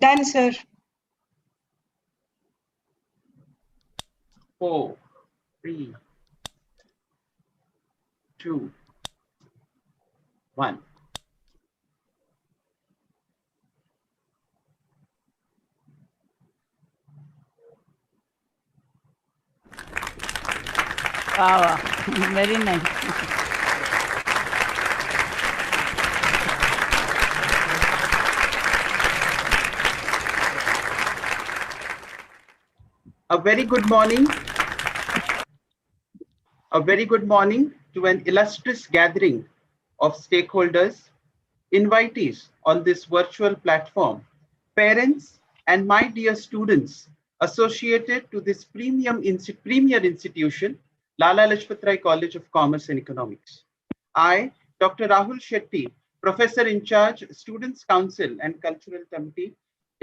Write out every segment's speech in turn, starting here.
Done, sir. 4, 3, 2, 1. Wow, very nice. A very good morning. A very good morning to an illustrious gathering of stakeholders, invitees on this virtual platform, parents, and my dear students associated to this premier institution, Lala Lajpatrai College of Commerce and Economics. I, Dr. Rahul Shetty, Professor in charge, Students' Council and Cultural Committee,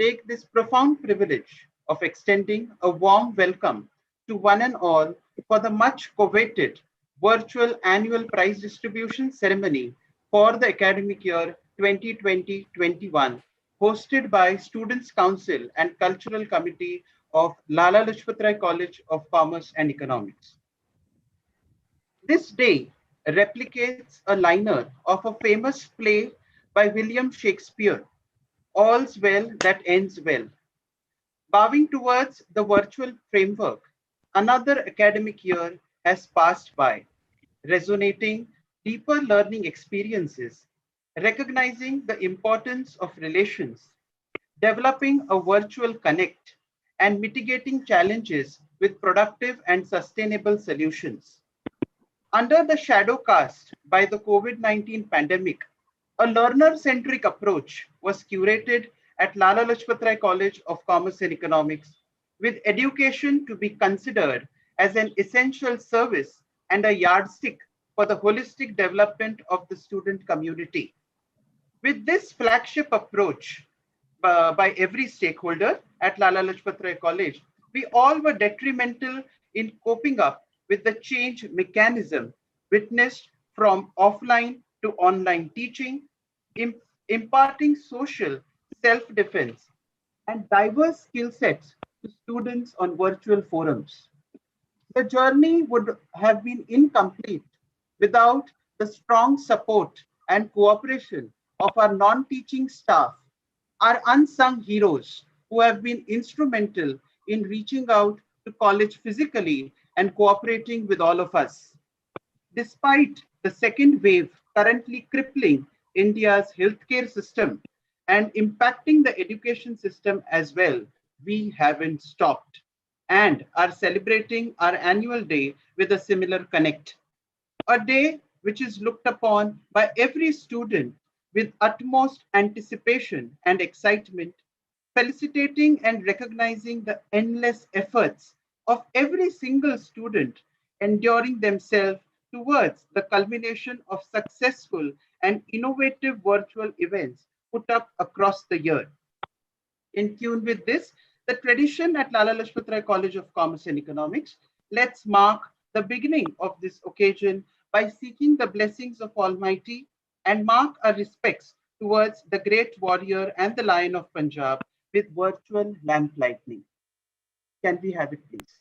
take this profound privilege of extending a warm welcome to one and all for the much coveted virtual annual prize distribution ceremony for the academic year 2020-21, hosted by Students' Council and Cultural Committee of Lala Lajpatrai College of Commerce and Economics. This day replicates a liner of a famous play by William Shakespeare, All's Well That Ends Well. Bowing towards the virtual framework, another academic year has passed by, resonating deeper learning experiences, recognizing the importance of relations, developing a virtual connect, and mitigating challenges with productive and sustainable solutions. Under the shadow cast by the COVID-19 pandemic, a learner-centric approach was curated at Lala Lajpatrai College of Commerce and Economics, with education to be considered as an essential service and a yardstick for the holistic development of the student community. With this flagship approach by every stakeholder at Lala Lajpatrai College, we all were detrimental in coping up with the change mechanism witnessed from offline to online teaching, imparting social self-defense and diverse skill sets to students on virtual forums. The journey would have been incomplete without the strong support and cooperation of our non-teaching staff, our unsung heroes who have been instrumental in reaching out to college physically and cooperating with all of us. Despite the second wave currently crippling India's healthcare system and impacting the education system as well, we haven't stopped and are celebrating our annual day with a similar connect. A day which is looked upon by every student with utmost anticipation and excitement, felicitating and recognizing the endless efforts of every single student enduring themselves towards the culmination of successful and innovative virtual events put up across the year. In tune with this, the tradition at Lala Lajpatrai College of Commerce and Economics, let's mark the beginning of this occasion by seeking the blessings of Almighty and mark our respects towards the great warrior and the Lion of Punjab with virtual lamp lightning. Can we have it, please?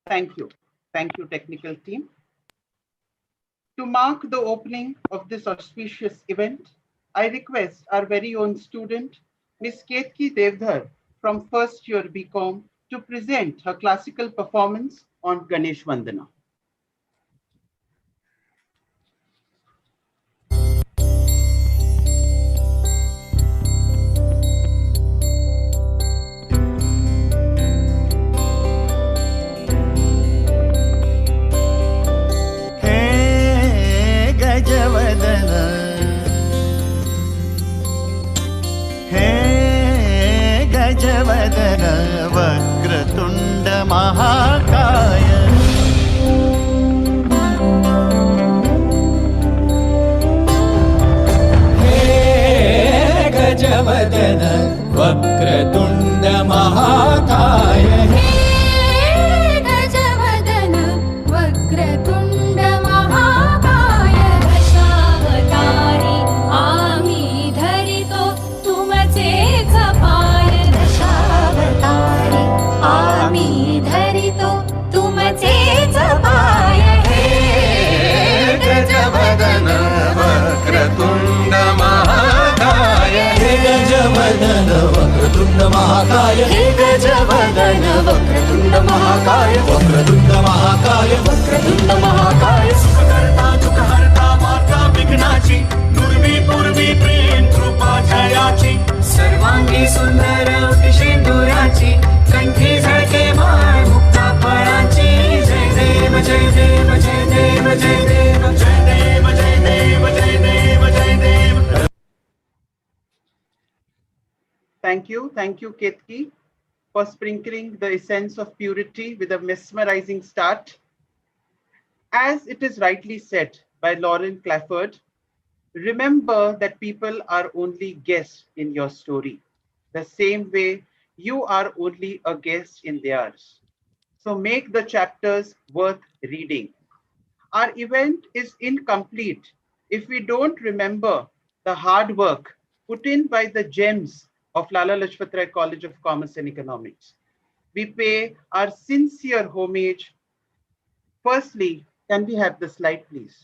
Thank you. Thank you, technical team. To mark the opening of this auspicious event, I request our very own student, Ms. Ketki Devdhar from first year BCom to present her classical performance on Ganesh Vandana. हे गजवदन वक्रतुण्ड महाकाय गजवदन वक्रतुण्ड महाकाय हे गजवदन वक्रतुण्ड महाकाय दशावतारी आम्ही धरितो तुमचेच पाय दशावतारी आम्ही धरितो तुमचेच पाय हे गजवदन वक्रतुण्ड महाकाय हे गजवदन वक्रतुण्ड महाकाय हे गजवदन वक्रतुण्ड महाकाय वक्रतुण्ड महाकाय वक्रतुण्ड महाकाय सुखकर्ता दुःखहर्ता माता विघ्नाची दुर्वी पूर्वी प्रेम कृपा जयाची सर्वांगी सुंदर सिंदुराची कंठी झळके माळ मुक्ता फळाची जय देव जय देव जय देव जय देव जय देव जय देव जय देव जय देव. Thank you, Ketki, for sprinkling the essence of purity with a mesmerizing start. As it is rightly said by Lauren Clafford, remember that people are only guests in your story, the same way you are only a guest in theirs. So make the chapters worth reading. Our event is incomplete if we don't remember the hard work put in by the gems of Lala Lajpatrai College of Commerce and Economics. We pay our sincere homage. Firstly, can we have the slide, please?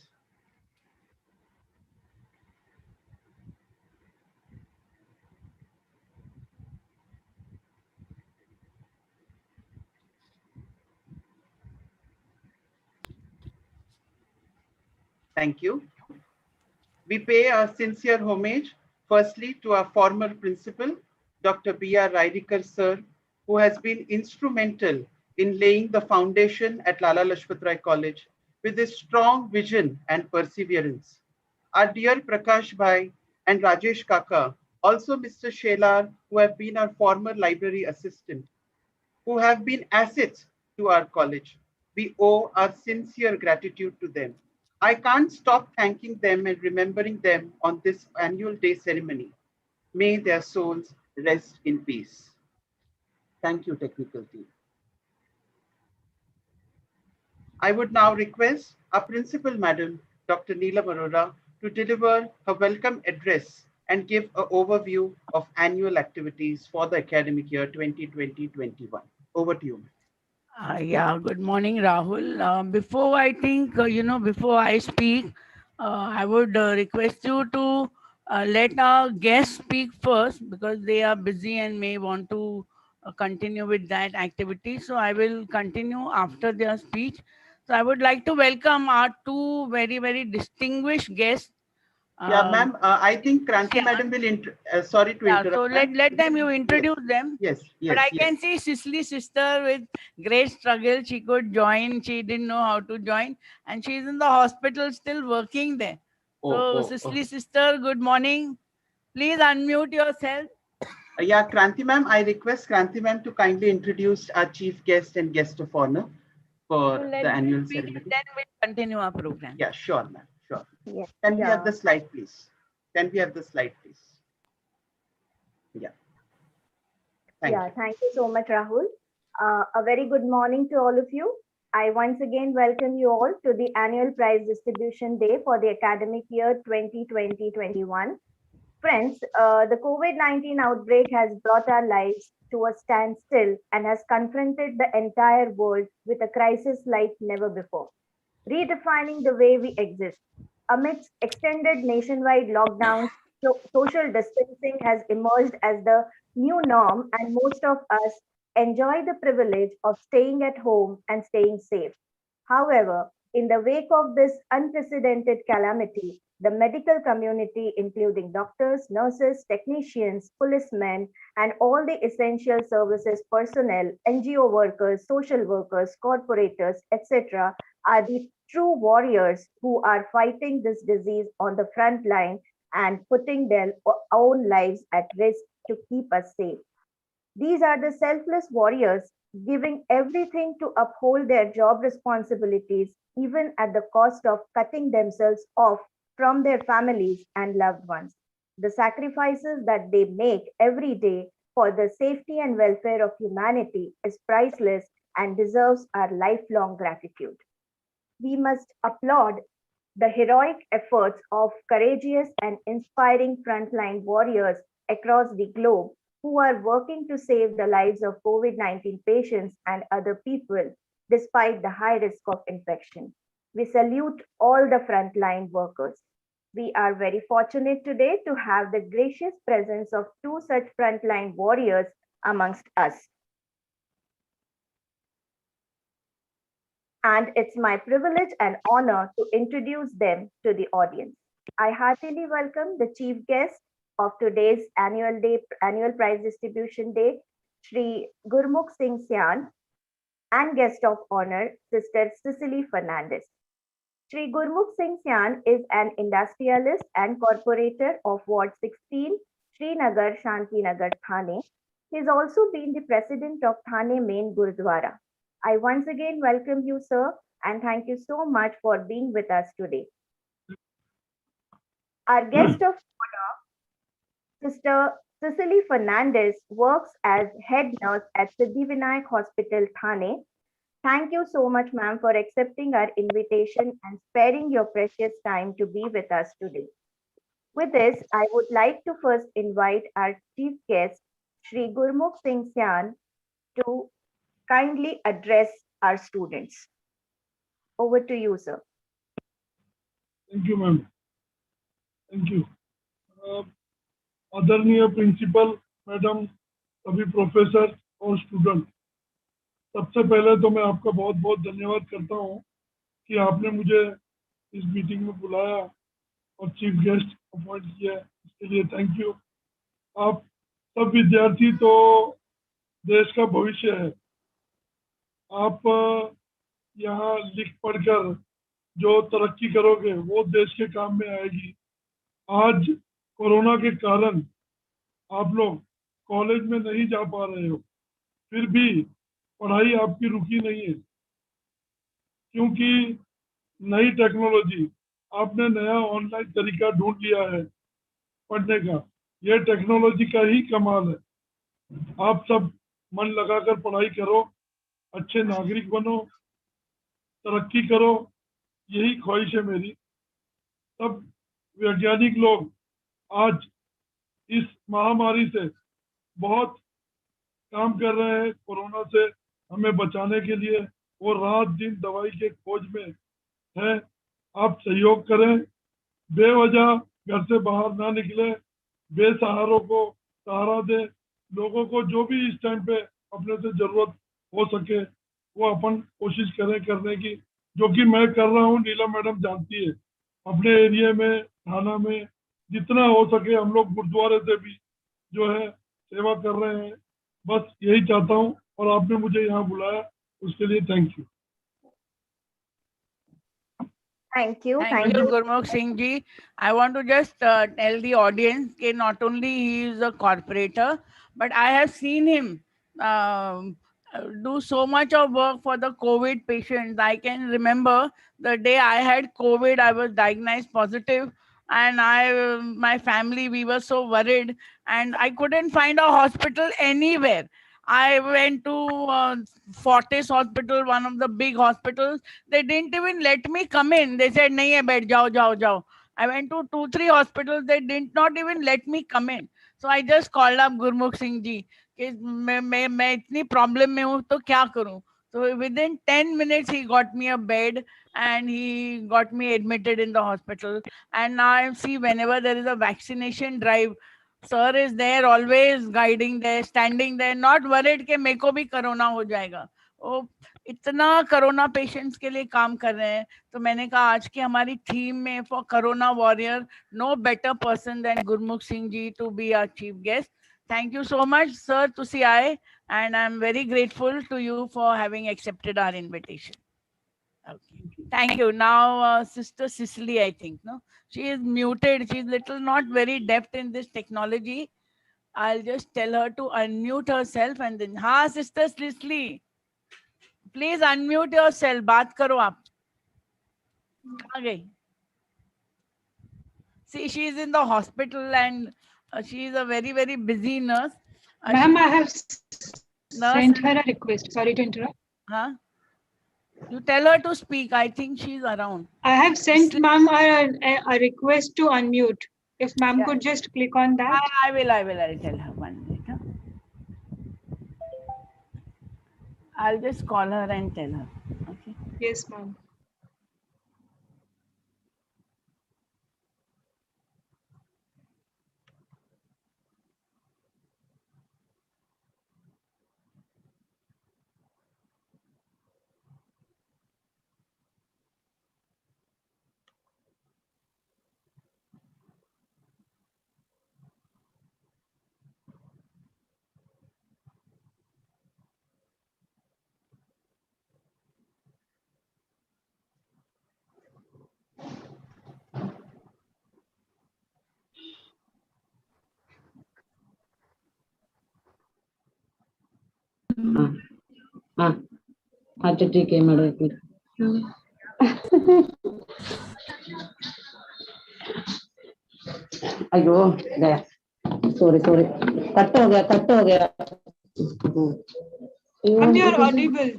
Thank you. We pay our sincere homage, firstly, to our former principal, Dr. B.R. Raidikar sir, who has been instrumental in laying the foundation at Lala Lajpatrai College with his strong vision and perseverance. Our dear Prakash Bhai and Rajesh Kaka, also Mr. Shelar, who have been our former library assistant, who have been assets to our college. We owe our sincere gratitude to them. I can't stop thanking them and remembering them on this annual day ceremony. May their souls rest in peace. Thank you, technical team. I would now request our principal madam, Dr. Neelam Arora, to deliver her welcome address and give an overview of annual activities for the academic year 2020-21. Over to you, ma'am. Yeah, good morning, Rahul. Before I think, before I speak, I would request you to let our guests speak first because they are busy and may want to continue with that activity. So I will continue after their speech. So I would like to welcome our two very, very distinguished guests. Yeah, ma'am, I think Kranti yeah, madam will, sorry to yeah, so interrupt, ma'am. let them you introduce them. Yes, But yes, I yes. can see Cicely sister with great struggle. She could join. She didn't know how to join, and she's in the hospital still working there. Oh, So oh, oh. Cicely sister, good morning. Please unmute yourself. Yeah, Kranti ma'am, I request Kranti ma'am to kindly introduce our chief guest and guest of honor So for let the them annual speak, and ceremony. then we'll continue our program. Yeah, sure, ma'am, sure. Yes. Can we have Yeah. the slide, please? Can we have the slide, please? Yeah. Thank Yeah. you. Thank you so much, Rahul. A very good morning to all of you. I once again welcome you all to the annual prize distribution day for the academic year 2020-21. Friends, the COVID-19 outbreak has brought our lives to a standstill and has confronted the entire world with a crisis like never before, redefining the way we exist. Amidst extended nationwide lockdowns, social distancing has emerged as the new norm, and most of us enjoy the privilege of staying at home and staying safe. However, in the wake of this unprecedented calamity, the medical community, including doctors, nurses, technicians, policemen, and all the essential services personnel, NGO workers, social workers, corporators, etc., are the true warriors who are fighting this disease on the front line and putting their own lives at risk to keep us safe. These are the selfless warriors giving everything to uphold their job responsibilities, even at the cost of cutting themselves off from their families and loved ones. The sacrifices that they make every day for the safety and welfare of humanity is priceless and deserves our lifelong gratitude. We must applaud the heroic efforts of courageous and inspiring frontline warriors across the globe who are working to save the lives of COVID 19 patients and other people despite the high risk of infection. We salute all the frontline workers. We are very fortunate today to have the gracious presence of two such frontline warriors amongst us. And it's my privilege and honor to introduce them to the audience. I heartily welcome the chief guest of today's annual prize distribution day, Shri Gurmukh Singh Sian, and guest of honor, Sister Cicely Fernandez. Shri Gurmukh Singh Sian is an industrialist and corporator of Ward 16, Srinagar, Shantinagar, Thane. He has also been the president of Thane Main Gurudwara. I once again welcome you, sir, and thank you so much for being with us today. Our guest of honor, Sister Cicely Fernandez, works as head nurse at Siddhivinayak Hospital, Thane. Thank you so much, ma'am, for accepting our invitation and sparing your precious time to be with us today. With this, I would like to first invite our chief guest, Shri Gurmukh Singh Sian, to kindly address our students. Over to you, sir. Thank you, ma'am. Thank you. आदरणीय principal madam, सभी professor और student, सबसे पहले तो मैं आपका बहुत बहुत धन्यवाद करता हूँ कि आपने मुझे इस मीटिंग में बुलाया और चीफ गेस्ट अपॉइंट किया, इसके लिए थैंक यू। आप सब विद्यार्थी तो देश का भविष्य है। आप यहाँ लिख पढ़कर जो तरक्की करोगे वो देश के काम में आएगी। आज कोरोना के कारण आप लोग कॉलेज में नहीं जा पा रहे हो, फिर भी पढ़ाई आपकी रुकी नहीं है, क्योंकि नई टेक्नोलॉजी, आपने नया ऑनलाइन तरीका ढूंढ लिया है पढ़ने का। यह टेक्नोलॉजी का ही कमाल है। आप सब मन लगाकर पढ़ाई करो, अच्छे नागरिक बनो, तरक्की करो, यही ख्वाहिश है मेरी। सब वैज्ञानिक लोग आज इस महामारी से बहुत काम कर रहे हैं, कोरोना से हमें बचाने के लिए वो रात दिन दवाई के खोज में है। आप सहयोग करें, बेवजह घर से बाहर ना निकले, बेसहारों को सहारा दें, लोगों को जो भी इस टाइम पे अपने से जरूरत हो सके वो अपन कोशिश करें करने की, जो कि मैं कर रहा हूँ। नीला मैडम जानती है, अपने एरिया में थाना में जितना हो सके हम लोग गुरुद्वारे से भी जो है सेवा कर रहे हैं। बस यही चाहता हूँ और आपने मुझे यहाँ बुलाया, उसके लिए thank you. Thank you. Thank you, Gurmukh Singh ji. I want to just tell the audience that not only he is a corporator, but I have seen him um, do so much of work for the COVID patients. I can remember the day I had COVID, I was diagnosed positive, and my family, we were so worried, and I couldn't find a hospital anywhere. I went to Fortis Hospital, one of the big hospitals. They didn't even let me come in. They said, nahi hai bed, jao, jao, jao. I went to 2-3 hospitals. They did not even let me come in. So I just called up Gurmukh Singh ji कि मैं इतनी problem में हूँ तो क्या करूँ. So within 10 minutes he got me a bed and he got me admitted in the hospital. And now I see whenever there is a vaccination drive, sir is there always guiding there, standing there, not worried कि मेरे को भी corona हो जाएगा. वो इतना corona patients के लिए काम कर रहे हैं. तो मैंने कहा आज की हमारी थीम में for corona warrior, no better person than Gurmukh Singh ji to be our chief guest. Thank you so much, sir, to see I, and I'm very grateful to you for having accepted our invitation. Okay. Thank you. Now, Sister Cicely, I think, no? She is muted. She's little not very deft in this technology. I'll just tell her to unmute herself and then, हाँ, Sister Cicely, please unmute yourself. बात करो आप. कहाँ गई? See, she is in the hospital and she is a very, very busy nurse. Ma'am, I have Nurse, sent her a request. Sorry to interrupt. huh? You tell her to speak. I think she's around. I have sent ma'am a request to unmute. If ma'am could just click on that. I will. I'll tell her 1 minute. Huh? I'll just call her and tell her. Okay. Yes, ma'am. अच्छा ठीक है madam फिर अयो गया sorry cut हो गया Ma'am, you are audible.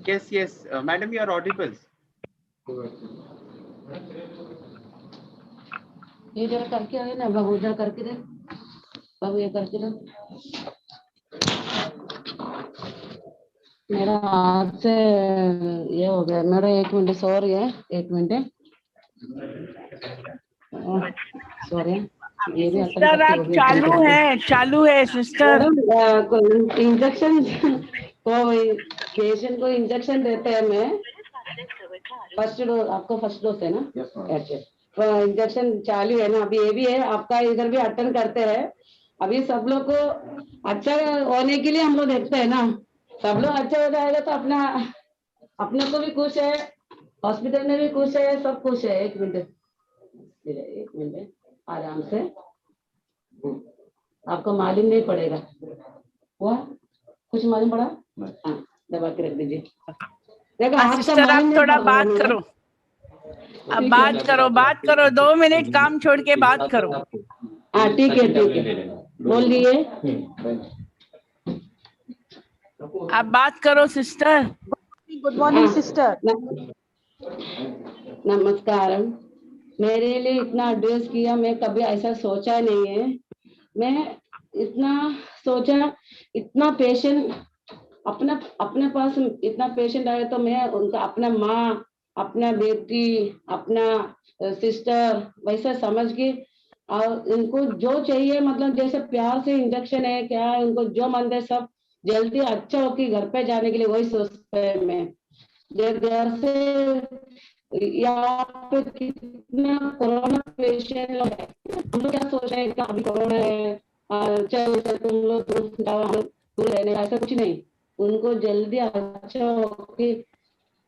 Yes, madam, you are audible. ये जरा करके आए ना बाबू, जरा करके दे बाबू, ये करके दे। मेरा हाथ से ये हो गया मेरा, 1 मिनट सॉरी है, 1 मिनट सॉरी। ये भी सिस्टर आप चालू है सिस्टर। इंजेक्शन को पेशेंट को इंजेक्शन देते हैं, मैं फर्स्ट डोज, आपको फर्स्ट डोज है ना? अच्छा, इंजेक्शन चालू है ना अभी, ये भी है आपका, इधर भी अटेंड करते हैं। अभी सब लोग को अच्छा होने के लिए हम लोग देखते हैं ना, सब लोग अच्छा हो जाएगा तो अपने को भी खुश है, हॉस्पिटल में भी खुश है, सब खुश है। 1 मिनट आराम से, आपको मालूम नहीं पड़ेगा हुआ कुछ, मालूम पड़ा? हाँ, दबा के रख दीजिए। देखो सिस्टर आप थोड़ा बात करो, अब बात करो 2 मिनट काम छोड़ के बात करो। हाँ ठीक है बोल दिए, आप बात करो सिस्टर। Good morning sister. नमस्कार। मेरे लिए इतना एड्रेस किया, मैं कभी ऐसा सोचा नहीं है। मैं इतना सोचा, इतना पेशेंट अपने पास इतना पेशेंट आए तो मैं उनका अपना माँ, अपना बेटी, अपना सिस्टर वैसा समझ के, और उनको जो चाहिए मतलब जैसे प्यार से इंजेक्शन है क्या है, उनको जो मन है सब जल्दी अच्छा होके घर पे जाने के लिए वही सोचते हैं। मैं जब घर से यहाँ पे कितना कोरोना पेशेंट लोग है, हम लोग क्या सोच रहे हैं कि अभी कोरोना है, चलो तुम लोग दूर रहने, ऐसा कुछ नहीं। उनको जल्दी अच्छा होके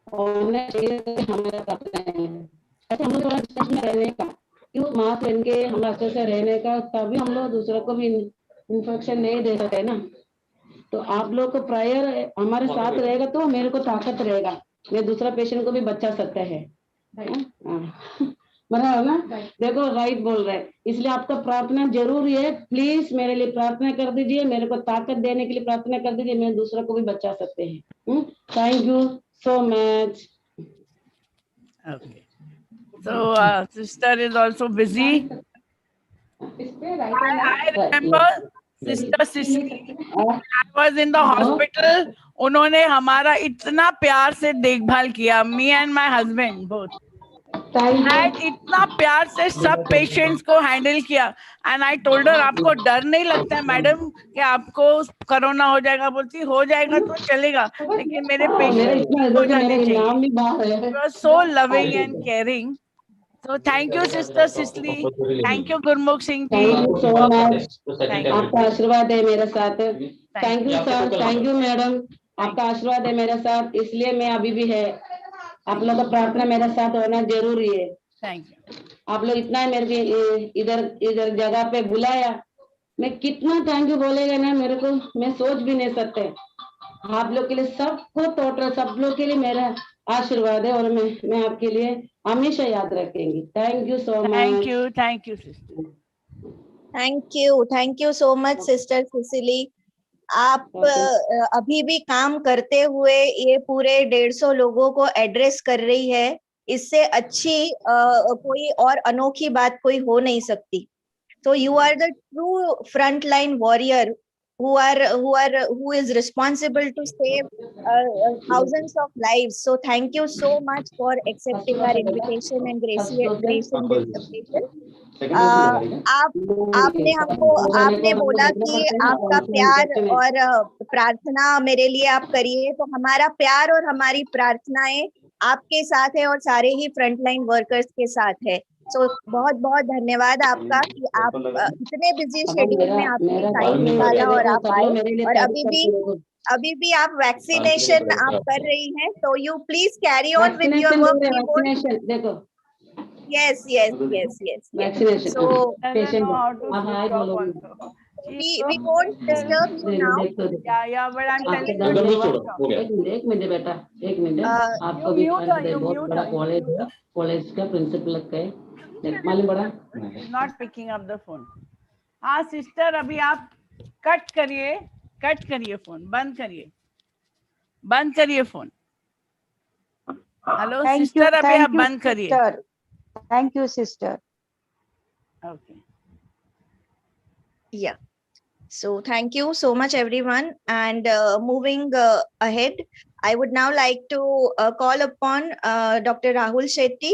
होना चाहिए, हमारा सपना है। ऐसे हम लोग थोड़ा डिस्टेंस में रहने का, क्यों मास्क पहन के हम अच्छे से रहने का, तभी हम लोग दूसरों को भी इन्फेक्शन नहीं दे सकते ना। तो आप लोग को प्रायर हमारे साथ रहेगा तो मेरे को ताकत रहेगा, मैं दूसरा पेशेंट को भी बचा सकता है। बराबर ना? देखो राइट बोल रहे हैं, इसलिए आपका प्रार्थना जरूरी है। प्लीज मेरे लिए प्रार्थना कर दीजिए, मेरे को ताकत देने के लिए प्रार्थना कर दीजिए, मैं दूसरों को भी बचा सकते हैं। Thank you so much. Okay. So sister is also busy. I remember Sister Cicely, I was in the hospital. उन्होंने हमारा इतना प्यार से देखभाल किया, me and my husband both. And इतना प्यार से सब पेशेंट्स को हैंडल किया। एंड आई टोल्ड हर, आपको डर नहीं लगता है मैडम कि आपको कोरोना हो जाएगा? बोलती हो जाएगा तो चलेगा, लेकिन मेरे पेशेंट हो जाने चाहिए। You are so loving and caring. So thank you Sister Cicely, thank you Gurmukh Singh ji, thank you so much, आपका आशीर्वाद है मेरे साथ। Thank you sir, thank you madam, आपका आशीर्वाद है मेरे साथ, इसलिए मैं अभी भी है। आप लोग का प्रार्थना मेरे साथ होना जरूरी है। Thank you. आप लोग इतना मेरे को इधर इधर जगह पे बुलाया, मैं कितना थैंक यू बोलेगा ना, मेरे को मैं सोच भी नहीं सकते। आप लोग के लिए सबको टोटल सब लोग के लिए मेरा आशीर्वाद है, और मैं आपके लिए हमेशा याद रखेंगी। Thank you so much. Thank you sister. Thank you so much sister Sushili. आप अभी भी काम करते हुए ये पूरे 150 लोगों को एड्रेस कर रही है। इससे अच्छी कोई और अनोखी बात कोई हो नहीं सकती। So you are the true frontline warrior who is responsible to save thousands of lives. So thank you so much for accepting our invitation and gracing this occasion. आप आपने हमको आपने बोला कि आपका प्यार और प्रार्थना मेरे लिए आप करिए, तो हमारा प्यार और हमारी प्रार्थनाएं आपके साथ है और सारे ही फ्रंटलाइन वर्कर्स के साथ है। सो बहुत बहुत धन्यवाद आपका कि आप इतने बिजी शेड्यूल में आपने टाइम निकाला और आप आए। और अभी भी आप वैक्सीनेशन आप कर रही हैं, तो you please carry on with your work. देखो, yes so we won't disturb you now. Yeah, but I'm telling you. एक मिनट बेटा, एक मिनट। आपको भी बहुत बड़ा कॉलेज का प्रिंसिपल है, मालूम पड़ा? Not picking up the phone. हाँ सिस्टर, अभी आप कट करिए फोन, बंद करिए फोन। हेलो सिस्टर, अभी आप बंद करिए। Thank you, sister. Okay. Yeah. So thank you so much, everyone. And moving ahead, I would now like to call upon Dr. Rahul Shetty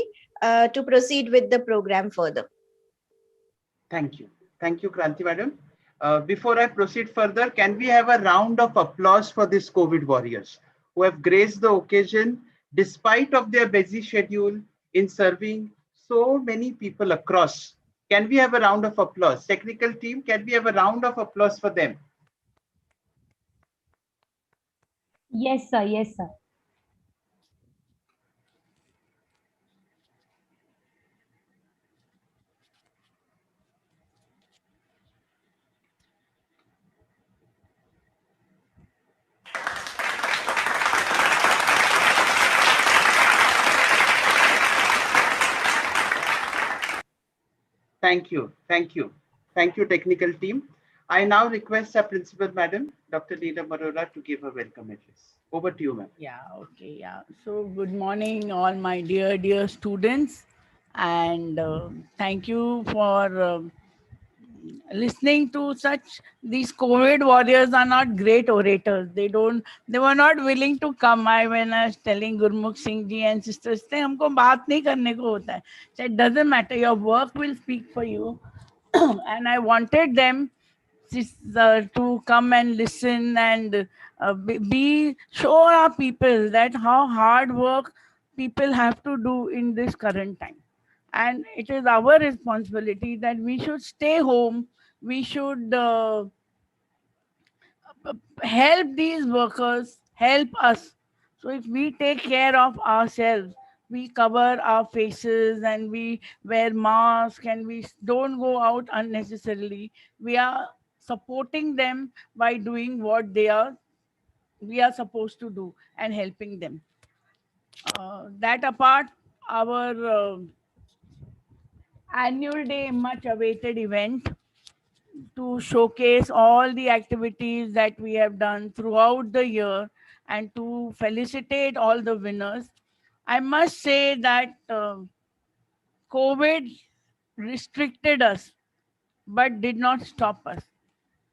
to proceed with the program further. Thank you, Kranti madam. Before I proceed further, can we have a round of applause for these COVID warriors who have graced the occasion despite of their busy schedule in serving so many people across? Can we have a round of applause? Technical team, can we have a round of applause for them? Yes, sir. Yes, sir. Thank you, technical team. I now request our principal, Madam, Dr. Leela Marora, to give a welcome address. Over to you, ma'am. Yeah. So good morning, all my dear students, and thank you for listening to these COVID warriors are not great orators. They were not willing to come. When I was telling Gurmukh Singh ji and sisters, हमको बात नहीं करने को होता है. So it doesn't matter. Your work will speak for you. And I wanted them to come and listen and show our people that how hard work people have to do in this current time. And it is our responsibility that we should stay home. We should help these workers, help us. So if we take care of ourselves, we cover our faces and we wear masks and we don't go out unnecessarily, we are supporting them by doing what we are supposed to do and helping them. That apart, our annual day much awaited event to showcase all the activities that we have done throughout the year and to felicitate all the winners. I must say that COVID restricted us but did not stop us.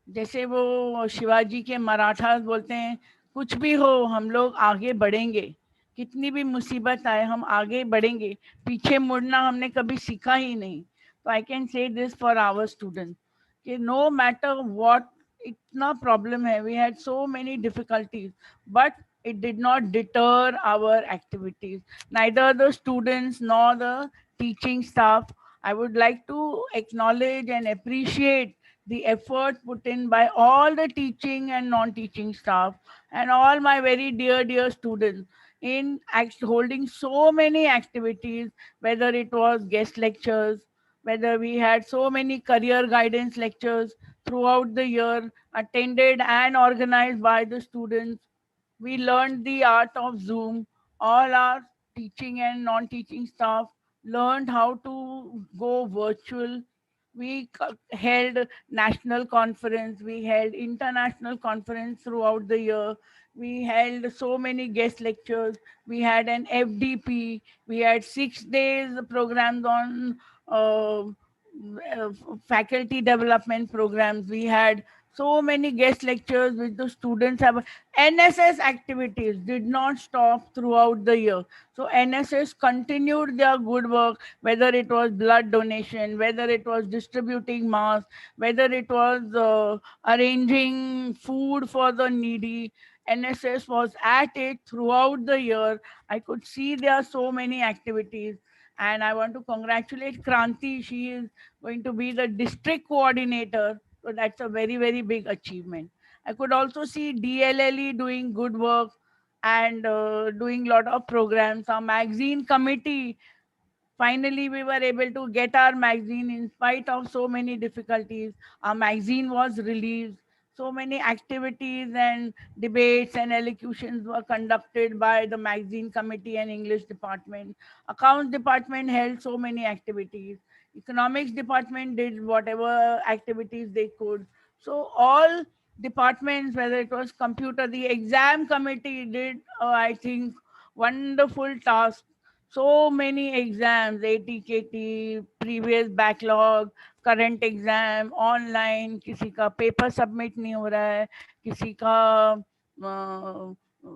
जैसे वो शिवाजी के मराठास बोलते हैं, कुछ भी हो हम लोग आगे बढ़ेंगे, कितनी भी मुसीबत आए हम आगे बढ़ेंगे, पीछे मुड़ना हमने कभी सीखा ही नहीं. तो I can say this for our student कि नो मैटर व्हाट इतना प्रॉब्लम है, we had so many difficulties but it did not deter our activities, neither the students nor the teaching staff. I would like to acknowledge and appreciate the effort put in by all the teaching and non-teaching staff and all my very dear students in holding so many activities, whether it was guest lectures, whether we had so many career guidance lectures throughout the year, attended and organized by the students. We learned the art of Zoom. All our teaching and non-teaching staff learned how to go virtual. We held national conference, we held international conference throughout the year. We held so many guest lectures. We had an FDP. We had 6 days programs on uh, faculty development programs. We had so many guest lectures which the students have. NSS activities did not stop throughout the year. So NSS continued their good work, whether it was blood donation, whether it was distributing masks, whether it was arranging food for the needy. NSS was at it throughout the year. I could see there are so many activities. And I want to congratulate Kranti. She is going to be the district coordinator. So that's a very, very big achievement. I could also see DLLE doing good work and doing a lot of programs. Our magazine committee, finally we were able to get our magazine in spite of so many difficulties. Our magazine was released. So many activities and debates and elocutions were conducted by the magazine committee and English department. Accounts department held so many activities. Economics department did whatever activities they could. So all departments, whether it was computer, the exam committee did, I think, wonderful task. So many exams, ATKT, previous backlog, current exam, online, किसी का paper submit नहीं हो रहा है, किसी का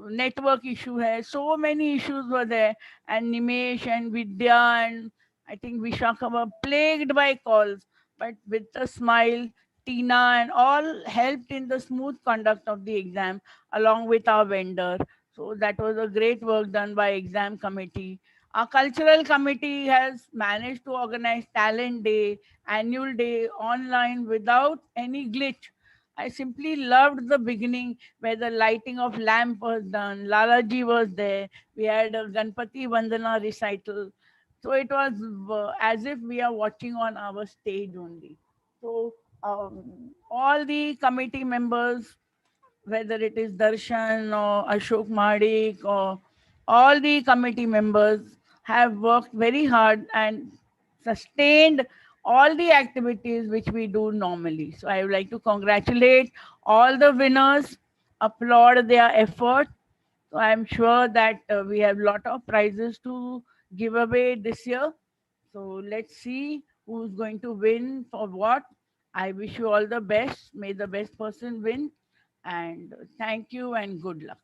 network issue है. So many issues were there. And Nimesh and Vidya and I think Vishakha were plagued by calls. But with a smile, Tina and all helped in the smooth conduct of the exam along with our vendor. So that was a great work done by exam committee. Our cultural committee has managed to organize talent day, annual day online without any glitch. I simply loved the beginning where the lighting of lamp was done. Lala ji was there. We had a Ganpati Vandana recital. So it was as if we are watching on our stage only. So all the committee members, whether it is Darshan or Ashok Madik or all the committee members have worked very hard and sustained all the activities which we do normally. So I would like to congratulate all the winners, applaud their effort. So I'm sure that we have a lot of prizes to give away this year. So let's see who's going to win for what. I wish you all the best. May the best person win. And thank you and good luck.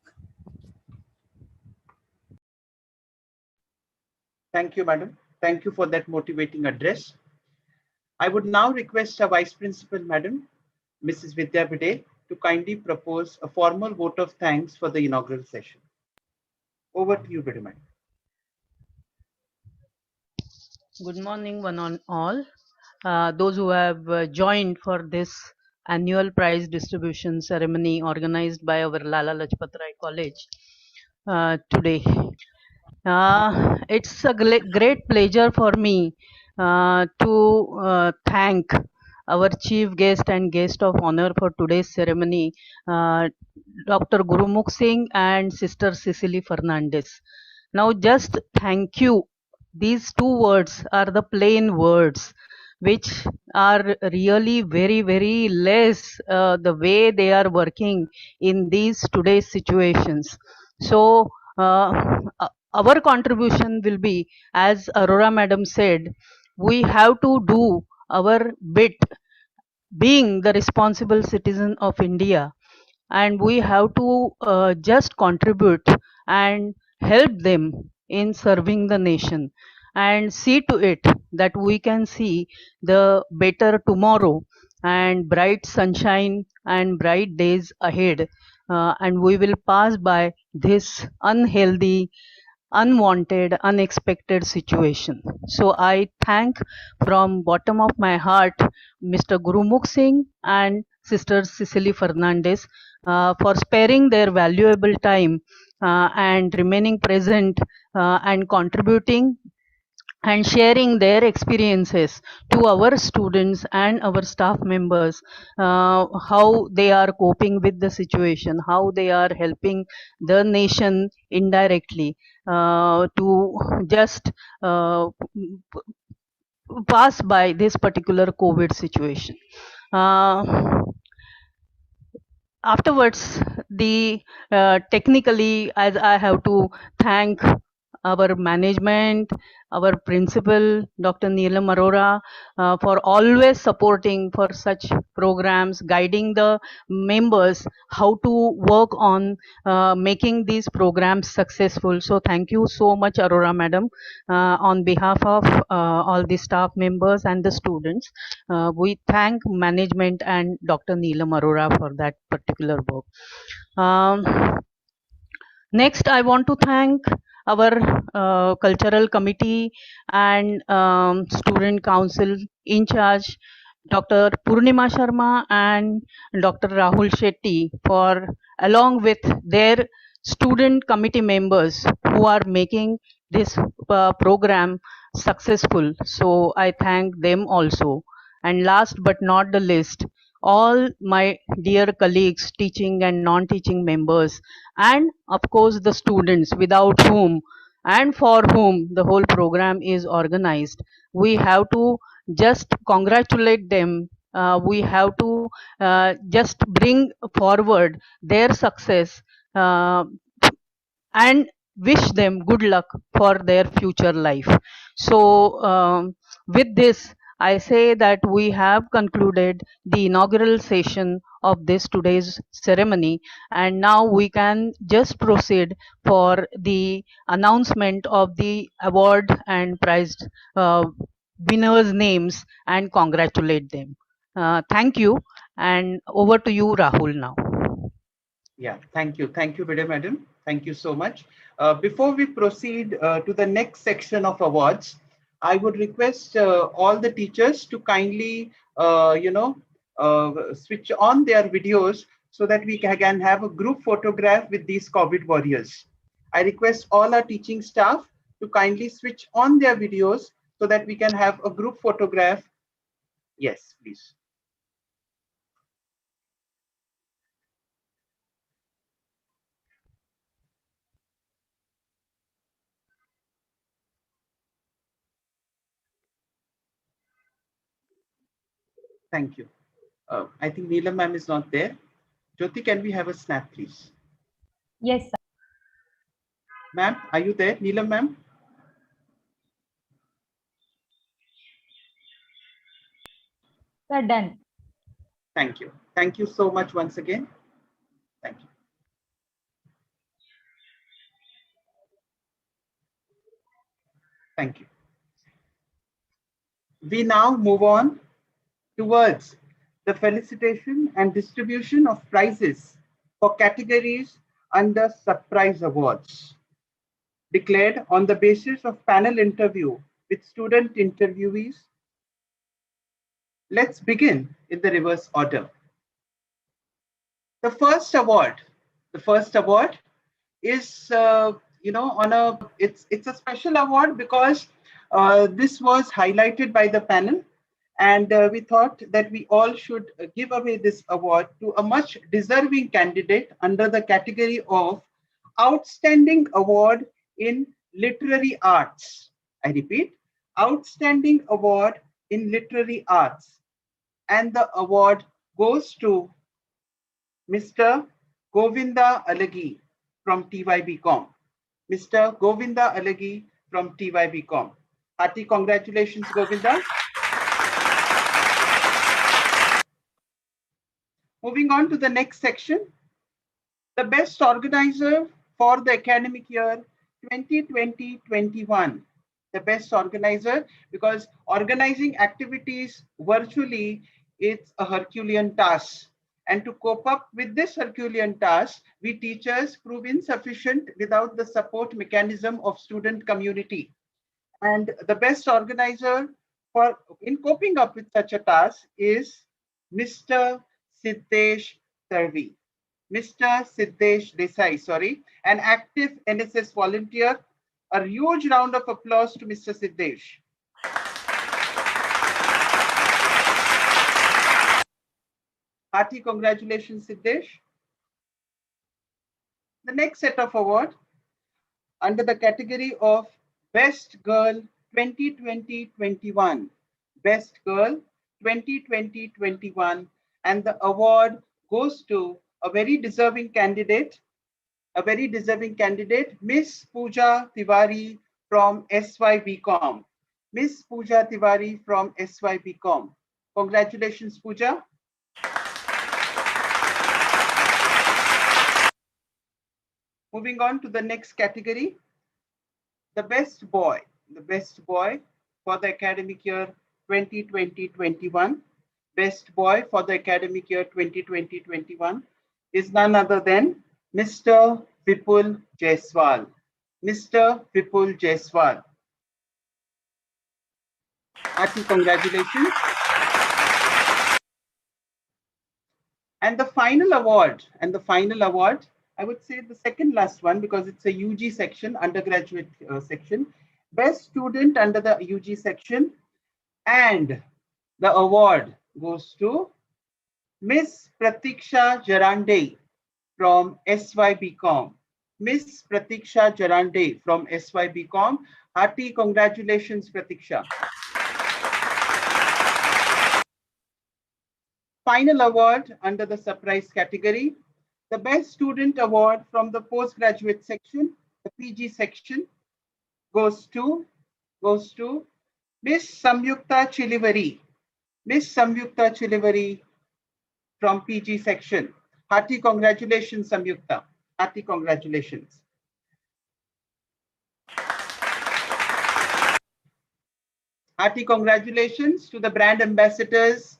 Thank you, madam. Thank you for that motivating address. I would now request our Vice Principal, Madam, Mrs. Vidya Bide, to kindly propose a formal vote of thanks for the inaugural session. Over to you, Bide, madam. Good morning, one and all. Those who have joined for this annual prize distribution ceremony organized by our Lala Lajpatrai College today. It's a great pleasure for me to thank our chief guest and guest of honor for today's ceremony, Dr. Gurumukh Singh and Sister Cecily Fernandez. Now, just thank you. These two words are the plain words, which are really very, very less the way they are working in these today's situations. So, our contribution will be, as Aurora Madam said, we have to do our bit, being the responsible citizen of India, and we have to just contribute and help them in serving the nation and see to it that we can see the better tomorrow and bright sunshine and bright days ahead, and we will pass by this unhealthy unwanted, unexpected situation. So I thank from bottom of my heart Mr. Gurumukh Singh and Sister Cicely Fernandez for sparing their valuable time and remaining present and contributing and sharing their experiences to our students and our staff members, how they are coping with the situation, how they are helping the nation indirectly to just pass by this particular COVID situation. Uh, Afterwards, the technically, as I have to thank our management, our principal, Dr. Neelam Arora, for always supporting for such programs, guiding the members how to work on making these programs successful. So thank you so much, Arora madam, on behalf of all the staff members and the students. We thank management and Dr. Neelam Arora for that particular work. Next, I want to thank our cultural committee and student council in charge, Dr. Purnima Sharma and Dr. Rahul Shetty, for along with their student committee members who are making this program successful. So I thank them also. And last but not the least, all my dear colleagues, teaching and non-teaching members, and of course the students without whom and for whom the whole program is organized. We have to just congratulate them. We have to just bring forward their success and wish them good luck for their future life. So, with this, I say that we have concluded the inaugural session of this today's ceremony, and now we can just proceed for the announcement of the award and prize uh, winners' names and congratulate them. Thank you, and over to you, Rahul, now. Yeah, thank you. Thank you, Vidya Madam. Thank you so much. Before we proceed to the next section of awards, I would request all the teachers to kindly, switch on their videos so that we can have a group photograph with these COVID warriors. I request all our teaching staff to kindly switch on their videos so that we can have a group photograph. Yes, please. Thank you. I think Neelam ma'am is not there. Jyoti, can we have a snap, please? Yes, sir. Ma'am, are you there? Neelam ma'am? Sir, done. Thank you. Thank you so much once again. Thank you. Thank you. We now move on towards the felicitation and distribution of prizes for categories under surprise awards, declared on the basis of panel interview with student interviewees. Let's begin in the reverse order. The first award is it's a special award because this was highlighted by the panel, and we thought that we all should give away this award to a much deserving candidate under the category of Outstanding Award in Literary Arts. I repeat, Outstanding Award in Literary Arts. And the award goes to Mr. Govinda Alagi from TYBCom. Mr. Govinda Alagi from TYBCom. Hearty congratulations, Govinda. Moving on to the next section, the best organizer for the academic year 2020-21. The best organizer, because organizing activities virtually, it's a Herculean task. And to cope up with this Herculean task, we teachers prove insufficient without the support mechanism of student community. And the best organizer for in coping up with such a task is Mr. Siddesh Tarvi. Mr. Siddesh Desai, sorry, an active NSS volunteer. A huge round of applause to Mr. Siddesh. Hearty congratulations, Siddesh. The next set of award under the category of Best Girl 2020-21. Best Girl 2020-21. And the award goes to a very deserving candidate, Miss Pooja Tiwari from SYBCom. Miss Pooja Tiwari from SYBCom. Congratulations, Pooja. Moving on to the next category, the best boy for the academic year 2020-21. Best boy for the academic year 2020-21 is none other than Mr. Vipul Jaiswal. Mr. Vipul Jaiswal. Hearty congratulations. And the final award, I would say the second last one because it's a UG section, undergraduate section. Best student under the UG section. And the award goes to Miss Pratiksha Jarande from SYBCom. Miss Pratiksha Jarande from SYBCom. Hearty congratulations, Pratiksha. Final award under the surprise category, the best student award from the postgraduate section, the PG section, goes to Miss Samyukta Chilivari. Miss Samyukta Chilivari from PG section. Hearty congratulations, Samyukta. Hearty congratulations. Hearty congratulations to the brand ambassadors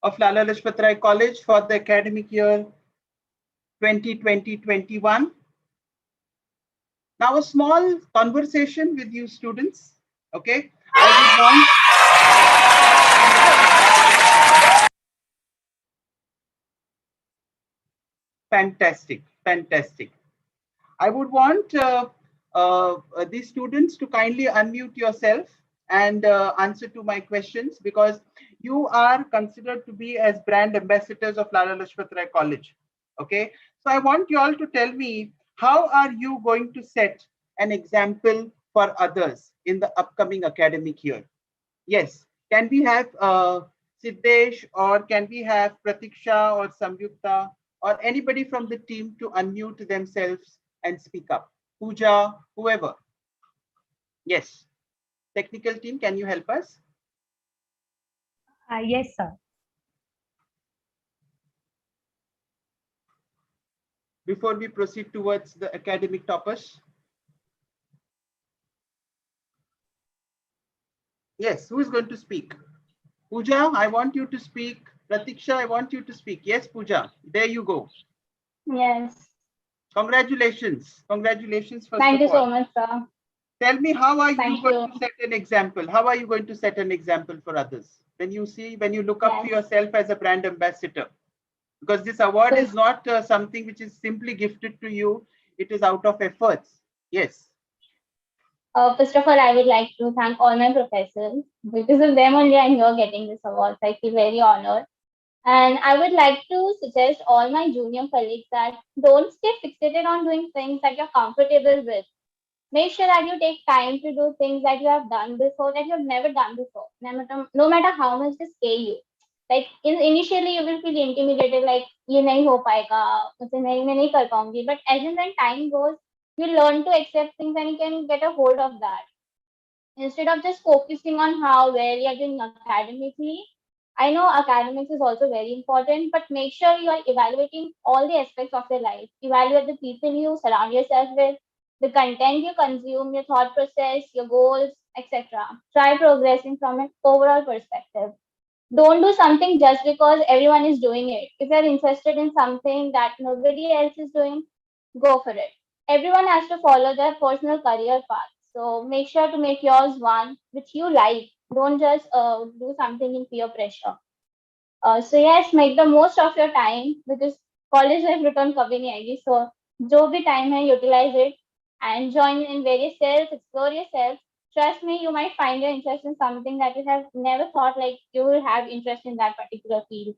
of Lala Lajpatrai College for the academic year 2020-21. Now a small conversation with you students, okay? Fantastic. I would want these students to kindly unmute yourself and answer to my questions because you are considered to be as brand ambassadors of Lala Lajpatrai College. Okay, so I want you all to tell me how are you going to set an example for others in the upcoming academic year? Yes, can we have Siddesh or can we have Pratiksha or Samyukta or anybody from the team to unmute themselves and speak up? Pooja, whoever. Yes. Technical team, can you help us? Yes, sir. Before we proceed towards the academic toppers. Yes, who is going to speak? Pooja, I want you to speak. Pratiksha, I want you to speak. Yes, Pooja, there you go. Yes. Congratulations. Congratulations. Thank you so much, sir. Tell me, how are you going to set an example? How are you going to set an example for others? When you look up to yourself as a brand ambassador? Because this award is not something which is simply gifted to you. It is out of efforts. Yes. First of all, I would like to thank all my professors. Because of them only I'm here getting this award. So I feel very honored. And I would like to suggest all my junior colleagues that don't stay fixated on doing things that you're comfortable with. Make sure that you take time to do things that you have done before, that you have never done before, no matter how much they scare you. Like initially you will feel intimidated, like ये नहीं हो पाएगा, मुझसे नहीं मैं नहीं कर पाऊंगी. But as and when time goes, you learn to accept things and you can get a hold of that. Instead of just focusing on how well you're doing academically, I know academics is also very important, but make sure you are evaluating all the aspects of your life. Evaluate the people you surround yourself with, the content you consume, your thought process, your goals, etc. Try progressing from an overall perspective. Don't do something just because everyone is doing it. If you're interested in something that nobody else is doing, go for it. Everyone has to follow their personal career path. So make sure to make yours one which you like. Don't just do something in peer pressure. So yes, make the most of your time because college life return kabhi nahi aayegi. So जो भी time है, utilize it and join in various cells, explore yourself. Trust me, you might find your interest in something that you have never thought like you will have interest in that particular field.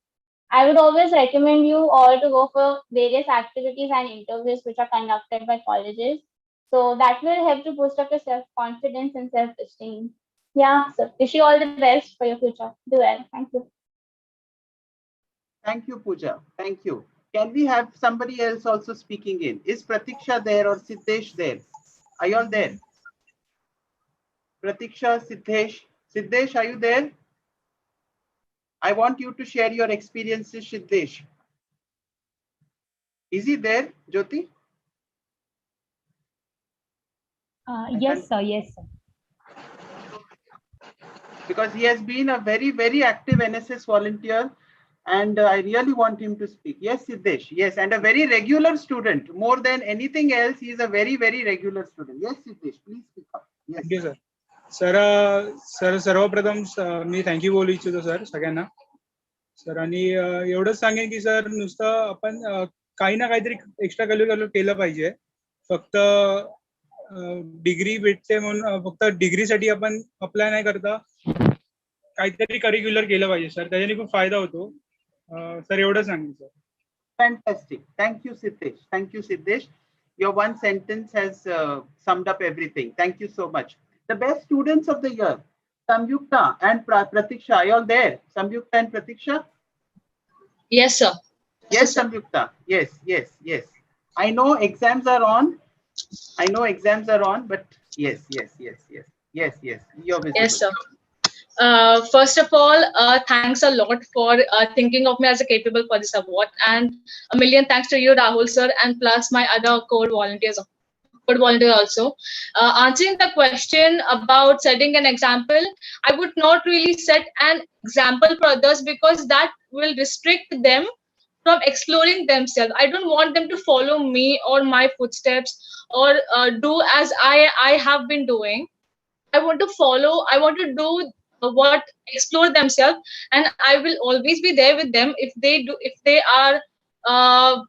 I would always recommend you all to go for various activities and interviews which are conducted by colleges. So that will help to boost up your self-confidence and self-esteem. Yeah, so wish you all the best for your future. Do well. Thank you. Thank you, Pooja. Thank you. Can we have somebody else also speaking in? Is Pratiksha there or Siddesh there? Are you all there? Pratiksha, Siddesh. Siddesh, are you there? I want you to share your experiences, Siddesh. Is he there, Jyoti? Yes, sir. Yes, sir. Because he has been a very, very active NSS volunteer and I really want him to speak. Yes, Siddesh. Yes, and a very regular student. More than anything else, he is a very, very regular student. Yes, Siddesh, please speak up. Yes. Thank you sir. Sir सर्वप्रथम मी thank you बोलू इच्छितो sir सगळ्यांना. Sir आणि एवढंच सांगेन की sir नुसतं आपण काही ना काहीतरी एक्स्ट्रा करिक्युलर केलं पाहिजे. फक्त डिग्री भेटते म्हणून फक्त डिग्रीसाठी आपण अप्लाय नाही करता काहीतरी करिक्युलर केलं पाहिजे सर. त्याच्याने खूप फायदा होतो. सर एवढं सांगेन sir. Fantastic. Thank you, Siddesh. Thank you, Siddesh. Your one sentence has summed up everything. Thank you so much. The best students of the year, Samyukta and Pratiksha. Are you all there? Samyukta and Pratiksha? Yes, sir. Yes, Samyukta. Yes, yes, yes. I know exams are on. But yes. You're visible. Yes, sir. First of all, thanks a lot for thinking of me as a capable for this award, and a million thanks to you, Rahul sir, and plus my other code volunteers also. Answering the question about setting an example, I would not really set an example for others because that will restrict them from exploring themselves. I don't want them to follow me or my footsteps or do as I have been doing. I want to do what explore themselves, and I will always be there with them if they are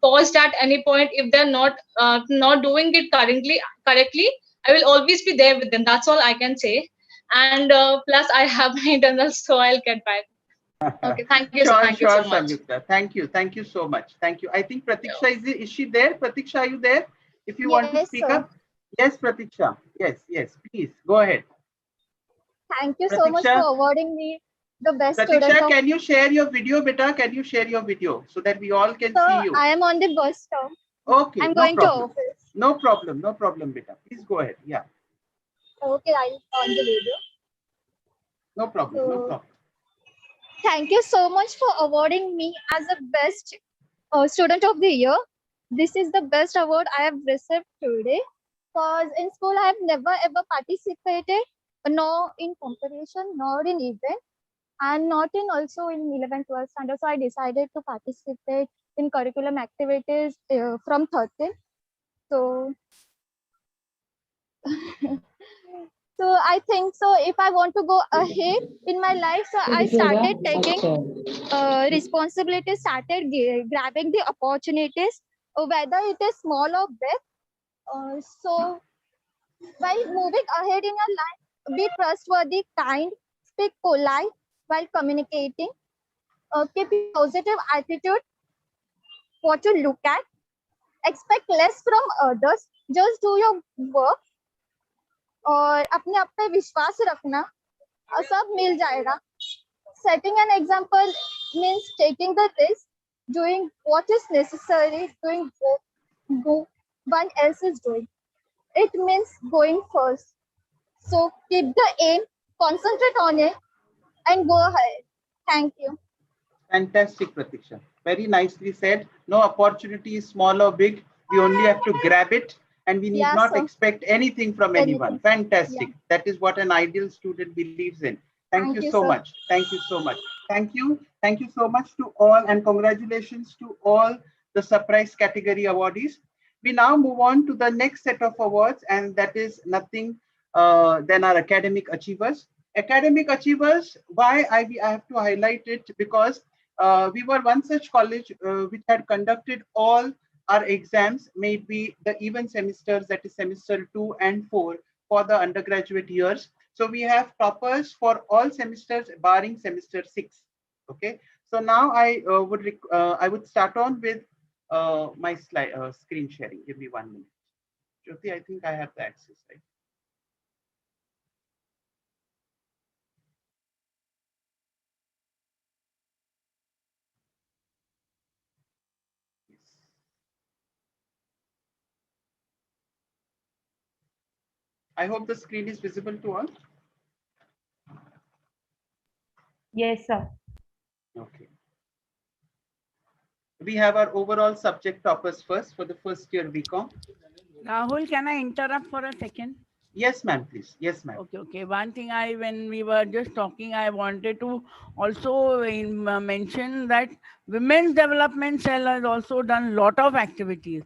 paused at any point, if they're not doing it correctly. I will always be there with them. That's all I can say. And plus I have my internals, so I'll get back. Okay, thank you. Sure, Thank you so much. Samyukta. Thank you so much. Thank you. I think Pratiksha is she there? Pratiksha, are you there? If you want to speak up. Yes, Pratiksha. Yes. Please go ahead. Thank you so much for awarding me the best Pratiksha, student. can you share your video, beta? Can you share your video so that we all can see you? I am on the bus stop. Okay. I'm going to office. No problem, beta. Please go ahead. Yeah. Okay, I'll on the video. No problem. Thank you so much for awarding me as the best student of the year. This is the best award I have received today. Because in school, I have never ever participated, nor in competition, nor in event, and not in also in 11th, 12th standard. So I decided to participate in curriculum activities from 13th. So, so I think so. If I want to go ahead in my life, so I started taking responsibility, started grabbing the opportunities, whether it is small or big. So while moving ahead in your life, be trustworthy, kind, speak polite while communicating, keep a positive attitude, what to look at, expect less from others, just do your work, और अपने आप पे विश्वास रखना, सब मिल जाएगा. Setting an example means taking the risk, doing what is necessary, doing what one else is doing. It means going first. So keep the aim, concentrate on it, and go ahead. Thank you. Fantastic, Pratiksha. Very nicely said. No opportunity is small or big. We only have to grab it, and we need not expect anything from anyone. Fantastic. That is what an ideal student believes in. Thank you so much. Thank you so much. Thank you. Thank you so much to all, and congratulations to all the surprise category awardees. We now move on to the next set of awards, and that is nothing than our academic achievers. Academic achievers, why I have to highlight it, because we were one such college which had conducted all our exams, maybe the even semesters, that is semester 2 and 4 for the undergraduate years. So we have toppers for all semesters barring semester 6. Okay. So now I would start on with my slide screen sharing. Give me 1 minute. Jyoti, I think I have the access, right? Yes. I hope the screen is visible to all. Yes, sir. Okay. We have our overall subject toppers first for the first year BCom. Rahul, can I interrupt for a second? Yes, ma'am, please. Yes, ma'am. Okay, okay. One thing when we were just talking, I wanted to also mention that Women's Development Cell has also done lot of activities.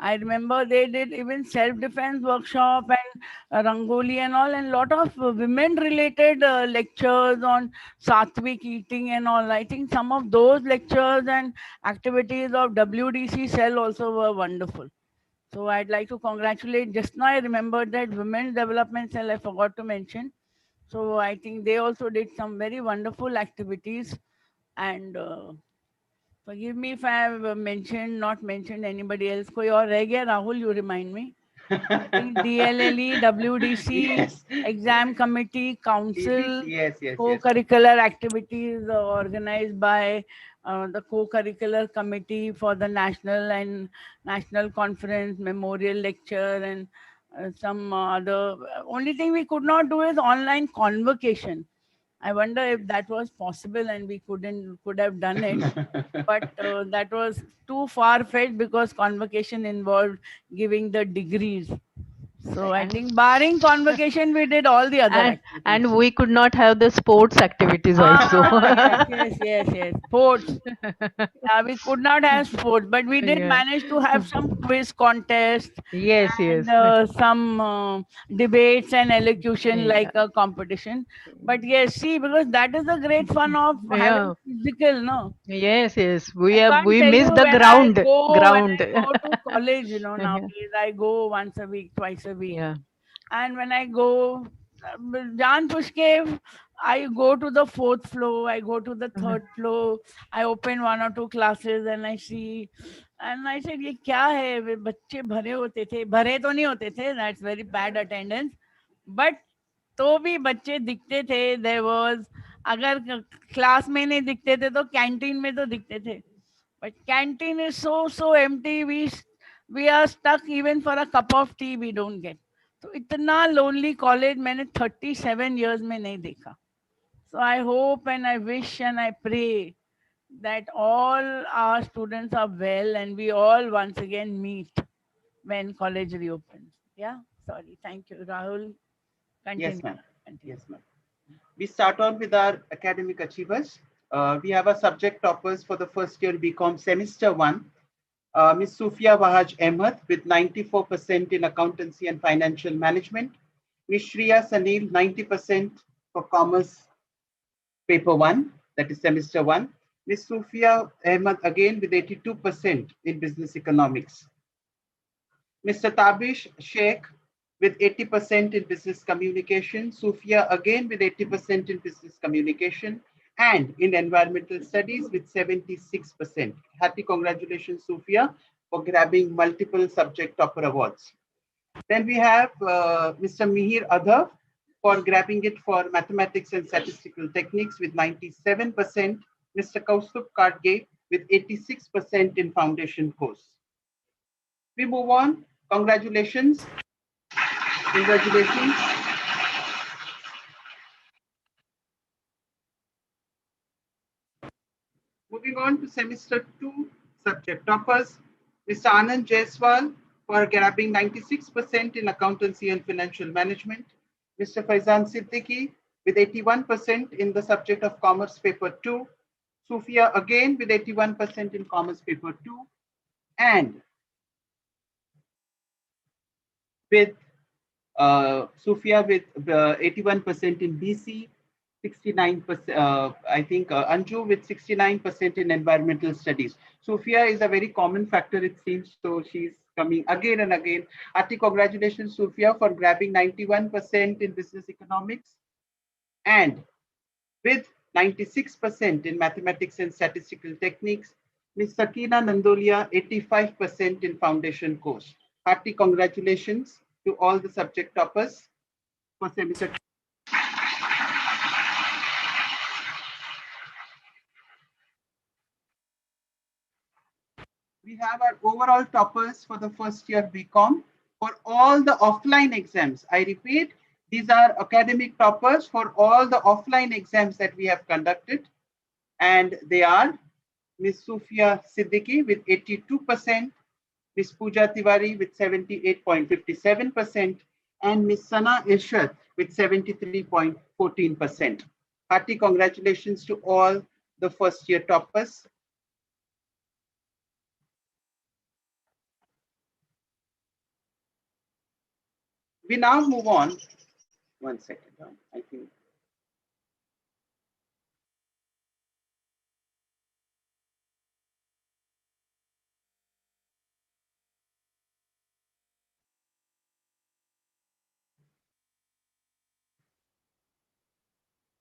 I remember they did even self-defense workshop and Rangoli and all, and lot of women-related lectures on Sattvic eating and all. I think some of those lectures and activities of WDC Cell also were wonderful. So I'd like to congratulate. Just now I remembered that Women's Development Cell I forgot to mention. So I think they also did some very wonderful activities. And forgive me if I have not mentioned anybody else. Koi aur reh gaya, Rahul, you remind me. I think DLLE, WDC, Yes. Exam Committee, Council, Yes, yes, yes. co-curricular activities organized by the co-curricular committee for the national conference, memorial lecture, and some other. Only thing we could not do is online convocation. I wonder if that was possible and we could have done it. But that was too far fetched because convocation involved giving the degrees. So I think barring convocation, we did all the other activities. And we could not have the sports activities also. Yes. Sports. Yeah, we could not have sports, but we did Yeah. manage to have some quiz contest Yes, and yes. some debates and elocution like Yeah. a competition. But yes, see, because that is the great fun of having Yeah. physical, no? Yes, yes. I can't We tell you miss the ground. when Ground. I go to college, Yeah. nowadays I go once a week, twice a week. Yeah. And when I go, Jan Pushke, I go to the fourth floor, I go to the third floor, I open one or two classes and I see, and I said, ये क्या है? वे बच्चे भरे होते थे, भरे तो नहीं होते थे, that's very bad attendance, but तो भी बच्चे दिखते थे, there was, अगर क्लास में नहीं दिखते थे तो कैंटीन में तो दिखते थे, but canteen is so empty, we are stuck even for a cup of tea we don't get. तो इतना lonely college मैंने 37 years में नहीं देखा. So I hope and I wish and I pray that all our students are well and we all once again meet when college reopens. Yeah, sorry. Thank you, Rahul. Continue. Yes, ma'am. Continue. Yes, ma'am. We start on with our academic achievers. We have our subject toppers for the first year BCom semester 1. Ms. Sufia Wahaj Ahmed with 94% in accountancy and financial management. Ms. Shriya Sanil 90% for commerce paper 1, that is semester 1. Ms. Sufia Ahmed again with 82% in business economics. Mr. Tabish Sheikh with 80% in business communication. Sufia again with 80% in business communication and in environmental studies with 76%. Happy congratulations, Sufia, for grabbing multiple subject topper awards. Then we have Mr. Mihir Adhav for grabbing it for mathematics and statistical techniques with 97%. Mr. Kaustup Kadge with 86% in foundation course. We move on. Congratulations. Congratulations. Moving on to semester 2 subject toppers, Mr. Anand Jaiswal for grabbing 96% in accountancy and financial management, Mr. Faizan Siddiqui with 81% in the subject of Commerce Paper 2. Sophia again with 81% in Commerce Paper 2. And with Sophia with 81% in BC, 69%, I think Anju with 69% in environmental studies. Sophia is a very common factor, it seems, so she's coming again and again. Hearty congratulations, Sophia, for grabbing 91% in business economics and with 96% in mathematics and statistical techniques. Ms. Sakina Nandolia, 85% in foundation course. Hearty congratulations to all the subject toppers for semester. We have our overall toppers for the first year BCom for all the offline exams. I repeat, these are academic toppers for all the offline exams that we have conducted. And they are Ms. Sufia Siddiqui with 82%, Ms. Pooja Tiwari with 78.57%, and Ms. Sana Irshad with 73.14%. Hearty congratulations to all the first year toppers. We now move on. One second, I think.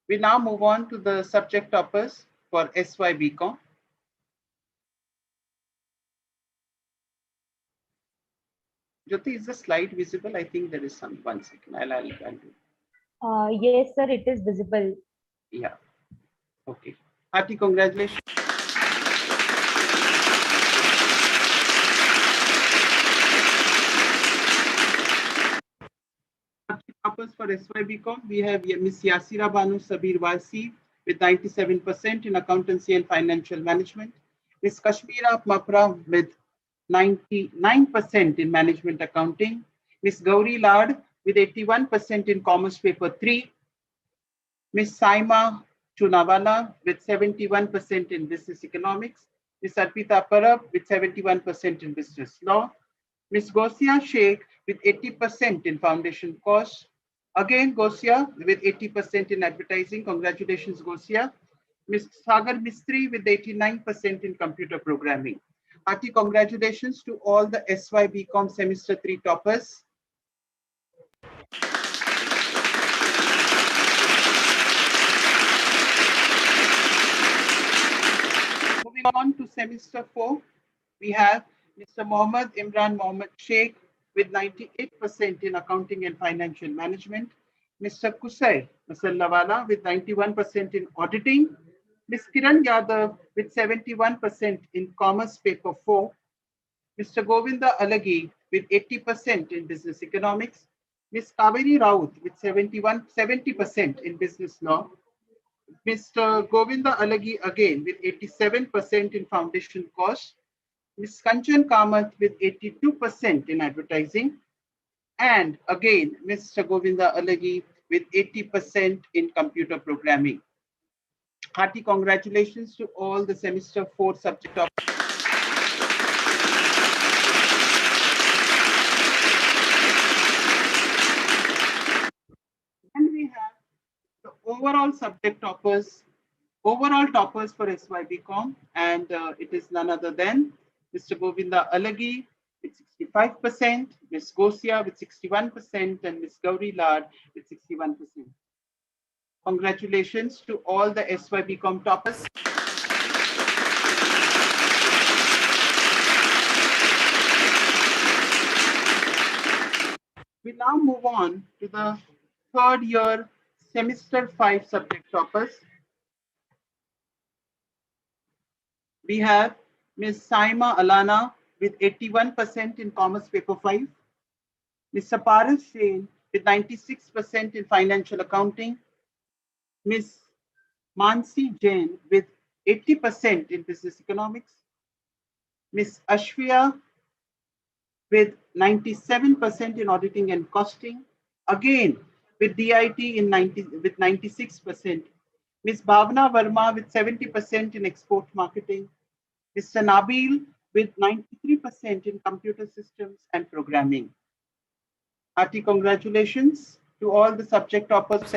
We now move on to the subject toppers for SY BCom. Jyoti, is the slide visible? I think there is some. One second. I'll do. Yes, sir, it is visible. Yeah. Okay. Hearty congratulations. Toppers for SY BCom, we have Ms. Yasira Banu Sabir Wasi with 97% in accountancy and financial management. Ms. Kashmira Mapra with 99% in management accounting. Ms. Gauri Lad with 81% in commerce paper 3. Ms. Saima Chunawala with 71% in business economics. Ms. Arpita Parab with 71% in business law. Ms. Gosia Sheikh with 80% in foundation course. Again, Gosia with 80% in advertising. Congratulations, Gosia. Ms. Sagar Mistry with 89% in computer programming. Hearty congratulations to all the SY BCom semester 3 toppers. Moving on to semester 4, we have Mr. Mohammad Imran Mohammad Sheikh with 98% in accounting and financial management. Mr. Kusai Masallawala with 91% in auditing. Ms. Kiran Yadav with 71% in commerce paper 4. Mr. Govinda Alagi with 80% in business economics. Ms. Kaveri Raut with 70% in business law. Mr. Govinda Alagi again with 87% in foundation course. Ms. Kanchan Kamath with 82% in advertising. And again, Mr. Govinda Alagi with 80% in computer programming. Hearty congratulations to all the semester 4 subject of. And we have the overall subject toppers, overall toppers for SY BCom, and it is none other than Mr. Govinda Alagi with 65%, Ms. Gosia with 61%, and Ms. Gauri Lad with 61%. Congratulations to all the SY BCom toppers. We now move on to the third year semester 5 subject toppers. We have Ms. Saima Alana with 81% in commerce paper 5. Ms. Saparas Jain with 96% in financial accounting. Ms. Mansi Jain with 80% in business economics. Ms. Ashwia with 97% in auditing and costing. Again, with DIT with 96%, Ms. Bhavna Verma with 70% in export marketing, Mr. Nabil with 93% in computer systems and programming. Hearty congratulations to all the subject toppers.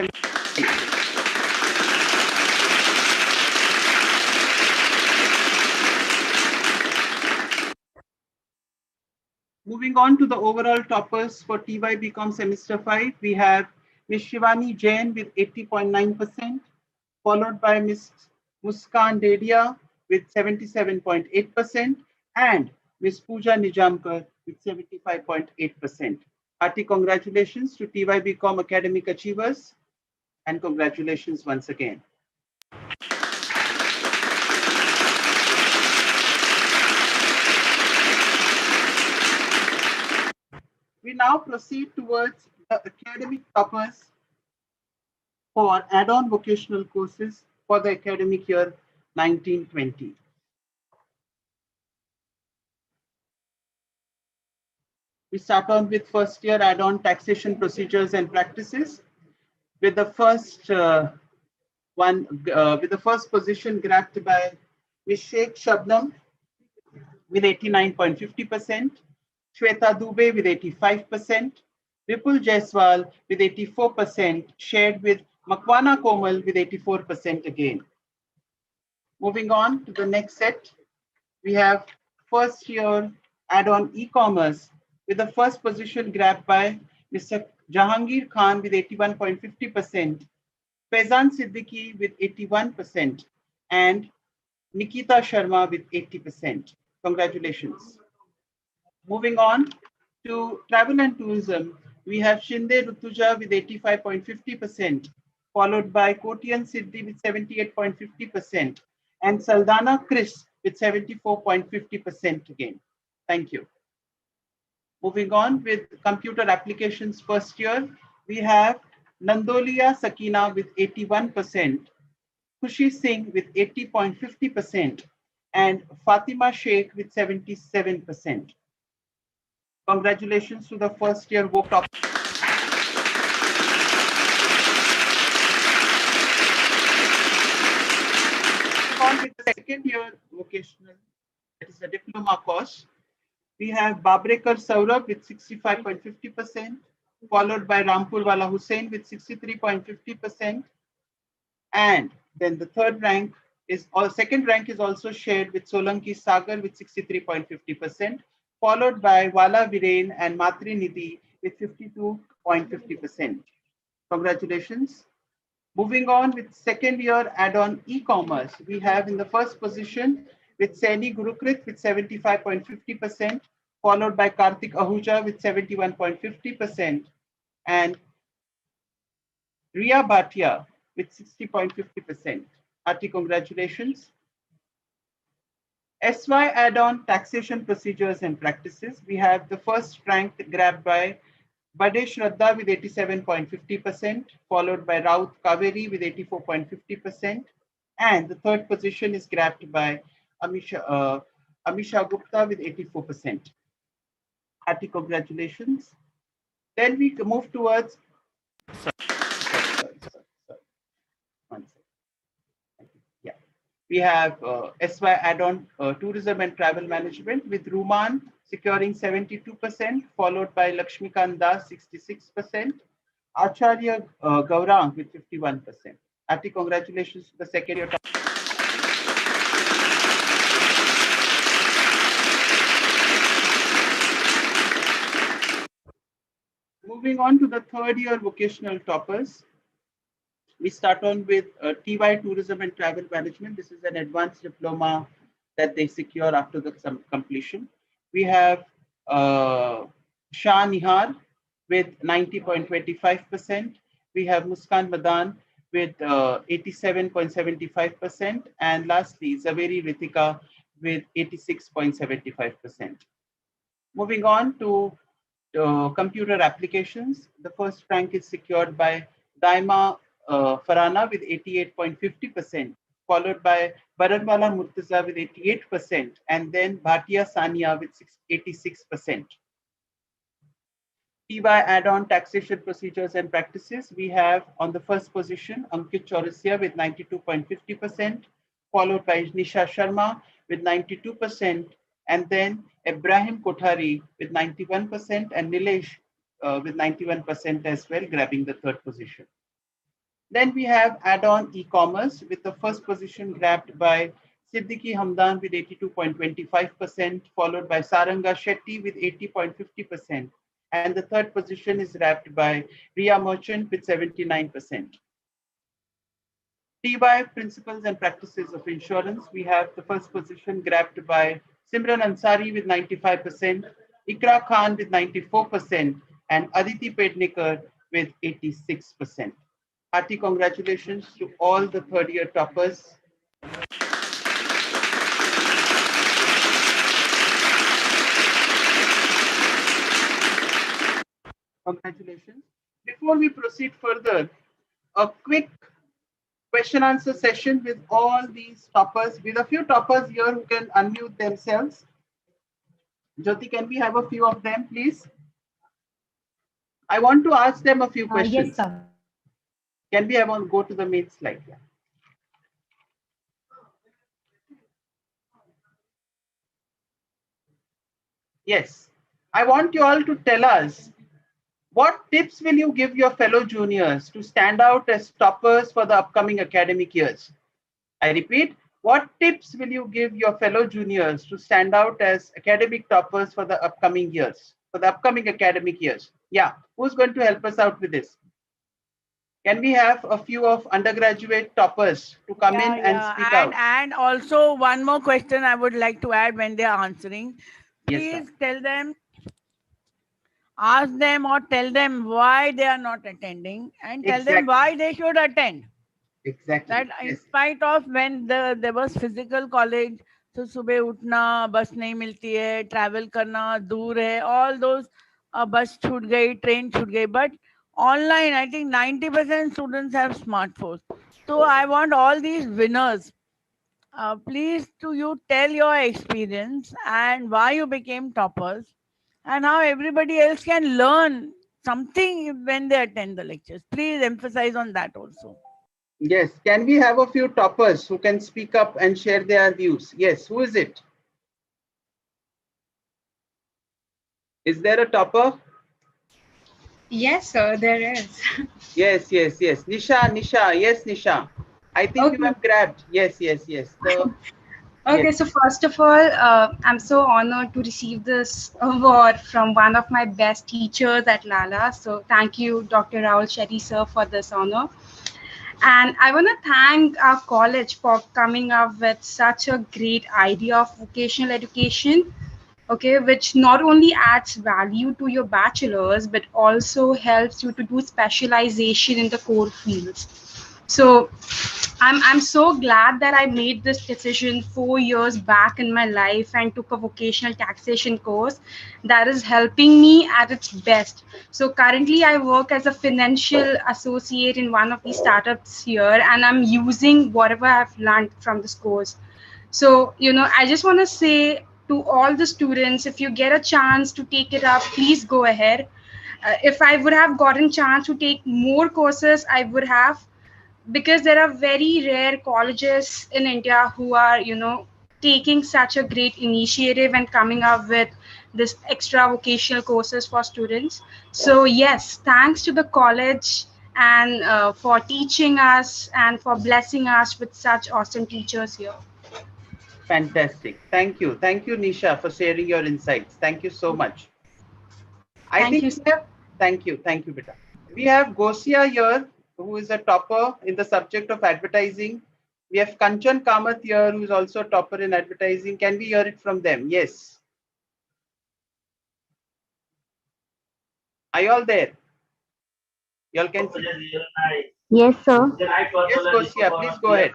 Moving on to the overall toppers for TYBCom Semester 5, we have Ms. Shivani Jain with 80.9%, followed by Ms. Muskan Dedia with 77.8%, and Ms. Pooja Nijamkar with 75.8%. Hearty congratulations to TYBCom academic achievers, and congratulations once again. We now proceed towards the academic toppers for add-on vocational courses for the academic year 1920. We start on with first year add-on taxation procedures and practices, with the first position grabbed by Ms. Sheikh Shabnam with 89.50%, Shweta Dubey with 85%, Vipul Jaiswal with 84%, shared with Makwana Komal with 84% again. Moving on to the next set, we have first year add-on e-commerce with the first position grabbed by Mr. Jahangir Khan with 81.50%, Faizan Siddiqui with 81%, and Nikita Sharma with 80%. Congratulations. Moving on to travel and tourism, we have Shinde Rutuja with 85.50%, followed by Kotian Siddhi with 78.50%, and Saldana Chris with 74.50% again. Thank you. Moving on with computer applications first year, we have Nandolia Sakina with 81%, Khushi Singh with 80.50%, and Fatima Sheikh with 77%. Congratulations to the first year VOC top. On with the second year vocational, that is the diploma course, we have Babrekar Saurabh with 65.50%, followed by Rampurwala Hussain with 63.50%, and then the second rank is also shared with Solanki Sagar with 63.50%, followed by Wala Viren and Matri Nidhi with 52.50%. Congratulations. Moving on with second year add-on e-commerce, we have in the first position with Saini Gurukrit with 75.50%, followed by Karthik Ahuja with 71.50%, and Ria Bhatia with 60.50%. Hearty congratulations. SY add-on taxation procedures and practices, we have the first rank grabbed by Bade Shraddha with 87.50%, followed by Raut Kaveri with 84.50%, and the third position is grabbed by Amisha Gupta with 84%. Hearty congratulations. Then we move towards we have SY add-on tourism and travel management with Ruman securing 72%, followed by Lakshmikant Das 66%, Acharya Gaurang with 51%. Hearty congratulations to the second year. Moving on to the third year vocational toppers. We start on with TY Tourism and Travel Management. This is an advanced diploma that they secure after the completion. We have Shah Nihar with 90.25%. We have Muskan Madan with 87.75%. And lastly, Zaveri Ritika with 86.75%. Moving on to computer applications, the first rank is secured by Daima Farana with 88.50%, followed by Baranwala Murtaza with 88%, and then Bhatia Sania with 86%. TY add-on taxation procedures and practices, we have on the first position Ankit Chaurasia with 92.50%, followed by Nisha Sharma with 92%, and then Ibrahim Kothari with 91%, and Nilesh with 91% as well, grabbing the third position. Then we have add-on e-commerce with the first position grabbed by Siddiqui Hamdan with 82.25%, followed by Saranga Shetty with 80.50%. And the third position is grabbed by Ria Merchant with 79%. TY Principles and Practices of Insurance, we have the first position grabbed by Simran Ansari with 95%, Ikra Khan with 94%, and Aditi Pednikar with 86%. Hearty congratulations to all the third-year toppers. Congratulations. Before we proceed further, a quick question answer session with all these toppers, with a few toppers here who can unmute themselves. Jyoti, can we have a few of them, please? I want to ask them a few questions. Yes, sir. Can we have one go to the main slide? Yeah. Yes, I want you all to tell us what tips will you give your fellow juniors to stand out as toppers for the upcoming academic years? I repeat, what tips will you give your fellow juniors to stand out as academic toppers for the upcoming years, for the upcoming academic years? Yeah, who's going to help us out with this? Can we have a few of undergraduate toppers to come in and speak out? And also one more question I would like to add when they are answering. Yes, Please tell them, ask them or tell them why they are not attending, and tell them why they should attend. Exactly. That in spite of when there was physical college, so सुबह उठना, बस नहीं मिलती है, travel करना दूर है, all those बस छूट गई, train छूट गई, but online I think 90% students have smartphones. So I want all these winners, please to you tell your experience and why you became toppers and how everybody else can learn something when they attend the lectures. Please emphasize on that also. Yes, can we have a few toppers who can speak up and share their views? Yes, who is it? Is there a topper? Yes, sir, there is. Yes. Nisha, yes, Nisha. I think you have grabbed. Yes. Okay, so first of all, I'm so honored to receive this award from one of my best teachers at Lala. So thank you, Dr. Rahul Shetty, sir, for this honor. And I want to thank our college for coming up with such a great idea of vocational education, okay, which not only adds value to your bachelor's, but also helps you to do specialization in the core fields. So I'm so glad that I made this decision 4 years back in my life and took a vocational taxation course that is helping me at its best. So currently I work as a financial associate in one of these startups here, and I'm using whatever I've learned from this course. So, I just want to say to all the students, if you get a chance to take it up, please go ahead. If I would have gotten chance to take more courses, I would have, because there are very rare colleges in India who are, taking such a great initiative and coming up with this extra vocational courses for students. So yes, thanks to the college and for teaching us and for blessing us with such awesome teachers here. Fantastic. Thank you, Nisha, for sharing your insights. Thank you so much. Thank you, Beta. We have Gosia here, who is a topper in the subject of advertising. We have Kanchan Kamath here, who is also a topper in advertising. Can we hear it from them? Yes. Are you all there? You all can see? Yes, sir. Yes, Gosia, please go ahead.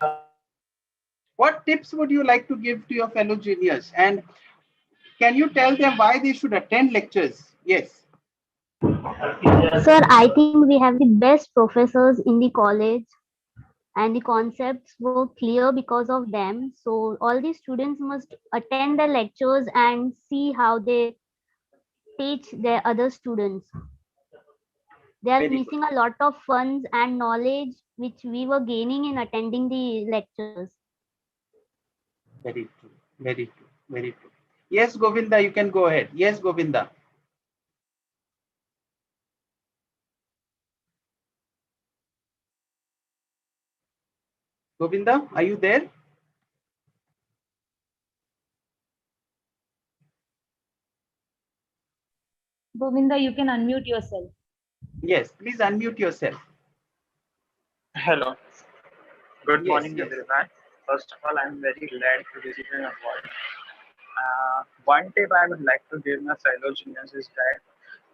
What tips would you like to give to your fellow juniors? And can you tell them why they should attend lectures? Yes. Sir, I think we have the best professors in the college and the concepts were clear because of them. So all the students must attend the lectures and see how they teach their other students. They are Very good. missing a lot of funds and knowledge which we were gaining in attending the lectures. Very true. Very true. Very true. Yes, Govinda, you can go ahead. Yes, Govinda. Govinda, are you there? Govinda, you can unmute yourself. Yes, please unmute yourself. Hello. Good Yes, morning, yes. everyone. First of all, I'm very glad to receive an award. One tip I would like to give my fellow juniors is that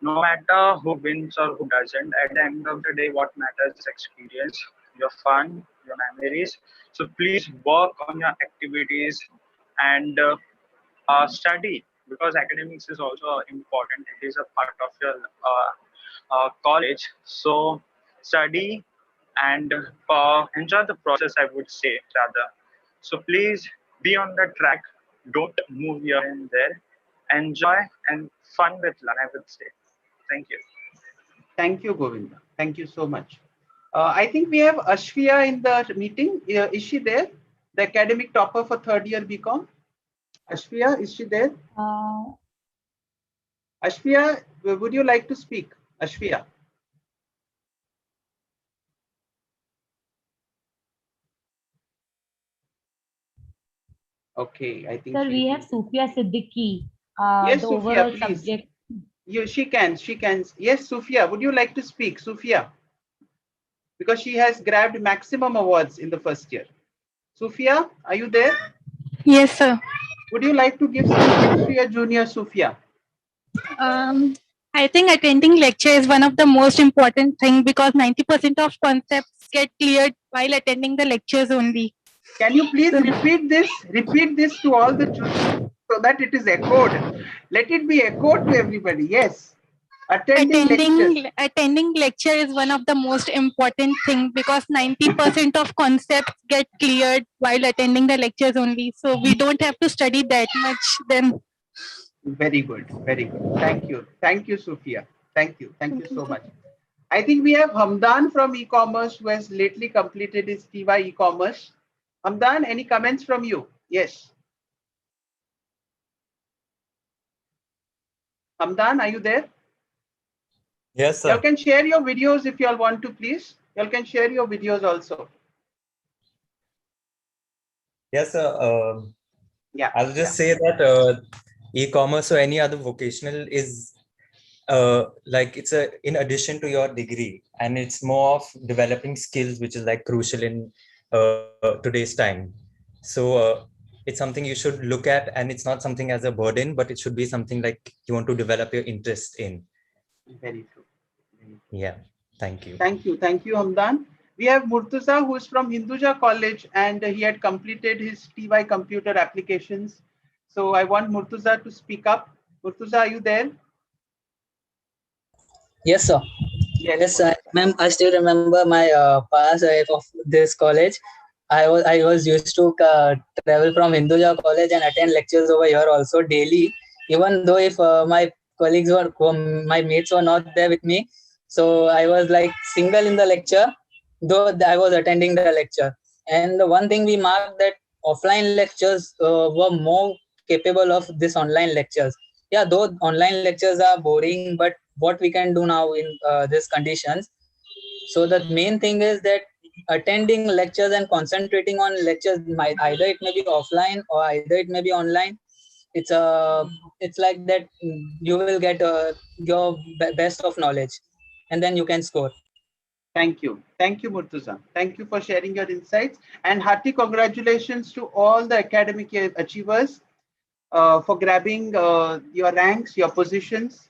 no matter who wins or who doesn't, at the end of the day, what matters is experience, your fun, your memories. So please work on your activities and study, because academics is also important. It is a part of your college. So study and enjoy the process, I would say, rather. So please be on the track. Don't move here and there. Enjoy and fun with learn, I would say. Thank you. Thank you, Govinda. Thank you so much. I think we have Ashfiya in the meeting. Is she there? The academic topper for third year BCom. Ashfiya, is she there? Ashfiya, would you like to speak? Ashfiya. Okay, I think Sir, we have Sufia Siddiqui, yes, the Sufia, overall please. subject. She can. Yes, Sufia, would you like to speak? Sufia, because she has grabbed maximum awards in the first year. Sufia, are you there? Yes, sir. Would you like to give some tips to your junior, Sufia? I think attending lecture is one of the most important thing because 90% of concepts get cleared while attending the lectures only. Can you please repeat this? Repeat this to all the juniors so that it is echoed. Let it be echoed to everybody. Yes. Attending lecture is one of the most important thing because 90% of concepts get cleared while attending the lectures only. So we don't have to study that much then. Very good. Very good. Thank you. Thank you, Sufia. Thank you. Thank you so much. I think we have Hamdan from e-commerce who has lately completed his TY e-commerce. Hamdan, any comments from you? Yes. Hamdan, are you there? Yes, sir. You can share your videos if you all want to, please. You can share your videos also. Yes, sir. Yeah. I'll just say that e-commerce or any other vocational is like it's in addition to your degree, and it's more of developing skills, which is like crucial in today's time. So it's something you should look at, and it's not something as a burden, but it should be something like you want to develop your interest in. Very true. Yeah. Thank you. Thank you. Thank you, Hamdan. We have Murtuza, who is from Hinduja College, and he had completed his TY computer applications. So I want Murtuza to speak up. Murtuza, are you there? Yes, sir. Yes, ma'am. I still remember my past life of this college. I was used to travel from Hinduja College and attend lectures over here also daily. Even though if my colleagues my mates were not there with me, so I was like single in the lecture, though I was attending the lecture. And the one thing we marked that offline lectures were more capable of this online lectures. Yeah, though online lectures are boring, but what we can do now in these conditions. So the main thing is that attending lectures and concentrating on lectures, might either it may be offline or either it may be online. It's like that you will get your best of knowledge, and then you can score. Thank you. Thank you, Murtuza. Thank you for sharing your insights, and hearty congratulations to all the academic achievers for grabbing your ranks, your positions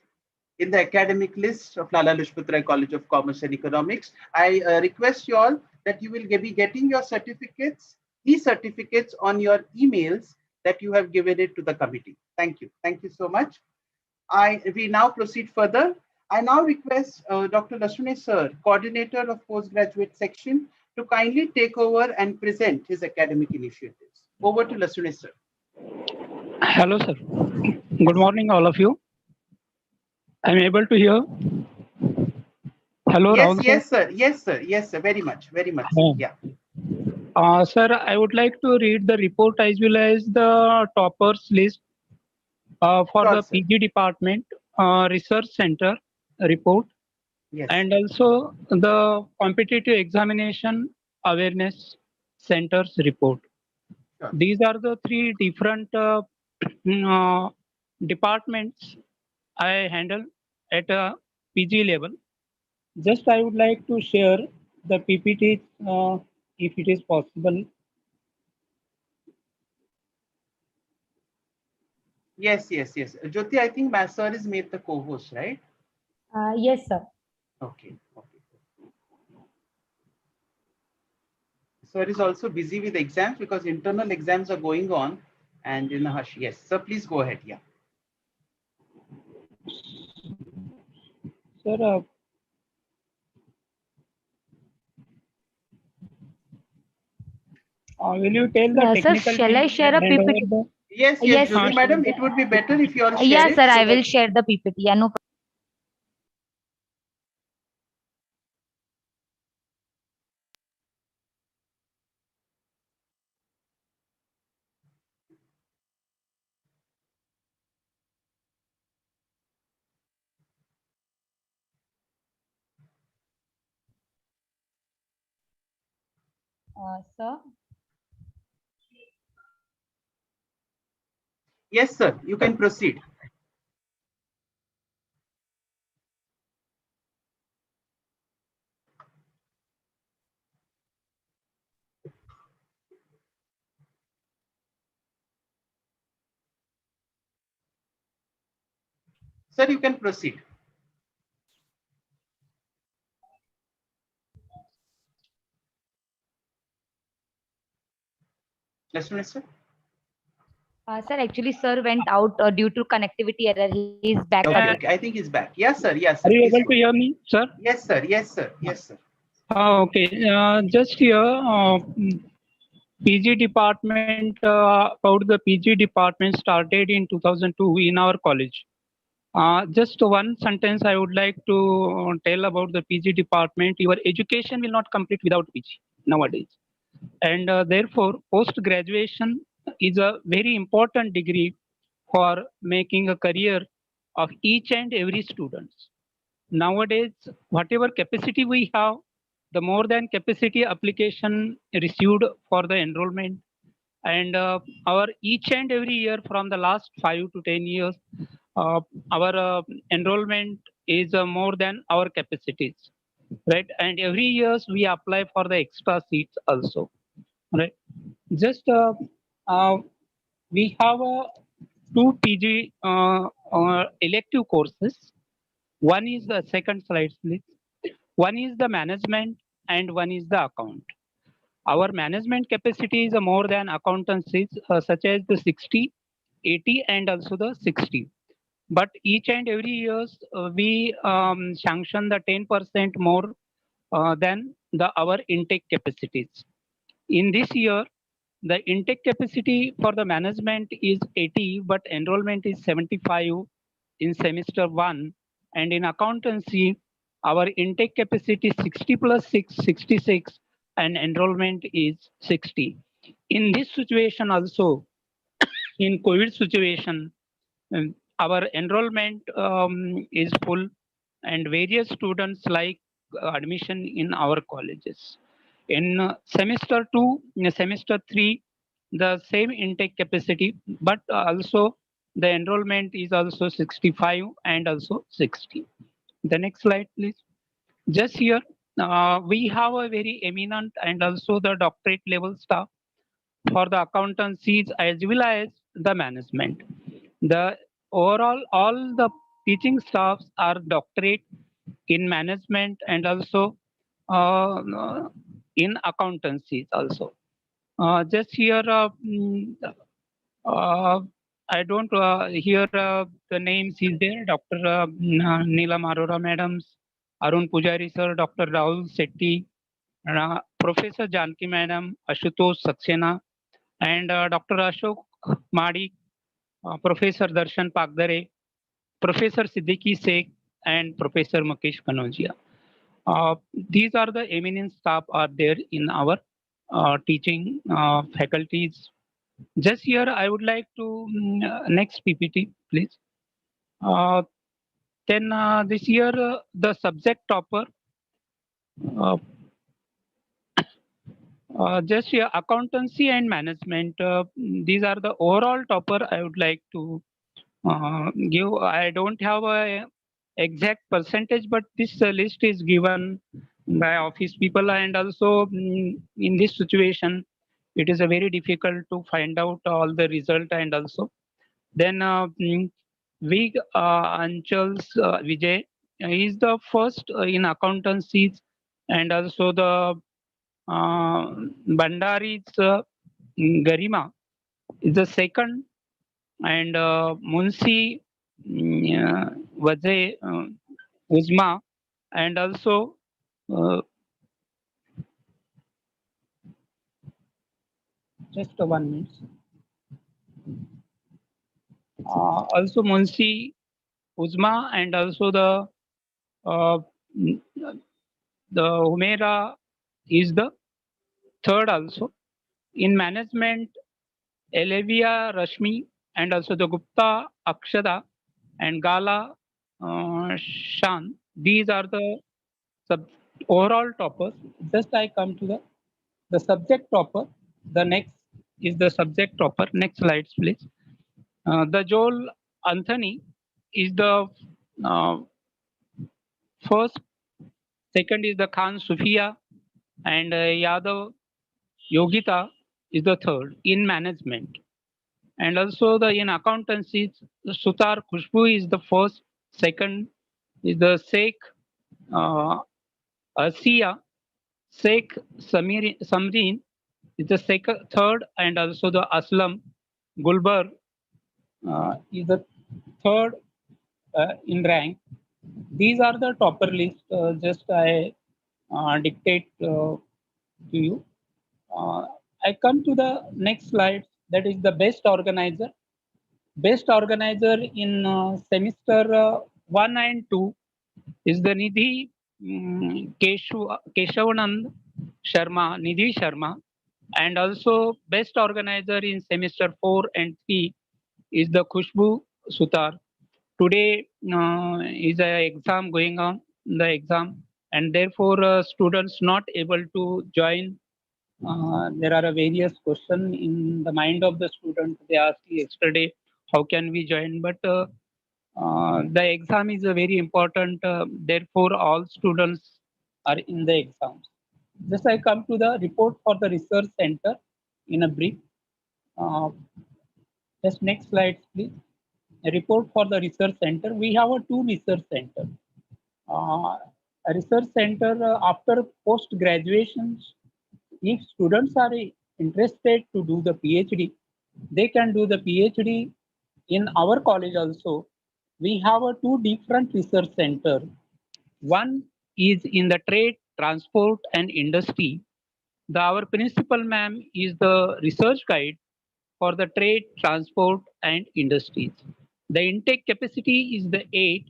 in the academic list of Lala Lajpatrai College of Commerce and Economics. I request you all that you will be getting your certificates, e-certificates on your emails that you have given it to the committee. Thank you. Thank you so much. We now proceed further. I now request Dr. Lasune Sir, coordinator of postgraduate section, to kindly take over and present his academic initiatives. Over to Lasune Sir. Hello, sir. Good morning, all of you. I'm able to hear. Hello, Yes, Rahul sir. yes, sir. Yes, sir. Yes, sir. Very much, sir. Yeah. Sir, I would like to read the report as well as the toppers list for Sure, the sir. PG department research center report, Yes. and also the competitive examination awareness centers report. Sure. These are the three different departments I handle at a PG level. Just I would like to share the PPT if it is possible. Yes, yes, yes. Jyoti, I think my sir is made the co-host, right? Yes, sir. Okay. Okay. Sir is also busy with exams because internal exams are going on, and in a hush. Yes, sir. Please go ahead. Yeah. Sir, will you tell the Sir, technical shall team I share a hand over PPT? the? Yes, yes, Yes, Jyoti, madam. It would be better if you all share yeah, it. sir. So I will that share the PPT. Yeah, no. Sir. yes, sir. You can proceed. Sir, you can proceed. Yes, Minister. Sir, actually, sir went out due to connectivity error. He is back Okay, again. okay. I think he's back. Yes, sir. Yes, sir. Are you Please able go to ahead. hear me, sir? Yes, sir. Yes, sir. Yes, sir. Okay. Just here, PG department, about the PG department started in 2002 in our college. Just one sentence I would like to tell about the PG department. Your education will not complete without PG nowadays. And therefore, post-graduation is a very important degree for making a career of each and every student. Nowadays, whatever capacity we have, the more than capacity application received for the enrollment, and our each and every year from the last 5 to 10 years, our enrollment is more than our capacities, right? And every years we apply for the extra seats also, right? Just we have two PG elective courses. One is the second slide, please. One is the management and one is the account. Our management capacity is more than accountancies, such as the 60, 80, and also the 60. But each and every years we sanction the 10% more than our intake capacities. In this year, the intake capacity for the management is 80, but enrollment is 75 in semester 1. And in accountancy, our intake capacity is 60 plus 6, 66, and enrollment is 60. In this situation also, in COVID situation, our enrollment is full and various students like admission in our colleges. In semester 2, in semester 3, the same intake capacity, but also the enrollment is also 65 and also 60. The next slide, please. Just here, we have a very eminent and also the doctorate level staff for the accountancies as well as the management. The overall, all the teaching staffs are doctorate in management and also in accountancies also. Just here, I don't hear the names is there. Dr. Neelam Arora madams, Arun Pujari sir, Dr. Rahul Sethi, Professor Janki madam, Ashutosh Saxena, and Dr. Ashok Madi, Professor Darshan Pagdare, Professor Siddiqui Sheikh, and Professor Mukesh Kanojia. These are the eminent staff are there in our teaching faculties. Just here, I would like to next PPT, please. Then this year, the subject topper, just here, accountancy and management. These are the overall topper I would like to give. I don't have a exact percentage, but this list is given by office people, and also in this situation, it is a very difficult to find out all the result, and also then Vig Anchal's Vijay is the first in accountancies, and also the Bandari's Garima is the second, and Munsi Vajay Uzma, and also just 1 minute. Also Munsi Uzma, and also the Humera is the third also. In management, Elevia Rashmi, and also the Gupta Akshada and Gala Shan. These are the overall toppers. Just I come to the subject topper. The next is the subject topper. Next slides, please. The Joel Anthony is the first. Second is the Khan Sufia, and Yadav Yogita is the third in management. And also the in accountancy, the Sutar Khushbu is the first. Second is the Sheikh Asiya. Sheikh Samreen is the second, third, and also the Aslam Gulbar is the third in rank. These are the topper list. Just I dictate to you. I come to the next slide. That is the best organizer. Best organizer in semester 1 and 2 is the Nidhi Keshavanand Sharma, Nidhi Sharma, and also best organizer in semester 4 and 3 is the Khushbu Sutar. Today is an exam going on, the exam, and therefore students not able to join. There are various questions in the mind of the student. They asked yesterday, how can we join? But the exam is a very important. Therefore, all students are in the exams. Just I come to the report for the research center in a brief. Just next slide, please. A report for the research center. We have a 2 research center. A research center after post graduations. If students are interested to do the PhD, they can do the PhD in our college also. We have a 2 different research center. One is in the trade, transport and industry. Our principal ma'am is the research guide for the trade, transport and industries. The intake capacity is the 8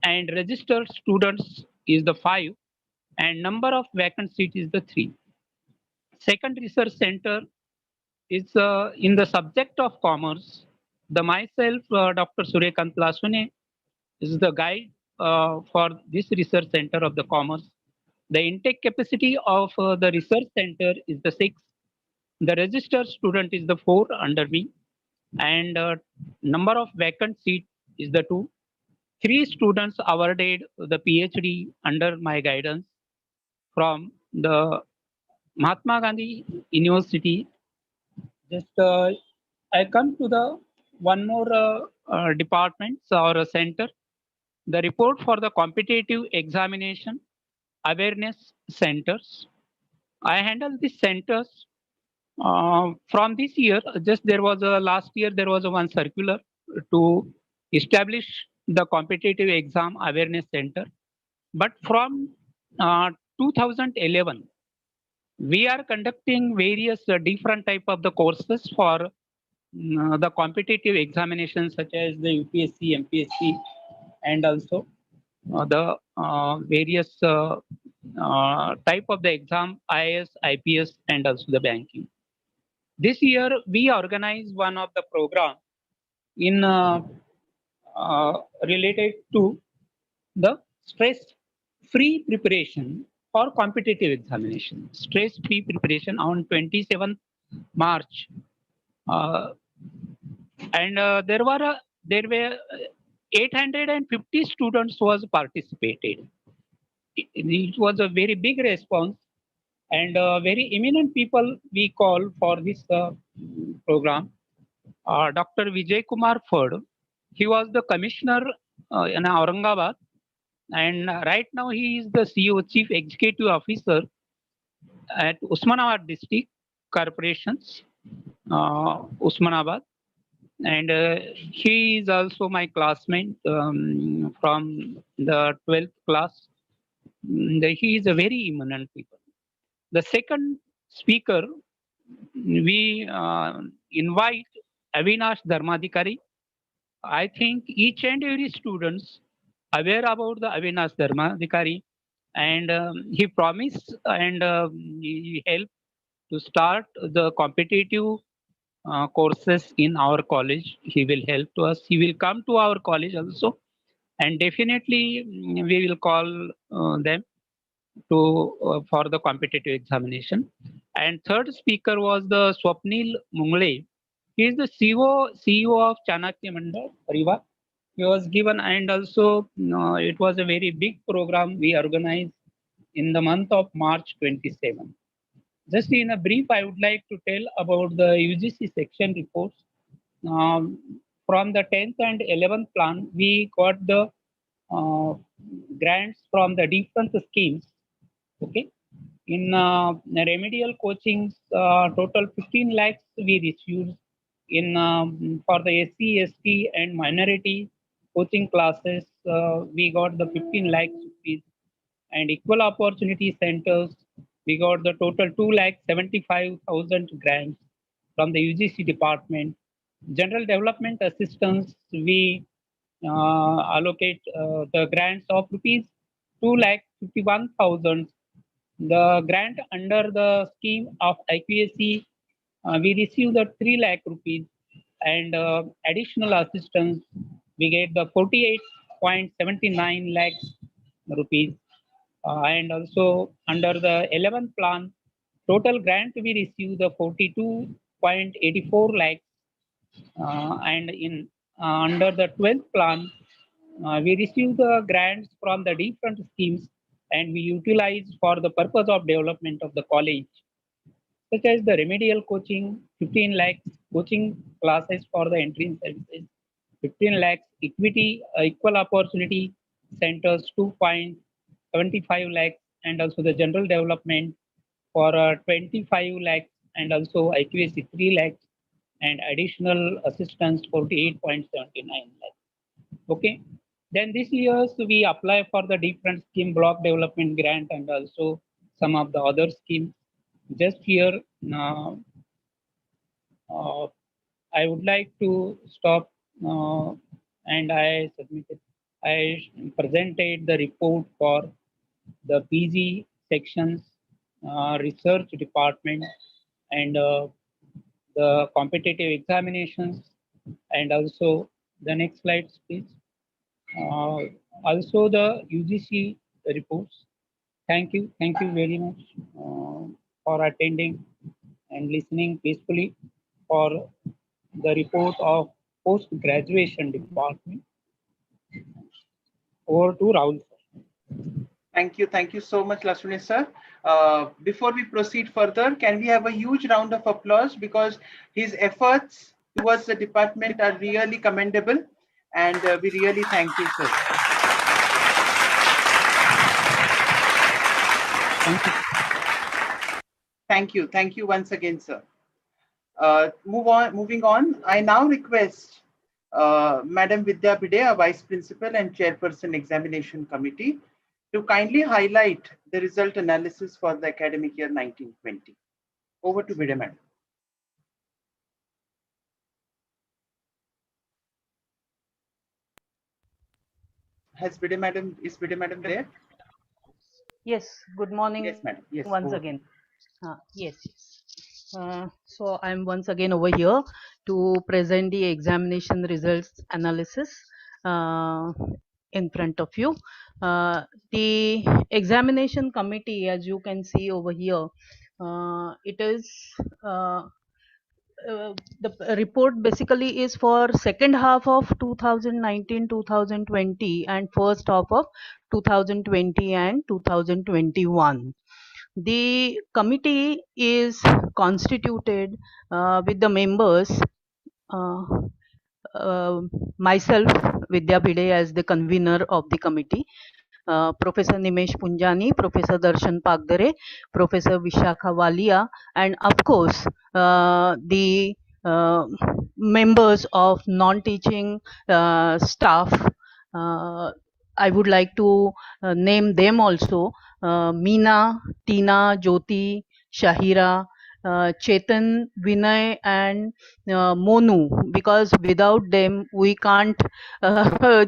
and registered students is the 5 and number of vacant seats is the 3. Second research center is in the subject of commerce. The myself, Dr. Suryakant Lasune, is the guide for this research center of the commerce. The intake capacity of the research center is the 6. The registered student is the 4 under me, and number of vacant seat is the 2. 3 students awarded the PhD under my guidance from the Mahatma Gandhi University. Just I come to the one more department or a center. The report for the competitive examination awareness centers. I handle these centers from this year. Just there was a last year there was a one circular to establish the competitive exam awareness center. But from 2011, we are conducting various different type of the courses for the competitive examinations such as the UPSC, MPSC, and also the various type of the exam, IAS, IPS, and also the banking. This year, we organized one of the program in related to the stress-free preparation for competitive examination. Stress-free preparation on 27th March, and there were 850 students was participated. It was a very big response, and very eminent people we call for this program. Dr. Vijay Kumar Ford, he was the commissioner in Aurangabad, and right now he is the CEO, Chief Executive Officer at Usmanabad District Corporations, Usmanabad, and he is also my classmate from the 12th class. He is a very eminent people. The second speaker, we invite Avinash Dharmadhikari. I think each and every students aware about the Avinash Dharmadhikari, and he promised and he helped to start the competitive courses in our college. He will help to us. He will come to our college also, and definitely we will call them to for the competitive examination. And third speaker was the Swapnil Mungle. He is the CEO of Chanakya Mandal Parivar. He was given, and also it was a very big program we organized in the month of March 27. Just in a brief, I would like to tell about the UGC section reports. From the 10th and 11th plan, we got the grants from the different schemes. Okay, in remedial coachings, total 15 lakhs we received. In for the SC, ST, and minority coaching classes, we got the 15 lakhs rupees. And equal opportunity centers, we got the total 2,75,000 grants from the UGC department. General development assistance, we allocate the grants of rupees 2,51,000. The grant under the scheme of IQAC, we received the 3 lakh rupees, and additional assistance, we get the 48.79 lakhs rupees. And also under the 11th plan, total grant we received the 42.84 lakhs. And in under the 12th plan, we received the grants from the different schemes, and we utilized for the purpose of development of the college, such as the remedial coaching, 15 lakhs, coaching classes for the entrance services, 15 lakhs, equity, equal opportunity centers, 2.75 lakhs, and also the general development for 25 lakhs, and also IQAC 3 lakhs, and additional assistance 48.79 lakhs. Okay. Then this year we apply for the different scheme, block development grant, and also some of the other schemes. Just here, I would like to stop, and I presented the report for the PG sections, research department, and the competitive examinations, and also the next slide, please. Also the UGC reports. Thank you very much for attending and listening peacefully for the report of post-graduation department. Over to Rahul. Thank you so much, Laswani sir. Before we proceed further, can we have a huge round of applause, because his efforts towards the department are really commendable, and we really thank you, sir. Thank you once again, sir. Moving on, I now request Madam Vidya Bide, Vice Principal and Chairperson Examination Committee, to kindly highlight the result analysis for the academic year 1920. Over to Bide, Madam. Is Bide Madam there? Yes, good morning Yes, madam. Yes, once go ahead. again. Yes. So I'm once again over here to present the examination results analysis uh, in front of you. The examination committee, as you can see over here, it is uh, the report basically is for second half of 2019-2020 and first half of 2020 and 2021. The committee is constituted with the members, uh, myself, Vidya Bide, as the convener of the committee, Professor Nimesh Punjani, Professor Darshan Pagdare, Professor Vishakha Walia, and of course the members of non-teaching staff. Uh, I would like to name them also: Meena, Tina, Jyoti, Shahira, Chetan, Vinay, and Monu, because without them we can't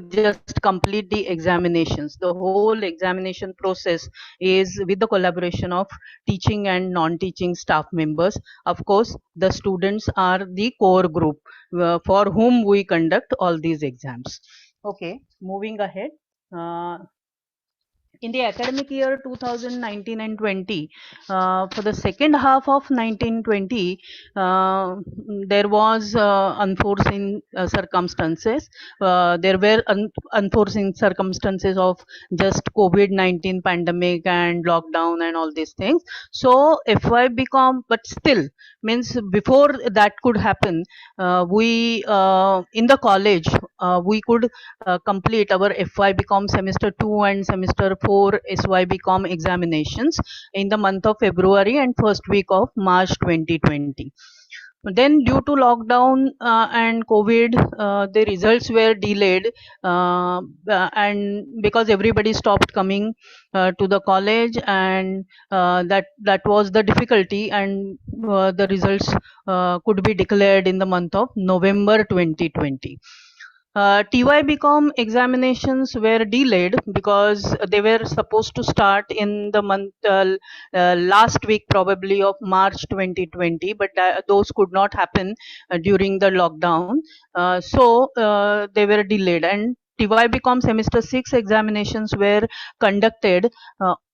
just complete the examinations. The whole examination process is with the collaboration of teaching and non-teaching staff members. Of course, the students are the core group for whom we conduct all these exams. Okay, moving ahead. In the academic year 2019 and 20, for the second half of 1920, there was unforeseen circumstances. There were unforeseen circumstances of just COVID-19 pandemic and lockdown and all these things. So FY become, but still means before that could happen, we in the college we could complete our FY BCom semester 2 and semester 4 SY BCom examinations in the month of February and first week of March 2020. Then due to lockdown and COVID, the results were delayed, and because everybody stopped coming to the college, and that was the difficulty, and the results could be declared in the month of November 2020. TY BCom examinations were delayed because they were supposed to start in the month last week probably of March 2020, but those could not happen during the lockdown. So they were delayed, and TY BCom semester 6 examinations were conducted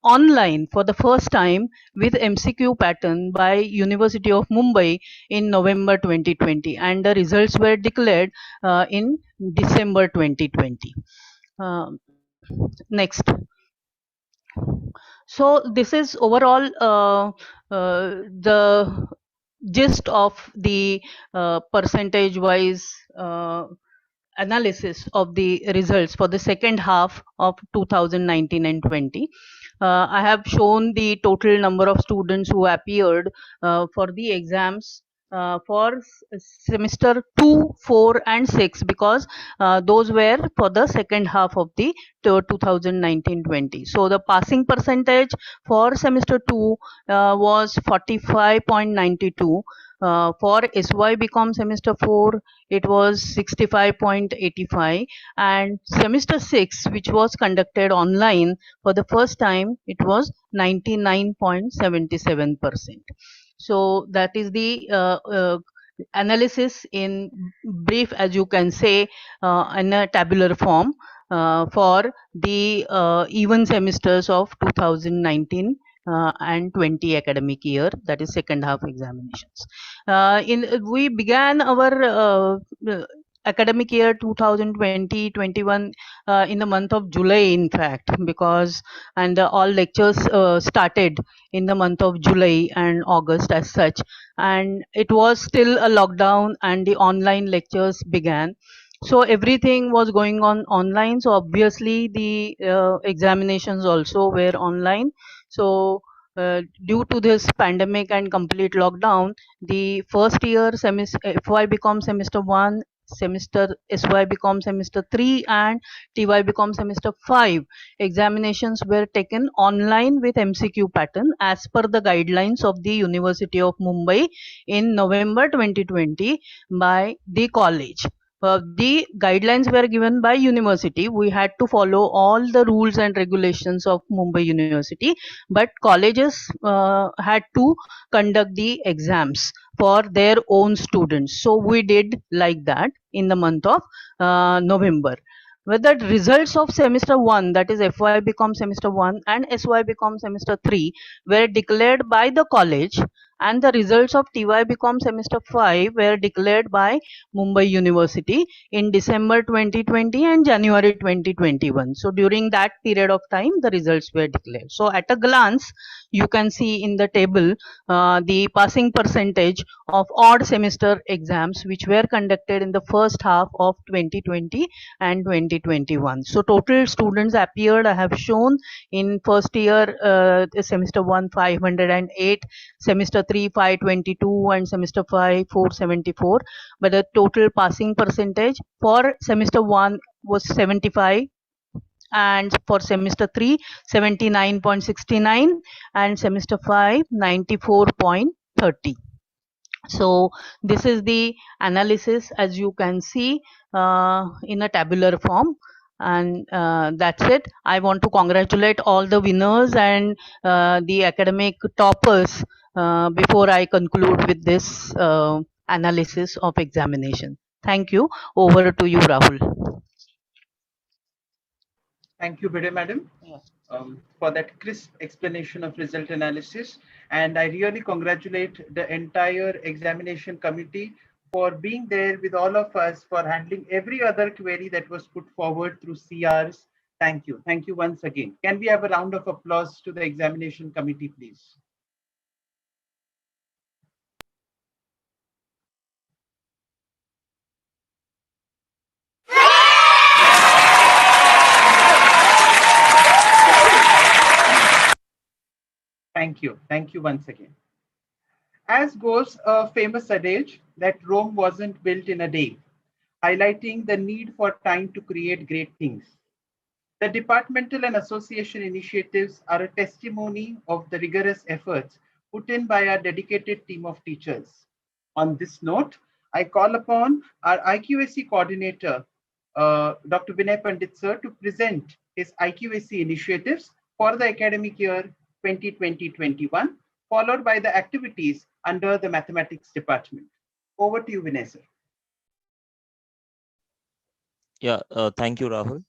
online for the first time with MCQ pattern by University of Mumbai in November 2020, and the results were declared in December 2020. Next. So this is overall the gist of the percentage wise analysis of the results for the second half of 2019 and 20. I have shown the total number of students who appeared for the exams for semester 2, 4 and 6, because those were for the second half of the 2019-20. So the passing percentage for semester 2 was 45.92. For SY BCom semester 4, it was 65.85, and semester 6, which was conducted online for the first time, it was 99.77%. So that is the analysis in brief, as you can say, in a tabular form for the even semesters of 2019 and 20 academic year, that is second half examinations. We began our academic year 2020-21 in the month of July, in fact, because and all lectures started in the month of July and August as such, and it was still a lockdown and the online lectures began. So everything was going on online, so obviously the examinations also were online. So due to this pandemic and complete lockdown, the first year semester FY BCom semester 1, semester SY BCom semester 3 and TY BCom semester 5 examinations were taken online with MCQ pattern as per the guidelines of the University of Mumbai in November 2020 by the college. The guidelines were given by university. We had to follow all the rules and regulations of Mumbai University, but colleges had to conduct the exams for their own students. So we did like that in the month of November. Where the results of semester 1, that is FY become semester 1 and SY become semester 3, were declared by the college, and the results of TY become semester 5 were declared by Mumbai University in December 2020 and January 2021. So during that period of time, the results were declared. So at a glance, you can see in the table the passing percentage of odd semester exams which were conducted in the first half of 2020 and 2021. So total students appeared, I have shown in first year semester 1 508, semester 3 522 and semester 5 474, but the total passing percentage for semester 1 was 75, and for semester 3 79.69, and semester 5 94.30. So this is the analysis, as you can see, in a tabular form. And that's it. I want to congratulate all the winners and the academic toppers before I conclude with this analysis of examination. Thank you. Over to you, Rahul. Thank you, Bide Madam, for that crisp explanation of result analysis. And I really congratulate the entire examination committee for being there with all of us, for handling every other query that was put forward through CRs. Thank you. Thank you once again. Can we have a round of applause to the examination committee, please? Thank you. Thank you once again. As goes a famous adage that Rome wasn't built in a day, highlighting the need for time to create great things. The departmental and association initiatives are a testimony of the rigorous efforts put in by our dedicated team of teachers. On this note, I call upon our IQAC coordinator, Dr. Vinay Pandit sir, to present his IQAC initiatives for the academic year 2020-21, followed by the activities under the mathematics department. Over to you, Vinay sir. Yeah, thank you, Rahul.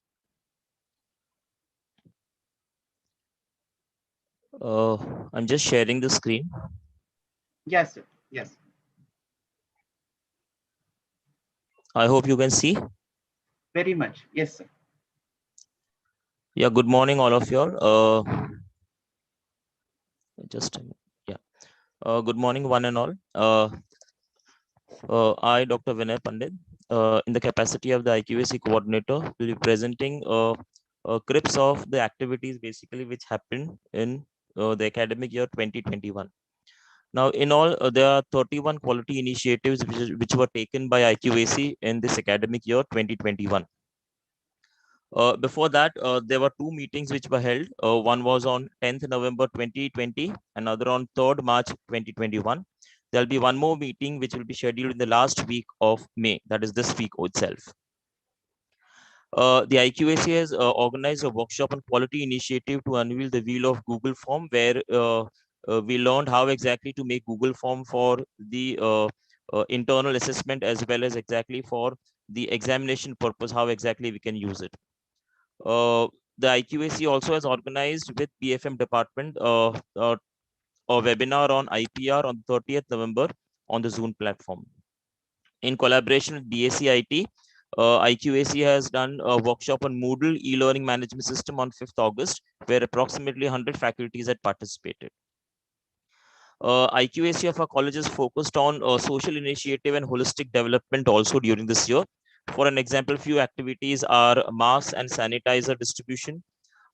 I'm just sharing the screen. Yes, sir. Yes. I hope you can see. Very much. Yes, sir. Yeah, good morning, all of you all. Good morning, one and all. I, Dr. Vinay Pandit, in the capacity of the IQAC coordinator, will be presenting clips of the activities basically which happened in the academic year 2021. Now, in all, there are 31 quality initiatives which were taken by IQAC in this academic year 2021. Before that, there were two meetings which were held. One was on 10th November 2020, another on 3rd March 2021. There'll be one more meeting which will be scheduled in the last week of May, that is this week itself. The IQAC has organized a workshop on quality initiative to unveil the wheel of Google Form, where we learned how exactly to make Google Form for the internal assessment as well as exactly for the examination purpose, how exactly we can use it. The IQAC also has organized with PFM department a webinar on IPR on 30th November on the Zoom platform. In collaboration with DACIT, IQAC has done a workshop on Moodle e-learning management system on 5th August, where approximately 100 faculties had participated. IQAC of our colleges focused on social initiative and holistic development also during this year. For an example, few activities are mask and sanitizer distribution.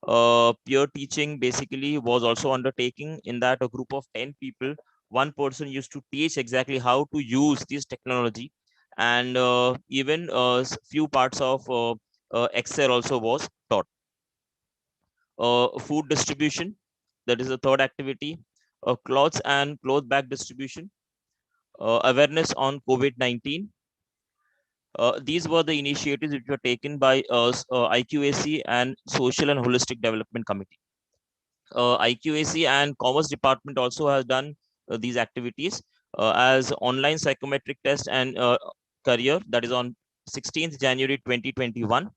Peer teaching basically was also undertaking. In that, a group of 10 people, one person used to teach exactly how to use this technology, and even few parts of Excel also was taught. Food distribution, that is the third activity. Clothes and cloth bag distribution. Awareness on COVID-19. These were the initiatives which were taken by IQAC and Social and Holistic Development Committee. IQAC and Commerce Department also has done these activities as online psychometric test and career, that is on 16th January 2021,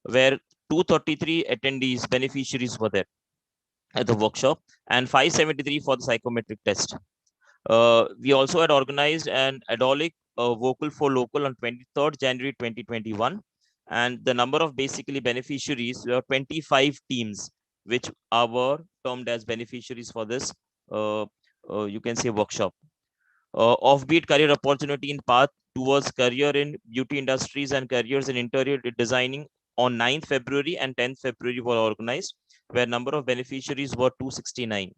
where 233 attendees, beneficiaries were there at the workshop and 573 for the psychometric test. We also had organized an adolic vocal for local on 23rd January 2021, and the number of basically beneficiaries were 25 teams which were termed as beneficiaries for this you can say workshop. Offbeat career opportunity in path towards career in beauty industries and careers in interior designing on 9th February and 10th February were organized, where number of beneficiaries were 269.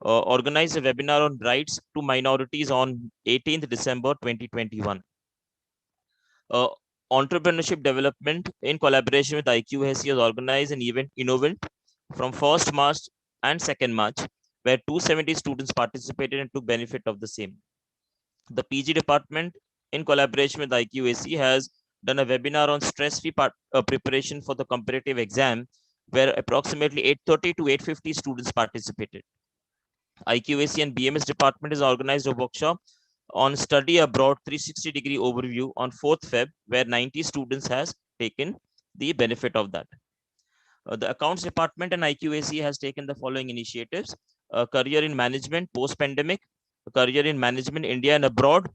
Organized a webinar on rights to minorities on 18th December 2021. Entrepreneurship development in collaboration with IQAC has organized an event Innovent from 1st March and 2nd March, where 270 students participated and took benefit of the same. The PG department, in collaboration with IQAC, has done a webinar on stress-free preparation for the competitive exam, where approximately 830 to 850 students participated. IQAC and BMS department has organized a workshop on study abroad 360-degree overview on 4th Feb, where 90 students has taken the benefit of that. The accounts department and IQAC has taken the following initiatives: career in management post-pandemic, career in management India and abroad,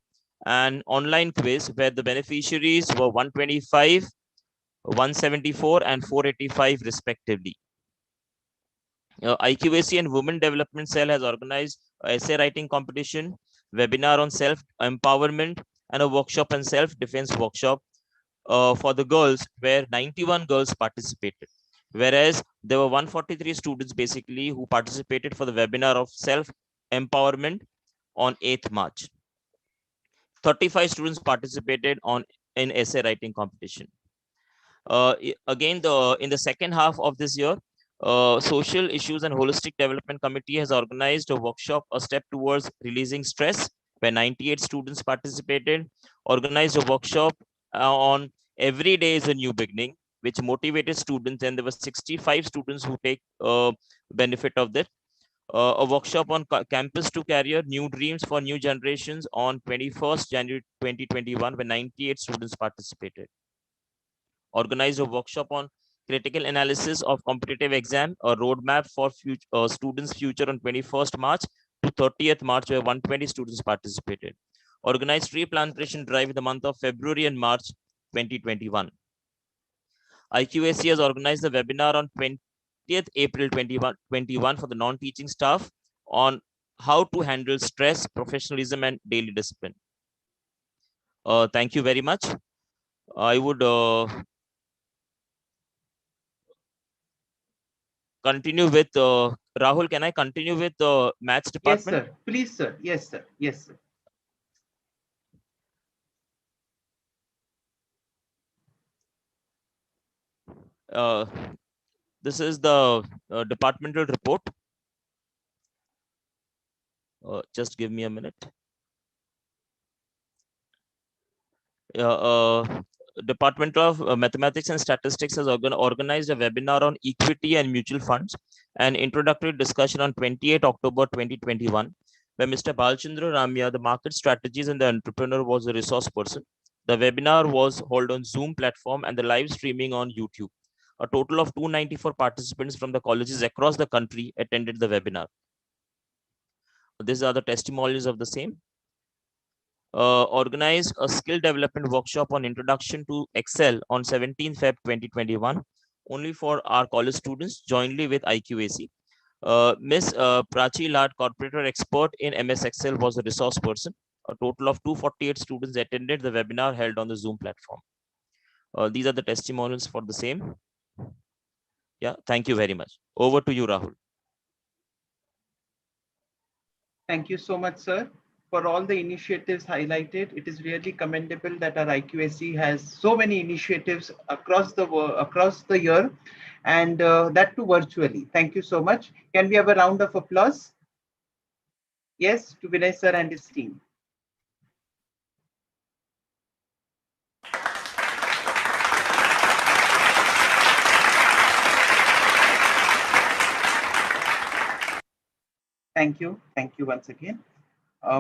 and online quiz where the beneficiaries were 125, 174, and 485 respectively. IQAC and Women Development Cell has organized an essay writing competition, webinar on self-empowerment, and a workshop on self-defense workshop for the girls, where 91 girls participated. Whereas there were 143 students basically who participated for the webinar of self-empowerment on 8th March. 35 students participated in essay writing competition. Again, in the second half of this year, Social Issues and Holistic Development Committee has organized a workshop, A Step Towards Releasing Stress, where 98 students participated, organized a workshop on Every Day is a New Beginning, which motivated students, and there were 65 students who take benefit of that. A workshop on Campus to Career, New Dreams for New Generations on 21st January 2021, where 98 students participated. Organized a workshop on critical analysis of competitive exam, a roadmap for students' future on 21st March to 30th March, where 120 students participated. Organized tree plantation drive in the month of February and March 2021. IQAC has organized a webinar on 20th April 2021 for the non-teaching staff on how to handle stress, professionalism, and daily discipline. Thank you very much. I would continue with Rahul. Can I continue with the maths department? Yes, sir. Please, sir. Yes, sir. Yes, sir. This is the departmental report. Just give me a minute. Department of Mathematics and Statistics has organized a webinar on equity and mutual funds, an introductory discussion on 28 October 2021, where Mr. Balchandra Ramya, the market strategist and the entrepreneur, was a resource person. The webinar was held on Zoom platform and the live streaming on YouTube. A total of 294 participants from the colleges across the country attended the webinar. These are the testimonials of the same. Organized a skill development workshop on introduction to Excel on 17th Feb 2021, only for our college students, jointly with IQAC. Ms. Prachi Lad, corporate expert in MS Excel, was a resource person. A total of 248 students attended the webinar held on the Zoom platform. These are the testimonials for the same. Yeah, thank you very much. Over to you, Rahul. Thank you so much, sir, for all the initiatives highlighted. It is really commendable that our IQAC has so many initiatives across the year, and that too virtually. Thank you so much. Can we have a round of applause? Yes, to Vinay sir and his team. Thank you. Thank you once again.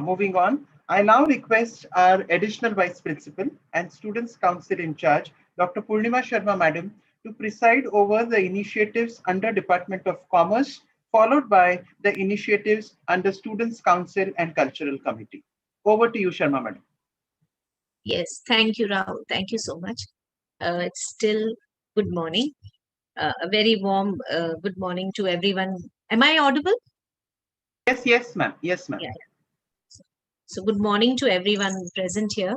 Moving on, I now request our Additional Vice Principal and Students' Council in charge, Dr. Purnima Sharma Madam, to preside over the initiatives under Department of Commerce, followed by the initiatives under Students' Council and Cultural Committee. Over to you, Sharma Madam. Yes, thank you, Rahul. Thank you so much. It's still good morning. A very warm good morning to everyone. Am I audible? Yes, yes, ma'am. Yes, ma'am. Yeah. So good morning to everyone present here.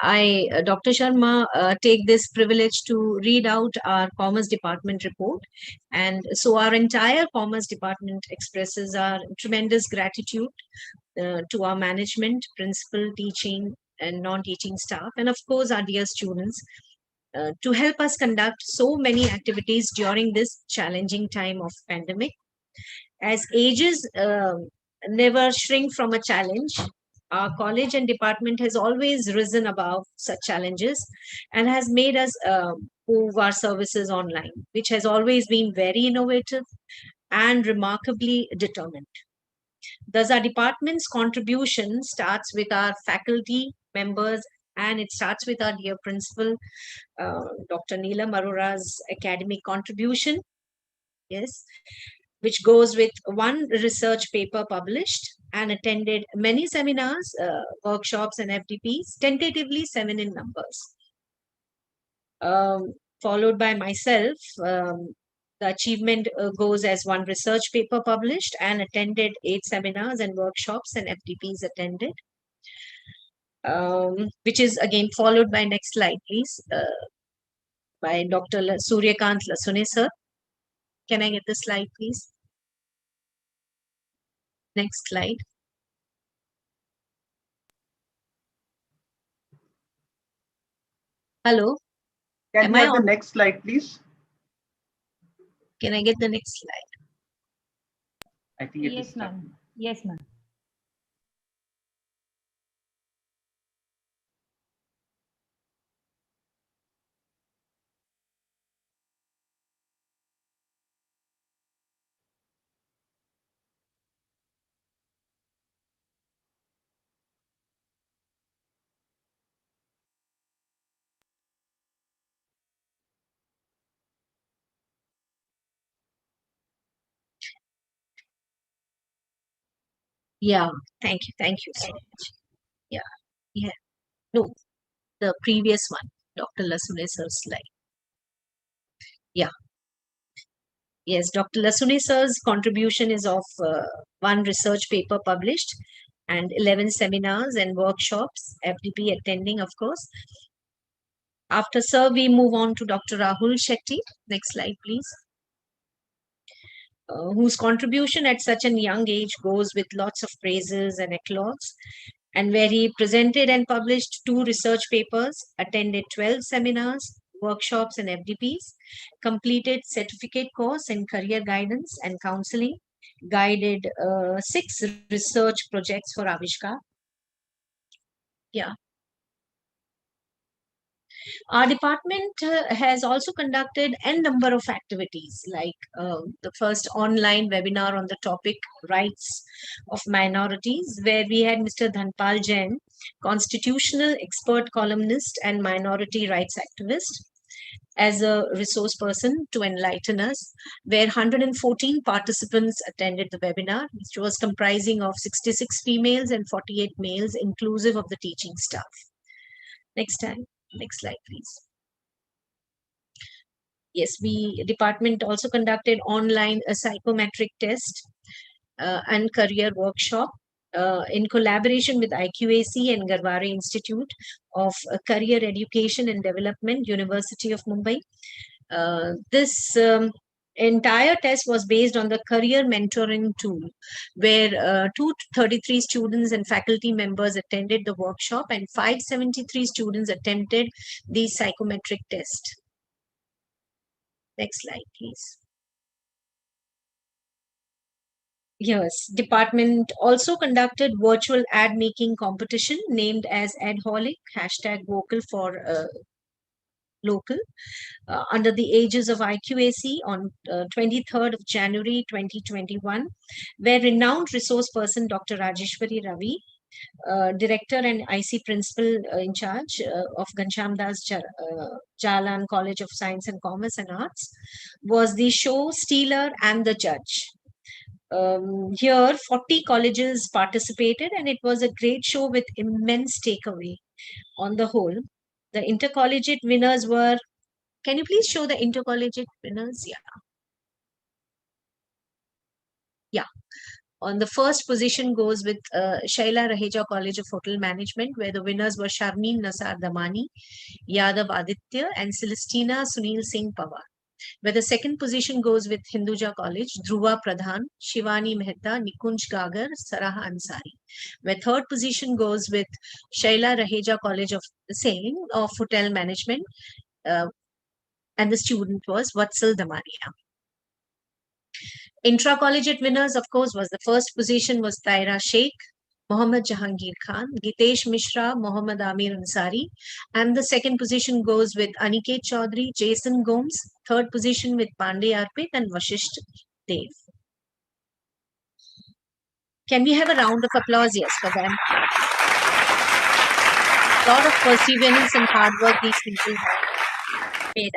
I, Dr. Sharma, take this privilege to read out our Commerce Department report. And so our entire Commerce Department expresses our tremendous gratitude to our management, principal, teaching, and non-teaching staff, and of course our dear students, to help us conduct so many activities during this challenging time of pandemic. As ages never shrink from a challenge, our college and department has always risen above such challenges and has made us move our services online, which has always been very innovative and remarkably determined. Thus, our department's contribution starts with our faculty members, and it starts with our dear principal, Dr. Neela Marora's academic contribution. Yes, which goes with one research paper published and attended many seminars, workshops, and FDPs, tentatively 7 in numbers. Followed by myself, the achievement goes as one research paper published and attended 8 seminars and workshops and FDPs attended, which is again followed by, next slide please, by Dr. Suryakant Lasune sir. Can I get the slide please? Next slide. Hello. Can we have the next slide, please? Can I get the next slide? I think it Yes, ma'am. Yes, ma'am. Yeah, thank you so much. Yeah. No, the previous one, Dr. Lasune sir's slide. Yeah. Yes, Dr. Lasune sir's contribution is of one research paper published and 11 seminars and workshops, FDP attending, of course. After sir, we move on to Dr. Rahul Shetty. Next slide, please. Whose contribution at such a young age goes with lots of praises and applause, and where he presented and published 2 research papers, attended 12 seminars, workshops, and FDPs, completed certificate course in career guidance and counseling, guided 6 research projects for Avishkar. Yeah. Our department has also conducted n number of activities, like the first online webinar on the topic rights of minorities, where we had Mr. Dhanpal Jain, constitutional expert columnist and minority rights activist, as a resource person to enlighten us, where 114 participants attended the webinar, which was comprising of 66 females and 48 males, inclusive of the teaching staff. Next slide, please. Yes, department also conducted online a psychometric test and career workshop in collaboration with IQAC and Garware Institute of Career Education and Development, University of Mumbai. This entire test was based on the career mentoring tool, where 233 students and faculty members attended the workshop and 573 students attempted the psychometric test. Next slide, please. Yes, department also conducted virtual ad making competition named as Adholic, hashtag vocal for local under the aegis of IQAC on 23rd of January 2021, where renowned resource person Dr. Rajeshwari Ravi, Director and IC Principal in charge of Ghanshyam Das Jalan College of Science and Commerce and Arts, was the show stealer and the judge. Here, 40 colleges participated, and it was a great show with immense takeaway on the whole. The intercollegiate winners were, can you please show the intercollegiate winners? Yeah. On the first position goes with Shaila Raheja College of Hotel Management, where the winners were Sharmeen Nasar Damani, Yadav Aditya, and Celestina Sunil Singh Pawar. Where the second position goes with Hinduja College, Dhruva Pradhan, Shivani Mehta, Nikunj Gagar, Saraha Ansari. Where third position goes with Shaila Raheja College of the same of Hotel Management, and the student was Vatsal Damaria. Intra-collegiate winners, of course, was the first position was Taira Sheikh, Mohammad Jahangir Khan, Gitesh Mishra, Mohammad Amir Ansari, and the second position goes with Aniket Chaudhary, Jason Gomes, third position with Pandey Arpit and Vashisht Dev. Can we have a round of applause, yes, for them? A lot of perseverance and hard work these people have made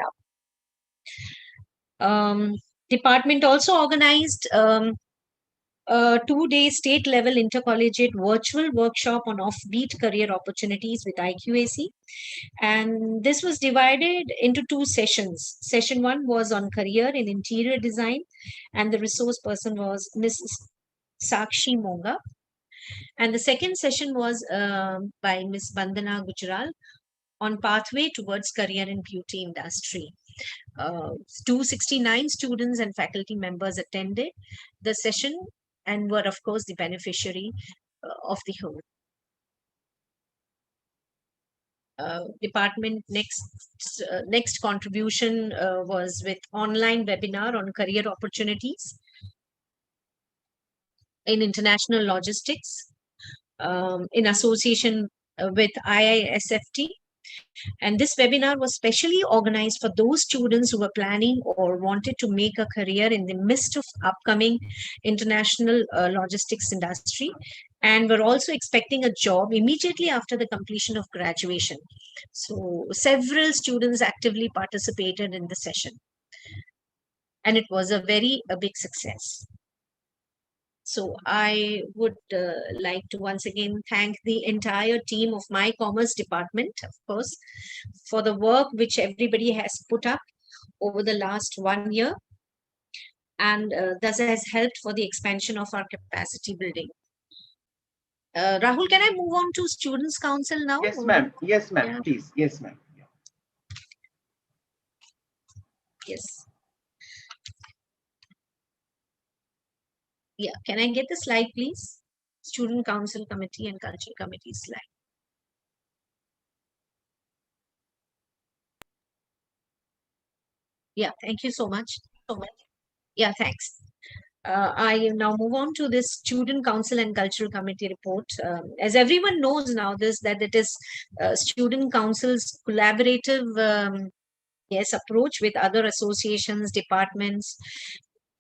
up. Department also organized a 2-day state-level intercollegiate virtual workshop on offbeat career opportunities with IQAC. And this was divided into 2 sessions. Session 1 was on career in interior design, and the resource person was Ms. Sakshi Monga. And the second session was by Ms. Bandana Gujral on pathway towards career in beauty industry. 269 students and faculty members attended the session and were, of course, the beneficiary of the whole. Department next contribution was with online webinar on career opportunities in international logistics in association with IISFT. And this webinar was specially organized for those students who were planning or wanted to make a career in the midst of upcoming international logistics industry, and were also expecting a job immediately after the completion of graduation. So several students actively participated in the session, and it was a big success. So I would like to once again thank the entire team of my commerce department, of course, for the work which everybody has put up over the last 1 year, and thus has helped for the expansion of our capacity building. Rahul, can I move on to Students' Council now? Yes, ma'am. Yes, ma'am. Yeah. Please. Yes, ma'am. Yes. Yeah, can I get the slide, please? Student Council Committee and Culture Committee slide. Yeah, thank you so much. Yeah, thanks. I now move on to this Student Council and Cultural Committee report. As everyone knows now, that it is Student Council's collaborative approach with other associations, departments,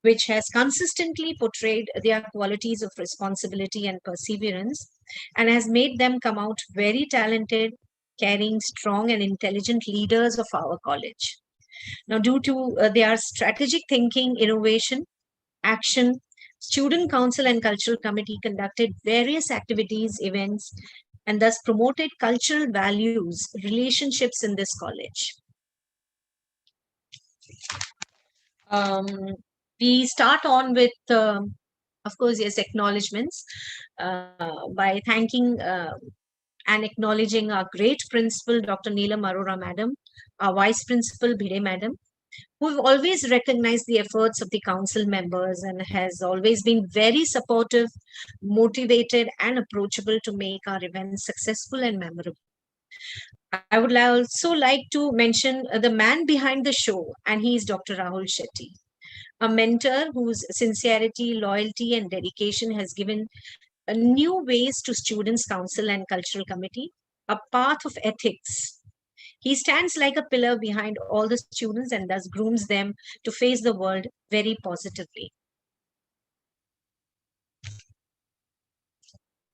which has consistently portrayed their qualities of responsibility and perseverance, and has made them come out very talented, caring, strong, and intelligent leaders of our college. Now, due to their strategic thinking, innovation, action, Student Council and Cultural Committee conducted various activities, events, and thus promoted cultural values, relationships in this college. We start on with, of course, yes, acknowledgements by thanking and acknowledging our great principal, Dr. Neelam Arora Madam, our Vice Principal, Bhide Madam, who have always recognized the efforts of the council members and has always been very supportive, motivated, and approachable to make our events successful and memorable. I would also like to mention the man behind the show, and he is Dr. Rahul Shetty, a mentor whose sincerity, loyalty, and dedication has given new ways to Students' Council and Cultural Committee, a path of ethics. He stands like a pillar behind all the students and thus grooms them to face the world very positively.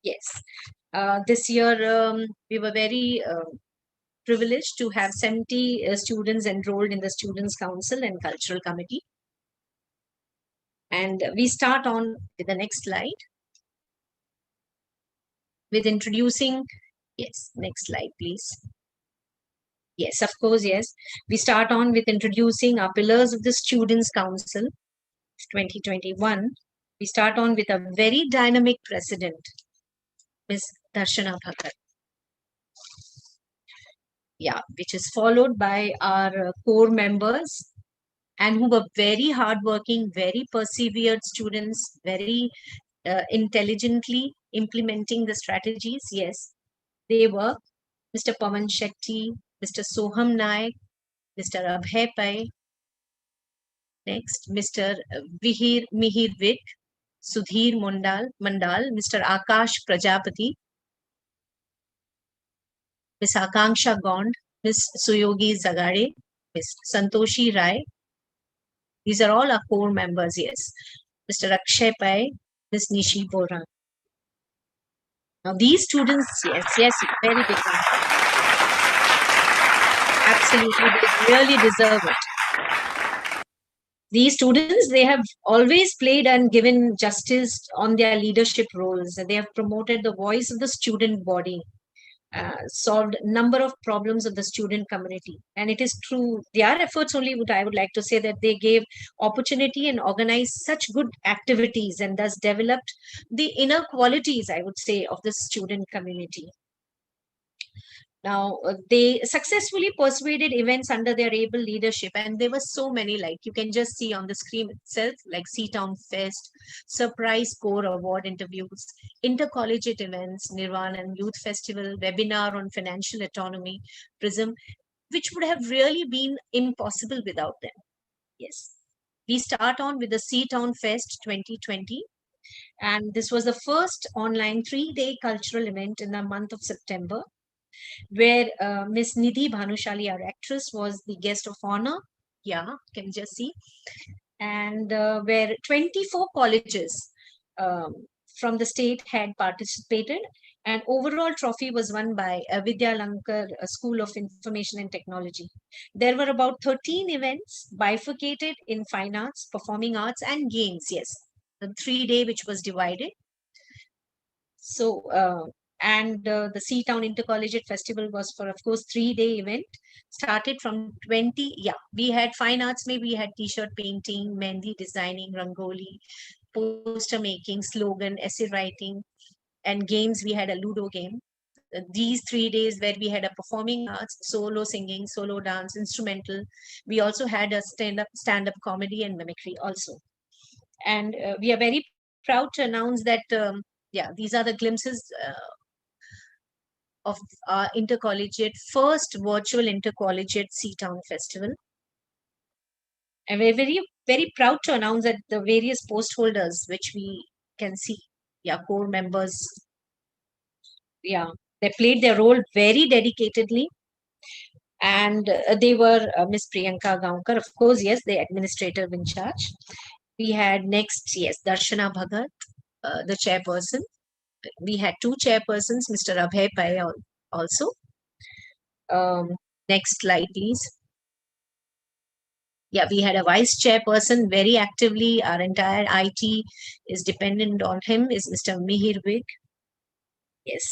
Yes. This year, we were very privileged to have 70 students enrolled in the Students' Council and Cultural Committee. And we start on with the next slide with introducing, yes, next slide, please. Yes, of course, yes. We start on with introducing our pillars of the Students' Council 2021. We start on with a very dynamic president, Ms. Darshana Bhagat. Yeah, which is followed by our core members and who were very hardworking, very persevered students, very intelligently implementing the strategies. Yes, they were Mr. Pawan Shetty, Mr. Soham Naik, Mr. Abhay Pai, next Mr. Mihir Vik, Sudhir Mandal, Mr. Akash Prajapati, Ms. Akanksha Gond, Ms. Suyogi Zagare, Ms. Santoshi Rai. These are all our core members, yes. Mr. Akshay Pai, Ms. Nishi Bora. Now these students, yes, very big one. Absolutely, they really deserve it. These students, they have always played and given justice on their leadership roles. They have promoted the voice of the student body, solved a number of problems of the student community. And it is through their efforts only, I would like to say that they gave opportunity and organized such good activities and thus developed the inner qualities, I would say, of the student community. Now, they successfully persuaded events under their able leadership, and there were so many, like you can just see on the screen itself, like C-Town Fest, Surprise Core Award interviews, intercollegiate events, Nirvana and Youth Festival, webinar on financial autonomy, PRISM, which would have really been impossible without them. Yes. We start on with the C-Town Fest 2020, and this was the first online 3-day cultural event in the month of September, where Miss Nidhi Bhanushali, our actress, was the guest of honor. Yeah, can just see. And where 24 colleges from the state had participated, and overall trophy was won by Vidya Lankar School of Information and Technology. There were about 13 events bifurcated in fine arts, performing arts, and games. Yes, the 3-day which was divided. So, the C-Town Intercollegiate Festival was for, of course, 3-day event, started from 20, we had fine arts, maybe we had t-shirt painting, mehndi designing, rangoli, poster making, slogan, essay writing, and games. We had a Ludo game. These 3 days where we had a performing arts, solo singing, solo dance, instrumental. We also had a stand-up comedy and mimicry also. And we are very proud to announce that these are the glimpses of our intercollegiate, first virtual intercollegiate C-Town Festival. And we're very, very proud to announce that the various post holders, which we can see, core members, they played their role very dedicatedly. And they were Miss Priyanka Gaonkar, of course, yes, the administrator in charge. We had next, yes, Darshana Bhagat, the chairperson. We had 2 chairpersons, Mr. Abhay Pai also. Next slide, please. Yeah, we had a vice chairperson very actively. Our entire IT is dependent on him, is Mr. Mihir Vik. Yes.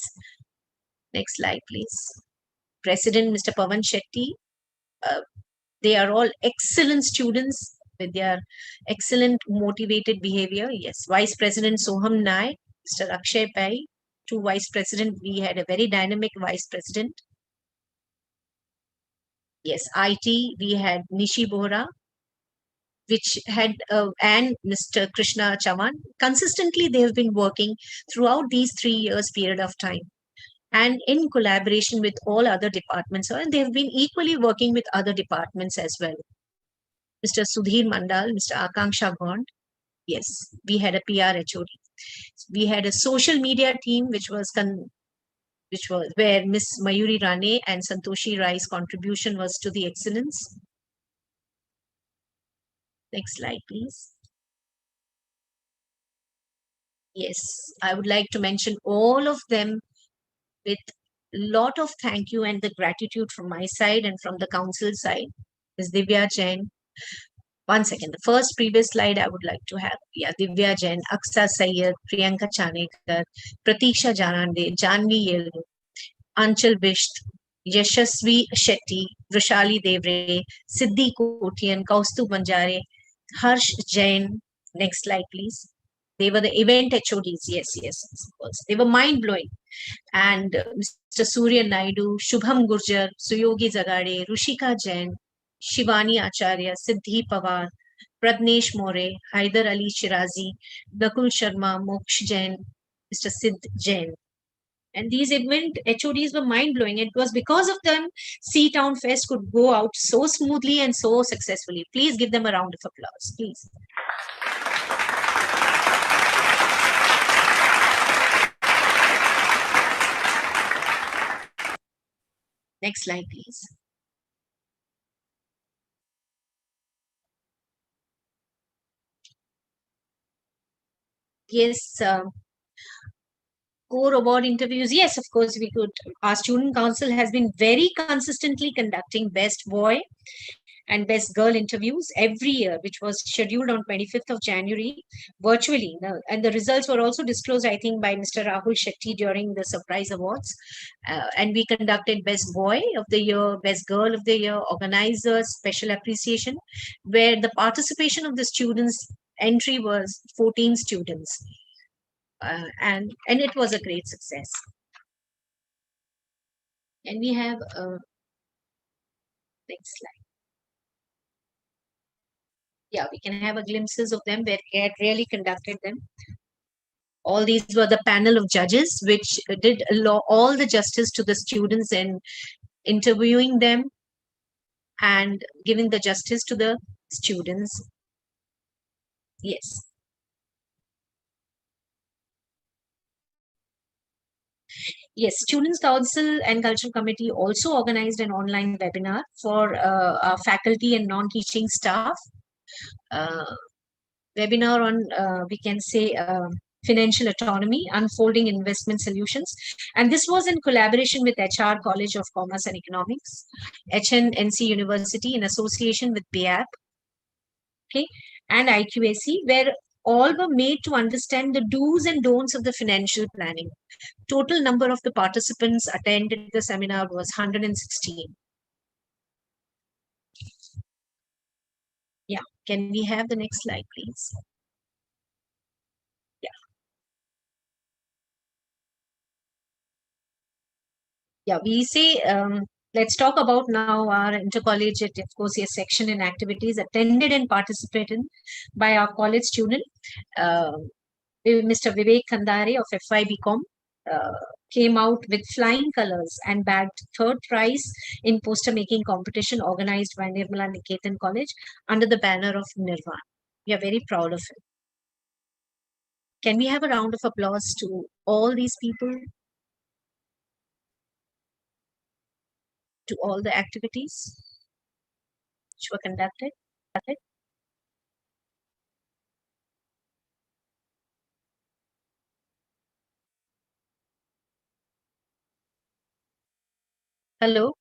Next slide, please. President, Mr. Pawan Shetty. They are all excellent students with their excellent motivated behavior. Yes. Vice President Soham Naik, Mr. Akshay Pai. 2 vice president. We had a very dynamic vice president. Yes, IT, we had Nishi Bohra, which had, and Mr. Krishna Chavan. Consistently, they have been working throughout these 3 years period of time, and in collaboration with all other departments, and they have been equally working with other departments as well. Mr. Sudhir Mandal, Mr. Akanksha Gond. Yes, we had a PR HOD. We had a social media team, which was which was where Miss Mayuri Rane and Santoshi Rai's contribution was to the excellence. Next slide, please. Yes, I would like to mention all of them with lot of thank you and the gratitude from my side and from the council side. Ms. Divya Jain. One second, the first previous slide I would like to have. Yeah, Divya Jain, Aksa Sayyed, Priyanka Chanekar, Pratiksha Janande, Janvi Yelu, Anchal Bisht, Yashasvi Shetty, Vrushali Devre, Siddhi Kotian, Kaustubh Banjare, Harsh Jain. Next slide, please. They were the event HODs. Yes, yes, of course. They were mind blowing. And Mr. Surya Naidu, Shubham Gurjar, Suyogi Zagade, Rushika Jain, Shivani Acharya, Siddhi Pawar, Pradnesh More, Haider Ali Shirazi, Nakul Sharma, Moksh Jain, Mr. Siddh Jain. And these event HODs were mind blowing. It was because of them Sea Town Fest could go out so smoothly and so successfully. Please give them a round of applause, please. Next slide, please. Yes, core award interviews. Yes, of course, we could. Our student council has been very consistently conducting best boy and best girl interviews every year, which was scheduled on 25th of January virtually. And the results were also disclosed, I think, by Mr. Rahul Shetty during the surprise awards. And we conducted best boy of the year, best girl of the year, organizers, special appreciation, where the participation of the students entry was 14 students. And it was a great success. And we have next slide. Yeah, we can have a glimpses of them where they had really conducted them. All these were the panel of judges which did all the justice to the students in interviewing them and giving the justice to the students. Yes. Yes, Students' Council and Cultural Committee also organized an online webinar for our faculty and non-teaching staff. Webinar on, we can say, financial autonomy, unfolding investment solutions. And this was in collaboration with HR College of Commerce and Economics, HNNC University in association with BAP, okay, and IQAC, where all were made to understand the do's and don'ts of the financial planning. Total number of the participants attended the seminar was 116. Yeah, can we have the next slide, please? Yeah, we say, let's talk about now our intercollegiate, of course, yes, section and activities attended and participated by our college student, Mr. Vivek Kandare of FY BCom, came out with flying colors and bagged third prize in poster making competition organized by Nirmala Niketan College under the banner of Nirvan. We are very proud of it. Can we have a round of applause to all these people, to all the activities which were conducted? Hello?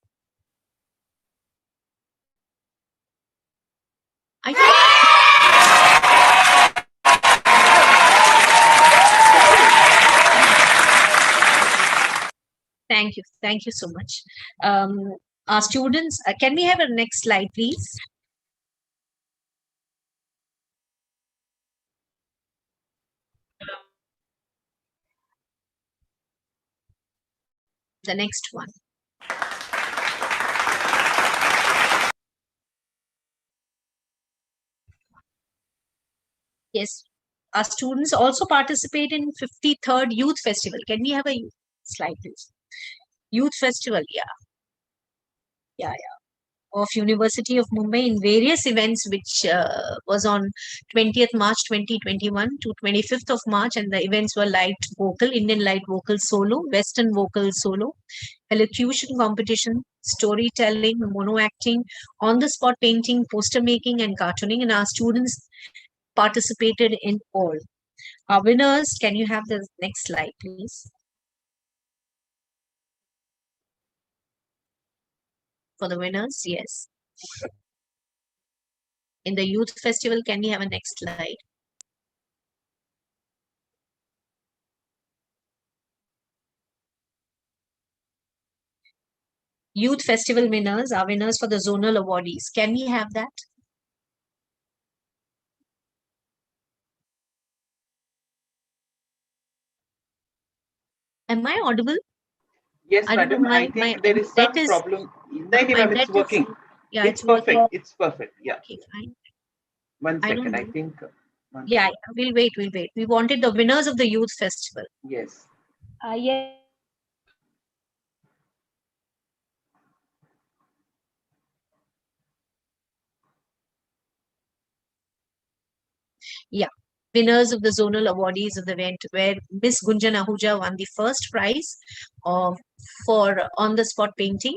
Thank you so much. Our students, can we have a next slide, please? The next one. Yes, our students also participate in 53rd Youth Festival. Can we have a slide, please? Youth Festival, yeah. of University of Mumbai in various events, which was on 20th March 2021 to 25th of March, and the events were light vocal, Indian light vocal solo, Western vocal solo, elocution competition, storytelling, mono acting, on the spot painting, poster making, and cartooning, and our students participated in all. Our winners, can you have the next slide, please? For the winners, yes. In the youth festival, can we have a next slide? Youth festival winners are winners for the zonal awardees. Can we have that? Am I audible? Yes, I don't know, madam. I think there is net some is, problem. No, my ma'am, net it's is, working. yeah, It's it's working. perfect. It's perfect. Yeah. Okay, fine. One I don't second. I know. think. Yeah, we'll wait. We wanted the winners of the youth festival. Yes. Yes. Yeah. Winners of the zonal awardees of the event, where Miss Gunjan Ahuja won the first prize for on-the-spot painting.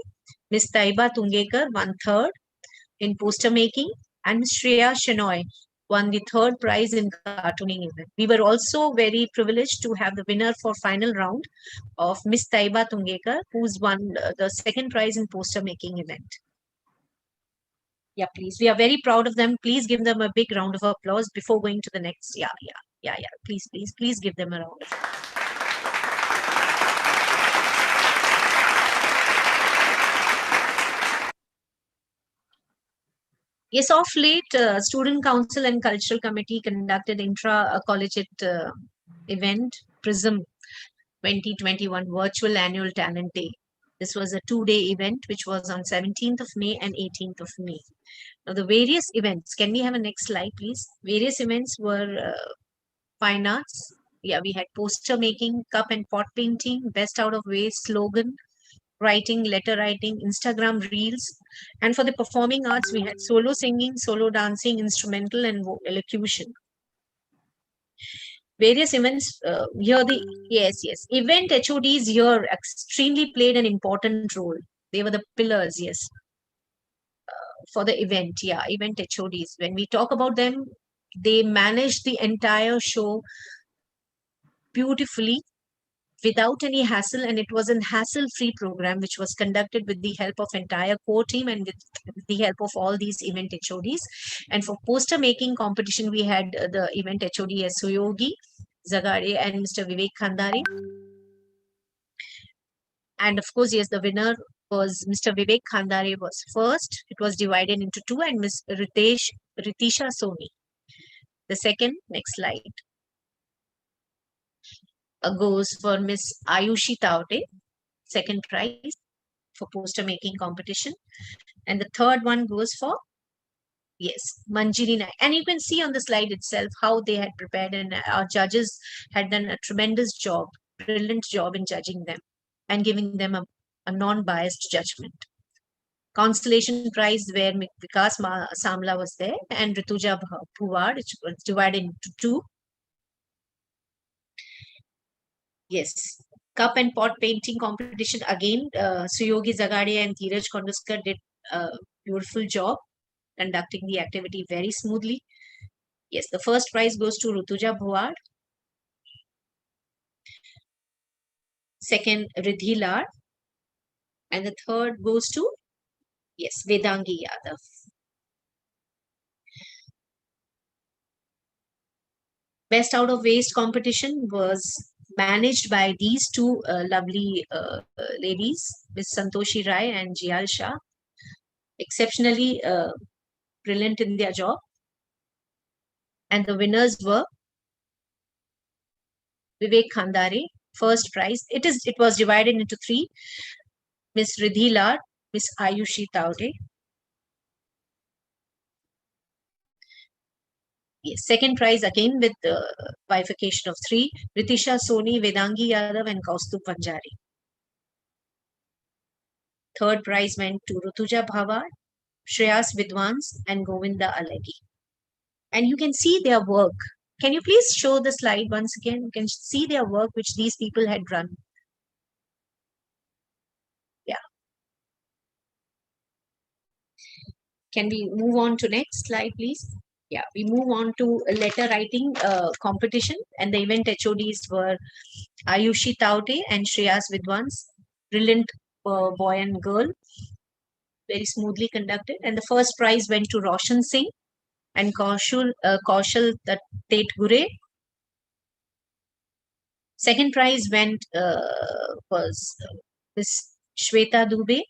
Miss Taiba Tungekar won third in poster making, and Miss Shreya Shenoy won the third prize in cartooning event. We were also very privileged to have the winner for final round of Miss Taiba Tungekar, who's won the second prize in poster making event. Yeah, please. We are very proud of them. Please give them a big round of applause before going to the next. Yeah. Please give them a round of applause. Yes, of late, Student Council and Cultural Committee conducted intra-collegiate event, PRISM 2021 Virtual Annual Talent Day. This was a 2-day event, which was on 17th of May and 18th of May. Now, the various events, can we have a next slide, please? Various events were fine arts. Yeah, we had poster making, cup and pot painting, best out of waste slogan, writing, letter writing, Instagram reels. And for the performing arts, we had solo singing, solo dancing, instrumental, and elocution. Various events here, event HODs here extremely played an important role. They were the pillars, yes, for the event. Yeah, event HODs. When we talk about them, they managed the entire show beautifully without any hassle, and it was a hassle-free program which was conducted with the help of entire core team and with the help of all these event HODs. And for poster making competition, we had the event HOD as Suyogi Zagare and Mr. Vivek Khandari. And of course, yes, the winner was Mr. Vivek Khandari was first. It was divided into two, and Ms. Ritisha Soni. The second, next slide, goes for Miss Ayushi Taute, second prize for poster making competition. And the third one goes for, yes, Manjiri Naik. And you can see on the slide itself how they had prepared, and our judges had done a tremendous job, brilliant job in judging them and giving them a non-biased judgment. Consolation prize where Vikas Samla was there and Rituja Bhuwad, which was divided into two. Yes, cup and pot painting competition again. Suyogi Zagade and Dheeraj Konduskar did a beautiful job conducting the activity very smoothly. Yes, the first prize goes to Rutuja Bhuwad. Second, Ridhi Lar. And the third goes to, yes, Vedangi Yadav. Best out of waste competition was managed by these two lovely ladies, Ms. Santoshi Rai and Jial Shah. Exceptionally brilliant in their job. And the winners were Vivek Khandare, first prize. It was divided into three. Miss Ridhi Lar, Miss Ayushi Taude. Yes, second prize again with the bifurcation of three. Ritisha Soni, Vedangi Yadav, and Kaustubh Vanjari. Third prize went to Rutuja Bhawad, Shreyas Vidwans, and Govinda Alagi. And you can see their work. Can you please show the slide once again? You can see their work which these people had run. Yeah. Can we move on to next slide, please? Yeah, we move on to a letter writing competition, and the event HODs were Ayushi Taute and Shreyas Vidwans. Brilliant boy and girl, very smoothly conducted. And the first prize went to Roshan Singh and Kaushal Tetgure. Second prize went was Miss Shweta Dubey.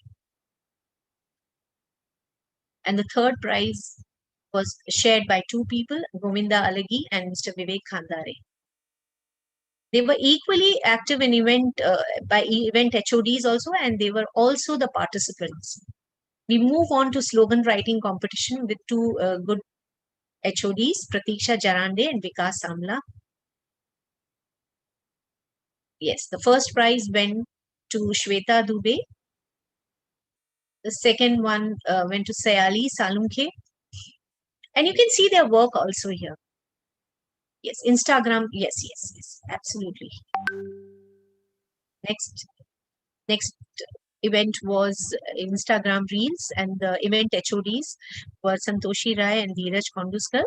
And the third prize was shared by two people, Govinda Alagi and Mr. Vivek Khandare. They were equally active in event HODs also, and they were also the participants. We move on to slogan writing competition with two good HODs, Pratiksha Jarande and Vikas Samla. Yes, the first prize went to Shweta Dubey. The second one went to Sayali Salunke. And you can see their work also here. Yes, Instagram. Yes, absolutely. Next event was Instagram Reels, and the event HODs were Santoshi Rai and Dheeraj Konduskar.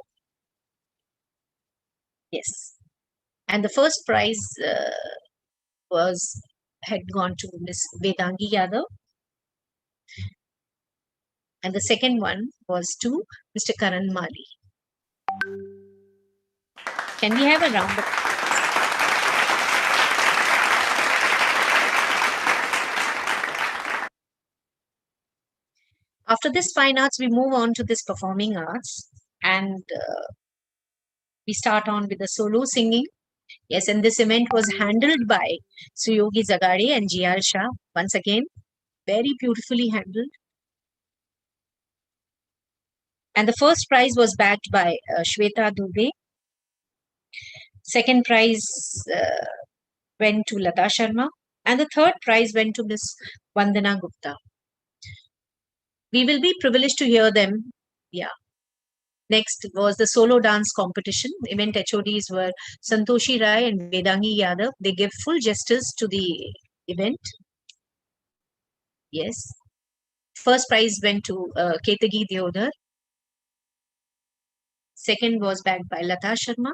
Yes. And the first prize had gone to Miss Vedangi Yadav. And the second one was to Mr. Karan Mali. Can we have a round of After this fine arts, we move on to this performing arts, and we start on with the solo singing. Yes, and this event was handled by Suyogi Zagade and GR Shah. Once again, very beautifully handled. And the first prize was backed by Shweta Dubey. Second prize went to Lata Sharma. And the third prize went to Miss Vandana Gupta. We will be privileged to hear them. Yeah. Next was the solo dance competition. Event HODs were Santoshi Rai and Vedangi Yadav. They gave full justice to the event. Yes. First prize went to Ketagi Deodhar. Second was backed by Lata Sharma.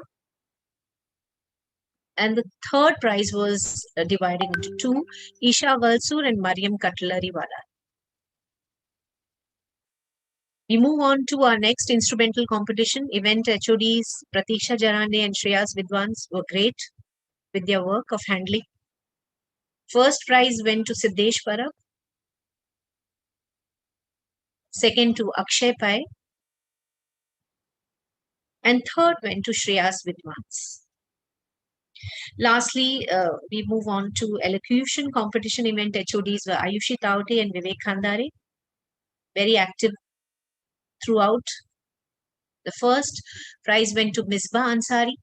And the third prize was divided into two, Isha Valsur and Mariam Katlariwala. We move on to our next instrumental competition. Event HODs, Pratiksha Jarande and Shreyas Vidwans were great with their work of handling. First prize went to Siddesh Parab. Second to Akshay Pai. And third went to Shreyas Vidwans. Lastly, we move on to elocution competition. Event HODs were Ayushi Taute and Vivek Khandare. Very active throughout. The first prize went to Misbah Ansari.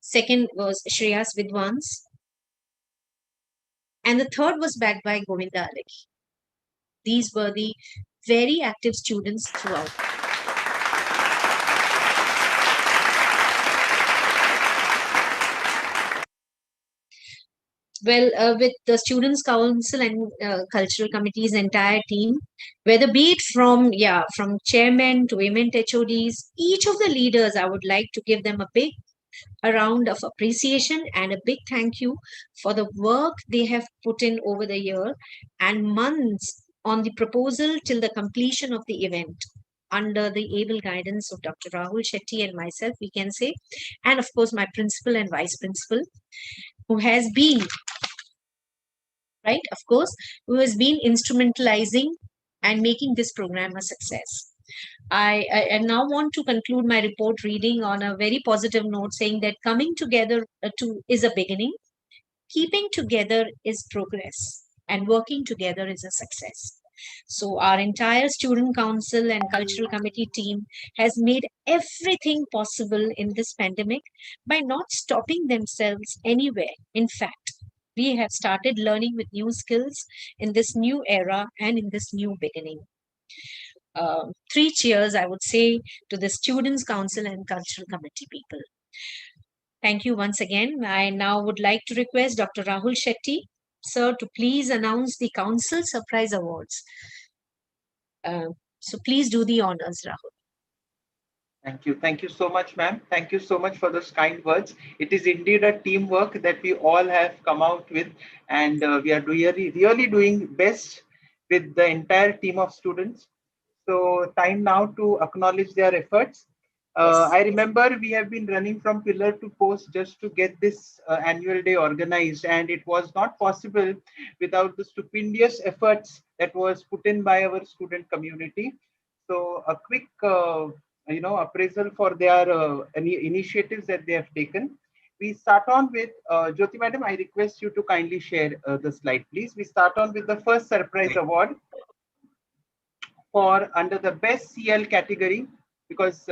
Second was Shreyas Vidwans. And the third was backed by Govinda Alagi. These were the very active students throughout. Well, with the Students' Council and Cultural Committee's entire team, whether be it from chairman to event HODs, each of the leaders, I would like to give them a round of appreciation and a big thank you for the work they have put in over the year and months on the proposal till the completion of the event under the able guidance of Dr. Rahul Shetty and myself, we can say, and of course my principal and vice principal, who has been instrumentalizing and making this program a success. I now want to conclude my report reading on a very positive note, saying that coming together is a beginning, keeping together is progress, and working together is a success. So our entire student council and cultural committee team has made everything possible in this pandemic by not stopping themselves anywhere. In fact, we have started learning with new skills in this new era and in this new beginning. Three cheers, I would say, to the Students' Council and Cultural Committee people. Thank you once again. I now would like to request Dr. Rahul Shetty, sir, to please announce the Council Surprise Awards. So please do the honors, Rahul. Thank you. Thank you so much, ma'am. Thank you so much for those kind words. It is indeed a teamwork that we all have come out with, and we are really doing best with the entire team of students. So time now to acknowledge their efforts. I remember we have been running from pillar to post just to get this annual day organized, and it was not possible without the stupendous efforts that was put in by our student community. So a quick appraisal for their any initiatives that they have taken. We start on with Jyoti madam. I request you to kindly share the slide, please. We start on with the first surprise award for under the best CL category, because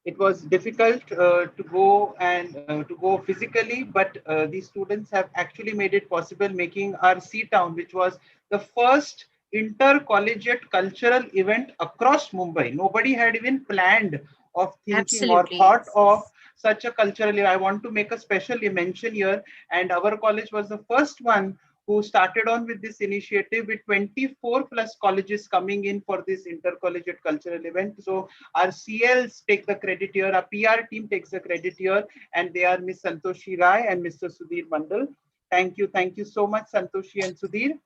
it was difficult to go and to go physically, but these students have actually made it possible, making our C-Town, which was the first intercollegiate cultural event across Mumbai. Nobody had even planned of thinking or Absolutely, thought yes, of such a cultural event. I want to make a special mention here, and our college was the first one who started on with this initiative, with 24 plus colleges coming in for this intercollegiate cultural event. So our CLs take the credit here, our PR team takes the credit here, and they are Ms. Santoshi Rai and Mr. Sudhir Mandal. Thank you so much, Santoshi and Sudhir.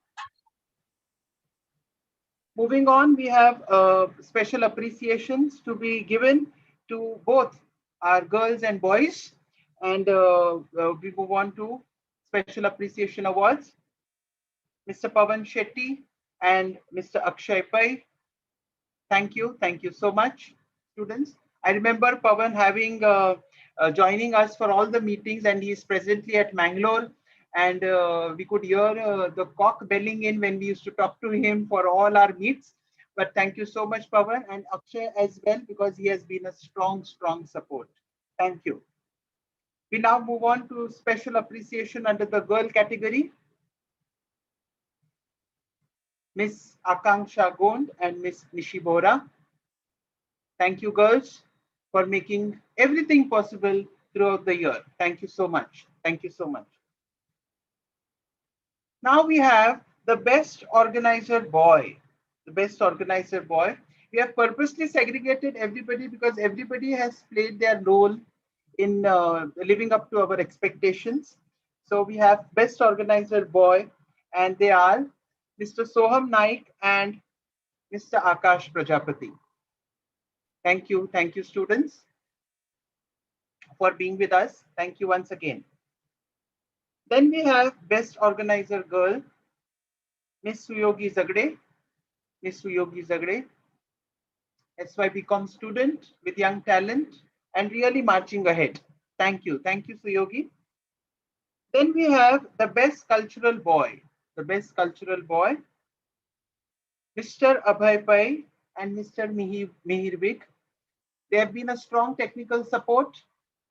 Moving on, we have special appreciations to be given to both our girls and boys, and we move on to special appreciation awards. Mr. Pavan Shetty and Mr. Akshay Pai. Thank you so much, students. I remember Pavan having joining us for all the meetings, and he is presently at Mangalore, and we could hear the cock belling in when we used to talk to him for all our meets. But thank you so much, Pavan, and Akshay as well, because he has been a strong support. Thank you. We now move on to special appreciation under the girl category. Miss Akanksha Gond and Miss Nishi Bora. Thank you, girls, for making everything possible throughout the year. Thank you so much. Thank you so much. Now we have the best organizer boy. The best organizer boy. We have purposely segregated everybody because everybody has played their role in living up to our expectations. So we have best organizer boy, and they are Mr. Soham Naik and Mr. Akash Prajapati. Thank you, students, for being with us. Thank you once again. Then we have best organizer girl, Miss Suyogi Zagde. Miss Suyogi Zagde, SYBCom student with young talent and really marching ahead. Thank you, Suyogi. Then we have the best cultural boy. The best cultural boy, Mr. Abhay Pai and Mr. Mihirvik. They have been a strong technical support.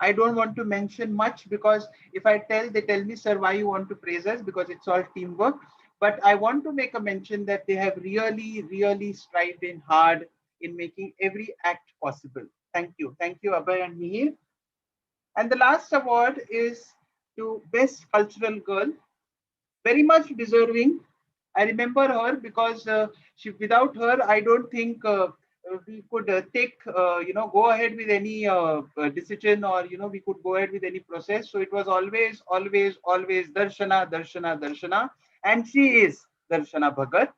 I don't want to mention much, because if I they tell me, sir, why you want to praise us, because it's all teamwork. But I want to make a mention that they have really strived in hard in making every act possible. Thank you, Abhay and Mihir. And the last award is to best cultural girl, very much deserving. I remember her because without her, I don't think we could go ahead with any decision, or we could go ahead with any process. So it was always Darshana, and she is Darshana Bhagat,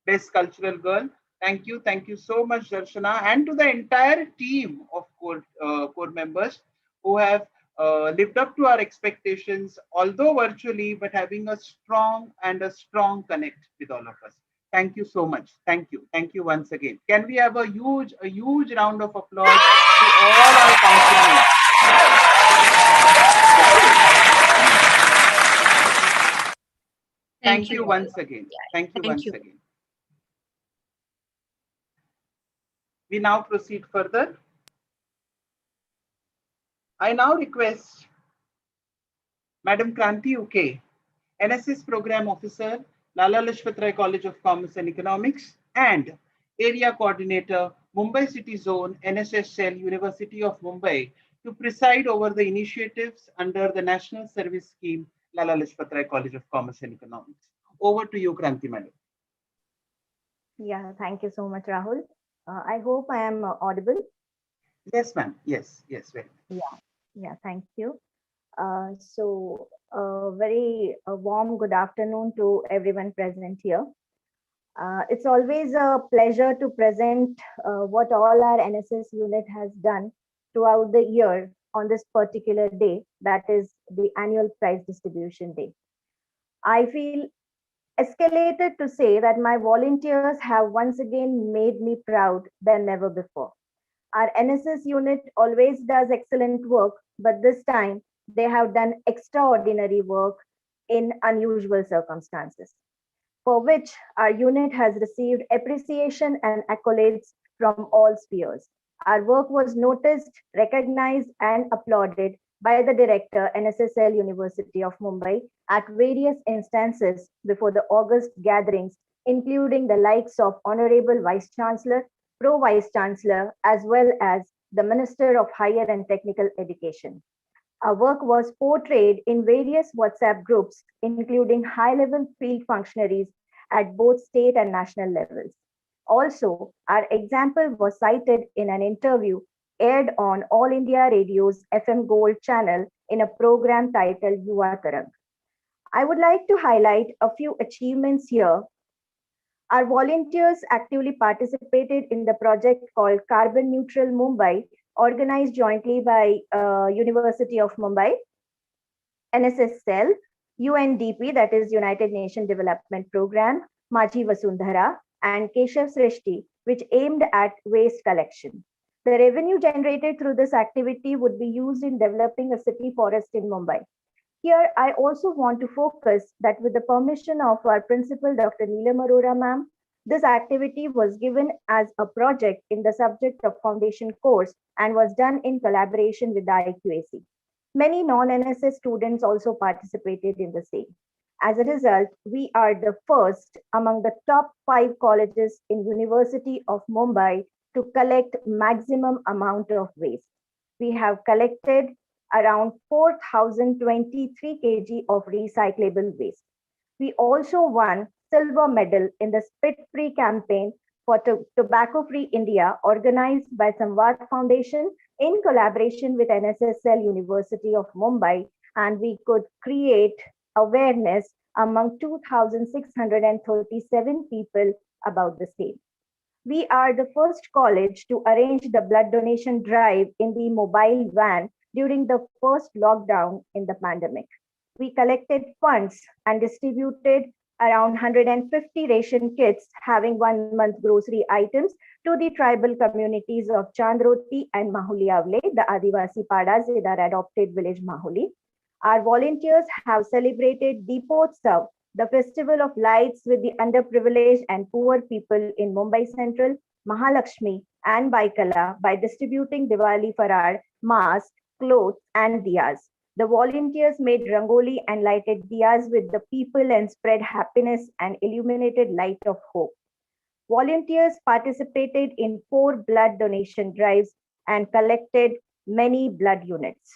best cultural girl. Thank you so much, Darshana, and to the entire team of core members who have lived up to our expectations, although virtually, but having a strong connect with all of us. Thank you so much. Thank you once again. Can we have a huge round of applause to all our councilmen? Thank you once again. Thank you once again. We now proceed further. I now request Madam Kranti Uke, NSS Program Officer, Lala Lajpatrai College of Commerce and Economics, and Area Coordinator, Mumbai City Zone, NSS Cell, University of Mumbai, to preside over the initiatives under the National Service Scheme, Lala Lajpatrai College of Commerce and Economics. Over to you, Kranti Madam. Yeah, thank you so much, Rahul. I hope I am audible. Yes, ma'am. Yes, very. Yeah, thank you. Very warm good afternoon to everyone present here. It's always a pleasure to present what all our NSS unit has done throughout the year on this particular day, that is the annual prize distribution day. I feel escalated to say that my volunteers have once again made me proud than never before. Our NSS unit always does excellent work, but this time they have done extraordinary work in unusual circumstances, for which our unit has received appreciation and accolades from all spheres. Our work was noticed, recognized, and applauded by the director, NSSL University of Mumbai, at various instances before the August gatherings, including the likes of Honorable Vice Chancellor, Pro Vice Chancellor, as well as the Minister of Higher and Technical Education. Our work was portrayed in various WhatsApp groups, including high level field functionaries at both state and national levels. Also, our example was cited in an interview aired on All India Radio's FM Gold channel in a program titled Yuva Tarang. I would like to highlight a few achievements here. Our volunteers actively participated in the project called Carbon Neutral Mumbai, organized jointly by University of Mumbai, NSS Cell, UNDP, that is United Nations Development Program, Majhi Vasundhara, and Keshav Srishti, which aimed at waste collection. The revenue generated through this activity would be used in developing a city forest in Mumbai. Here, I also want to focus that with the permission of our principal, Dr. Neelam Arora ma'am, this activity was given as a project in the subject of foundation course and was done in collaboration with the IQAC. Many non-NSS students also participated in the same. As a result, we are the first among the top 5 colleges in University of Mumbai to collect maximum amount of waste. We have collected around 4,023 kg of recyclable waste. We also won silver medal in the Spit Free campaign for Tobacco Free India, organized by Samvad Foundation in collaboration with NSSL University of Mumbai, and we could create awareness among 2,637 people about the same. We are the first college to arrange the blood donation drive in the mobile van during the first lockdown in the pandemic. We collected funds and distributed around 150 ration kits having 1 month grocery items to the tribal communities of Chandroti and Mahuliavle, the Adivasi Padas in our adopted village Mahuli. Our volunteers have celebrated Deepotsav, the festival of lights with the underprivileged and poor people in Mumbai Central, Mahalakshmi, and Baikala by distributing Diwali Farar, masks, clothes, and diyas. The volunteers made rangoli and lighted diyas with the people and spread happiness and illuminated light of hope. Volunteers participated in 4 blood donation drives and collected many blood units.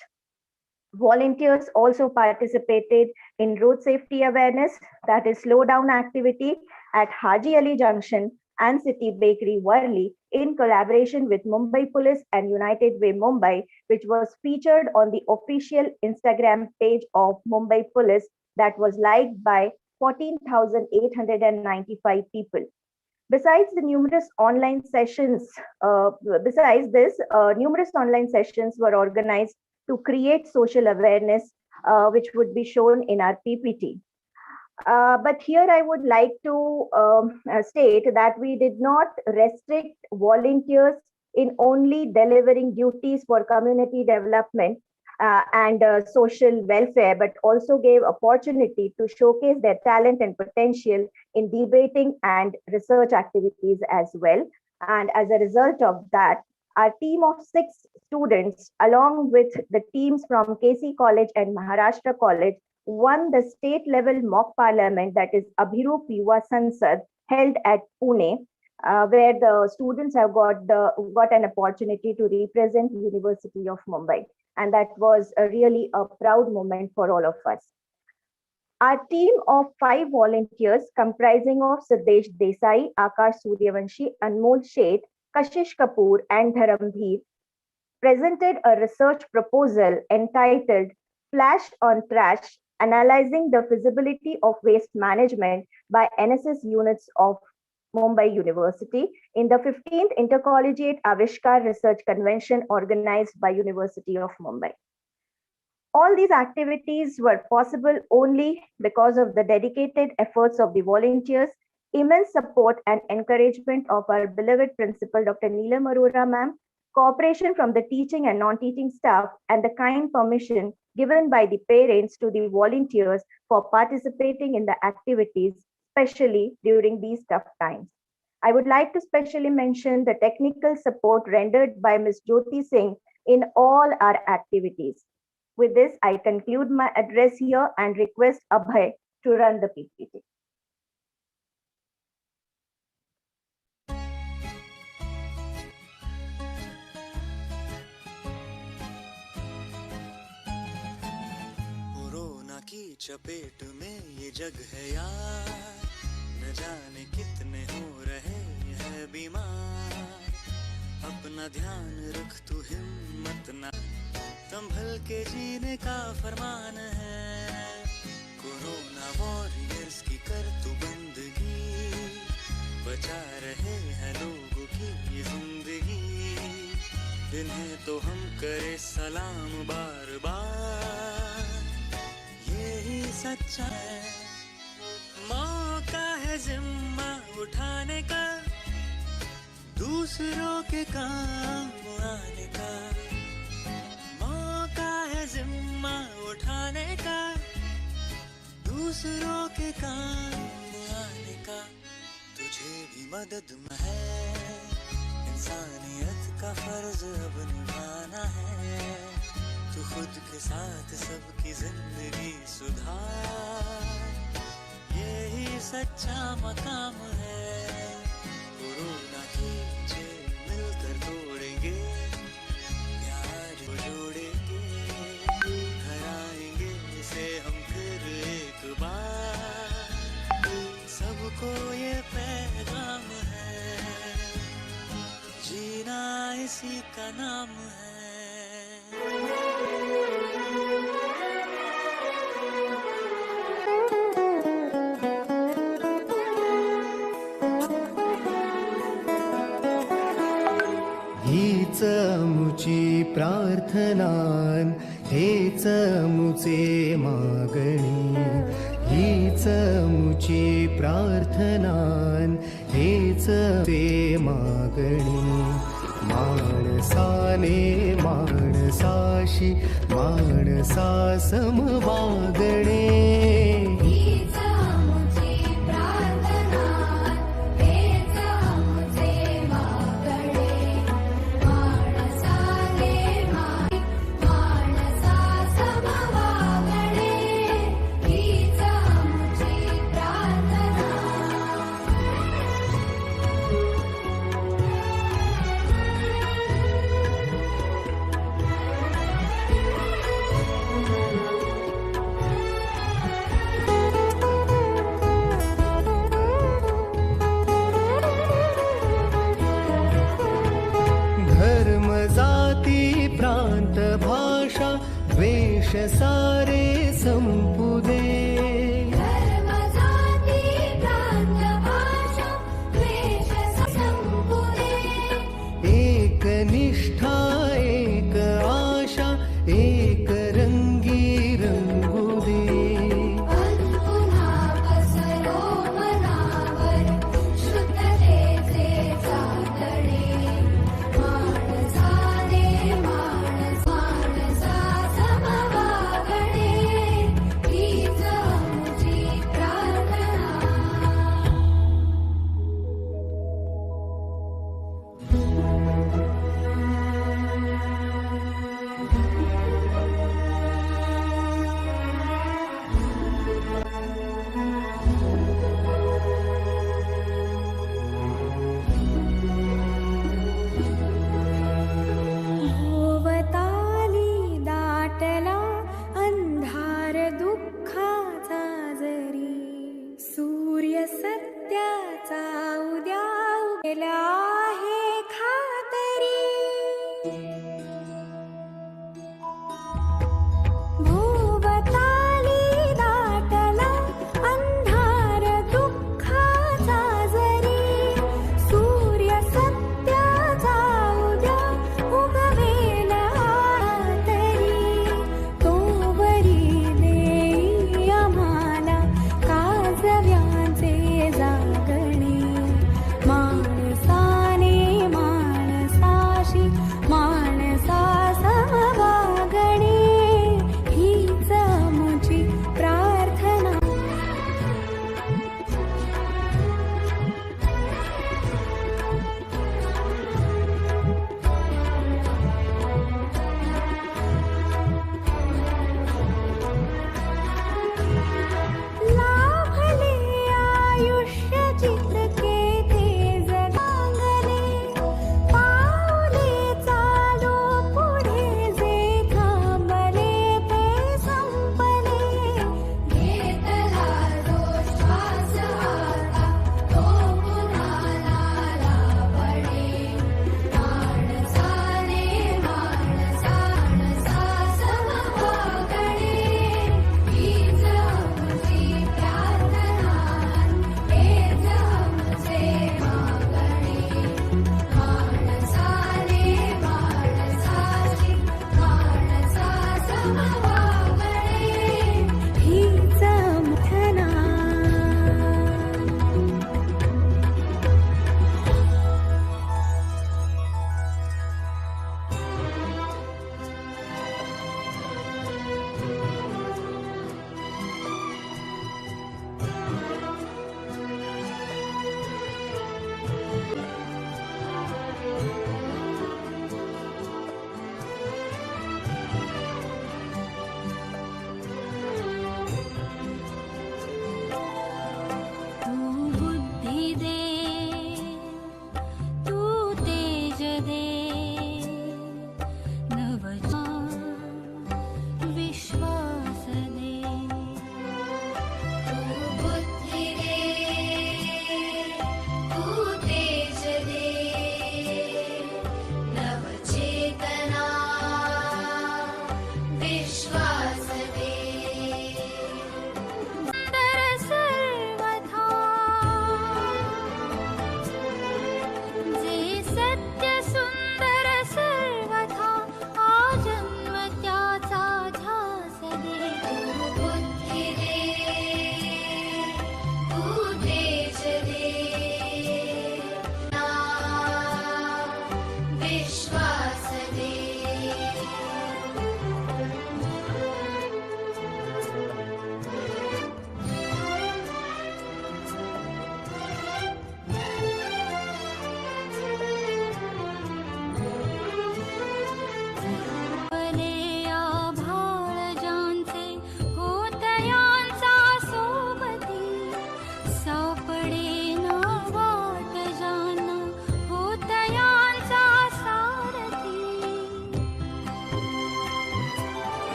Volunteers also participated in road safety awareness, that is slow down activity at Haji Ali Junction and City Bakery Worli in collaboration with Mumbai Police and United Way Mumbai, which was featured on the official Instagram page of Mumbai Police that was liked by 14,895 people. Besides the numerous online sessions, numerous online sessions were organized to create social awareness, which would be shown in our PPT. But here I would like to state that we did not restrict volunteers in only delivering duties for community development and social welfare, but also gave opportunity to showcase their talent and potential in debating and research activities as well. And as a result of that, our team of 6 students, along with the teams from KC College and Maharashtra College, won the state level mock parliament, that is Abhirup Yuva Sansad, held at Pune, where the students have got an opportunity to represent University of Mumbai. And that was really a proud moment for all of us. Our team of 5 volunteers comprising of Siddesh Desai, Akash Suryavanshi, Anmol Sheth, Kashish Kapoor and Dharamveer presented a research proposal entitled Flash on Trash, Analyzing the Feasibility of Waste Management by NSS Units of Mumbai University in the 15th Intercollegiate Avishkar Research Convention organized by University of Mumbai. All these activities were possible only because of the dedicated efforts of the volunteers, immense support and encouragement of our beloved principal, Dr. Neelam Arora ma'am, cooperation from the teaching and non-teaching staff, and the kind permission given by the parents to the volunteers for participating in the activities, especially during these tough times. I would like to specially mention the technical support rendered by Ms. Jyoti Singh in all our activities. With this, I conclude my address here and request Abhay to run the PPT. Corona की चपेट में ये जग है यार, न जाने कितने हो रहे हैं बीमार। अपना ध्यान रख तू, हिम्मत ना संभल के जीने का फरमान है। कोरोना वॉरियर्स की कर तू बंदगी, बचा रहे हैं लोगों की ये जिंदगी। इन्हें तो हम करे सलाम बार बार, यही सच्चा है। मौका है जिम्मा उठाने का, दूसरों के काम आने का। मौका है जिम्मा उठाने का, दूसरों के काम आने का। तुझे भी मदद में है, इंसानियत का फर्ज अब निभाना है। तू खुद के साथ सबकी जिंदगी सुधार, यही सच्चा मकाम है। कोरोना की जेल मिलकर तोड़ेंगे, प्यार को जोड़ेंगे, हराएंगे इसे हम फिर एक बार। सबको ये पैगाम है, जीना इसी का नाम है। हीच मुची प्रार्थनान, हेच मुचे मागणी। हीच मुची प्रार्थनान, हेच ते मागणी। माणसाने माणसाशी माणसा सम वागणे। प्रांत भाषा द्वेष सारे संपुदे। धर्म जाति प्रांत भाषा द्वेष संपुदे। एक निष्ठा एक आशा एक रंगी रंगुदे। पुन्हा पसरो मनावर शुद्धतेचे चांदणे। माणसाने माणसा समवागणे।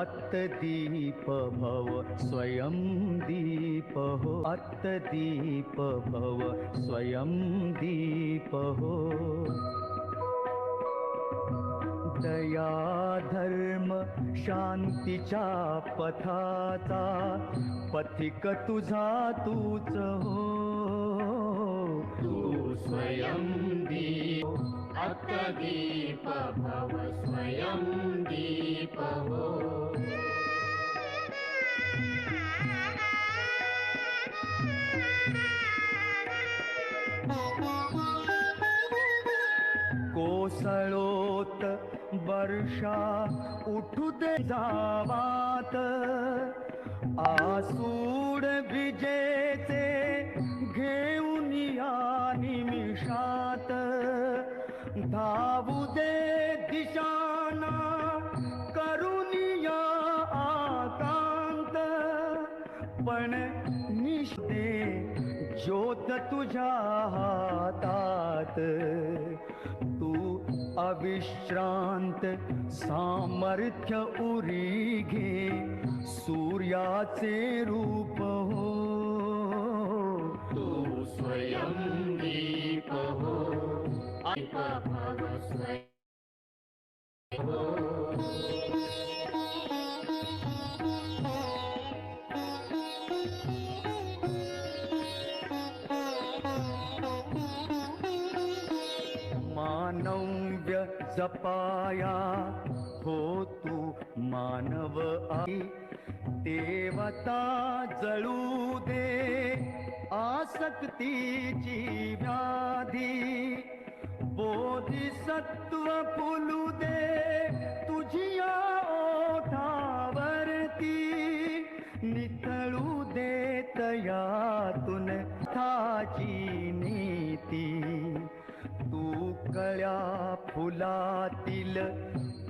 अत्तदीप भव स्वयं दीप हो, अत्तदीप भव स्वयं दीप हो. दया धर्म शांतीच्या पथाचा पथिक तुझा तूच हो. तू स्वयं दीप अत्तदीप भव स्वयं दीप हो. कोसळोत वर्षा उठू दे जावात, आसूड विजेचे घेऊन या निमिषात. धावू दे दिशाना करून या आकांत, पण निष्ठे ज्योत तुझ्या हातात. तू अविश्रांत सामर्थ्य उरी घे, सूर्याचे रूप हो. तू स्वयं दीप हो, दीप भव स्वयं हो. मानव्य जपाया हो तू मानव आई, देवता जळू दे आसक्तीची व्याधी. बोधिसत्व फुलू दे तुझिया ओठावरती, नितळू दे तयातून थाची नीती. तू कळ्या फुलातील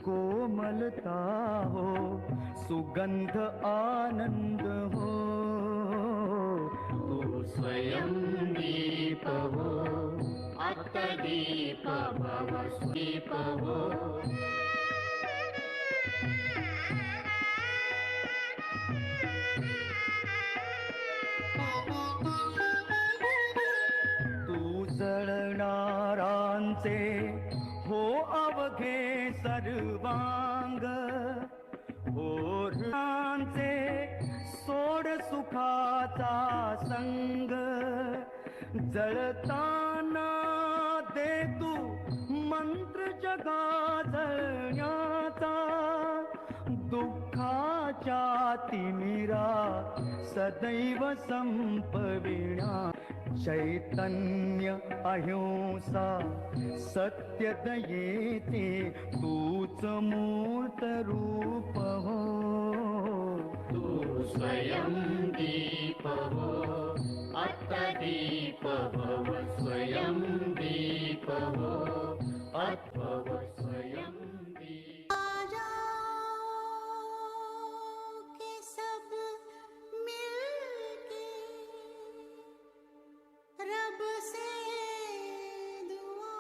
कोमलता हो, सुगंध आनंद हो. तू स्वयं दीप हो, अत्तदीप भव दीप हो. तू जळणारांचे हो अवघे सर्वांग, ओरांचे सोड सुखाचा संग. जळताना दे तू मंत्र जगा जळण्याचा, दुःखाच्या तिमिरा सदैव संपविण्या. चैतन्य अहिंसा सत्य दयेचे तूच मूर्त रूप हो. तू स्वयं दीप हो, अत्तदीप भव स्वयं दीप हो. अत्भव स्वयं दीप. रब से दुआ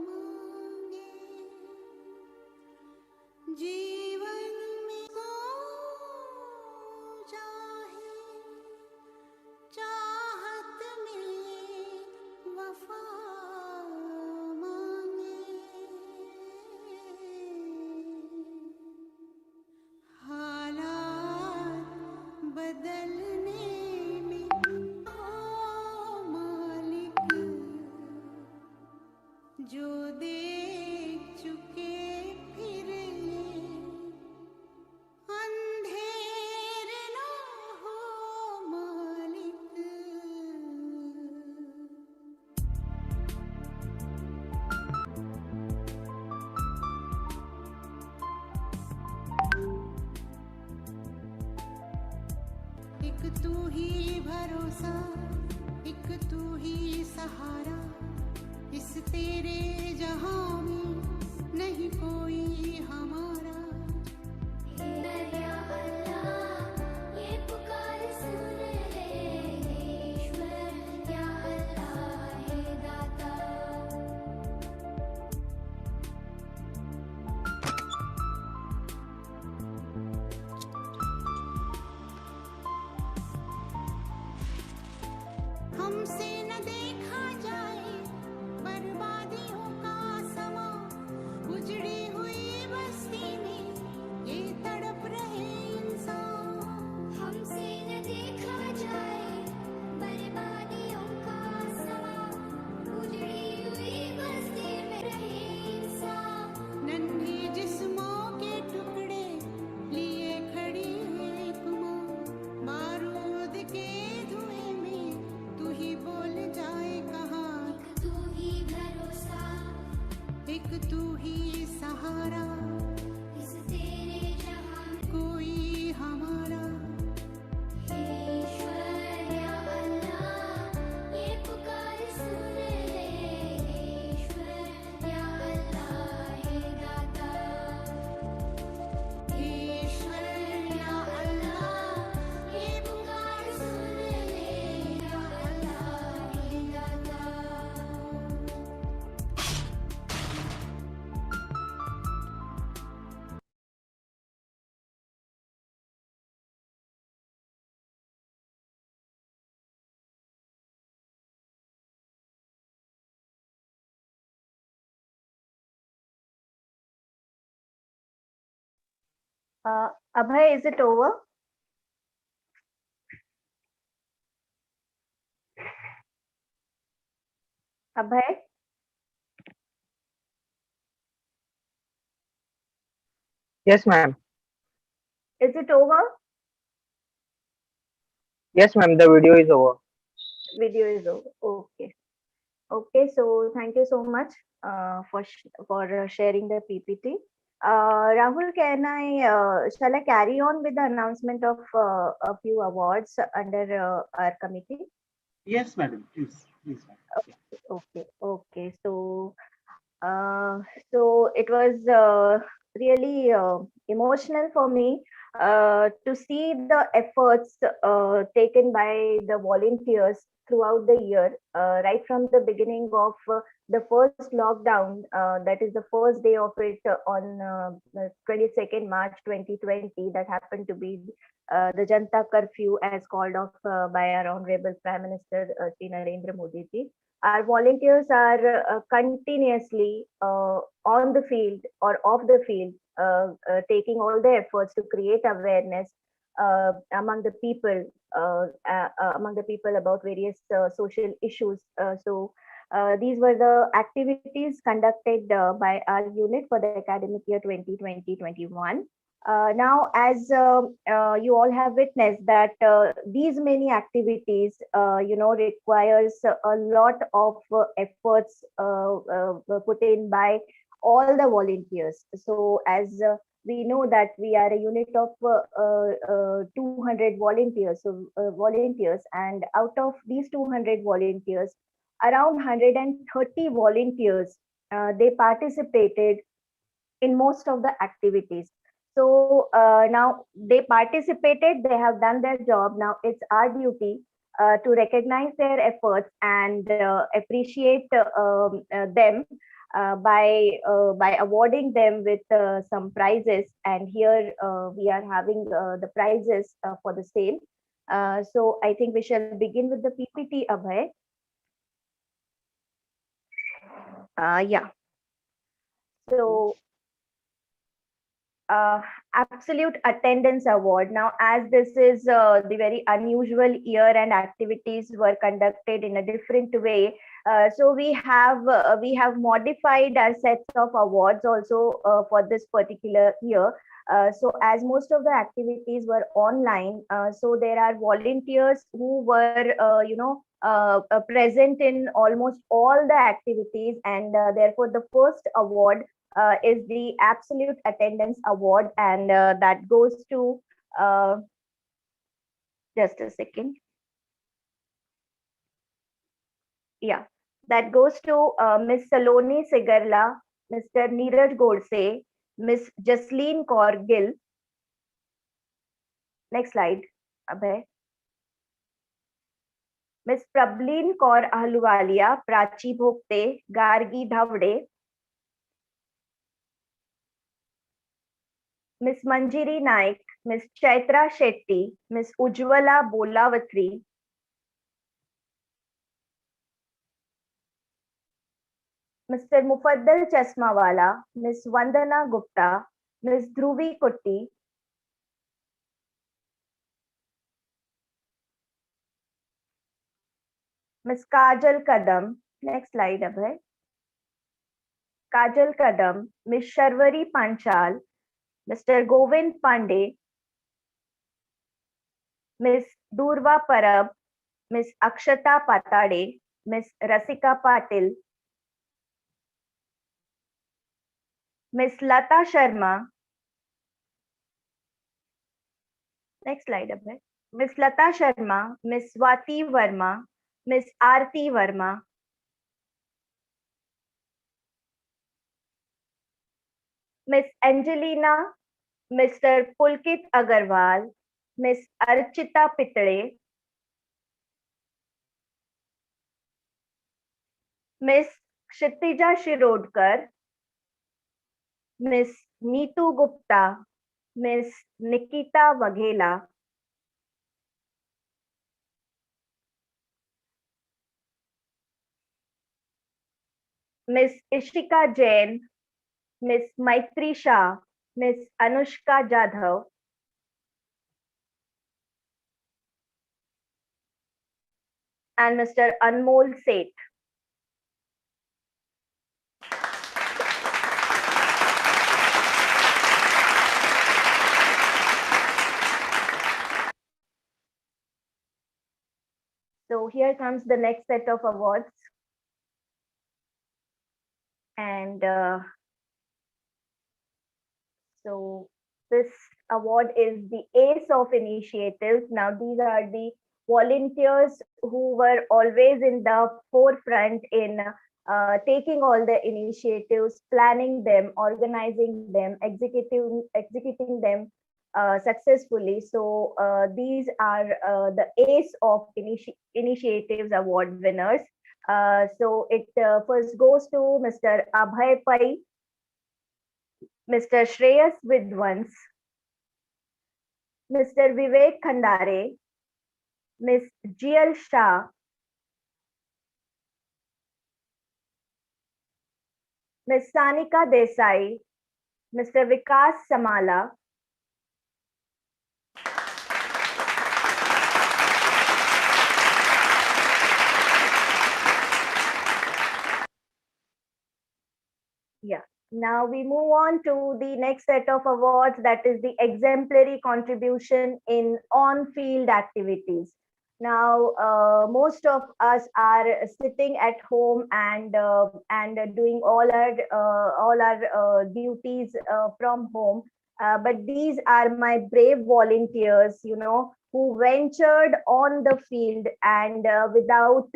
मांगे, जीवन में को चाहे चाहत में वफा मांगे. हालात बदलने जो देख चुके फिर ये अंधेर न हो मालिक. एक तू ही भरोसा, एक तू ही सहारा, इस तेरे जहां में कोई सहारा इस तेरे जहां कोई हमारा ईश्वर या अल्लाह ये पुकार सुन ले ईश्वर या अल्लाह हे दाता ईश्वर या अल्लाह ये पुकार सुन ले या अल्लाह हे दाता Abhay, is it over? Abhay? Yes, ma'am. Is it over? Yes, ma'am. The video is over. Video is over. Okay. Okay. So thank you so much for sharing the PPT. Rahul, can I shall I carry on with the announcement of a few awards under our committee? Yes, madam. Please, please, madam. Okay. So it was really emotional for me to see the efforts taken by the volunteers throughout the year, right from the beginning of the first lockdown, that is the first day of it on the 22nd March 2020, that happened to be the Janta curfew as called off by our Honorable Prime Minister Shri Narendra Modi ji. Our volunteers are continuously on the field or off the field, taking all the efforts to create awareness among the people about various social issues. These were the activities conducted by our unit for the academic year 2020-21. Now, as you all have witnessed that these many activities, requires a lot of efforts put in by all the volunteers. So, as we know that we are a unit of 200 volunteers, and out of these 200 volunteers, around 130 volunteers they participated in most of the activities. So now they participated, they have done their job. Now it's our duty to recognize their efforts and appreciate them by awarding them with some prizes. And here we are having the prizes for the same. So I think we shall begin with the PPT, Abhay. Yeah. So absolute attendance award. Now, as this is the very unusual year and activities were conducted in a different way, so we have modified our sets of awards also for this particular year. So as most of the activities were online, so there are volunteers who were present in almost all the activities, and therefore the first award is the absolute attendance award, and that goes to just a second. Yeah, that goes to Miss Saloni Sigarla, Mr. Neeraj Godse, Miss Jasleen Kaur Gill. Next slide, Abhay. Miss Prableen Kaur Ahluwalia, Prachi Bhokte, Gargi Dhavde. Miss Manjiri Naik, Miss Chaitra Shetty, Miss Ujwala Bolavatri, Mr. Mufaddal Chasmawala, Miss Vandana Gupta, Miss Dhruvi Kutti, Miss Kajal Kadam. Next slide, Abhay. Kajal Kadam, Miss Sharvari Panchal, Mr. Govind Pandey, Miss Durva Parab, Miss Akshata Patade, Miss Rasika Patil, Miss Lata Sharma. Next slide, Abhay. Miss Lata Sharma, Miss Swati Verma, Miss Aarti Verma, Miss Angelina, Mr. Pulkit Agarwal, Miss Archita Pitade, Miss Kshitija Shirodkar, Miss Neetu Gupta, Miss Nikita Waghela, Miss Ishika Jain, Miss Maitri Shah, Miss Anushka Jadhav, and Mr. Anmol Seth. So here comes the next set of awards. And so this award is the ACE of Initiatives. Now these are the volunteers who were always in the forefront in taking all the initiatives, planning them, organizing them, executing them successfully. So these are the ACE of Initiatives award winners. So it first goes to Mr. Abhay Pai, Mr. Shreyas Vidwans, Mr. Vivek Khandare, Ms. GL Shah, Ms. Sanika Desai, Mr. Vikas Samala, yeah. Now we move on to the next set of awards, that is the exemplary contribution in on-field activities. Now, most of us are sitting at home and doing all our duties from home. But these are my brave volunteers, you know, who ventured on the field and without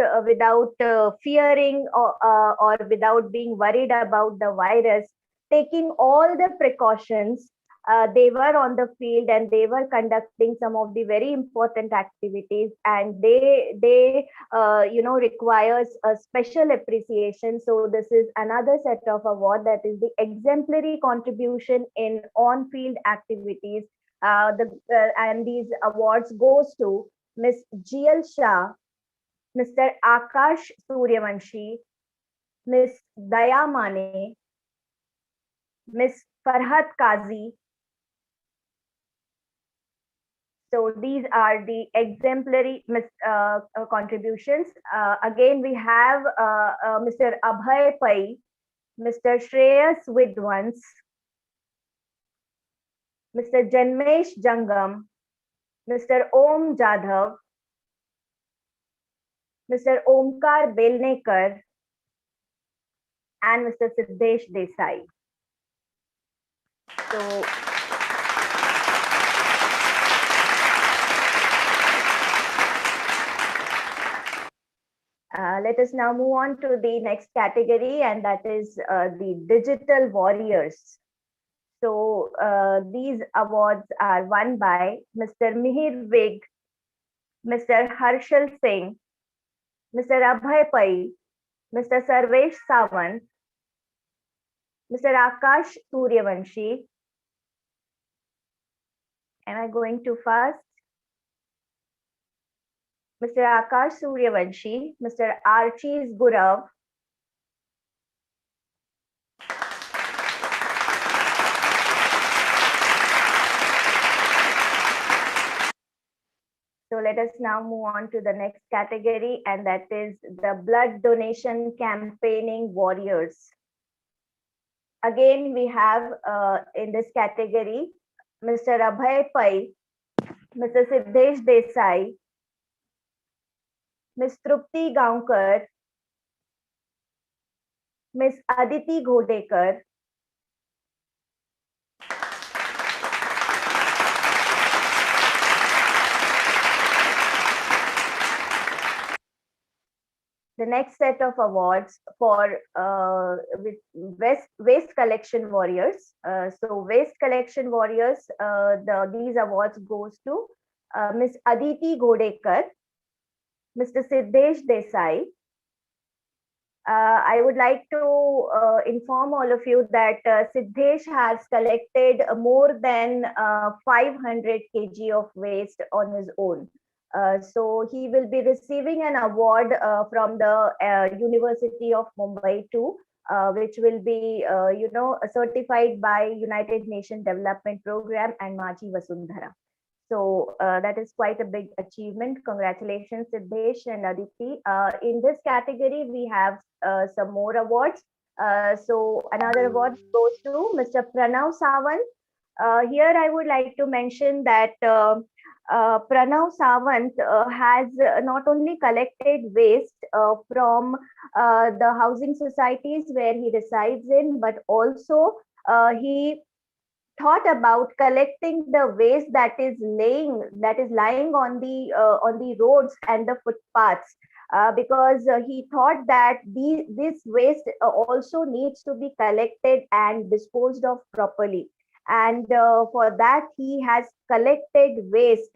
fearing or without being worried about the virus, taking all the precautions. They were on the field and they were conducting some of the very important activities, and they requires a special appreciation. So this is another set of award, that is the exemplary contribution in on field activities. And these awards goes to Miss GL Shah, Mr. Akash Suryavanshi, Miss Daya Mane, Miss Farhat Kazi. So these are the exemplary contributions. Again, we have Mr. Abhay Pai, Mr. Shreyas Vidwans, Mr. Janmesh Jangam, Mr. Om Jadhav, Mr. Omkar Belnekar, and Mr. Siddesh Desai. So let us now move on to the next category, and that is the digital warriors. So these awards are won by Mr. Mihir Vig, Mr. Harshal Singh, Mr. Abhay Pai, Mr. Sarvesh Sawant, Mr. Akash Suryavanshi. Am I going too fast? Mr. Akash Suryavanshi, Mr. Archie's Gurav, so let us now move on to the next category, and that is the blood donation campaigning warriors. Again, we have in this category Mr. Abhay Pai, Mr. Siddesh Desai, Ms. Trupti Gaonkar, Ms. Aditi Ghodekar, the next set of awards for with waste collection warriors. So waste collection warriors, these awards goes to Miss Aditi Godekar, Mr. Siddesh Desai. I would like to inform all of you that Siddesh has collected more than 500 kg of waste on his own. So he will be receiving an award from the University of Mumbai too, which will be, certified by United Nations Development Program and Maji Vasundhara. So that is quite a big achievement. Congratulations, Siddesh and Aditi. In this category, we have some more awards. So another award goes to Mr. Pranav Sawant. Here I would like to mention that Pranav Sawant has not only collected waste from the housing societies where he resides in, but also he thought about collecting the waste that is lying on the roads and the footpaths, because he thought that this waste also needs to be collected and disposed of properly. And for that he has collected waste,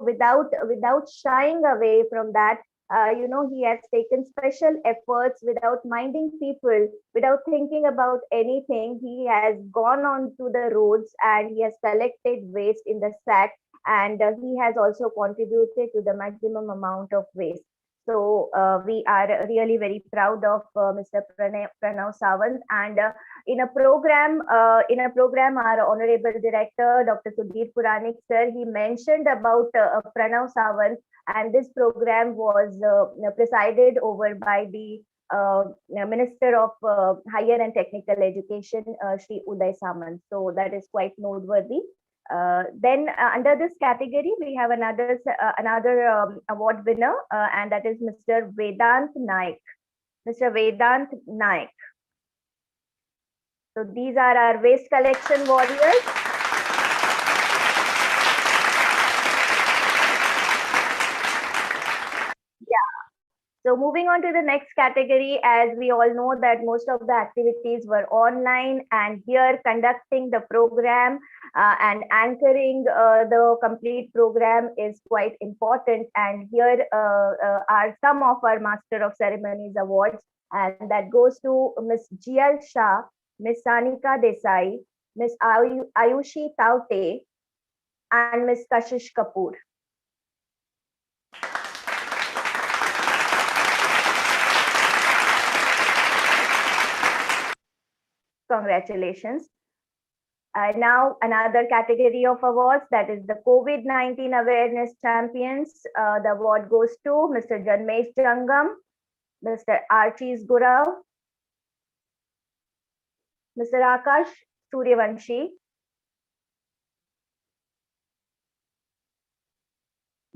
without shying away from that. He has taken special efforts without minding people, without thinking about anything. He has gone on to the roads and he has collected waste in the sack, and he has also contributed to the maximum amount of waste. So we are really very proud of Mr. Pranav Sawant. And in a program, our honorable director, Dr. Sudhir Puranik sir, he mentioned about Pranav Sawant, and this program was presided over by the Minister of Higher and Technical Education, Shri Uday Samant. So that is quite noteworthy. Then under this category, we have another award winner, and that is Mr. Vedant Naik. Mr. Vedant Naik. So these are our waste collection warriors. So moving on to the next category, as we all know that most of the activities were online, and here conducting the program and anchoring the complete program is quite important. And here are some of our Master of Ceremonies awards, and that goes to Miss GL Shah, Miss Sanika Desai, Miss Ayushi Taute, and Miss Kashish Kapoor. Congratulations. Now another category of awards, that is the COVID-19 Awareness Champions. The award goes to Mr. Janmesh Jangam, Mr. Archie's Gurav, Mr. Akash Suryavanshi,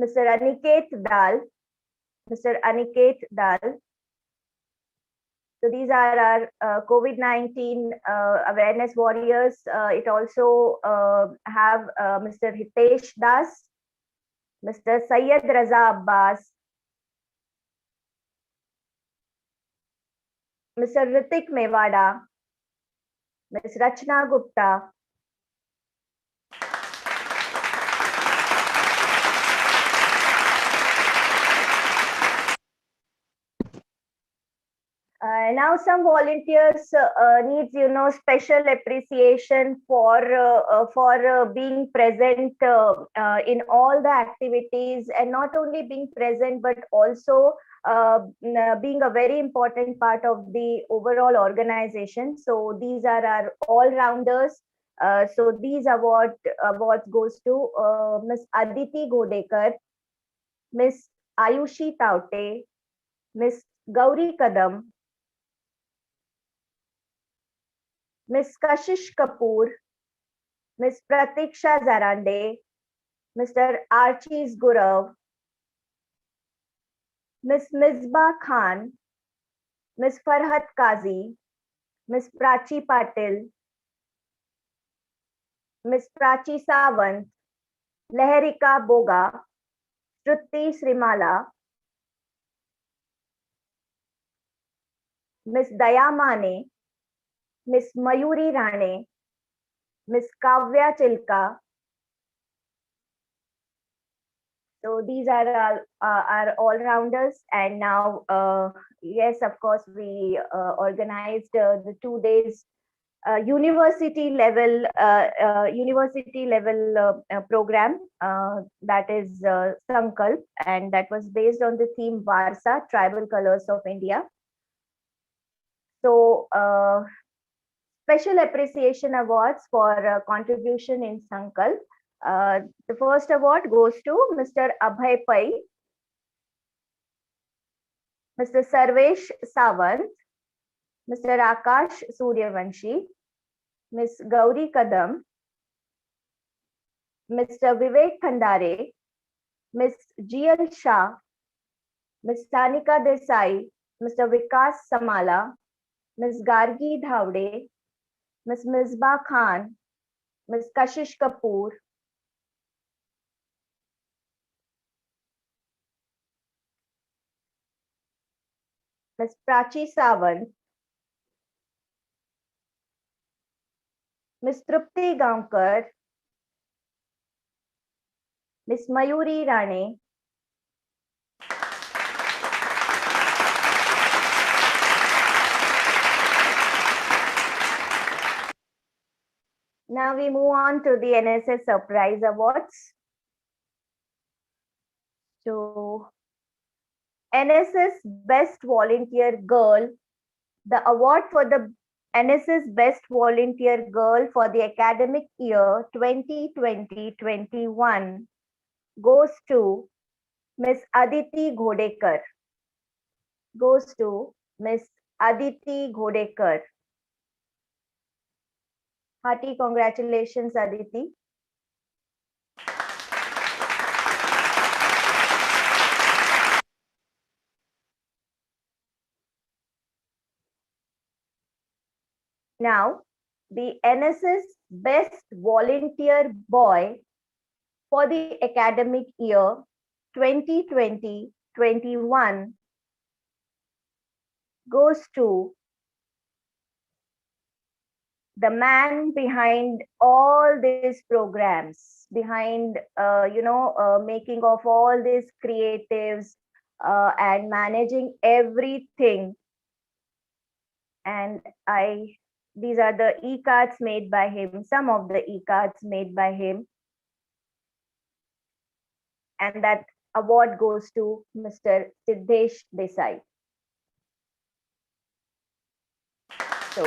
Mr. Aniket Dal, Mr. Aniket Dal. So these are our COVID-19 awareness warriors. It also have Mr. Hitesh Das, Mr. Syed Raza Abbas, Mr. Ritik Mewada, Ms. Rachna Gupta, now some volunteers needs special appreciation for being present in all the activities, and not only being present but also being a very important part of the overall organization. So these are our all-rounders. So these awards goes to Miss Aditi Godekar, Miss Ayushi Taute, Miss Gauri Kadam, Miss Kashish Kapoor, Miss Pratiksha Zarande, Mr. Archie's Gurav, Miss Misbah Khan, Miss Farhat Kazi, Miss Prachi Patil, Miss Prachi Sawant, Leharika Boga, Shruti Srimala, Miss Dayamane, Miss Mayuri Rane, Miss Kavya Chilka. So these are our all-rounders. And now, yes, of course, we organized the 2 days university level program that is Sankalp, and that was based on the theme Varsa, Tribal Colors of India. So special appreciation awards for contribution in Sankalp. The first award goes to Mr. Abhay Pai, Mr. Sarvesh Sawant, Mr. Akash Suryavanshi, Ms. Gauri Kadam, Mr. Vivek Khandare, Ms. GL Shah, Ms. Tanika Desai, Mr. Vikas Samala, Ms. Gargi Dhawde, Ms. Misbah Khan, Ms. Kashish Kapoor, Ms. Prachi Sawant, Ms. Trupti Gamkar, Ms. Mayuri Rane, Now we move on to the NSS Surprise Awards. So, NSS Best Volunteer Girl, the award for the NSS Best Volunteer Girl for the academic year 2020-21 goes to Miss Aditi Ghodekar. Goes to Miss Aditi Ghodekar. Hearty congratulations, Aditi. Now, the NSS Best Volunteer Boy for the academic year 2020-21 goes to the man behind all these programs, behind making of all these creatives and managing everything. And these are the e-cards made by him, some of the e-cards made by him. And that award goes to Mr. Siddhesh Desai. So,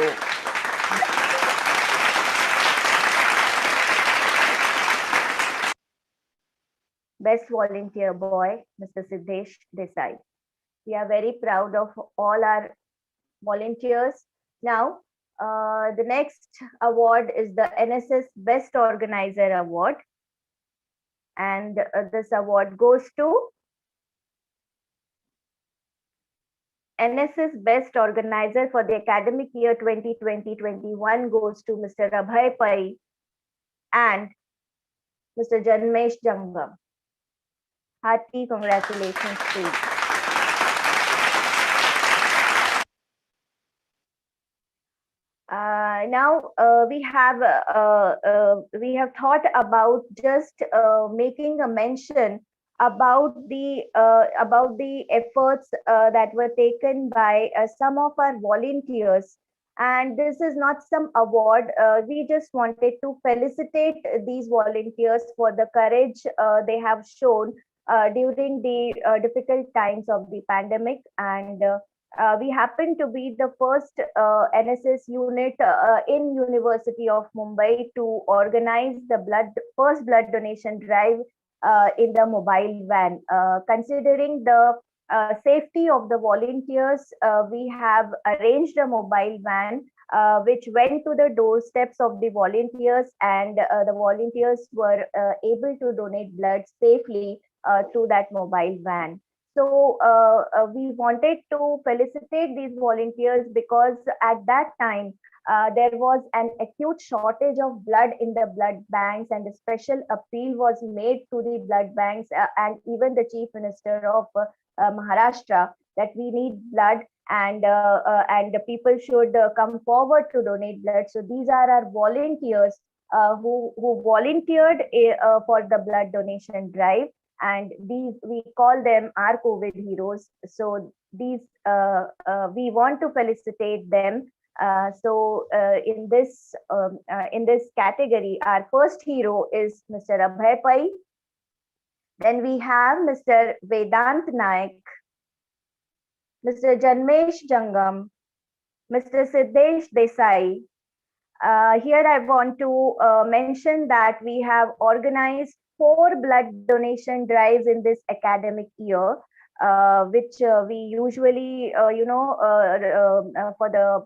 Best Volunteer Boy, Mr. Siddhesh Desai. We are very proud of all our volunteers. Now, the next award is the NSS Best Organizer Award. And this award goes to NSS Best Organizer for the academic year 2020-21 goes to Mr. Abhay Pai and Mr. Janmesh Jangam. Hearty congratulations to you. Now we have thought about just making a mention about the efforts that were taken by some of our volunteers, and this is not some award. We just wanted to felicitate these volunteers for the courage they have shown during the difficult times of the pandemic. And we happen to be the first NSS unit in University of Mumbai to organize the first blood donation drive in the mobile van. Considering the safety of the volunteers, we have arranged a mobile van which went to the doorsteps of the volunteers, and the volunteers were able to donate blood safely through that mobile van. So we wanted to felicitate these volunteers because at that time there was an acute shortage of blood in the blood banks, and a special appeal was made to the blood banks and even the Chief Minister of Maharashtra that we need blood. and the people should come forward to donate blood. So these are our volunteers who volunteered for the blood donation drive, and these we call them our COVID heroes. So these we want to felicitate them. In this category, our first hero is Mr. Abhay Pai. Then we have Mr. Vedant Naik, Mr. Janmesh Jangam, Mr. Siddesh Desai. Here I want to mention that we have organized 4 blood donation drives in this academic year, which we usually, for the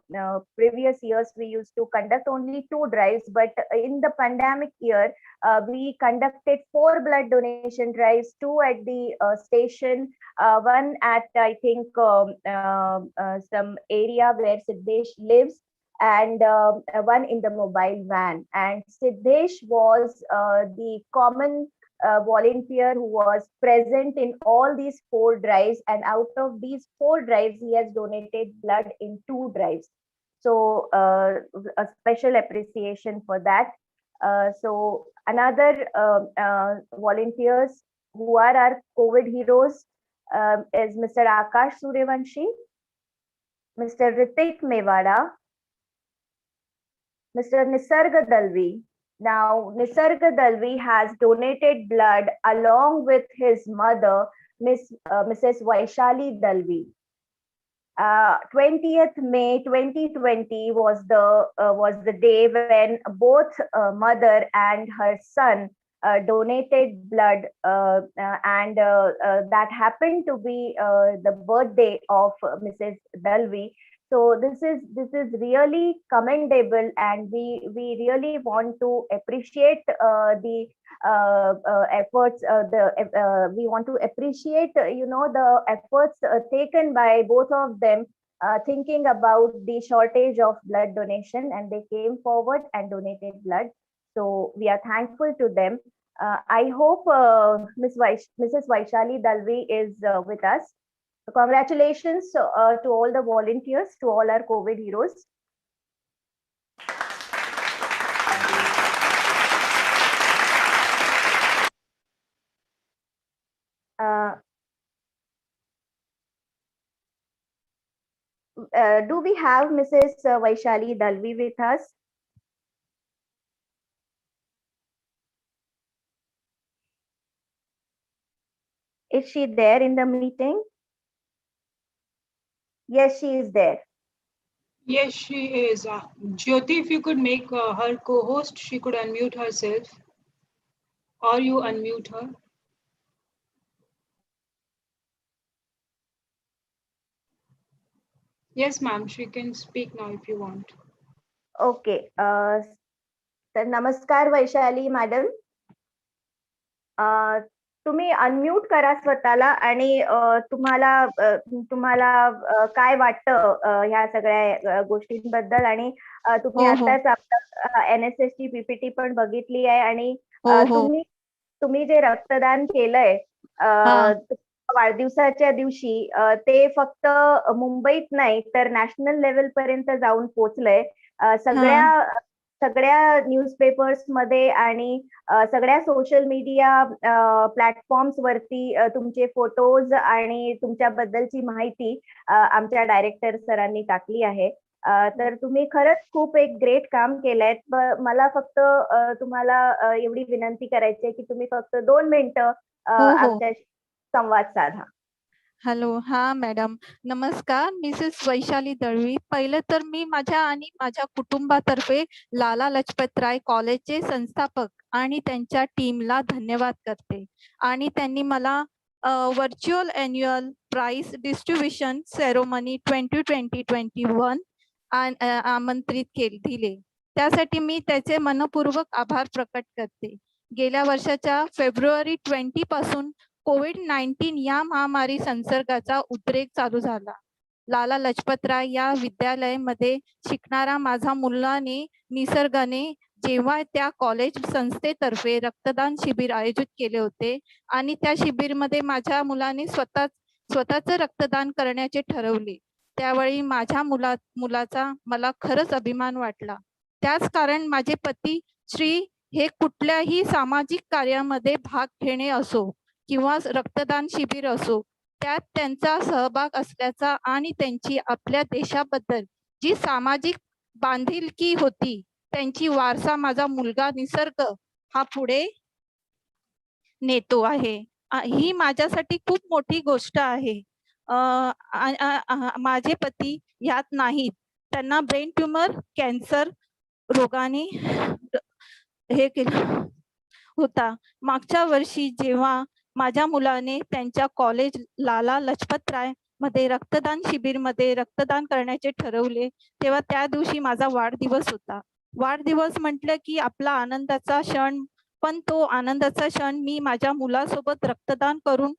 previous years, we used to conduct only 2 drives, but in the pandemic year, we conducted 4 blood donation drives, 2 at the station, 1 at, I think, some area where Siddesh lives, and 1 in the mobile van. And Siddesh was the common volunteer who was present in all these 4 drives, and out of these 4 drives he has donated blood in 2 drives. So a special appreciation for that. So another volunteers who are our COVID heroes is Mr. Akash Suryavanshi, Mr. Ritik Mewada, Mr. Nisarga Dalvi. Now, Nisarga Dalvi has donated blood along with his mother, Mrs. Vaishali Dalvi. 20th May 2020 was the day when both mother and her son donated blood, and that happened to be the birthday of Mrs. Dalvi. So this is really commendable, and we really want to appreciate the efforts. We want to appreciate the efforts taken by both of them, thinking about the shortage of blood donation, and they came forward and donated blood. So we are thankful to them. I hope Mrs. Vaishali Dalvi is with us. So congratulations to all the volunteers, to all our COVID heroes. Do we have Mrs. Vaishali Dalvi with us? Is she there in the meeting? Yes, she is there. Yes, she is. Jyoti, if you could make her co-host, she could unmute herself. Or you unmute her. Yes, ma'am, she can speak now if you want. Okay. तर नमस्कार Vaishali madam. तुम्ही unmute करा स्वतःला, आणि तुम्हाला काय वाटतं ह्या सगळ्या गोष्टींबद्दल, आणि तुम्ही आताच आपलं NSS ची PPT पण बघितली आहे, आणि तुम्ही जे रक्तदान केलंय वाढदिवसाच्या दिवशी, ते फक्त मुंबईत नाही तर नॅशनल लेवल पर्यंत जाऊन पोहोचलंय. सगळ्या न्यूजपेपर्स मध्ये आणि सगळ्या सोशल मीडिया प्लॅटफॉर्म्स वरती तुमचे फोटोज आणि तुमच्याबद्दलची माहिती आमच्या डायरेक्टर सरांनी टाकली आहे. तर तुम्ही खरंच खूप एक ग्रेट काम केलंय. मला फक्त तुम्हाला एवढी विनंती करायची आहे की तुम्ही फक्त 2 मिनिटं आमच्याशी संवाद साधा. हॅलो, हा मॅडम नमस्कार. मिसेस वैशाली दळवी. पहिलं तर मी माझ्या आणि माझ्या कुटुंबातर्फे लाला लजपतराय कॉलेजचे संस्थापक आणि त्यांच्या टीमला धन्यवाद करते. आणि त्यांनी मला virtual annual prize distribution ceremony 2020-21 आमंत्रित दिले. त्यासाठी मी त्याचे मनपूर्वक आभार प्रकट करते. गेल्या वर्षाच्या फेब्रुवारी 20 पासून COVID-19 या महामारी संसर्गाचा उद्रेक चालू झाला. लाला लजपतराय या विद्यालयामध्ये शिकणारा माझा मुलाने निसर्गाने जेव्हा त्या कॉलेज संस्थेतर्फे रक्तदान शिबिर आयोजित केले होते, आणि त्या शिबिरमध्ये माझ्या मुलाने स्वतःच रक्तदान करण्याचे ठरवले. त्यावेळी माझ्या मुलाचा मला खरंच अभिमान वाटला. त्याच कारण माझे पती श्री हे कुठल्याही सामाजिक कार्यामध्ये भाग घेणे असो किंवा रक्तदान शिबिर असो, त्यात त्यांचा सहभाग असल्याचा आणि त्यांची आपल्या देशाबद्दल जी सामाजिक बांधिलकी होती, त्यांची वारसा माझा मुलगा निसर्ग हा पुढे नेतो आहे. ही माझ्यासाठी खूप मोठी गोष्ट आहे. माझे पती यात नाहीत. त्यांना ब्रेन ट्यूमर कॅन्सर रोगाने हे केलं होता. मागच्या वर्षी जेव्हा माझ्या मुलाने त्यांच्या कॉलेज लाला लजपतराय मध्ये रक्तदान शिबिर मध्ये रक्तदान करण्याचे ठरवले, तेव्हा त्या दिवशी माझा वाढदिवस होता. वाढदिवस म्हटलं की आपला आनंदाचा क्षण, पण तो आनंदाचा क्षण मी माझ्या मुलासोबत रक्तदान करून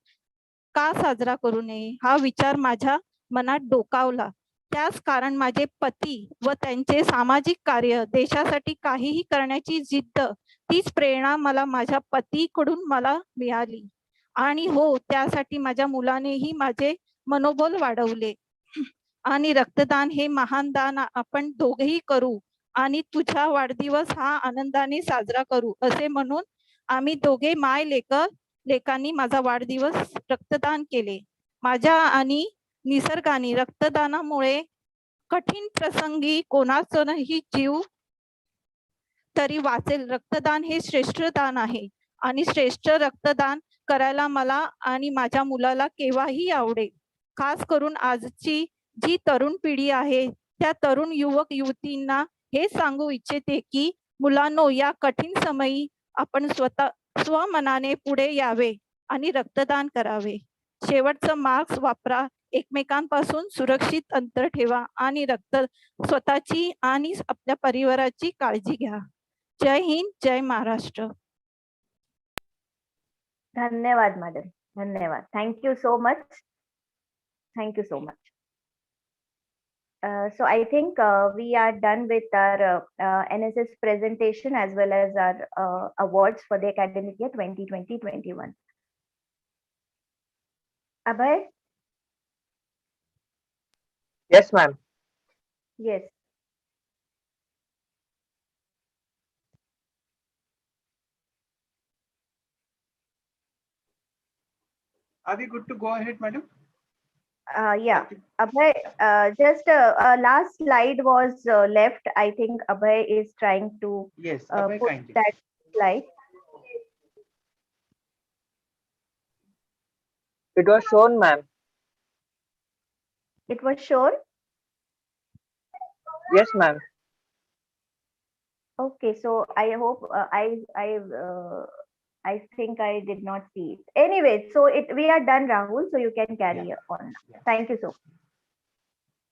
का साजरा करू नये हा विचार माझ्या मनात डोकावला. त्याच कारण माझे पती व त्यांचे सामाजिक कार्य, देशासाठी काहीही करण्याची जिद्द, तीच प्रेरणा मला माझ्या पतीकडून मला मिळाली. आणि हो, त्यासाठी माझ्या मुलानेही माझे मनोबल वाढवले. आणि रक्तदान हे महान दान आपण दोघेही करू आणि तुझा वाढदिवस हा आनंदाने साजरा करू असे म्हणून आम्ही दोघे लेकांनी माझा वाढदिवस रक्तदान केले. माझ्या आणि निसर्गाने रक्तदानामुळे कठीण प्रसंगी कोणाचाही जीव तरी वाचेल. रक्तदान हे श्रेष्ठ दान आहे आणि श्रेष्ठ रक्तदान करायला मला आणि माझ्या मुलाला केव्हाही आवडेल. खास करून आजची जी तरुण पिढी आहे, त्या तरुण युवक युवतींना हे सांगू इच्छिते की मुलांनो, या कठीण समयी आपण स्वमनाने पुढे यावे आणि रक्तदान करावे. शेवटचं मास्क वापरा, एकमेकांपासून सुरक्षित अंतर ठेवा आणि स्वतःची आणि आपल्या परिवाराची काळजी घ्या. जय हिंद, जय महाराष्ट्र. धन्यवाद मॅडम, धन्यवाद. Thank you so much. Thank you so much. So I think we are done with our NSS presentation as well as our awards for the academic year 2020-21. Abhay? Yes, ma'am. Yes. Are we good to go ahead, madam? Yeah, Abhay, just last slide was left. I think Abhay is trying to Abhay, put kindly. that slide. It was shown, ma'am. It was shown? Yes, ma'am. Okay, so I hope I think I did not see it. Anyway, so we are done, Rahul. So you can carry on. Thank you so much.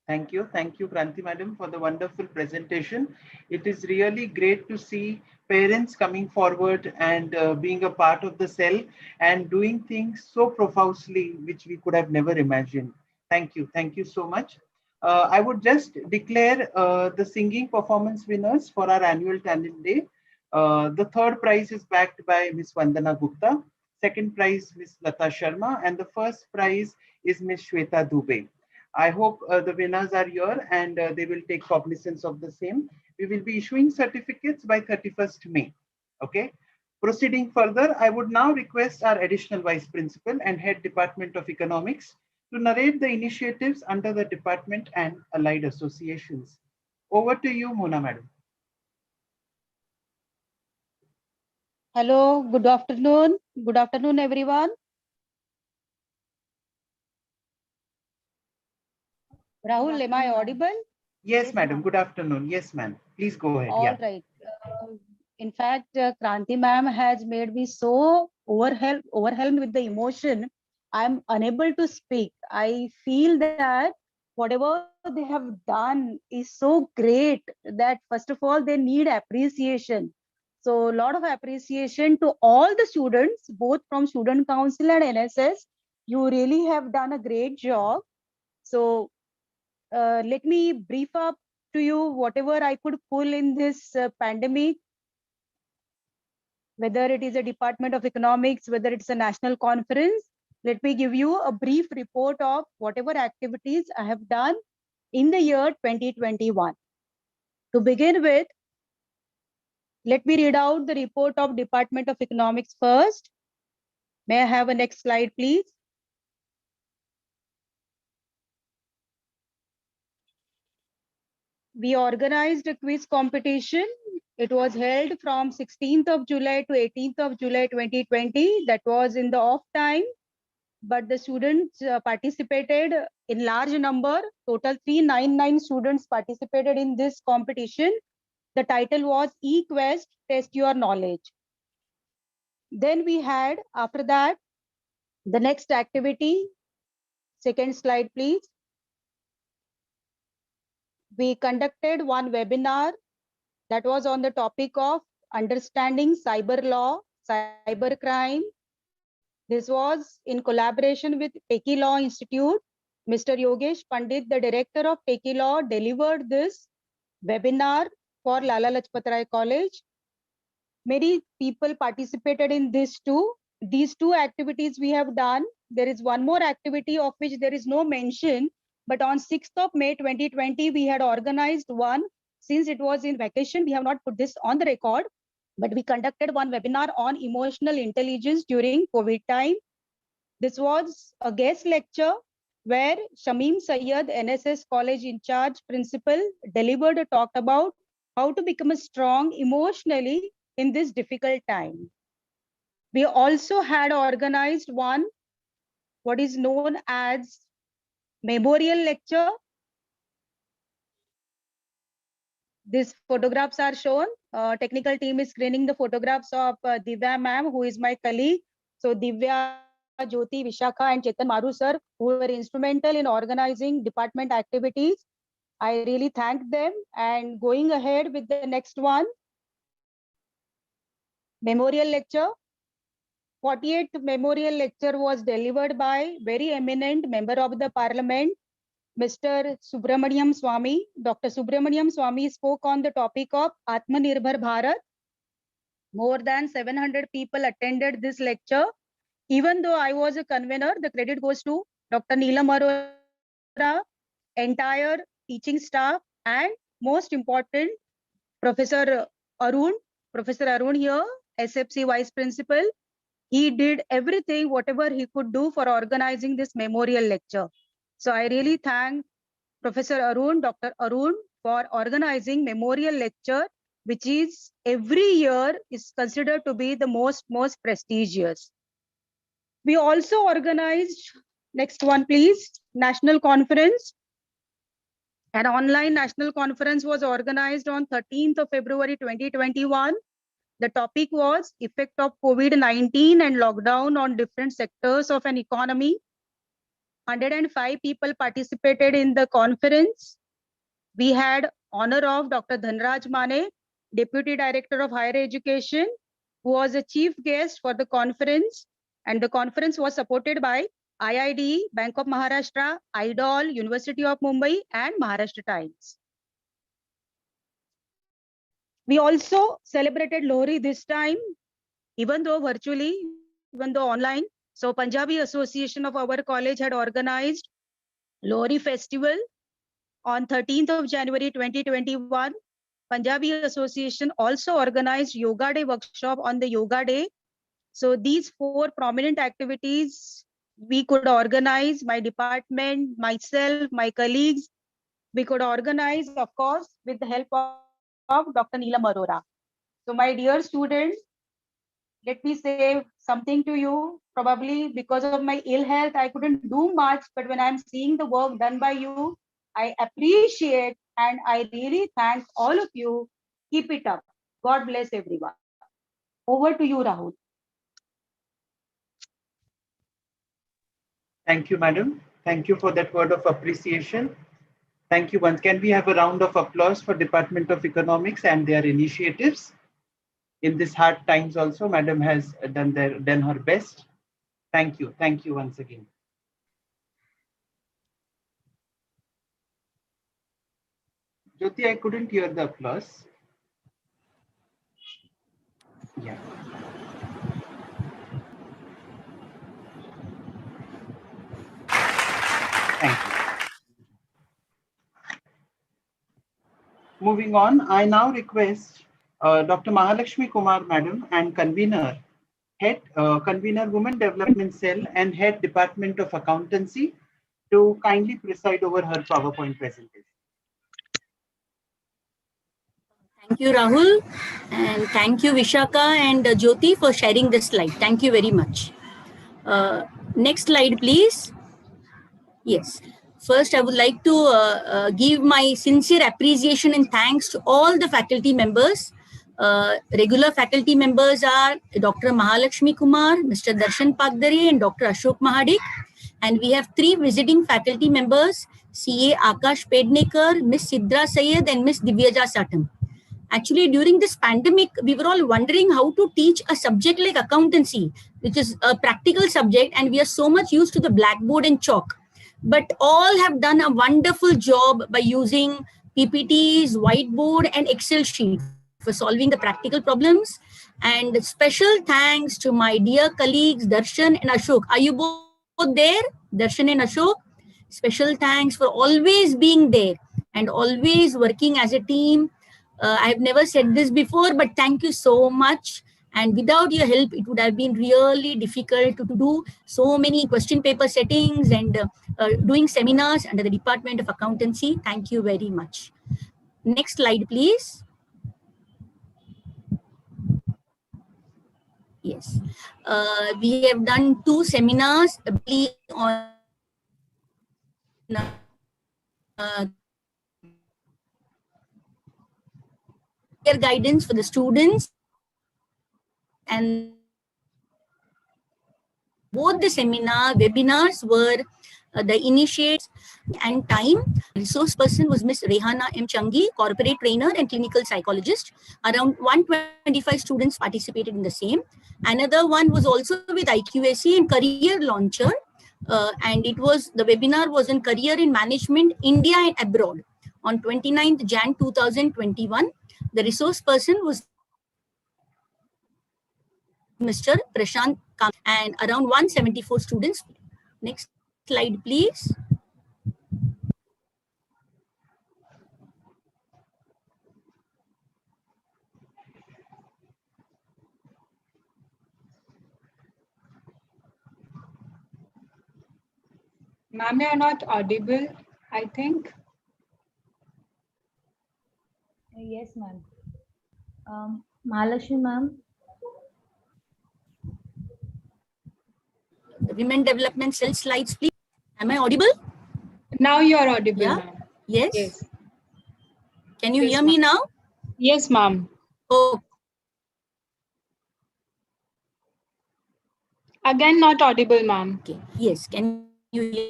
Thank you, Kranti madam, for the wonderful presentation. It is really great to see parents coming forward and being a part of the cell and doing things so profusely, which we could have never imagined. Thank you so much. I would just declare the singing performance winners for our annual talent day. The third prize is backed by Ms. Vandana Gupta, second prize Ms. Lata Sharma, and the first prize is Ms. Shweta Dubey. I hope the winners are here and they will take cognizance of the same. We will be issuing certificates by 31st May. Okay. Proceeding further, I would now request our additional vice principal and head Department of Economics to narrate the initiatives under the department and allied associations. Over to you, Mona madam. Hello, good afternoon. Good afternoon, everyone. Rahul, am I audible? Yes, madam. Good afternoon. Yes, ma'am. Please go ahead. All right. In fact, Kranti ma'am has made me so overwhelmed with the emotion. I'm unable to speak. I feel that whatever they have done is so great that first of all, they need appreciation. So a lot of appreciation to all the students, both from Student Council and NSS. You really have done a great job. So let me brief up to you whatever I could pull in this pandemic, whether it is a Department of Economics, whether it's a national conference. Let me give you a brief report of whatever activities I have done in the year 2021. To begin with, let me read out the report of Department of Economics first. May I have a next slide, please? We organized a quiz competition. It was held from 16th of July to 18th of July 2020. That was in the off time, but the students participated in large number. Total 399 students participated in this competition. The title was eQuest, Test Your Knowledge. Then we had, after that, the next activity. Second slide, please. We conducted one webinar that was on the topic of understanding cyber law, cyber crime. This was in collaboration with Techie Law Institute. Mr. Yogesh Pandit, the director of Techie Law, delivered this webinar for Lala Lajpatrai College. Many people participated in this too. These two activities we have done. There is one more activity of which there is no mention, but on 6th of May 2020, we had organized one. Since it was in vacation, we have not put this on the record, but we conducted one webinar on emotional intelligence during COVID time. This was a guest lecture where Shamim Sayyad, NSS College in charge principal, delivered a talk about how to become strong emotionally in this difficult time. We also had organized one, what is known as memorial lecture. These photographs are shown. Technical team is screening the photographs of Divya ma'am, who is my colleague. So Divya, Jyoti, Vishakha and Chetan Maru sir, who were instrumental in organizing department activities. I really thank them. And going ahead with the next one, memorial lecture. 48th memorial lecture was delivered by very eminent member of the parliament, Mr. Subramaniam Swami. Dr. Subramaniam Swami spoke on the topic of Atmanirbhar Bharat. More than 700 people attended this lecture. Even though I was a convener, the credit goes to Dr. Neelam Arora, entire teaching staff, and most important, Professor Arun here, SFC Vice Principal. He did everything, whatever he could do for organizing this memorial lecture. So I really thank Professor Arun, Dr. Arun, for organizing memorial lecture, which is every year is considered to be the most prestigious. We also organized, next one please, national conference. An online national conference was organized on 13th of February 2021. The topic was effect of COVID-19 and lockdown on different sectors of an economy. 105 people participated in the conference. We had honor of Dr. Dhanraj Mane, Deputy Director of Higher Education, who was a chief guest for the conference. And the conference was supported by IID, Bank of Maharashtra, IDOL, University of Mumbai, and Maharashtra Times. We also celebrated Lohri this time, even though virtually, even though online. So Punjabi Association of our college had organized Lohri festival on 13th of January 2021. Punjabi Association also organized Yoga Day workshop on the Yoga Day. So these four prominent activities we could organize, my department, myself, my colleagues, we could organize, of course, with the help of Dr. Neelam Arora. So my dear students, let me say something to you. Probably because of my ill health, I couldn't do much, but when I'm seeing the work done by you, I appreciate and I really thank all of you. Keep it up. God bless everyone. Over to you, Rahul. Thank you, madam. Thank you for that word of appreciation. Thank you once. Can we have a round of applause for Department of Economics and their initiatives? In these hard times also, madam has done her best. Thank you. Thank you once again. Jyoti, I couldn't hear the applause. Yeah. Thank you. Moving on, I now request Dr. Mahalakshmi Kumar Madam and Convener, Head Convener Women Development Cell and Head Department of Accountancy to kindly preside over her PowerPoint presentation. Thank you, Rahul, and thank you, Vishaka and Jyoti, for sharing this slide. Thank you very much. Next slide, please. Yes. First, I would like to give my sincere appreciation and thanks to all the faculty members. Regular faculty members are Dr. Mahalakshmi Kumar, Mr. Darshan Pagdare, and Dr. Ashok Mahadik. And we have 3 visiting faculty members, CA Akash Pednekar, Miss Sidra Sayed, and Miss Divyaja Satam. Actually, during this pandemic, we were all wondering how to teach a subject like accountancy, which is a practical subject, and we are so much used to the blackboard and chalk. But all have done a wonderful job by using PPTs, whiteboard, and Excel sheet for solving the practical problems. And special thanks to my dear colleagues, Darshan and Ashok. Are you both there, Darshan and Ashok? Special thanks for always being there and always working as a team. I have never said this before, but thank you so much. And without your help, it would have been really difficult to do so many question paper settings and doing seminars under the Department of Accountancy. Thank you very much. Next slide, please. Yes. We have done 2 seminars on guidance for the students, and both the webinars were the initiates and time. Resource person was Miss Rehana M. Changi, corporate trainer and clinical psychologist. Around 125 students participated in the same. Another one was also with IQAC and career launcher. And the webinar was in career in management, India and abroad on 29th Jan 2021. The resource person was Mr. Prashant Kam, and around 174 students. Next slide, please. Ma'am, you are not audible, I think. Yes, ma'am. Mahalakshmi, ma'am. The women development cell slides, please. Am I audible? Now you are audible, Yeah. ma'am. Yes. Yes. Can you Yes, hear me now? Yes, ma'am. Oh. Again, not audible, ma'am. Okay. Yes. Can you hear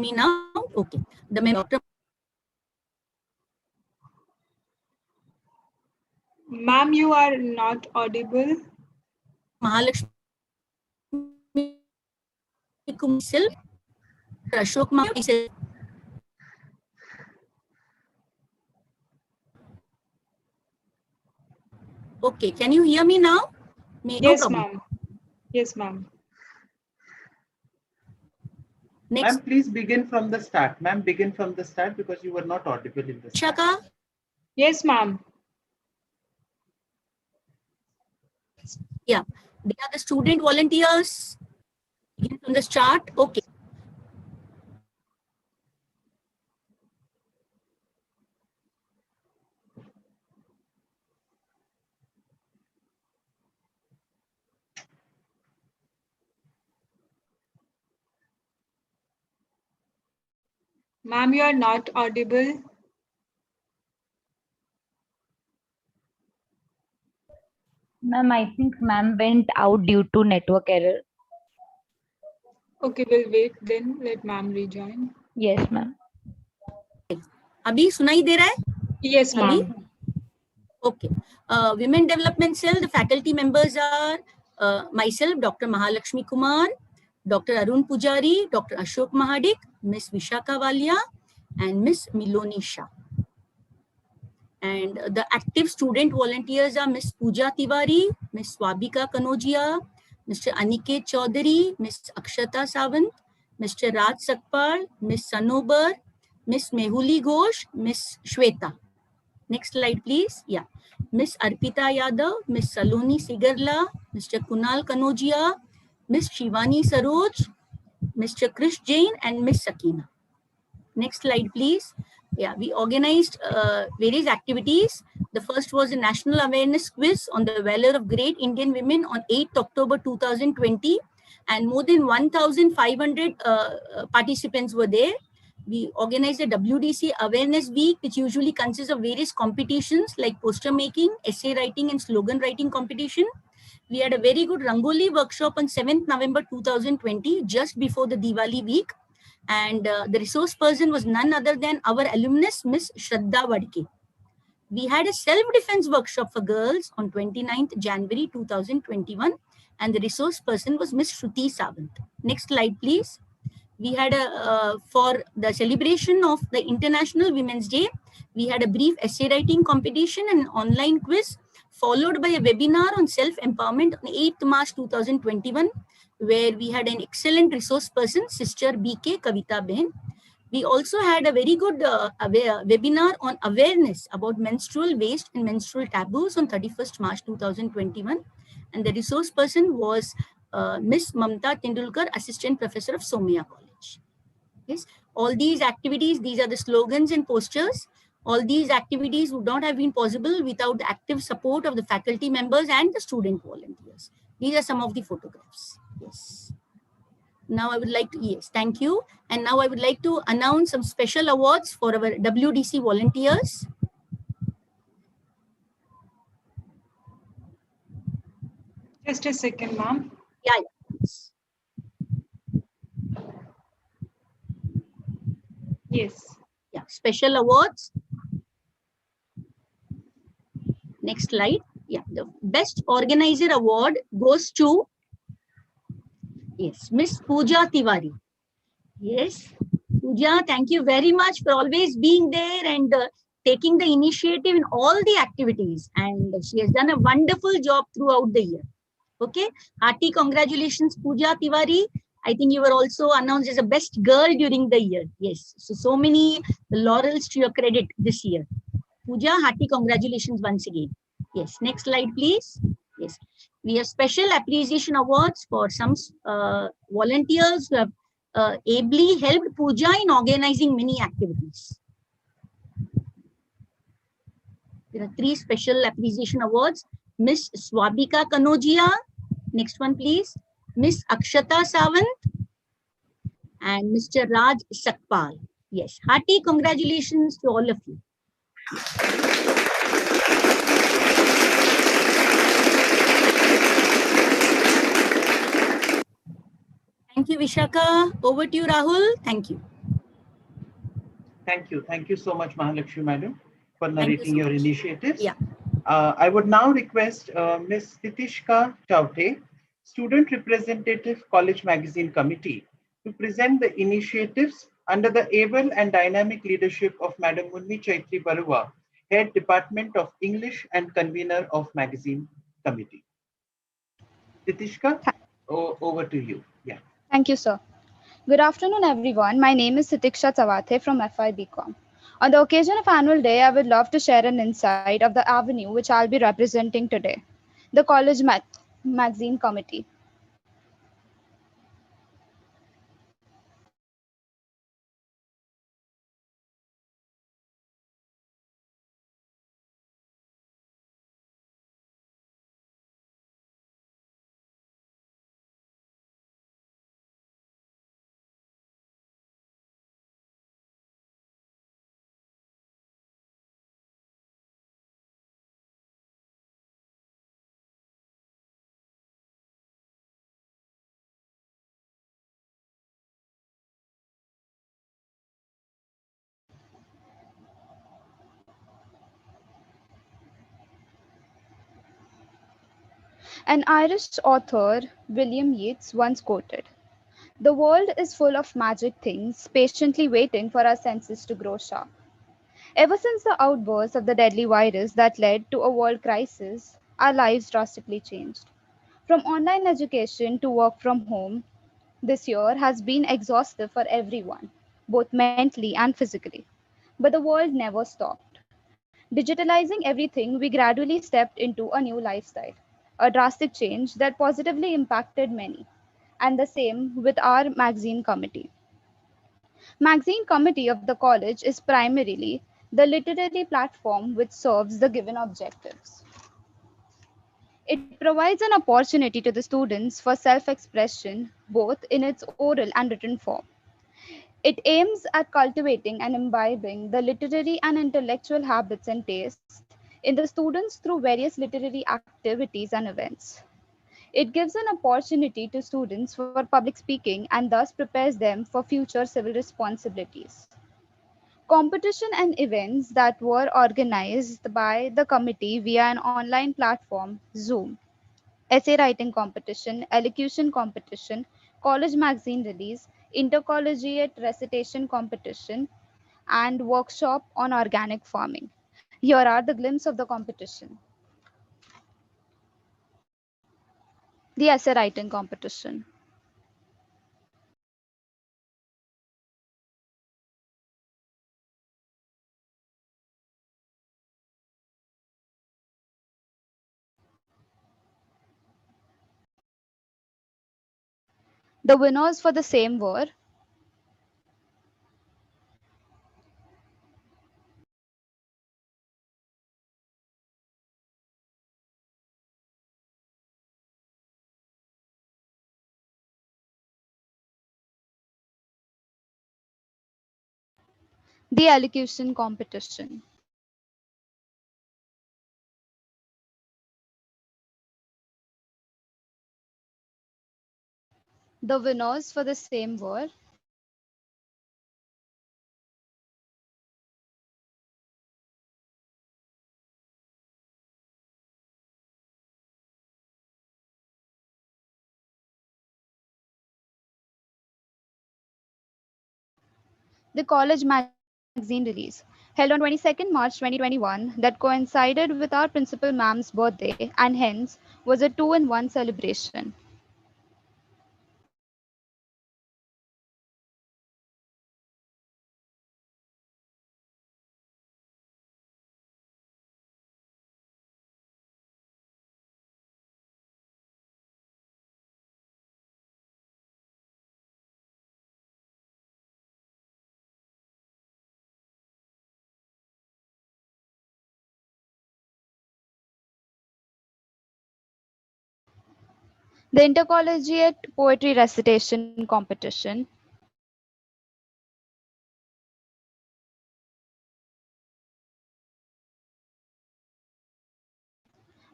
me now? Okay. The Dr. Ma'am, you are not audible. Mahalakshmi Kumar, Ashok Mahadik. Okay, can you hear me now? Yes, ma'am. Yes, ma'am. Next. Ma'am, please begin from the start. Ma'am, begin from the start because you were not audible in the start. Shaka? Yes, ma'am. Yeah, they are the student volunteers. Begin from the start. Okay. Ma'am, you are not audible. Ma'am, I think ma'am went out due to network error. Okay, we'll wait then. Let ma'am rejoin. Yes, ma'am. अभी सुनाई दे रहा है? Yes, ma'am. Okay. Women Development Cell, the faculty members are myself, Dr. Mahalakshmi Kumar, Dr. Arun Pujari, Dr. Ashok Mahadik, Miss Vishaka Walia, and Miss Miloni Shah. And the active student volunteers are Miss Pooja Tiwari, Miss Swabika Kanojia, Mr. Aniket Chaudhary, Ms. Akshata Sawant, Mr. Raj Sakpal, Ms. Sanobar, Ms. Mehuli Ghosh, Ms. Shweta. Next slide, please. Yeah. Ms. Arpita Yadav, Ms. Saloni Sigarla, Mr. Kunal Kanojia, Ms. Shivani Saroj, Mr. Krish Jain, and Ms. Sakina. Next slide, please. Yeah, we organized various activities. The first was a national awareness quiz on the valor of great Indian women on 8th October 2020, and more than 1,500 participants were there. We organized a WDC Awareness Week, which usually consists of various competitions like poster making, essay writing, and slogan writing competition. We had a very good Rangoli workshop on 7th November 2020, just before the Diwali week. And the resource person was none other than our alumnus, Miss Shraddha Vadke. We had a self-defense workshop for girls on 29th January 2021, and the resource person was Miss Shruti Sawant. Next slide, please. We had for the celebration of the International Women's Day, we had a brief essay writing competition and an online quiz, followed by a webinar on self-empowerment on 8th March 2021, where we had an excellent resource person, Sister BK Kavita Behan. We also had a very good webinar on awareness about menstrual waste and menstrual taboos on 31st March 2021. And the resource person was Miss Mamta Tendulkar, Assistant Professor of Somia College. Yes, all these activities, these are the slogans and posters. All these activities would not have been possible without the active support of the faculty members and the student volunteers. These are some of the photographs. Yes. Now I would like to, yes, thank you. And now I would like to announce some special awards for our WDC volunteers. Just a second, ma'am. Yeah. Yes. Yeah, special awards. Next slide. Yeah, the best organizer award goes to, yes, Miss Pooja Tiwari. Yes, Pooja, thank you very much for always being there and taking the initiative in all the activities. And she has done a wonderful job throughout the year. Okay, hearty congratulations, Pooja Tiwari. I think you were also announced as a best girl during the year. Yes, so many laurels to your credit this year. Pooja, hearty congratulations once again. Yes, next slide, please. Yes, we have special appreciation awards for some volunteers who have ably helped Pooja in organizing many activities. There are 3 special appreciation awards. Miss Swabika Kanojia, next one please. Miss Akshata Sawant and Mr. Raj Sakpal. Yes, hearty congratulations to all of you. Thank you, Vishaka. Over to you, Rahul. Thank you. Thank you. Thank you so much, Mahalakshmi Madam, for narrating so your much. initiatives. Yeah. I would now request Ms. Titishka Chaute, Student Representative College Magazine Committee, to present the initiatives under the able and dynamic leadership of Madam Munmi Chaitri Barua, Head Department of English and Convener of Magazine Committee. Titishka, over to you. Yeah. Thank you, sir. Good afternoon, everyone. My name is Sitiksha Chawathe from FIBCom. On the occasion of Annual Day, I would love to share an insight of the avenue which I'll be representing today, the College Magazine Committee. An Irish author, William Yeats, once quoted, "The world is full of magic things, patiently waiting for our senses to grow sharp." Ever since the outburst of the deadly virus that led to a world crisis, our lives drastically changed. From online education to work from home, this year has been exhaustive for everyone, both mentally and physically. But the world never stopped. Digitalizing everything, we gradually stepped into a new lifestyle, a drastic change that positively impacted many. And the same with our magazine committee. Magazine committee of the college is primarily the literary platform which serves the given objectives. It provides an opportunity to the students for self-expression, both in its oral and written form. It aims at cultivating and imbibing the literary and intellectual habits and tastes in the students through various literary activities and events. It gives an opportunity to students for public speaking and thus prepares them for future civil responsibilities. Competition and events that were organized by the committee via an online platform, Zoom, essay writing competition, elocution competition, college magazine release, intercollegiate recitation competition, and workshop on organic farming. Here are the glimpses of the competition. The essay writing competition. The winners for the same were the elocution competition. The winners for the same were the college magazine release, held on 22nd March 2021, that coincided with our principal ma'am's birthday and hence was a two-in-one celebration. The intercollegiate poetry recitation competition,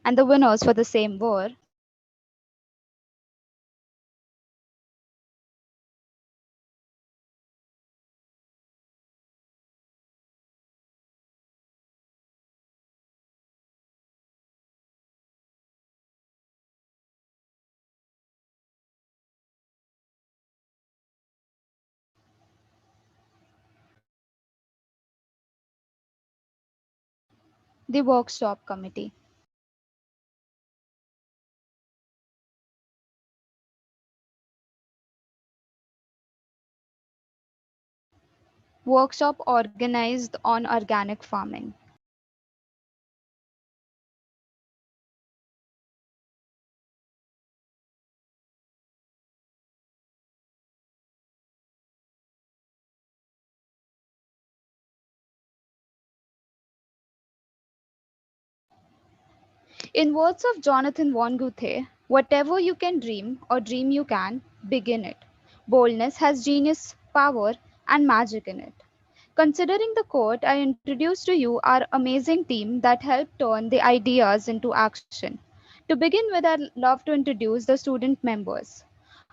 and the winners for the same were the workshop committee. Workshop organized on organic farming. In words of Jonathan von Goethe, whatever you can dream or dream you can, begin it. Boldness has genius, power, and magic in it. Considering the quote, I introduce to you our amazing team that helped turn the ideas into action. To begin with, I'd love to introduce the student members.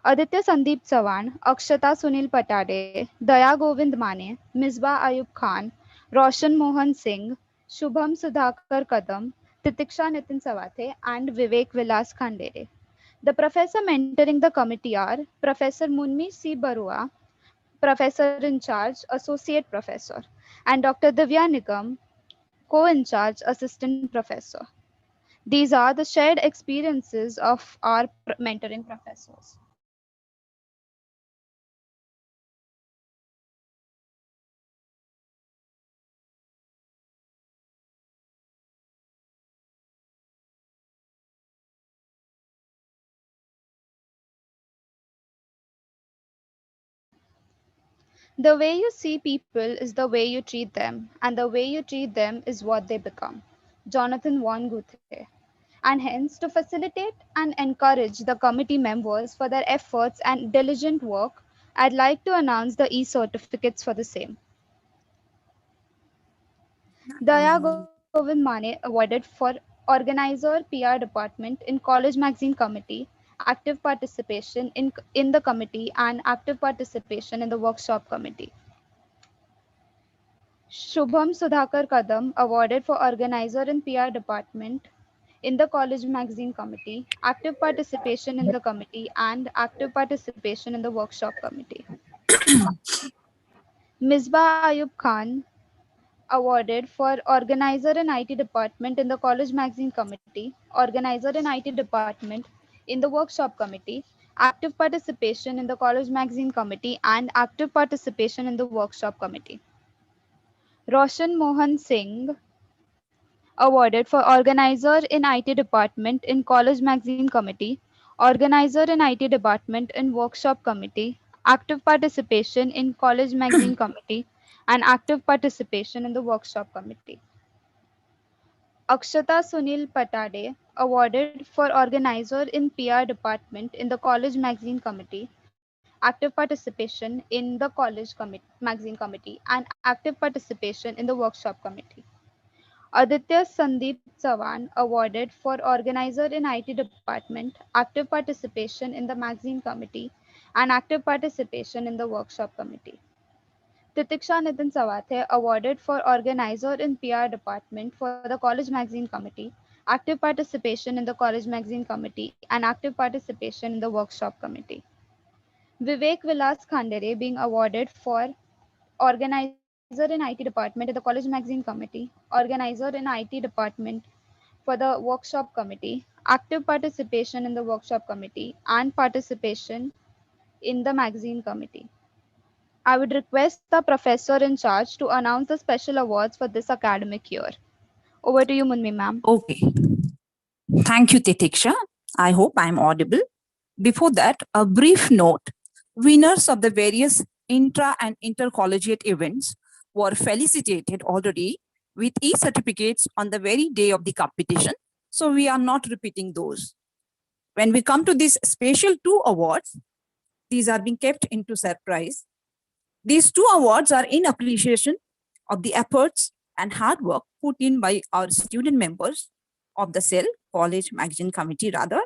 Aditya Sandeep Chavan, Akshata Sunil Patade, Daya Govind Mane, Misbah Ayub Khan, Roshan Mohan Singh, Shubham Sudhakar Kadam, Titiksha Nitin Sawate, and Vivek Vilas Khandere. The professor mentoring the committee are Professor Munmi C. Barua, Professor in charge, Associate Professor, and Dr. Divya Nigam, Co in charge, Assistant Professor. These are the shared experiences of our mentoring professors. The way you see people is the way you treat them, and the way you treat them is what they become. Jonathan von Goethe. And hence, to facilitate and encourage the committee members for their efforts and diligent work, I'd like to announce the e-certificates for the same. Daya Govind Mane awarded for organizer PR department in College Magazine Committee, active participation in the committee and active participation in the workshop committee. Shubham Sudhakar Kadam awarded for organizer in PR department in the College Magazine Committee, active participation in the committee and active participation in the workshop committee. Misbah Ayub Khan awarded for organizer in IT department in the College Magazine Committee, organizer in IT department in the workshop committee, active participation in the College Magazine Committee and active participation in the workshop committee. Roshan Mohan Singh awarded for organizer in IT department in College Magazine Committee, organizer in IT department in workshop committee, active participation in College Magazine Committee, and active participation in the workshop committee. Akshata Sunil Patade awarded for organizer in PR department in the College Magazine Committee, active participation in the Magazine Committee, and active participation in the workshop committee. Aditya Sandeep Chavan awarded for organizer in IT department, active participation in the magazine committee, and active participation in the workshop committee. Titiksha Nitin Sawathe awarded for organizer in PR department for the College Magazine Committee, active participation in the College Magazine Committee, and active participation in the workshop committee. Vivek Vilas Khandere being awarded for organizer in IT department in the College Magazine Committee, organizer in IT department for the workshop committee, active participation in the workshop committee, and participation in the magazine committee. I would request the professor in charge to announce the special awards for this academic year. Over to you, Munmi ma'am. Okay. Thank you, Titiksha. I hope I'm audible. Before that, a brief note. Winners of the various intra and intercollegiate events were felicitated already with e-certificates on the very day of the competition. So we are not repeating those. When we come to these special 2 awards, these are being kept into surprise. These 2 awards are in appreciation of the efforts and hard work put in by our student members of the CEL, College Magazine Committee rather,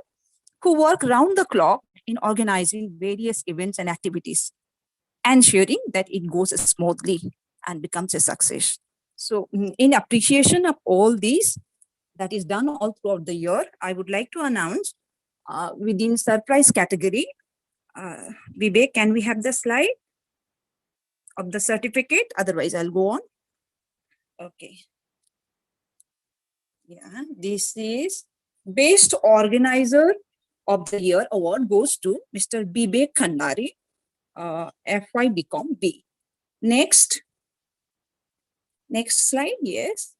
who work round the clock in organizing various events and activities, ensuring that it goes smoothly and becomes a success. So in appreciation of all these that is done all throughout the year, I would like to announce within surprise category, Vivek, can we have the slide of the certificate? Otherwise, I'll go on. Okay. Yeah, this is Best Organizer of the Year award goes to Mr. Bibek Khandari, FY BCom B. Next slide, yes.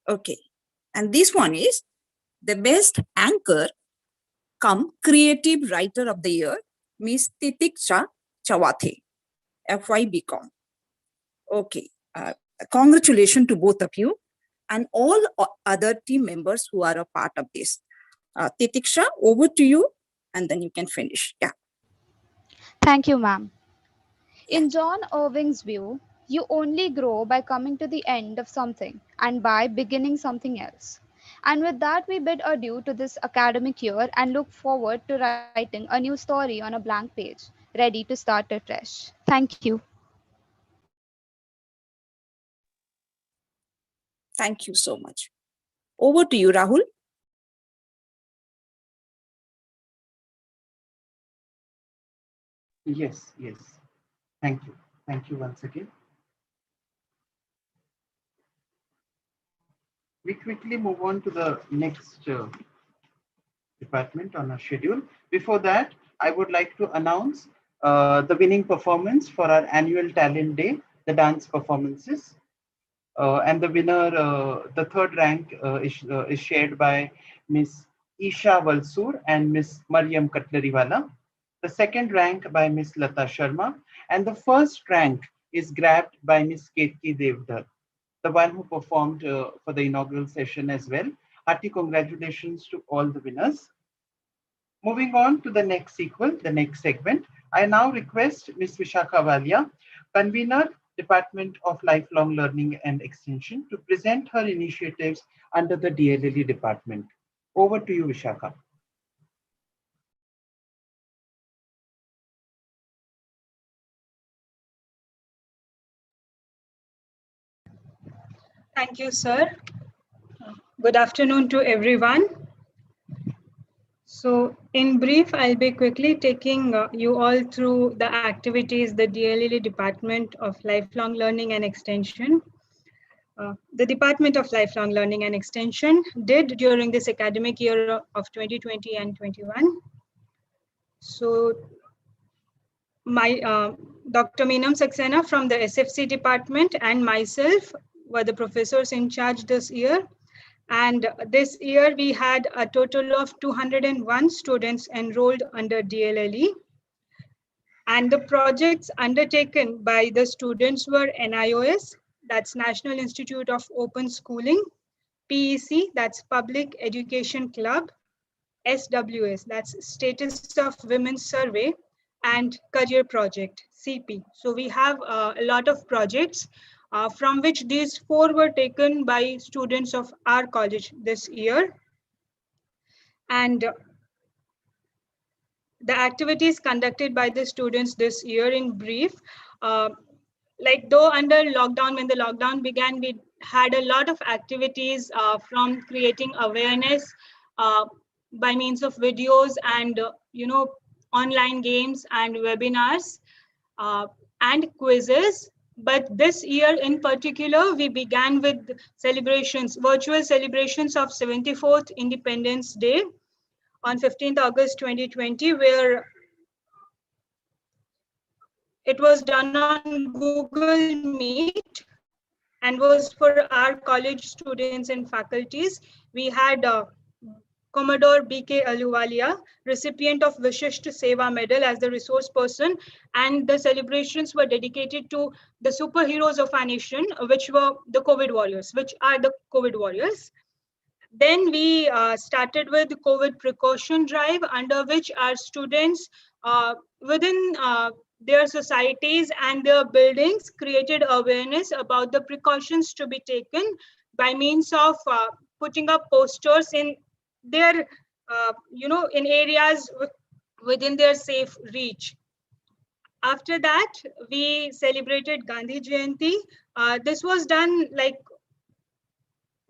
Okay, and this one is the Best Anchor cum Creative Writer of the Year, Miss Titiksha Chawathe, FY BCom. Okay, congratulations to both of you and all other team members who are a part of this. Titiksha, over to you, and then you can finish. Yeah. Thank you, ma'am. In John Irving's view, you only grow by coming to the end of something and by beginning something else. And with that, we bid adieu to this academic year and look forward to writing a new story on a blank page, ready to start afresh. Thank you. Thank you so much. Over to you, Rahul. Yes, yes. Thank you. Thank you once again. we quickly move on to the next department on our schedule. Before that, I would like to announce the winning performance for our annual talent day, the dance performances. And the winner, the third rank is shared by Miss Isha Valsur and Miss Mariam Katlariwala. The second rank by Miss Lata Sharma. And the first rank is grabbed by Miss Ketki Devdar, the one who performed for the inaugural session as well. Hearty congratulations to all the winners. Moving on to the next sequel, the next segment, I now request Ms. Vishakha Walia, convener, Department of Lifelong Learning and Extension, to present her initiatives under the DLLE department. Over to you, Vishakha. Thank you, sir. Good afternoon to everyone. So in brief, I'll be quickly taking you all through the activities the DLLE Department of Lifelong Learning and Extension, the Department of Lifelong Learning and Extension did during this academic year of 2020 and 21. So my Dr. Meenam Saxena from the SFC department and myself were the professors in charge this year. And this year we had a total of 201 students enrolled under DLLE. And the projects undertaken by the students were NIOS, that's National Institute of Open Schooling, PEC, that's Public Education Club, SWS, that's Status of Women's Survey, and Career Project, CP. So we have a lot of projects from which these 4 were taken by students of our college this year. And the activities conducted by the students this year in brief, like though under lockdown, when the lockdown began, we had a lot of activities from creating awareness by means of videos and, online games and webinars and quizzes. But this year in particular, we began with celebrations, virtual celebrations of 74th Independence Day on 15th August 2020, where it was done on Google Meet and was for our college students and faculties. We had Commodore BK Aluwalia, recipient of Vishisht Seva Medal as the resource person, and the celebrations were dedicated to the superheroes of our nation, which were the COVID warriors, which are the COVID warriors. Then we started with COVID precaution drive, under which our students within their societies and their buildings created awareness about the precautions to be taken by means of putting up posters in their, in areas within their safe reach. After that, we celebrated Gandhi Jayanti. This was done like,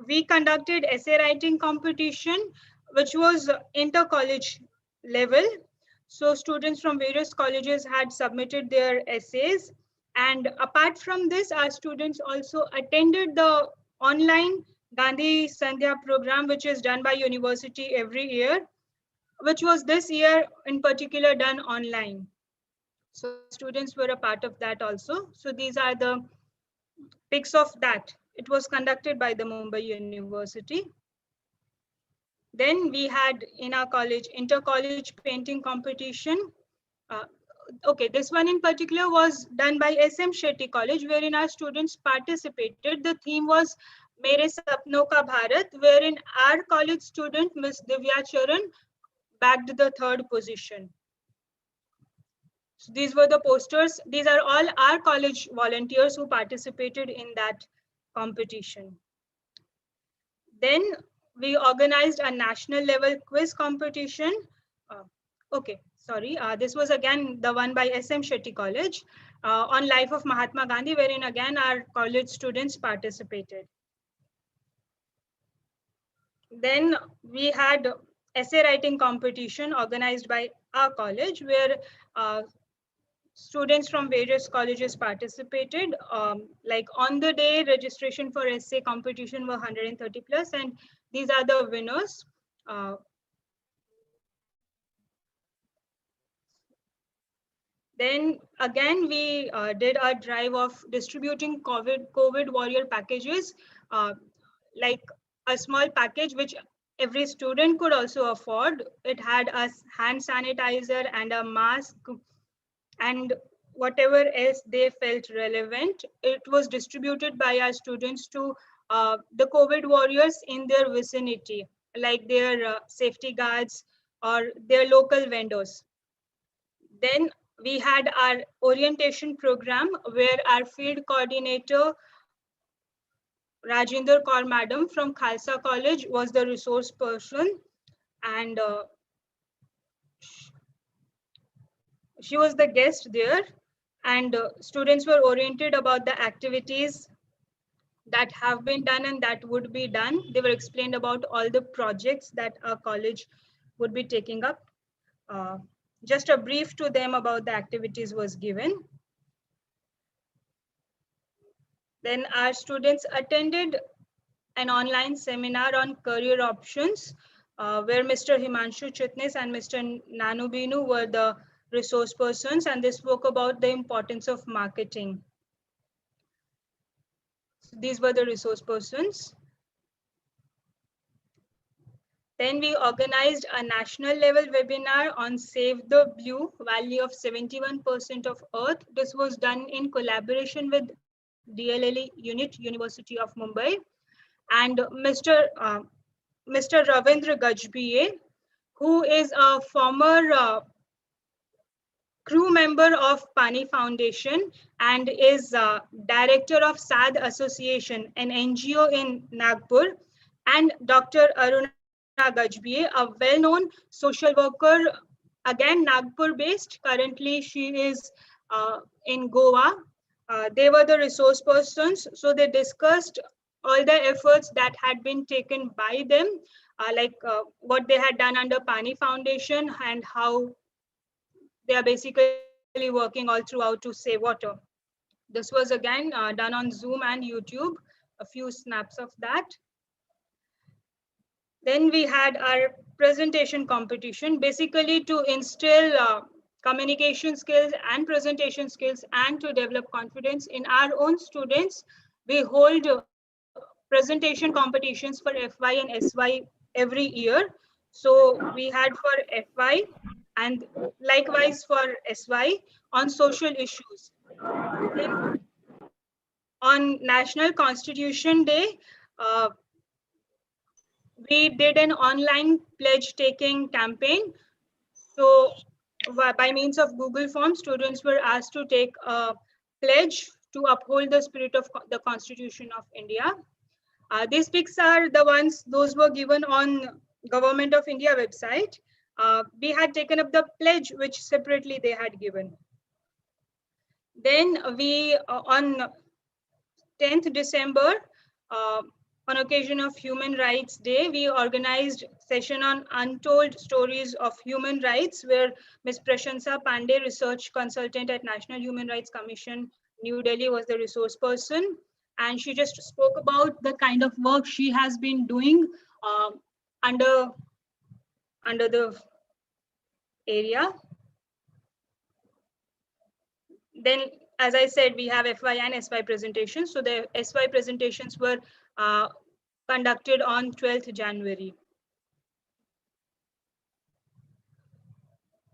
we conducted essay writing competition, which was inter-college level. So students from various colleges had submitted their essays. And apart from this, our students also attended the online Gandhi Sandhya program, which is done by university every year, which was this year in particular done online. So students were a part of that also. So these are the pics of that. It was conducted by the Mumbai University. Then we had in our college, inter-college painting competition. Okay, this one in particular was done by SM Shetty College, wherein our students participated. The theme was Mere Sapno Ka Bharat, wherein our college student, Miss Divya Charan, bagged the 3rd position. So these were the posters. These are all our college volunteers who participated in that competition. Then we organized a national level quiz competition. This was again the one by SM Shetty College on life of Mahatma Gandhi, wherein again our college students participated. Then we had essay writing competition organized by our college, where students from various colleges participated. Like on the day, registration for essay competition were 130 plus, and these are the winners. Then again, we did a drive of distributing COVID warrior packages, like a small package which every student could also afford. It had a hand sanitizer and a mask and whatever else they felt relevant. It was distributed by our students to the COVID warriors in their vicinity, like their safety guards or their local vendors. Then we had our orientation program where our field coordinator, Rajinder Kaur Madam from Khalsa College, was the resource person, and she was the guest there, and students were oriented about the activities that have been done and that would be done. They were explained about all the projects that our college would be taking up. Just a brief to them about the activities was given. Then our students attended an online seminar on career options, where Mr. Himanshu Chitnis and Mr. Nanu Binu were the resource persons, and they spoke about the importance of marketing. So these were the resource persons. Then we organized a national level webinar on Save the Blue Valley of 71% of Earth. This was done in collaboration with DLLE Unit, University of Mumbai, and Mr. Ravindra Gajbiye, who is a former crew member of Pani Foundation and is director of SAD Association, an NGO in Nagpur, and Dr. Aruna Gajbiye, a well-known social worker, again Nagpur-based. Currently, she is in Goa. They were the resource persons, so they discussed all the efforts that had been taken by them, like what they had done under Pani Foundation and how they are basically working all throughout to save water. This was again done on Zoom and YouTube, a few snaps of that. Then we had our presentation competition, basically to instill communication skills and presentation skills and to develop confidence in our own students. We hold presentation competitions for FY and SY every year. So we had for FY and likewise for SY on social issues. Then on National Constitution Day, we did an online pledge taking campaign. So by means of Google Forms, students were asked to take a pledge to uphold the spirit of the Constitution of India. These pics are the ones, those were given on Government of India website. We had taken up the pledge which separately they had given. Then we, on 10th December, on occasion of Human Rights Day, we organized session on untold stories of human rights, where Ms. Prashansa Pandey, research consultant at National Human Rights Commission, New Delhi, was the resource person. And she just spoke about the kind of work she has been doing under the area. Then, as I said, we have FY and SY presentations. So the SY presentations were conducted on 12th January.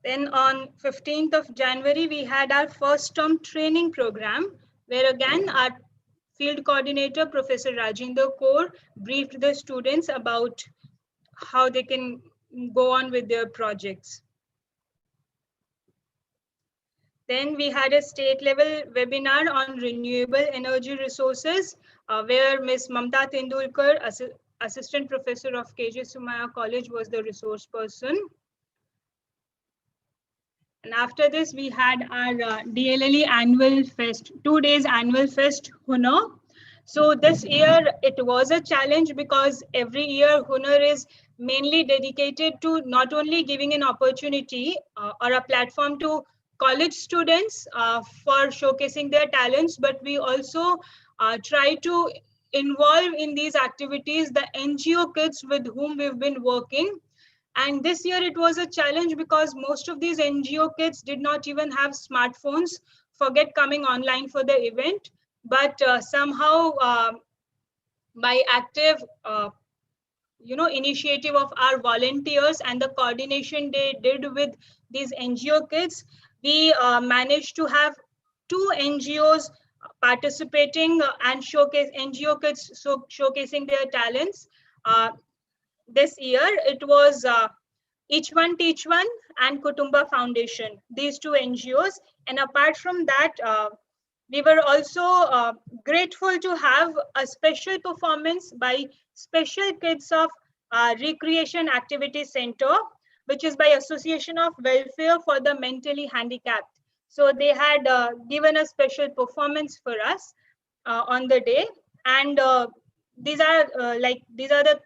Then on 15th of January, we had our first term training program, where again our field coordinator, Professor Rajinder Kaur, briefed the students about how they can go on with their projects. Then we had a state level webinar on renewable energy resources, where Ms. Mamta Tendulkar, assistant professor of KJ Sumaya College, was the resource person. And after this, we had our DLLE annual fest, 2 days annual fest, Hunar. So this year it was a challenge because every year Hunar is mainly dedicated to not only giving an opportunity or a platform to college students for showcasing their talents, but we also try to involve in these activities the NGO kids with whom we've been working. And this year it was a challenge because most of these NGO kids did not even have smartphones, forget coming online for the event. But somehow by active initiative of our volunteers and the coordination they did with these NGO kids, we managed to have 2 NGOs participating and showcase NGO kids showcasing their talents. This year it was Each One Teach One and Kutumba Foundation, these 2 NGOs. And apart from that, we were also grateful to have a special performance by special kids of Recreation Activity Center, which is by Association of Welfare for the Mentally Handicapped. So they had given a special performance for us on the day. And these are the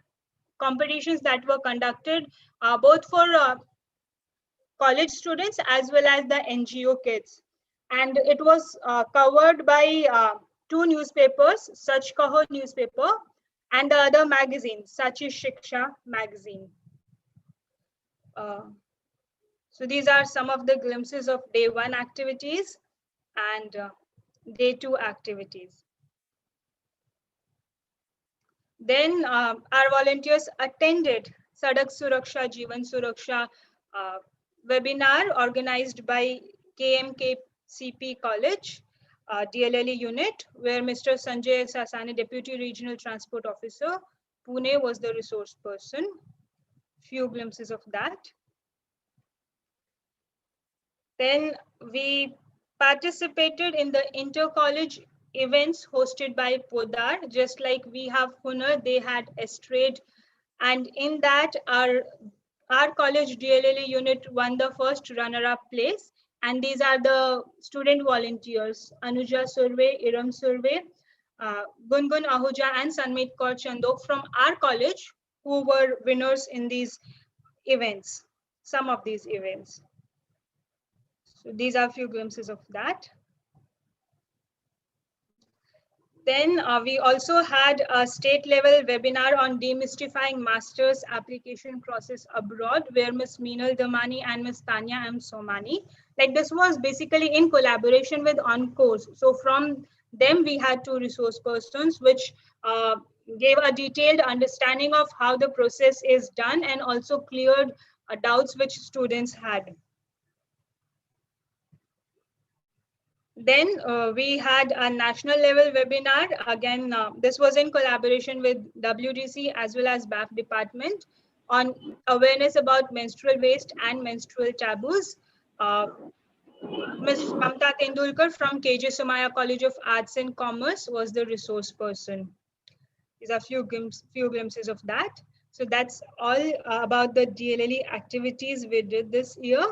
competitions that were conducted both for college students as well as the NGO kids. And it was covered by 2 newspapers, Sach Kaho newspaper and the other magazine, Sachi Shiksha magazine. So these are some of the glimpses of day 1 activities and day 2 activities. Then our volunteers attended Sadak Suraksha, Jeevan Suraksha webinar organized by KMKCP College, DLLE unit, where Mr. Sanjay Sasani, Deputy Regional Transport Officer, Pune, was the resource person. Few glimpses of that. Then we participated in the inter-college events hosted by Podar. Just like we have Hunar, they had Estrade. And in that, our college DLLE unit won the first runner-up place. And these are the student volunteers, Anuja Surve, Iram Surve, Gungun Ahuja, and Sanmeet Kaur Chandok from our college, who were winners in these events, some of these events. So these are a few glimpses of that. Then we also had a state level webinar on demystifying master's application process abroad, where Ms. Meenal Damani and Ms. Tanya M. Somani, like this was basically in collaboration with OnCourse. So from them, we had 2 resource persons, which gave a detailed understanding of how the process is done and also cleared doubts which students had. Then we had a national level webinar. Again, this was in collaboration with WDC as well as BAF department on awareness about menstrual waste and menstrual taboos. Ms. Mamta Tendulkar from KJ Somaya College of Arts and Commerce was the resource person. These are few glimpses of that. So that's all about the DLLE activities we did this year.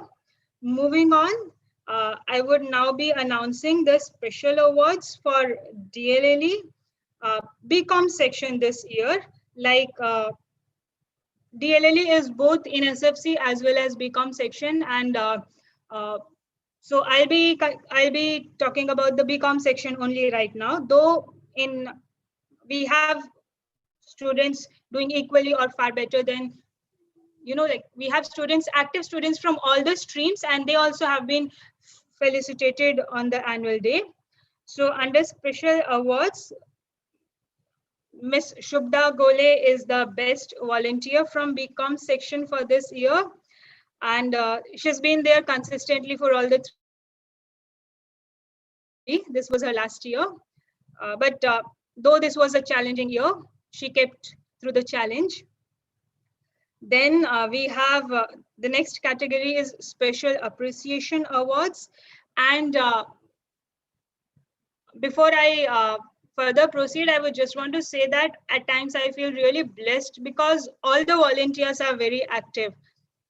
Moving on, I would now be announcing the special awards for DLLE BCom section this year. Like DLLE is both in SFC as well as BCom section, and so I'll be talking about the BCom section only right now. Though we have students doing equally or far better than, like we have students, active students from all the streams, and they also have been felicitated on the annual day. So under special awards, Miss Shubda Gole is the best volunteer from BCom section for this year. And she's been there consistently for all the 3. This was her last year. But though this was a challenging year, she kept through the challenge. Then we have the next category is Special Appreciation Awards. And before I further proceed, I would just want to say that at times I feel really blessed because all the volunteers are very active.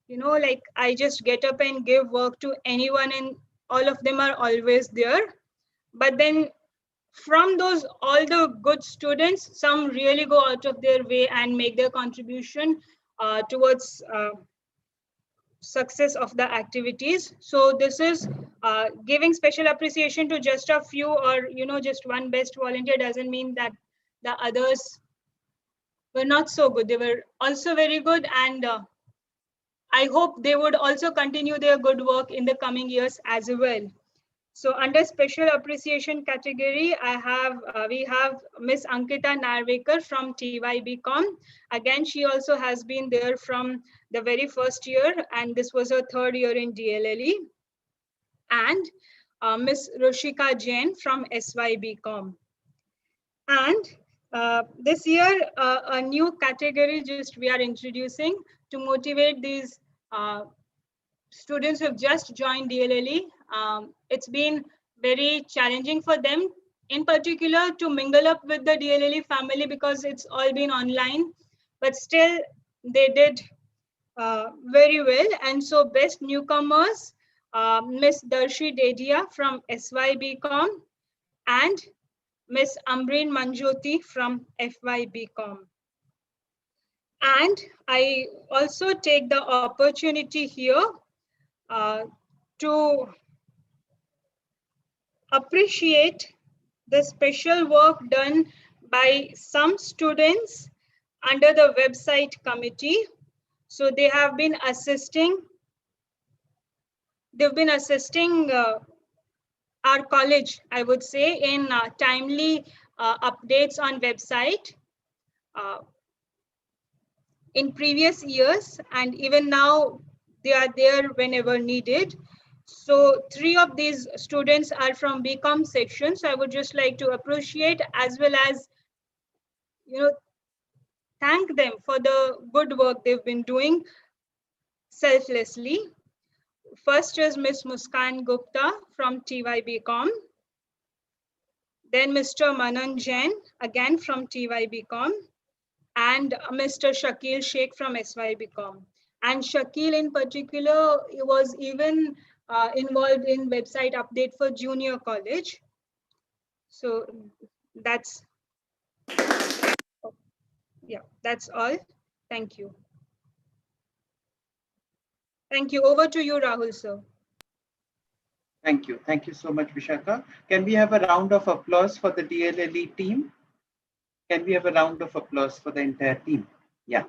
Like I just get up and give work to anyone and all of them are always there. But then from those, all the good students, some really go out of their way and make their contribution towards success of the activities. So this is giving special appreciation to just a few, or just one best volunteer doesn't mean that the others were not so good. They were also very good, and I hope they would also continue their good work in the coming years as well. So under special appreciation category, we have Miss Ankita Narvekar from TYBCom. Again, she also has been there from the very first year, and this was her third year in DLLE. And Miss Rushika Jain from SYBCom. And this year, a new category just we are introducing to motivate these students who have just joined DLLE. It's been very challenging for them, in particular, to mingle up with the DLLE family because it's all been online, but still they did very well. And so best newcomers, Miss Darshi Dedia from SYBCom and Miss Amreen Manjoti from FYBCom. And I also take the opportunity here to appreciate the special work done by some students under the website committee. So they have been assisting, our college, I would say, in timely updates on website in previous years, and even now they are there whenever needed. So 3 of these students are from BCom section. So I would just like to appreciate as well as, thank them for the good work they've been doing selflessly. First is Miss Muskan Gupta from TYBCom. Then Mr. Manan Jain, again from TYBCom. And Mr. Shakil Sheikh from SYBCom. And Shakil in particular was even involved in website update for junior college. So that's all. Thank you. Thank you. Over to you, Rahul, sir. Thank you. Thank you so much, Vishaka. Can we have a round of applause for the DLLE team? Can we have a round of applause for the entire team? Yeah.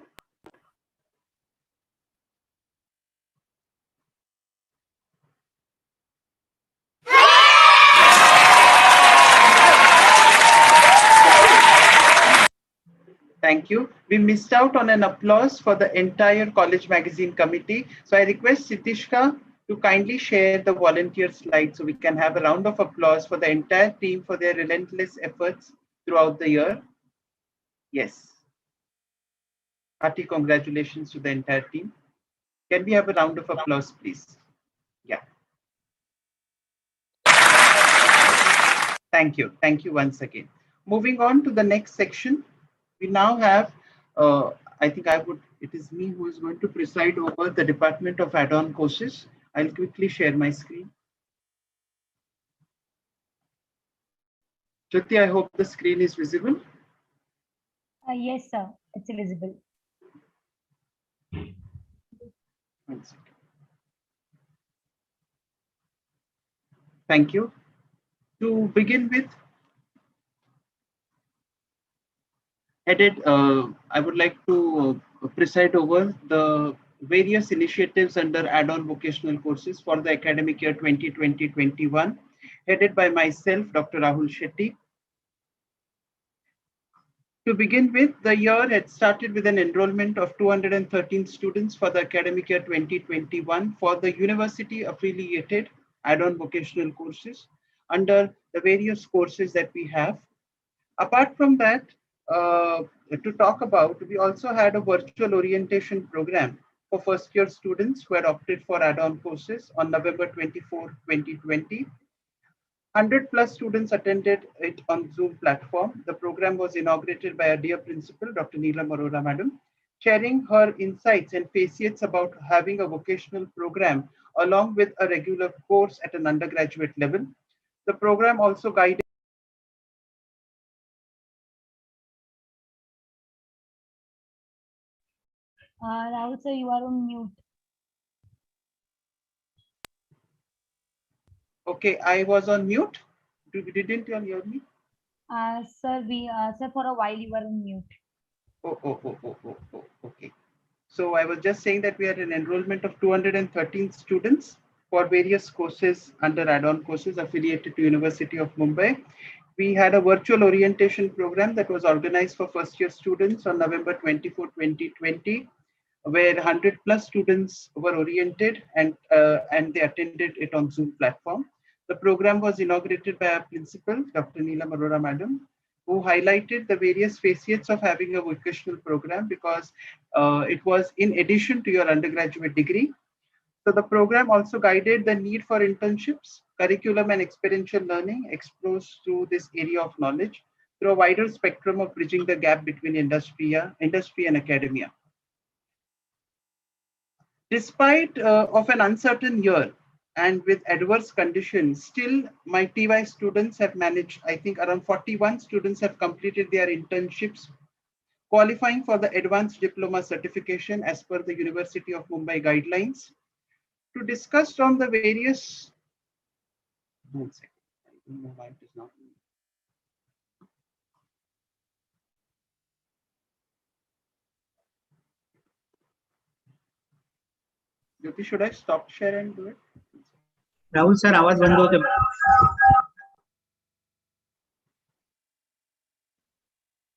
Thank you. We missed out on an applause for the entire College Magazine committee. So I request Sitishka to kindly share the volunteer slide so we can have a round of applause for the entire team for their relentless efforts throughout the year. Yes. Hearty congratulations to the entire team. Can we have a round of applause, please? Yeah. Thank you. Thank you once again. Moving on to the next section, we now have, I think it is me who is going to preside over the Department of Add-on Courses. I'll quickly share my screen. Jyoti, I hope the screen is visible. Yes, sir. It's visible. One second. Thank you. To begin with, I would like to preside over the various initiatives under add-on vocational courses for the academic year 2020-21, headed by myself, Dr. Rahul Shetty. To begin with, the year had started with an enrollment of 213 students for the academic year 2021 for the university-affiliated add-on vocational courses under the various courses that we have. Apart from that, to talk about, we also had a virtual orientation program for first-year students who had opted for add-on courses on November 24, 2020. 100 plus students attended it on Zoom platform. The program was inaugurated by our dear principal, Dr. Neelam Arora Madam, sharing her insights and facets about having a vocational program along with a regular course at an undergraduate level. The program also guided Rahul, sir, you are on mute. Okay, I was on mute. Didn't you all hear me? Sir, for a while you were on mute. Okay. So I was just saying that we had an enrollment of 213 students for various courses under add-on courses affiliated to University of Mumbai. We had a virtual orientation program that was organized for first year students on November 24, 2020, where 100 plus students were oriented and they attended it on Zoom platform. The program was inaugurated by our principal, Dr. Neelam Arora Madam, who highlighted the various facets of having a vocational program because it was in addition to your undergraduate degree. So the program also guided the need for internships, curriculum and experiential learning exposed through this area of knowledge through a wider spectrum of bridging the gap between industry and academia. Despite of an uncertain year and with adverse conditions, still my TY students have managed, I think around 41 students have completed their internships, qualifying for the advanced diploma certification as per the University of Mumbai guidelines. To discuss on the various, one second, mobile is not. Jyoti, should I stop share and do it? Rahul sir आवाज बंद होते.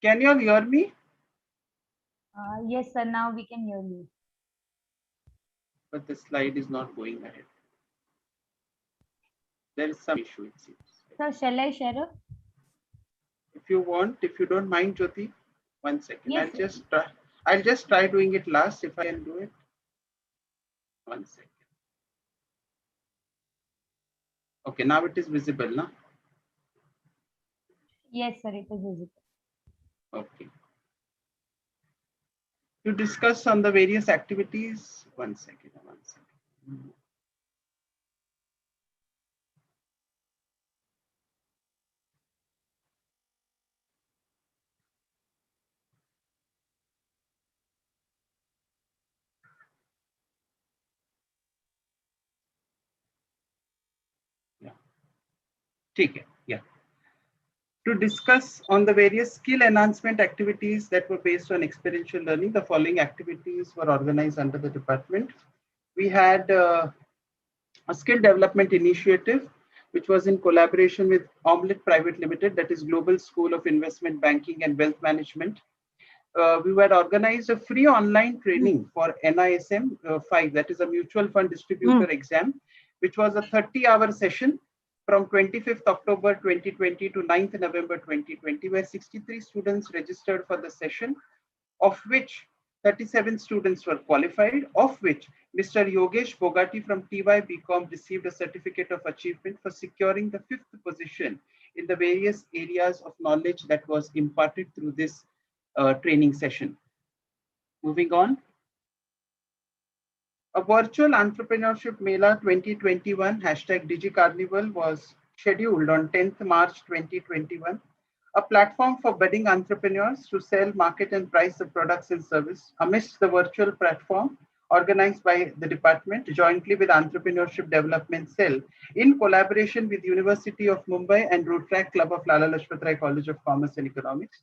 Can you all hear me? Yes, sir. Now we can hear you. But the slide is not going ahead. There is some issue, it seems. Sir, shall I share it? If you want, if you don't mind, Jyoti, 1 second. Yes. I'll just try doing it last if I can do it. 1 second. Okay, now it is visible, now. Yes, sir. It is visible. Okay. To discuss on the various activities, 1 second. Yeah. To discuss on the various skill enhancement activities that were based on experiential learning, the following activities were organized under the department. We had a skill development initiative, which was in collaboration with Omelette Private Limited, that is Global School of Investment Banking and Wealth Management. We had organized a free online training for NISM 5, that is a mutual fund distributor exam, which was a 30-hour session from 25th October 2020 to 9th November 2020, where 63 students registered for the session, of which 37 students were qualified, of which Mr. Yogesh Bogati from TY BCom received a certificate of achievement for securing the 5th position in the various areas of knowledge that was imparted through this training session. Moving on. A virtual entrepreneurship Mela 2021 #DigiCarnival was scheduled on 10th March 2021, a platform for budding entrepreneurs to sell, market and price the products and service. Amidst the virtual platform organized by the department jointly with Entrepreneurship Development Cell in collaboration with University of Mumbai and Rotaract Club of Lala Lajpatrai College of Commerce and Economics.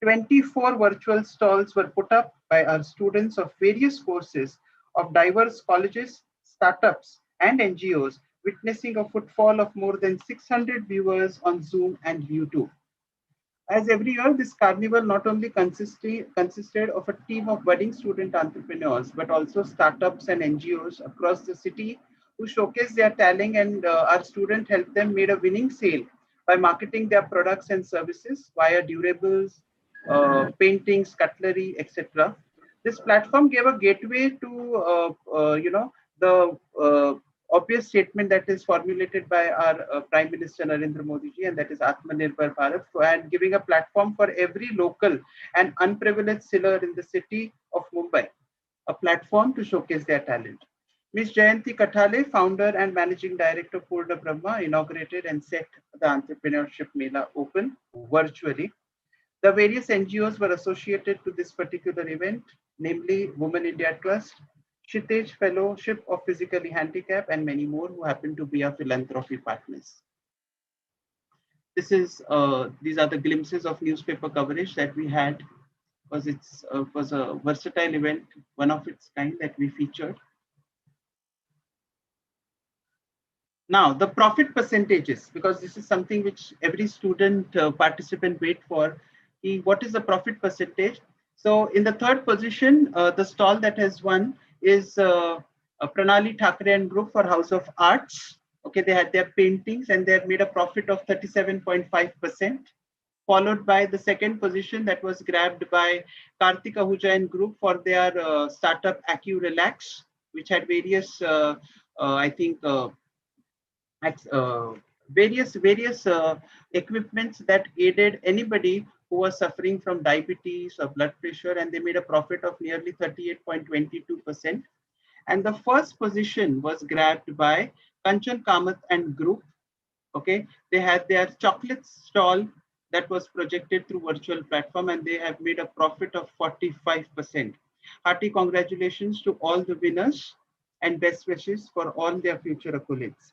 24 virtual stalls were put up by our students of various courses of diverse colleges, startups, and NGOs, witnessing a footfall of more than 600 viewers on Zoom and YouTube. As every year, this carnival not only consisted of a team of budding student entrepreneurs, but also startups and NGOs across the city who showcased their talent, and our student helped them made a winning sale by marketing their products and services via durables, paintings, cutlery, etc. This platform gave a gateway to, the obvious statement that is formulated by our Prime Minister Narendra Modi ji, and that is Atmanirbhar Bharat, and giving a platform for every local and unprivileged seller in the city of Mumbai, a platform to showcase their talent. Ms. Jayanti Kathale, founder and managing director of Purna Brahma, inaugurated and set the Entrepreneurship Mela open virtually. The various NGOs were associated to this particular event, namely Women India Trust, Shitej Fellowship of Physically Handicapped, and many more who happen to be our philanthropy partners. These are the glimpses of newspaper coverage that we had. It was a versatile event, one of its kind that we featured. Now, the profit percentages, because this is something which every student participant wait for. What is the profit percentage? So in the third position, the stall that has won is Pranali Thakre and Group for House of Arts. Okay, they had their paintings and they have made a profit of 37.5%. Followed by the second position that was grabbed by Karthik Ahuja and Group for their startup AccuRelax, which had various, I think, various equipments that aided anybody who was suffering from diabetes or blood pressure, and they made a profit of nearly 38.22%. And the first position was grabbed by Kanchan Kamath and Group. Okay, they had their chocolate stall that was projected through virtual platform, and they have made a profit of 45%. Hearty congratulations to all the winners and best wishes for all their future accolades.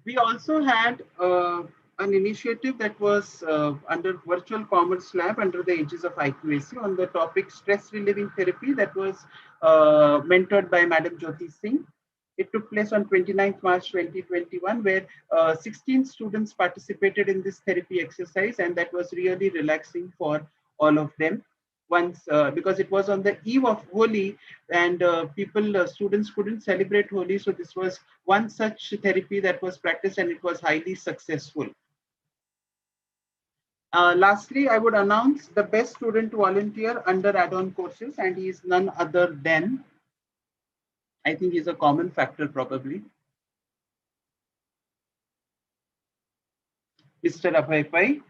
We also had an initiative that was under Virtual Commerce Lab under the aegis of IQAC on the topic stress relieving therapy that was mentored by Madam Jyoti Singh. It took place on 29th March 2021, where 16 students participated in this therapy exercise, and that was really relaxing for all of them. Once, because it was on the eve of Holi, and students couldn't celebrate Holi, so this was one such therapy that was practiced, and it was highly successful. Lastly, I would announce the best student to volunteer under add-on courses, and he is none other than, I think he's a common factor probably, Mr. Abhay Pai.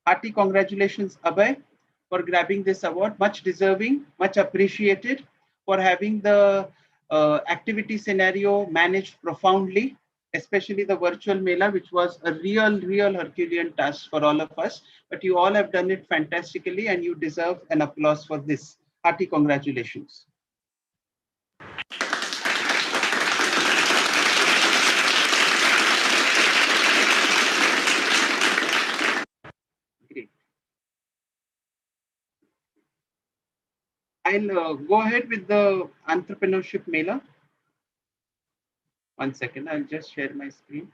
Hearty congratulations, Abhay, for grabbing this award. Much deserving, much appreciated for having the activity scenario managed profoundly, especially the virtual Mela, which was a real Herculean task for all of us. But you all have done it fantastically, and you deserve an applause for this. Hearty congratulations. Great. I'll go ahead with the entrepreneurship Mela. One second, I'll just share my screen.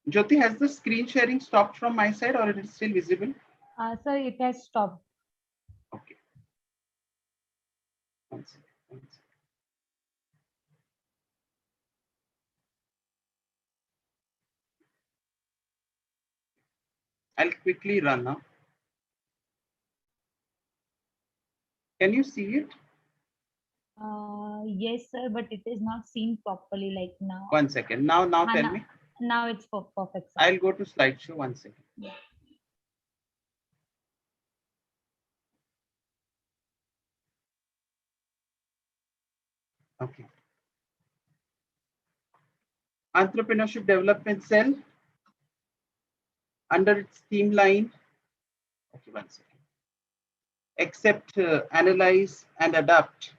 Jyoti, has the screen sharing stopped from my side, or it is still visible? Sir, it has stopped. Okay. One second. I'll quickly run now. Can you see it? Yes, sir, but it is not seen properly like now. One second. Now tell me. Now it's perfect, sir. I'll go to slideshow. One second. Yeah. Okay. Entrepreneurship Development Cell, under its theme line. Okay, one second. Accept, analyze, and adapt.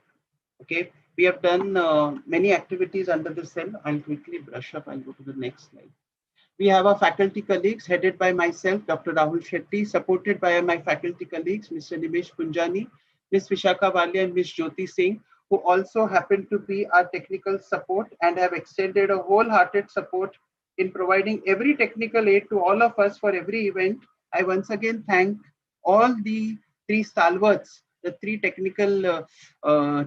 Okay, we have done many activities under the cell. I'll quickly brush up. I'll go to the next slide. We have our faculty colleagues headed by myself, Dr. Rahul Shetty, supported by my faculty colleagues, Mr. Nimesh Punjani, Ms. Vishakha Walia, and Ms. Jyoti Singh, who also happen to be our technical support and have extended a wholehearted support in providing every technical aid to all of us for every event. I once again thank all the three stalwarts, the three technical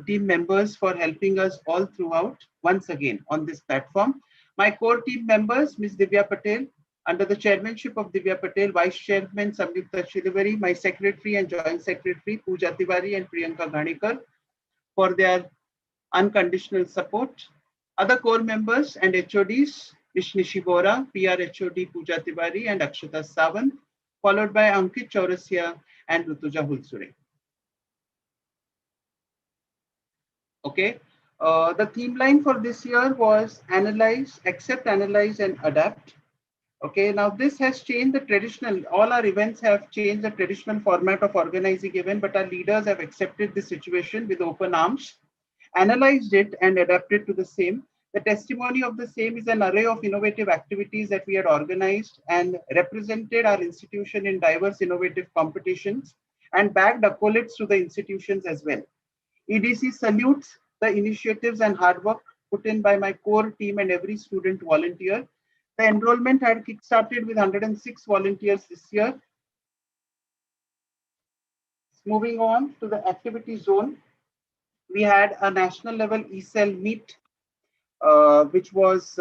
team members, for helping us all throughout once again on this platform. My core team members, Ms. Divya Patel, under the chairmanship of Divya Patel, Vice Chairman Samyukta Shrivari, my secretary and joint secretary Pooja Tiwari and Priyanka Ghanikar, for their unconditional support. Other core members and HODs, Ms. Nishi Bora, PR HOD Pooja Tiwari and Akshata Sawant, followed by Ankit Chaurasia and Rutuja Hulsure. Okay. The theme line for this year was analyze, accept, analyze, and adapt. Okay, now this has changed the traditional, all our events have changed the traditional format of organizing event, but our leaders have accepted the situation with open arms, analyzed it and adapted to the same. The testimony of the same is an array of innovative activities that we had organized and represented our institution in diverse innovative competitions and bagged accolades to the institutions as well. EDC salutes the initiatives and hard work put in by my core team and every student volunteer. The enrollment had kickstarted with 106 volunteers this year. Moving on to the activity zone, we had a national level ECEL meet, which was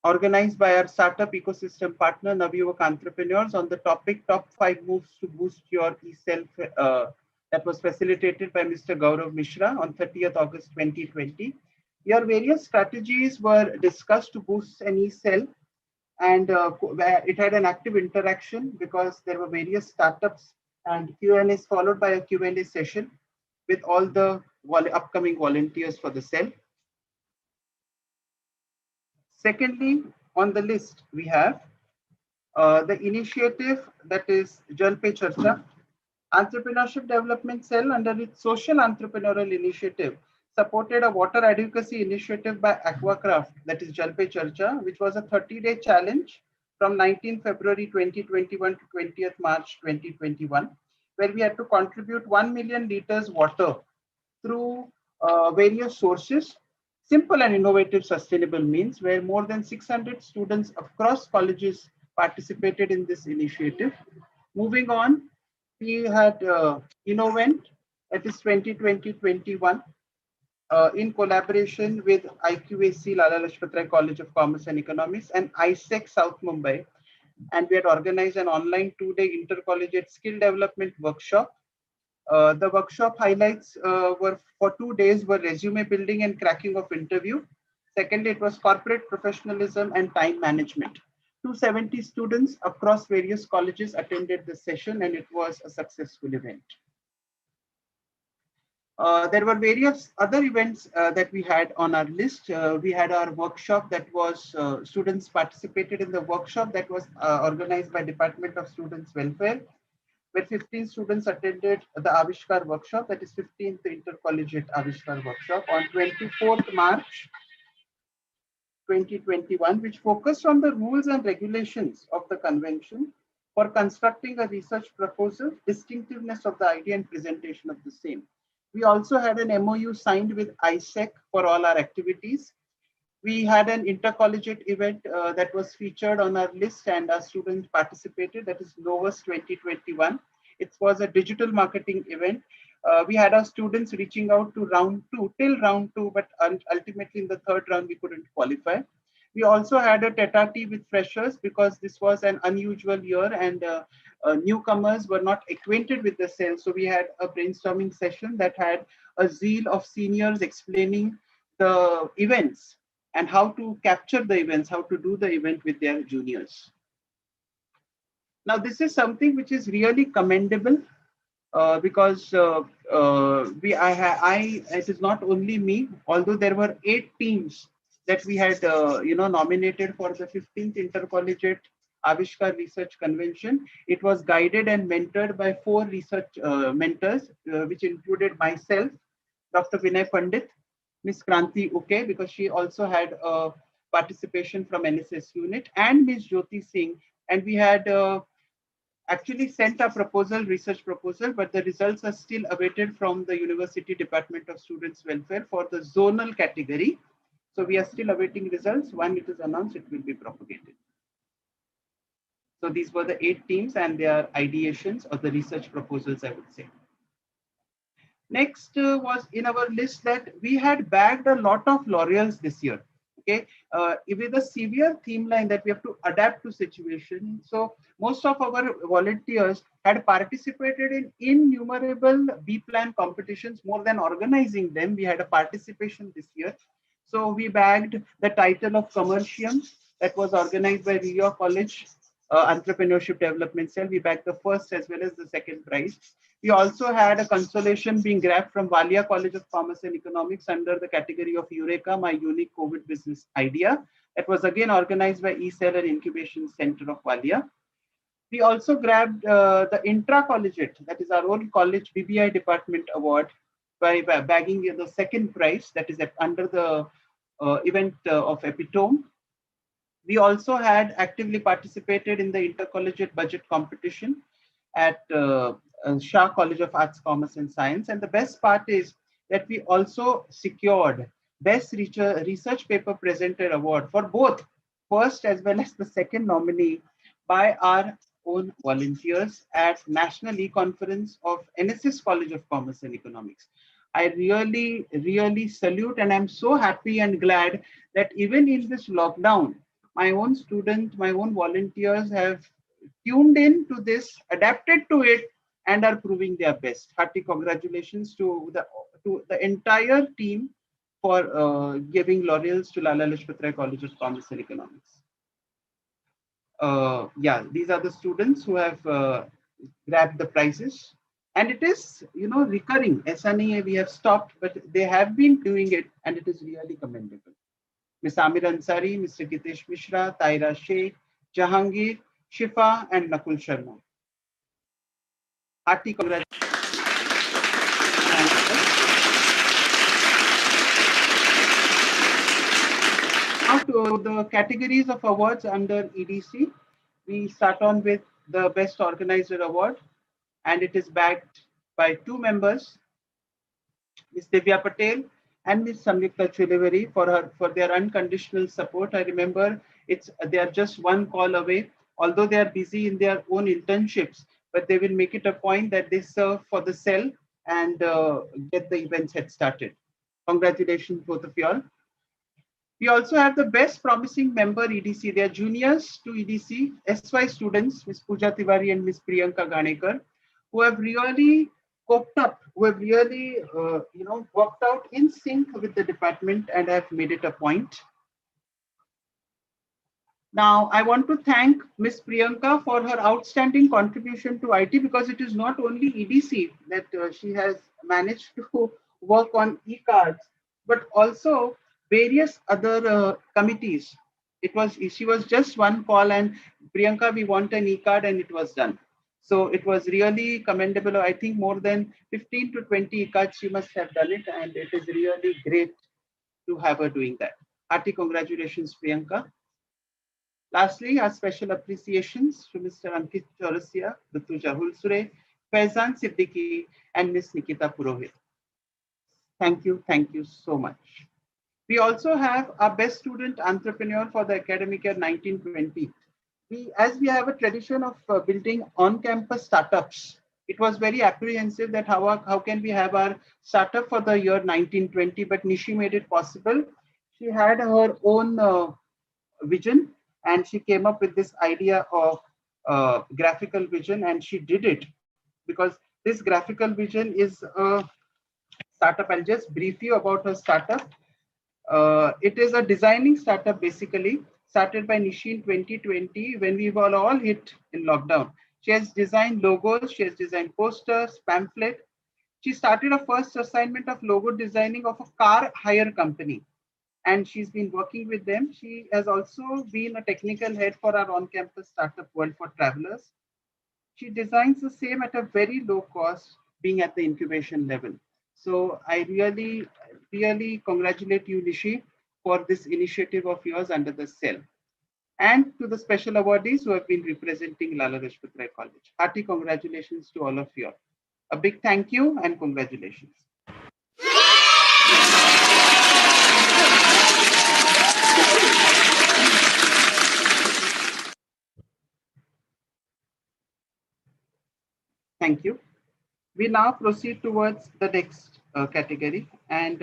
organized by our startup ecosystem partner, Navyuvak Entrepreneurs, on the topic Top 5 Moves to Boost Your eSelf, that was facilitated by Mr. Gaurav Mishra on 30th August 2020. Your various strategies were discussed to boost an eSelf, and it had an active interaction because there were various startups and Q&As followed by a Q&A session with all the upcoming volunteers for the cell. Secondly, on the list, we have the initiative that is Jal Pe Charcha, Entrepreneurship Development Cell under its social entrepreneurial initiative supported a water advocacy initiative by Aquacraft, that is Jal Pe Charcha, which was a 30-day challenge from 19 February 2021 to 20th March 2021, where we had to contribute 1 million liters water through various sources, simple and innovative sustainable means, where more than 600 students across colleges participated in this initiative. Moving on, we had Innovent, that is 2020-21, in collaboration with IQAC, Lala Lajpatrai College of Commerce and Economics, and ISEC South Mumbai. And we had organized an online 2-day intercollegiate skill development workshop. The workshop highlights were for 2 days were resume building and cracking of interview. Secondly, it was corporate professionalism and time management. 270 students across various colleges attended this session, and it was a successful event. There were various other events that we had on our list. We had our workshop that was, students participated in the workshop that was organized by Department of Students Welfare, where 15 students attended the Avishkar workshop, that is 15th Intercollegiate Avishkar workshop on 24th March 2021, which focused on the rules and regulations of the convention for constructing a research proposal, distinctiveness of the idea and presentation of the same. We also had an MOU signed with ISEC for all our activities. We had an intercollegiate event that was featured on our list and our students participated, that is Novus 2021. It was a digital marketing event. We had our students reaching out to round 2, till round 2, but ultimately in the 3rd round, we couldn't qualify. We also had a tete-a-tete with freshers because this was an unusual year and newcomers were not acquainted with the cell. So we had a brainstorming session that had a zeal of seniors explaining the events and how to capture the events, how to do the event with their juniors. Now, this is something which is really commendable because it is not only me, although there were 8 teams that we had nominated for the 15th Intercollegiate Avishkar Research Convention. It was guided and mentored by 4 research mentors, which included myself, Dr. Vinay Pandit, Ms. Kranti Uke, because she also had a participation from NSS unit, and Ms. Jyoti Singh. And we had actually sent a proposal, research proposal, but the results are still awaited from the University Department of Students Welfare for the zonal category. So we are still awaiting results. When it is announced, it will be propagated. So these were the 8 teams and their ideations or the research proposals, I would say. Next was in our list that we had bagged a lot of laurels this year. Okay, with a severe theme line that we have to adapt to situation. So most of our volunteers had participated in innumerable B-plan competitions. More than organizing them, we had a participation this year. So we bagged the title of Commercium that was organized by Rio College Entrepreneurship Development Cell. We bagged the first as well as the second prize. We also had a consolation being grabbed from Walia College of Commerce and Economics under the category of Eureka, my unique COVID business idea. That was again organized by eCell and Incubation Center of Walia. We also grabbed the intra-collegiate, that is our own college BBI department award by bagging the second prize, that is under the event of Epitome. We also had actively participated in the intercollegiate budget competition at Shah College of Arts, Commerce and Science. And the best part is that we also secured Best Research Paper Presenter Award for both first as well as the second nominee by our own volunteers at National E-Conference of NSS College of Commerce and Economics. I really, really salute, and I'm so happy and glad that even in this lockdown, my own students, my own volunteers have tuned in to this, adapted to it, and are proving their best. Hearty congratulations to the entire team for giving laurels to Lala Lajpatrai College of Commerce and Economics. Yeah, these are the students who have grabbed the prizes. And it is, recurring. SNEA, we have stopped, but they have been doing it, and it is really commendable. Ms. Amir Ansari, Mr. Gitesh Mishra, Taira Sheikh, Jahangir, Shifa, and Nakul Sharma. Hearty congratulations. Now to the categories of awards under EDC. We start on with the Best Organizer Award, and it is backed by two members, Ms. Divya Patel and Ms. Samyukta Chiliveri for their unconditional support. I remember they are just one call away, although they are busy in their own internships, but they will make it a point that they serve for the cell and get the events head started. Congratulations, both of you all. We also have the Best Promising Member EDC. They are juniors to EDC, SY students, Ms. Pooja Tiwari and Ms. Priyanka Ganekar, who have really coped up, who have really, worked out in sync with the department and have made it a point. Now, I want to thank Ms. Priyanka for her outstanding contribution to IT, because it is not only EDC that she has managed to work on e-cards, but also various other committees. She was just one call, and Priyanka, we want an e-card, and it was done. So it was really commendable. I think more than 15 to 20 e-cards she must have done it, and it is really great to have her doing that. Hearty congratulations, Priyanka. Lastly, our special appreciations to Mr. Ankit Chaurasia, Dr. Jahul Sure, Faizan Siddiqui, and Ms. Nikita Purohit. Thank you so much. We also have our Best Student Entrepreneur for the academic year 1920. As we have a tradition of building on-campus startups, it was very apprehensive that how can we have our startup for the year 1920, but Nishi made it possible. She had her own vision, and she came up with this idea of graphical vision, and she did it because this graphical vision is a startup. I'll just brief you about her startup. It is a designing startup, basically started by Nishi in 2020 when we were all hit in lockdown. She has designed logos, she has designed posters, pamphlet. She started a first assignment of logo designing of a car hire company, and she's been working with them. She has also been a technical head for our on-campus startup World for Travelers. She designs the same at a very low cost, being at the incubation level. So I really, really congratulate you, Nishi, for this initiative of yours under the cell. And to the special awardees who have been representing Lala Lajpatrai College. Hearty congratulations to all of you. A big thank you and congratulations. Thank you. We now proceed towards the next category. And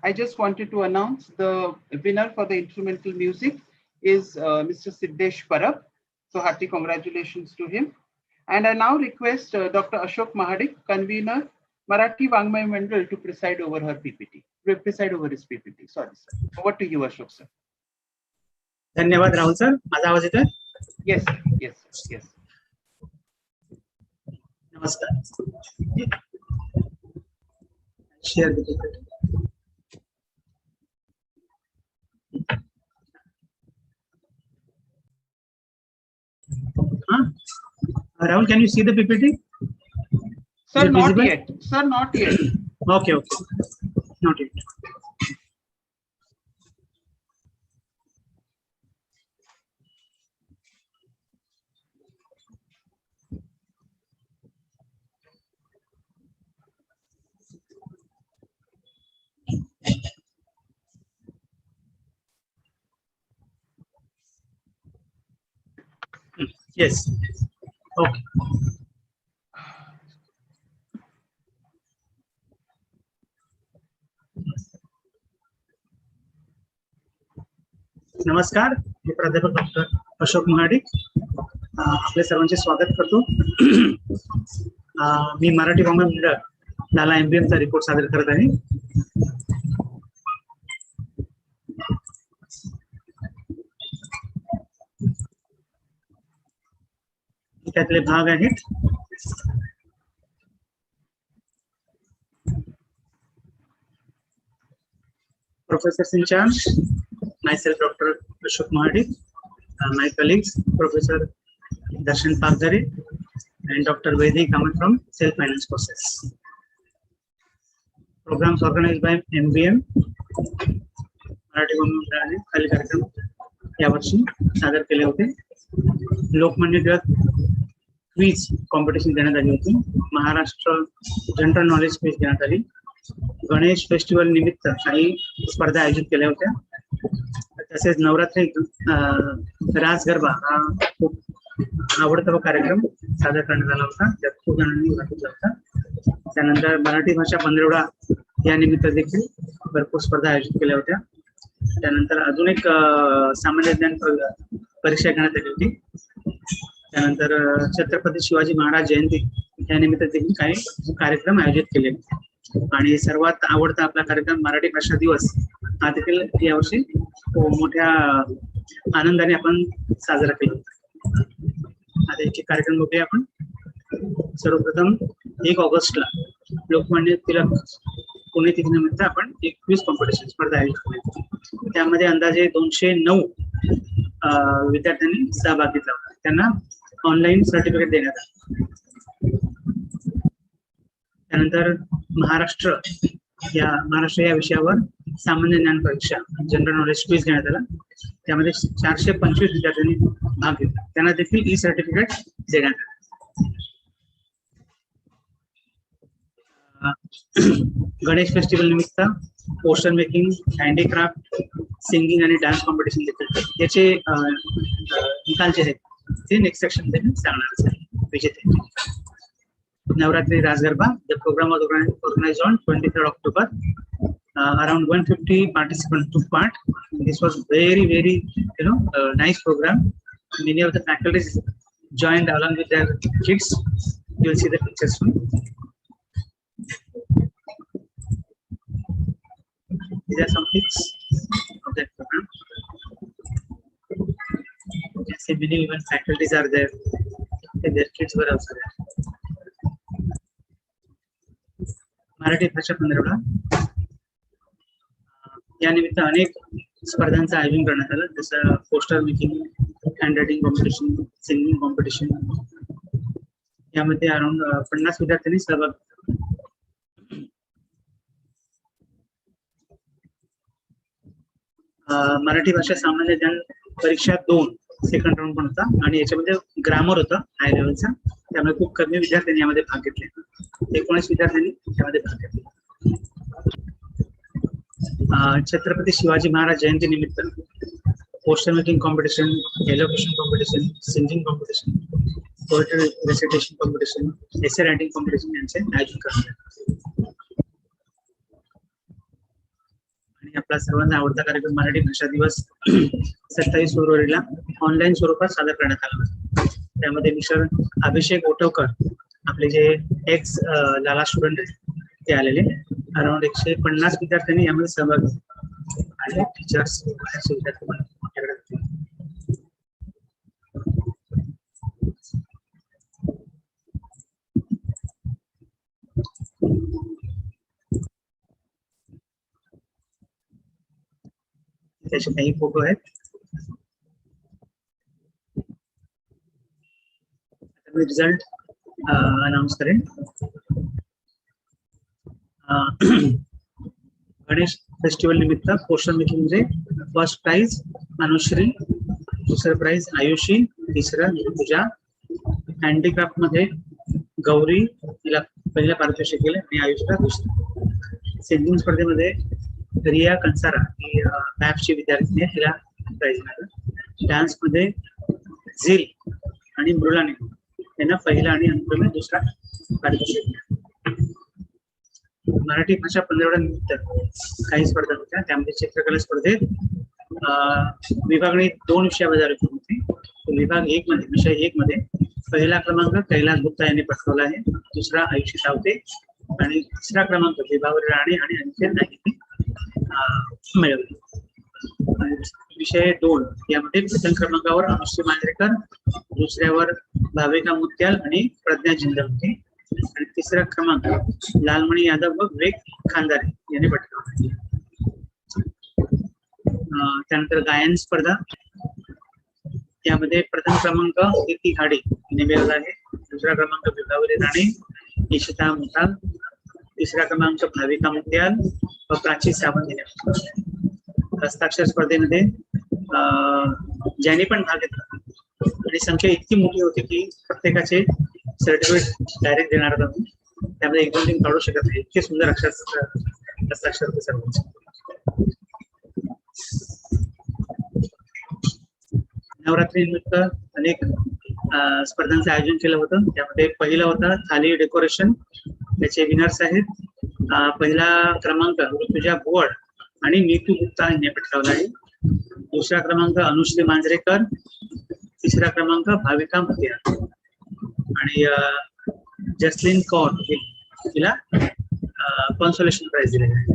I just wanted to announce the winner for the instrumental music is Mr. Siddesh Parab. So hearty congratulations to him. And I now request Dr. Ashok Mahadik, convener, Marathi Vangmay Mandal, to preside over his PPT. Sorry, sir. Over to you, Ashok, sir. धन्यवाद Rahul sir. माझा आवाज येतोय? Yes, yes, yes. Namaskar. Share the PPT. Rahul, can you see the PPT? Sir, Is it not visible? yet. Sir, not yet. Okay, okay. Not yet. Yes. Okay. नमस्कार, मी प्राध्यापक doctor Ashok Mahadik आपल्या सर्वांचे स्वागत करतो. मी मराठी वाङ्मय मंडळ लाला MBM चा रिपोर्ट सादर करत आहे. त्यातले भाग आहेत. Professors in charge, myself Dr. Ashok Mahadik, my colleagues Professor Darshan Pagdare and Dr. Vaidik coming from self-finance process. Programs organized by MBM, Marathi वाङ्मय मंडळाने खालील कार्यक्रम यावर्षी सादर केले होते. लोकमान्य टिळक क्विज कॉम्पिटिशन देण्यात आली होती. महाराष्ट्र जनरल नॉलेज क्विज देण्यात आली. गणेश फेस्टिवल निमित्त काही स्पर्धा आयोजित केल्या होत्या. तसेच नवरात्री रास गरबा हा खूप आवडता कार्यक्रम सादर करण्यात आला होता. त्यात खूप जणांनी भाग घेतला होता. त्यानंतर मराठी भाषा पंधरवडा या निमित्त देखील भरपूर स्पर्धा आयोजित केल्या होत्या. त्यानंतर अजून एक सामान्य ज्ञान परीक्षा घेण्यात आली होती. त्यानंतर छत्रपती शिवाजी महाराज जयंती या निमित्त देखील काही कार्यक्रम आयोजित केले. आणि सर्वात आवडता आपला कार्यक्रम मराठी भाषा दिवस हा देखील यावर्षी मोठ्या आनंदाने आपण साजरा केला. आता याचे कार्यक्रम बघूया आपण. सर्वप्रथम 1 ऑगस्टला लोकमान्य टिळक पुण्यतिथीनिमित्त आपण एक क्विज कॉम्पिटिशन स्पर्धा आयोजित केली. त्यामध्ये अंदाजे 209 विद्यार्थ्यांनी सहभाग घेतला होता. त्यांना ऑनलाईन सर्टिफिकेट देण्यात आलं. त्यानंतर महाराष्ट्र या विषयावर सामान्य ज्ञान परीक्षा जनरल नॉलेज क्विज घेण्यात आला. त्यामध्ये 425 विद्यार्थ्यांनी भाग घेतला. त्यांना देखील ई सर्टिफिकेट देण्यात आले. गणेश फेस्टिवल निमित्त पोस्टर मेकिंग, हँडीक्राफ्ट, सिंगिंग आणि डान्स कॉम्पिटिशन देखील याचे निकाल जे आहेत ते नेक्स्ट सेक्शन देखील सांगणार आहे विजेते. Navratri Ras Garba. The program was organized on 23rd October. Around 150 participants took part. This was very nice program. Many of the faculties joined along with their kids. You will see the pictures soon. These are some pics of that program. You can see many even faculties are there. And their kids were also there. Marathi भाषा पंधरवडा या निमित्त अनेक स्पर्धांचं आयोजन करण्यात आलं. जसं poster making, hand writing competition, singing competition. यामध्ये अराउंड 50 विद्यार्थ्यांनी सहभाग घेतला. मराठी भाषा सामान्य ज्ञान परीक्षा 2 सेकंड राऊंड पण होता आणि याच्यामध्ये ग्रामर होता हाय लेवलचा. त्यामुळे खूप कमी विद्यार्थ्यांनी यामध्ये भाग घेतले. 19 विद्यार्थ्यांनी त्यामध्ये भाग घेतला. छत्रपती शिवाजी महाराज जयंती निमित्त poster making competition, allocation competition, singing competition, poetry recitation competition, एसे रायटिंग कॉम्पिटिशन यांचे आयोजन करण्यात आले. आणि आपला सर्वांचा आवडता कार्यक्रम मराठी भाषा दिवस 27 फेब्रुवारीला ऑनलाईन स्वरूपात सादर करण्यात आला. त्यामध्ये मिस्टर अभिषेक ओटवकर आपले जे एक्स लाला स्टुडंट ते आलेले. अराउंड 150 विद्यार्थ्यांनी यामध्ये सहभाग घेतला आणि टीचर्स विद्यार्थी पण आपल्याकडे होते. त्याचे काही फोटो आहेत. मी रिझल्ट अनाउन्स करेन. गणेश फेस्टिवल निमित्त पोस्टर मेकिंग मध्ये फर्स्ट प्राइज अनुश्री, दुसरं प्राइज आयुषी, तिसरं पूजा. हँडीक्राफ्ट मध्ये गौरी तिला पहिलं पारितोषिक केलं आणि आयुषला दुसरं. सिंगिंग स्पर्धेमध्ये रिया कंसारा ही मॅथची विद्यार्थी आहे, तिला प्राइज मिळालं. डान्स मध्ये झील आणि मृलानी यांना पहिला आणि अनुक्रमे दुसरा पारितोषिक मिळालं. मराठी भाषा पंधरवड्यानिमित्त काही स्पर्धा होत्या. त्यामध्ये चित्रकला स्पर्धेत विभागणी 2 विषयामध्ये आयोजित होती. विभाग 1 मध्ये विषय 1 मध्ये पहिला क्रमांक कैलास गुप्ता यांनी पटकावला आहे, दुसरा आयुषी सावते आणि तिसरा क्रमांक विभावरी राणे आणि अंकित नाईकने मिळवले. विषय 2 यामध्ये प्रथम क्रमांकावर अनुश्री मांजरेकर, दुसऱ्यावर भाविका मुत्याल आणि प्रज्ञा जिंदल होते आणि तिसरा क्रमांक लालमणी यादव व विवेक खानदारे यांनी पटकावला. त्यानंतर गायन स्पर्धा, त्यामध्ये प्रथम क्रमांक कीर्ती खाडे हिने मिळवला आहे, दुसरा क्रमांक विभावरी राणे, निशिता मुताल, तिसरा क्रमांक भाविका मुत्याल व प्राची सावंत हिने मिळवला. हस्ताक्षर स्पर्धेमध्ये ज्यांनी पण भाग घेतला आणि संख्या इतकी मोठी होती की प्रत्येकाचे सर्टिफिकेट डायरेक्ट देणार होता. त्यामध्ये 1-2 काढू शकत नाही, इतके सुंदर हस्ताक्षर सर्व. नवरात्री निमित्त अनेक स्पर्धांचं आयोजन केलं होतं. त्यामध्ये पहिलं होतं थाली डेकोरेशन, त्याचे विनर्स आहेत. पहिला क्रमांक ऋतुजा भुवड आणि नीतू गुप्ता यांनी पटकावला आहे, दुसरा क्रमांक अनुश्री मांजरेकर, तिसरा क्रमांक भाविका मुतिया आणि जसलीन कौर तिला कॉन्सोलेशन प्राइज दिलेलं आहे.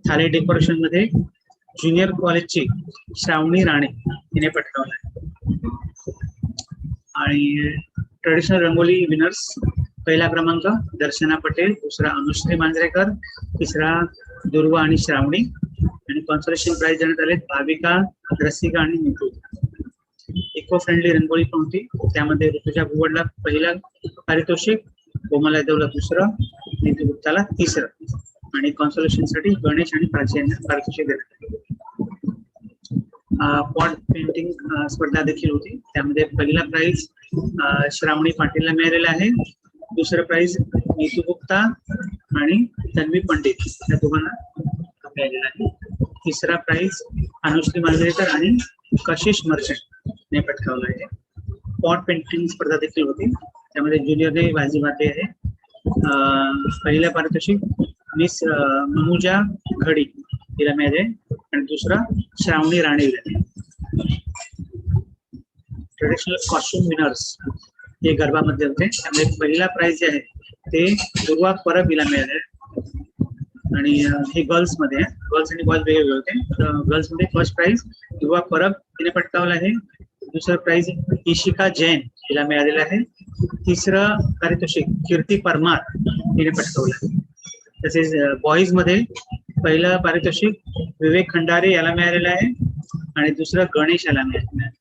थाली डेकोरेशन मध्ये ज्युनियर कॉलेजची श्रावणी राणे हिने पटकावला आहे. आणि ट्रेडिशनल रंगोली विनर्स, पहिला क्रमांक दर्शना पटेल, दुसरा अनुश्री मांजरेकर, तिसरा दुर्वा आणि श्रावणी आणि कॉन्सोलेशन प्राइज देण्यात आले भाविका, रसिका आणि नीतू. इको फ्रेंडली रंगोली पण होती, त्यामध्ये ऋतुजा भुवडला पहिला पारितोषिक, कोमल यादवला दुसरं, नीतू गुप्ताला तिसरं आणि कॉन्सोलेशन साठी गणेश आणि प्राची यांना पारितोषिक देण्यात आले. पॉट पेंटिंग स्पर्धा देखील होती, त्यामध्ये पहिला प्राइज श्रावणी पाटीलला मिळालेला आहे, दुसरं प्राइज नीतू गुप्ता आणि तन्वी पंडित या दोघांना मिळालेला आहे, तिसरा प्राइज अनुश्री मांजरेकर आणि कशिश मर्चंट ने पटकावला आहे. पॉट पेंटिंग स्पर्धा देखील होती, त्यामध्ये ज्युनियरने बाजी मारली आहे. पहिला पारितोषिक मिस मनुजा घडी तिला मिळाले आणि दुसरा श्रावणी राणे हिला. ट्रेडिशनल कॉस्ट्युम विनर्स हे गरबामध्ये होते, त्यामुळे पहिला प्राइज जे आहे ते दुर्वा परब हिला मिळाले आणि हे गर्ल्स मध्ये आहे, गर्ल्स आणि बॉयज वेगवेगळे होते. गर्ल्स मध्ये फर्स्ट प्राइज दुर्वा परब हिने पटकावला आहे, दुसरं प्राइज इशिका जैन हिला मिळालेलं आहे, तिसरं पारितोषिक कीर्ती परमार हिने पटकावलं आहे. तसेच बॉईज मध्ये पहिलं पारितोषिक विवेक खंडारे याला मिळालेलं आहे आणि दुसरं गणेश याला मिळालेलं आहे.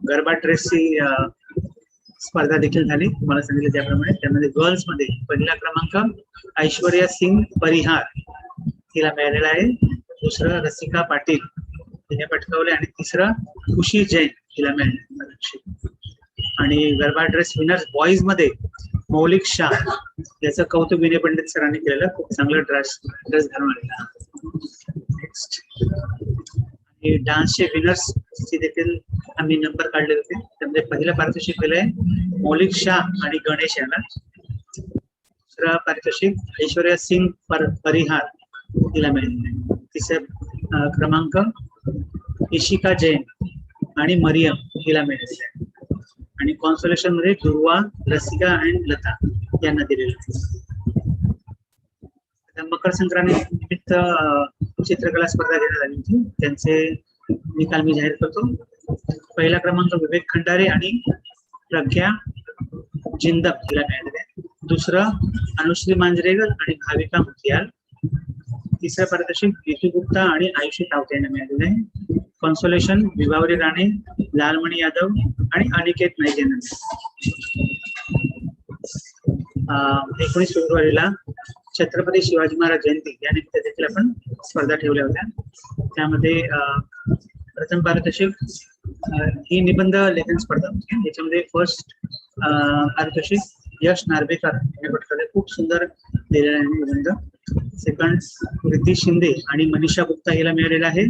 गरबा ड्रेसची स्पर्धा देखील झाली, तुम्हाला सांगितलं त्याप्रमाणे. त्यामध्ये गर्ल्स मध्ये पहिला क्रमांक ऐश्वर्या सिंग परिहार तिला मिळालेला आहे, दुसरं रसिका पाटील तिने पटकावले आणि तिसरं खुशी जैन तिला मिळाले. आणि गरबा ड्रेस विनर्स बॉईज मध्ये मौलिक शाह याचं कौतुक विनय पंडित सरांनी केलेलं, खूप चांगलं ड्रेस घालून आलेला. नेक्स्ट डान्सचे विनर्स ची देखील आम्ही नंबर काढले होते, त्यामध्ये पहिलं पारितोषिक दिलंय मौलिक शाह आणि गणेश याला, दुसरा पारितोषिक ऐश्वर्या सिंग परिहार तिला मिळाले, तिसरा क्रमांक इशिका जैन आणि मरियम हिला मिळालेला आहे आणि कॉन्सोलेशन मध्ये दुर्वा, रसिका आणि लता यांना दिलेलं आहे. मकर संक्रांती निमित्त चित्रकला स्पर्धा घेण्यात आली होती, त्यांचे निकाल मी जाहीर करतो. पहिला क्रमांक विवेक खंडारे आणि प्रज्ञा जिंदप हिला मिळालेला आहे, दुसरं अनुश्री मांजरेकर आणि भाविका मुतियाल, तिसरं पारितोषिक ऋतू गुप्ता आणि आयुषी तावते यांना मिळालेलं आहे. कॉन्सोलेशन विभावरी राणे, लालमणी यादव आणि अनिकेत नाईक यांना. 19 फेब्रुवारीला छत्रपती शिवाजी महाराज जयंती या निमित्त देखील आपण स्पर्धा ठेवल्या होत्या. त्यामध्ये प्रथम पारितोषिक ही निबंध लेखन स्पर्धा होती. याच्यामध्ये फर्स्ट पारितोषिक यश नार्वेकर यांनी पटकावले. खूप सुंदर लिहिलेला आहे निबंध. सेकंड रिद्धी शिंदे आणि मनीषा गुप्ता हिला मिळालेला आहे.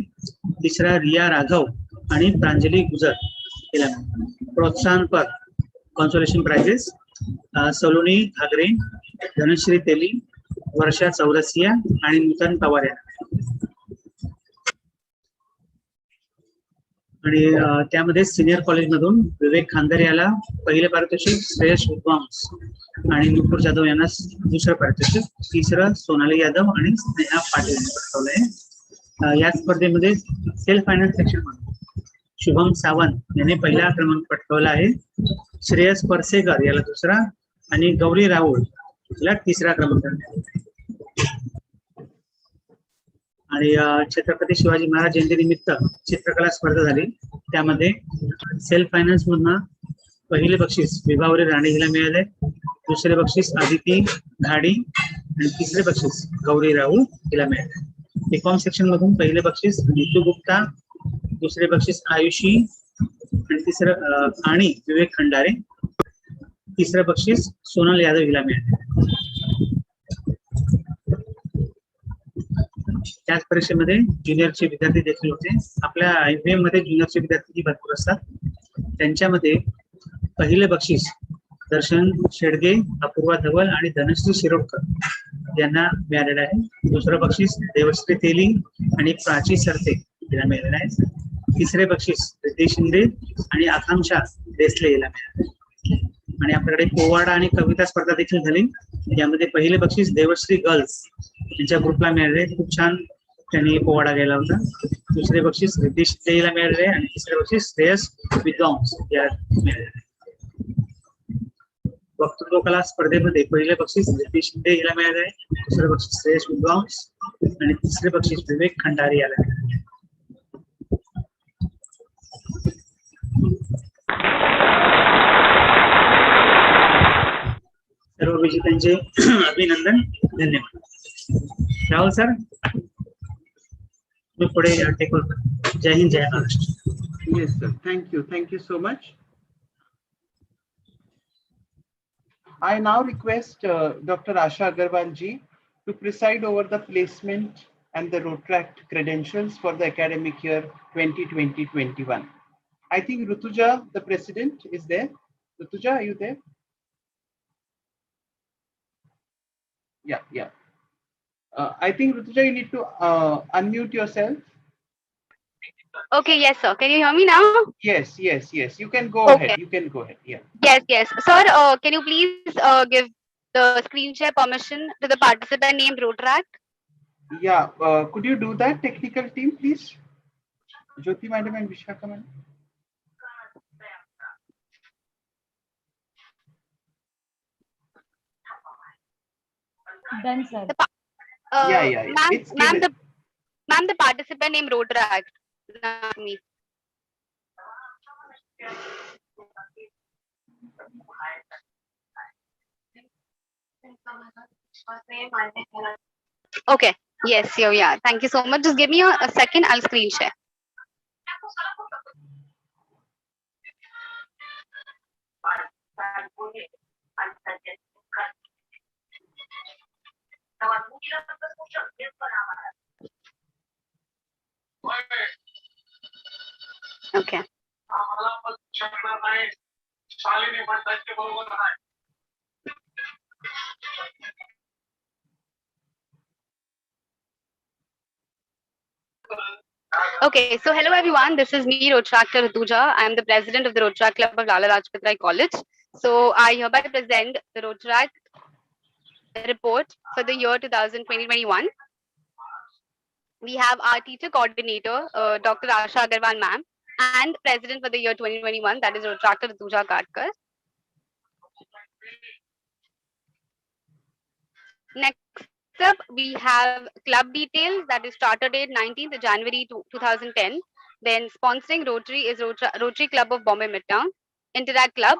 तिसरा रिया राघव आणि प्रांजली गुजर हिला. प्रोत्साहनपर कॉन्सोलेशन प्राइजेस सलोनी घागरे, धनश्री तेली, वर्षा चौरसिया आणि नूतन पवार यांना. आणि त्यामध्ये सिनियर कॉलेजमधून विवेक खांदर याला पहिले पारितोषिक, श्रेयस विद्वांस आणि नुपूर जाधव यांना दुसरं पारितोषिक, तिसरं सोनाली यादव आणि स्नेहा पाटील यांनी पटकावलंय. या स्पर्धेमध्ये self finance section Shubham Sawant यांनी पहिला क्रमांक पटकावला आहे. श्रेयस परसेकर याला दुसरा आणि गौरी राहुल याला तिसरा क्रमांक. आणि छत्रपती शिवाजी महाराज जयंती निमित्त चित्रकला स्पर्धा झाली. त्यामध्ये सेल्फ फायनान्स मधून पहिले बक्षीस विभावरी राणे हिला मिळाले, दुसरे बक्षीस आदिती घाडी आणि तिसरे बक्षीस गौरी राहुल हिला मिळाले. बीकॉम सेक्शन मधून पहिले बक्षीस ऋतू गुप्ता, दुसरे बक्षीस आयुषी आणि तिसरं आणि विवेक खंडारे, तिसरं बक्षीस सोनल यादव हिला मिळाले. त्याच परीक्षेमध्ये ज्युनियरचे विद्यार्थी देखील होते. आपल्या IVM मध्ये ज्युनियरचे विद्यार्थी भरपूर असतात. त्यांच्यामध्ये पहिले बक्षीस दर्शन शेडगे, अपूर्वा धवल आणि धनश्री शिरोडकर यांना मिळालेलं आहे. दुसरं बक्षीस देवश्री तेली आणि प्राची सरते यांना मिळालेलं आहे. तिसरे बक्षीस रिद्धी शिंदे आणि आकांक्षा देसले यांना मिळाले. आणि आपल्याकडे पोवाडा आणि कविता स्पर्धा देखील झाली. यामध्ये पहिले बक्षीस देवश्री गर्ल्स यांच्या ग्रुपला मिळाले. खूप छान त्यांनी पोवाडा गेला होता. दुसरे बक्षीस रिद्धी शिंदे याला मिळाले आणि तिसरे बक्षीस श्रेयस विद्वांस याला मिळाले. वक्तृत्व कला स्पर्धेमध्ये पहिले बक्षीस रिद्धी शिंदे हिला मिळाले आहे, दुसरे बक्षीस श्रेयस विद्वांस आणि तिसरे बक्षीस विवेक खंडारे याला मिळाले. सर्व विजेत्यांचे अभिनंदन. धन्यवाद. राहुल सर मी पुढे टेक ओव्हर. जय हिंद, जय Maharashtra. Yes, sir. Thank you so much. I now request Dr. Asha Agarwal ji to preside over the placement and the Rotract credentials for the academic year 2020-21. I think Rutuja, the president, is there. Rutuja, are you there? Yeah. I think Rutuja, you need to unmute yourself. Okay, yes, sir. Can you hear me now? Yes. You can go Okay. ahead. You can go ahead. Yeah. Yes. Sir, can you please give the screen share permission to the participant named Rotract? Yeah. Could you do that, technical team, please? Jyoti madam and Vishaka madam. Done, sir. Yeah. Ma'am, the participant named Rotract. Not me. Okay. Yes, yeah. Thank you so much. Just give me a second. I'll screen share. Okay. Okay, so hello everyone. This is me, Rotractor Rituja. I am the president of the Rotract Club of Lala Lajpatrai College. So I hereby present the Rotract report for the year 2020-21. We have our teacher coordinator, Dr. Asha Agarwal ma'am, and president for the year 2021, that is Rotractor Rituja Katkar. Next up, we have club details, that is starter date 19th January 2010. Then sponsoring Rotary is Rotary Club of Bombay Midtown. Interact Club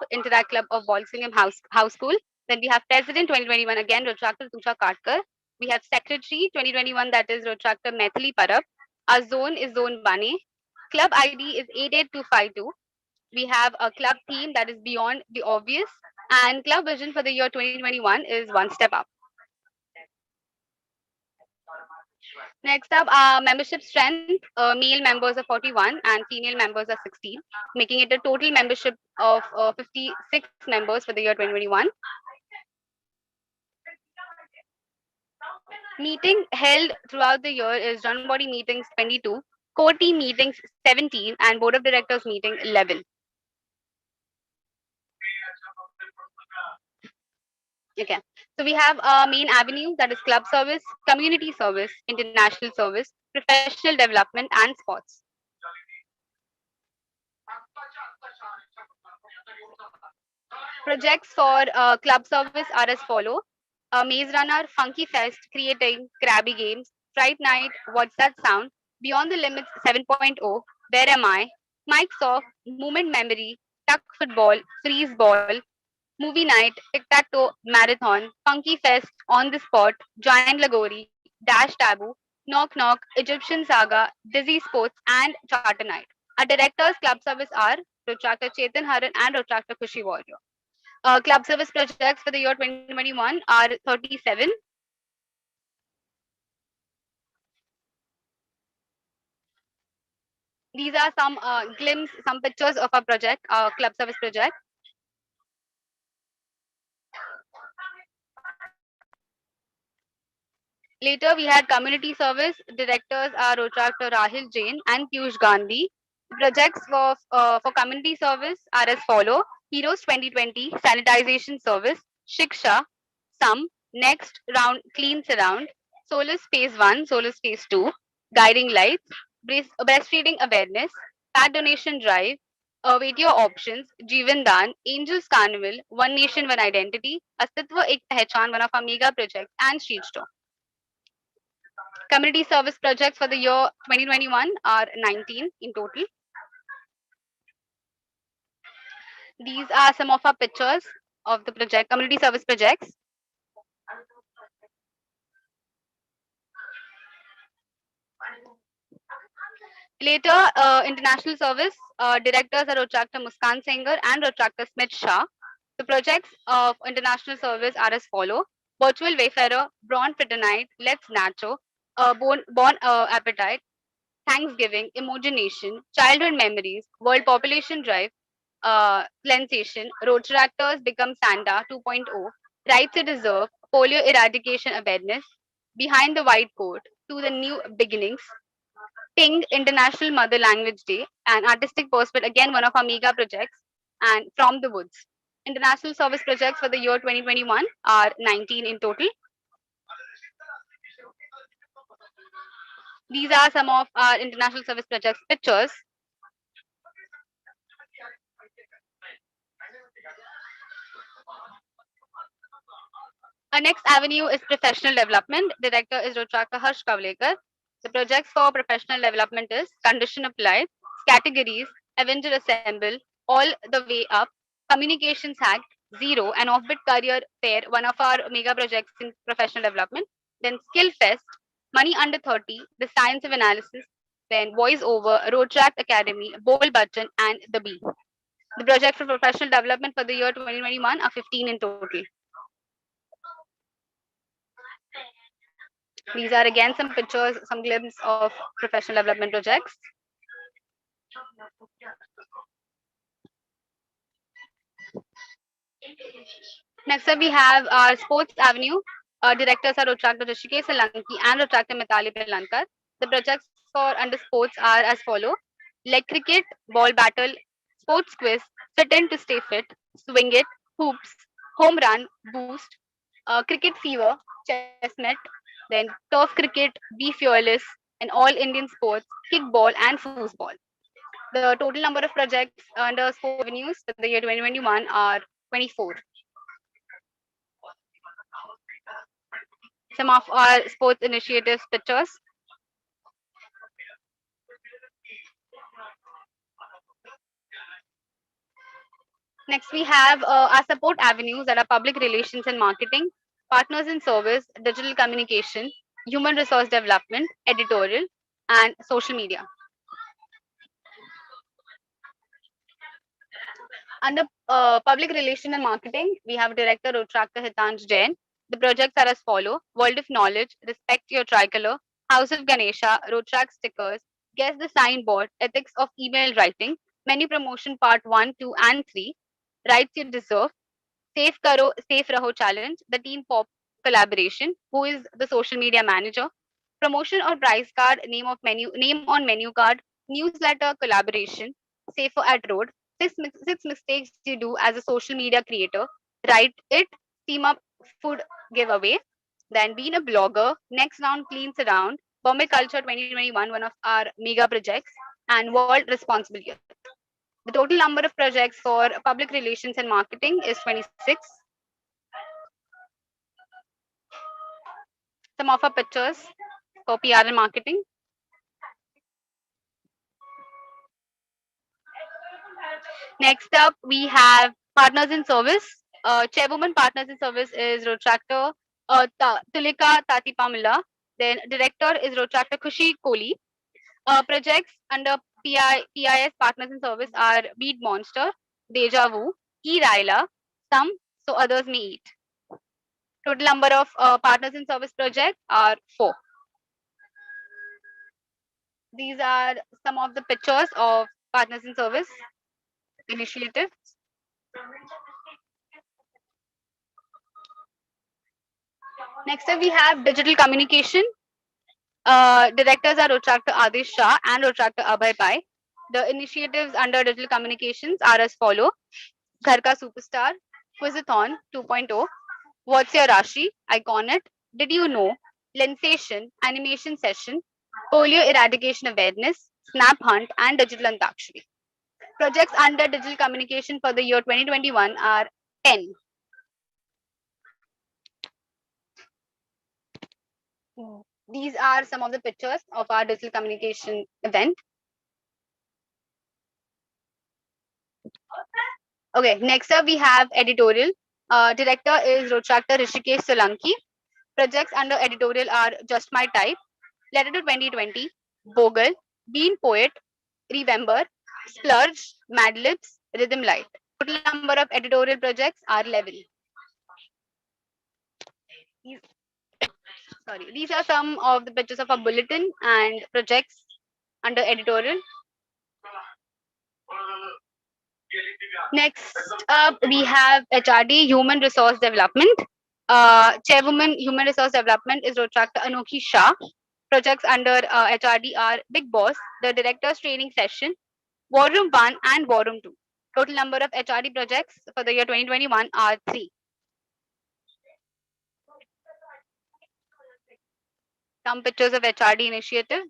of Walsingham House School. Then we have President 2021, again Retractor Tusha Katkar. We have Secretary 2021, that is Retractor Maithili Parab. Our zone is Zone Bane. Club ID is 88252. We have a club theme that is Beyond the Obvious. And club vision for the year 2021 is One Step Up. Next up, membership strength. Male members are 41 and female members are 16, making it a total membership of 56 members for the year 2021. Meeting held throughout the year is Run Body meetings 22, core team meetings 17, and board of directors meeting 11. Okay, so we have main avenues, that is club service, community service, international service, professional development, and sports. Projects for club service are as follow. Maze Runner, Funky Fest, Creating, Krabby Games, Fright Night, What's That Sound, Beyond the Limits 7.0, Where Am I, Mike's Off, Movement Memory, Tuck Football, Freeze Ball, Movie Night, Tic-Tac-Toe, Marathon, Funky Fest, On the Spot, Giant Lagori, Dash Taboo, Knock Knock, Egyptian Saga, Dizzy Sports, and Charter Night. Our directors club service are Retractor Chetan Haran and Retractor Kushi Warrior. Club service projects for the year 2021 are 37. These are some some pictures of our project, club service project. Later, we had community service. Directors are Retractor Rahil Jain and Piyush Gandhi. Projects for community service are as follow. Heroes 2020, Sanitization Service, Shiksha, Some, Next Round, Clean Surround, Solar Space 1, Solar Space 2, Guiding Lights, Breastfeeding Awareness, Pad Donation Drive, Await Your Options, Jeevan Dan, Angels Carnival, One Nation, One Identity, Astitva Ek Pehchan, one of our mega projects, and Street Store. Community service projects for the year 2021 are 19 in total. These are some of our pictures of the project, community service projects. Later, international service directors are Retractor Muskan Singer and Retractor Smith Shah. The projects of international service are as follow: Virtual Wayfarer, Brawn Night, Let's Nacho, Born Appetite, Thanksgiving, Imagination, Childhood Memories, World Population Drive, Cleansation, Road Tractors Become Santa 2.0, Right to Deserve, Polio Eradication Awareness, Behind the White Coat, To the New Beginnings, Ting International Mother Language Day, and Artistic Pursuit, again one of our mega projects, and From the Woods. International service projects for the year 2021 are 19 in total. These are some of our international service projects pictures. Our next avenue is professional development. Director is Retractor Harsh Kavlekar. The projects for professional development is Condition Applied, Categories, Avenger Assemble, All the Way Up, Communications Hack, Zero, and Offbit Career Fair, one of our mega projects in professional development. Then Skill Fest, Money Under 30, The Science of Analysis, then Voice Over, Road Track Academy, Bowl Button, and The Bee. The projects for professional development for the year 2021 are 15 in total. These are again some pictures, some glimpse of professional development projects. Next up, we have our sports avenue. Directors are Retractor Rishikesh Salanki and Retractor Mitali Pelankar. The projects for under sports are as follow: leg cricket, ball battle, sports quiz, fit in to stay fit, swing it, hoops, home run, boost, cricket fever, chestnut, then turf cricket, be fearless, and all Indian sports, kickball and foosball. The total number of projects under sport avenues for the year 2021 are 24. Some of our sports initiatives pictures. Next, we have our support avenues that are public relations and marketing, partners in service, digital communication, human resource development, editorial, and social media. Under public relation and marketing, we have Director Rotrakta Hitansh Jain. The projects are as follow: World of Knowledge, Respect Your Tricolor, House of Ganesha, Rotrak stickers, Guess the Signboard, Ethics of Email Writing, Menu Promotion Part 1, 2, and 3, Rights You Deserve, Safe Karo, Safe Raho Challenge, the Teen Pop collaboration, who is the social media manager, promotion or prize card, name on menu card, newsletter collaboration, safer at road, six mistakes you do as a social media creator, write it, team up food giveaway, then being a blogger, next round cleans around, Bombay Culture 2021, one of our mega projects, and World Responsible Youth. The total number of projects for public relations and marketing is 26. Some of our pictures for PR and marketing. Next up, we have partners in service. Chairwoman partners in service is Rotractor Tulika Tatipamula. Then director is Rotractor Khushi Kohli. Projects under PIS partners in service are Beat Monster, Deja Vu, E-Ryla, some, so others may eat. Total number of partners in service project are 4. These are some of the pictures of partners in service initiative. Next up, we have digital communication. Directors are Rotractor Adish Shah and Rotractor Abhay Pai. The initiatives under digital communications are as follow: Ghar Ka Superstar, Quizathon 2.0, What's Your Rashi, Iconet, Did You Know, Lensation, Animation Session, Polio Eradication Awareness, Snap Hunt, and Digital Antakshari. Projects under digital communication for the year 2021 are 10. These are some of the pictures of our digital communication event. Okay, next up we have editorial. Director is Rotractor Rishikesh Solanki. Projects under editorial are Just My Type, Letter to 2020, Bogle, Bean Poet, Remember, Splurge, Mad Libs, Rhythm Light. Total number of editorial projects are 11. Sorry, these are some of the pictures of our bulletin and projects under editorial. Next up, we have HRD, Human Resource Development. Chairwoman, Human Resource Development is Rotractor Anokhi Shah. Projects under HRD are Big Boss, the Director's Training Session, War Room 1 and War Room 2. Total number of HRD projects for the year 2021 are 3. Some pictures of HRD initiative.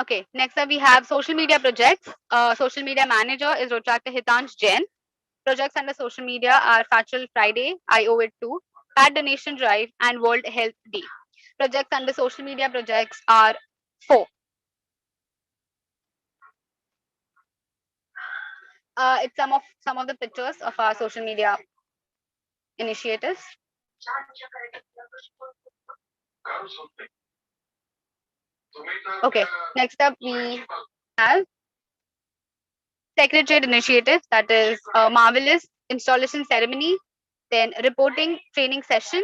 Okay, next up we have social media projects. Social media manager is Rotractor Hitansh Jain. Projects under social media are Factual Friday, I Owe It To, Pad Donation Drive, and World Health Day. Projects under social media projects are 4. It's some of the pictures of our social media initiatives. Okay, next up we have Secretariat initiative, that is a marvelous installation ceremony, then reporting training session,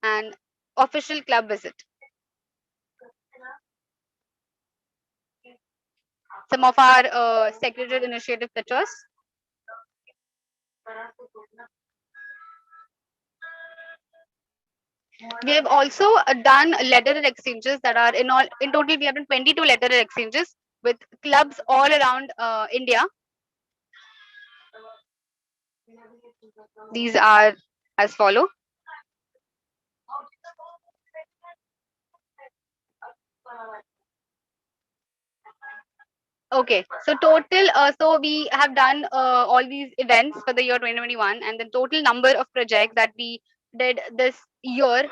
and official club visit. Some of our Secretariat initiative pictures. We have also done letter exchanges that are in total we have done 22 letter exchanges with clubs all around India. These are as follow. Okay, so total, so we have done all these events for the year 2021, and the total number of projects that we did this year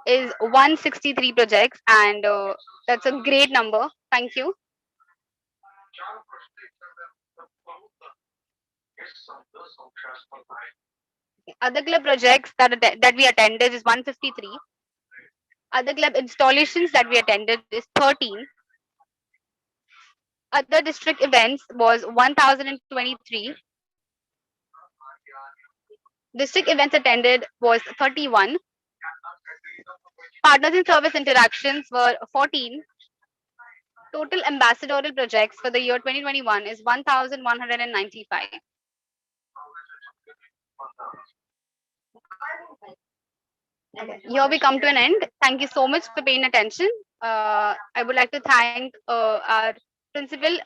is 163 projects, and that's a great number. Thank you. Other club projects that we attended is 153. Other club installations that we attended is 13. Other district events was 1023. District events attended was 31. Partners in service interactions were 14. Total ambassadorial projects for the year 2021 is 1195. Okay. Here we come to an end. Thank you so much for paying attention. I would like to thank our principal,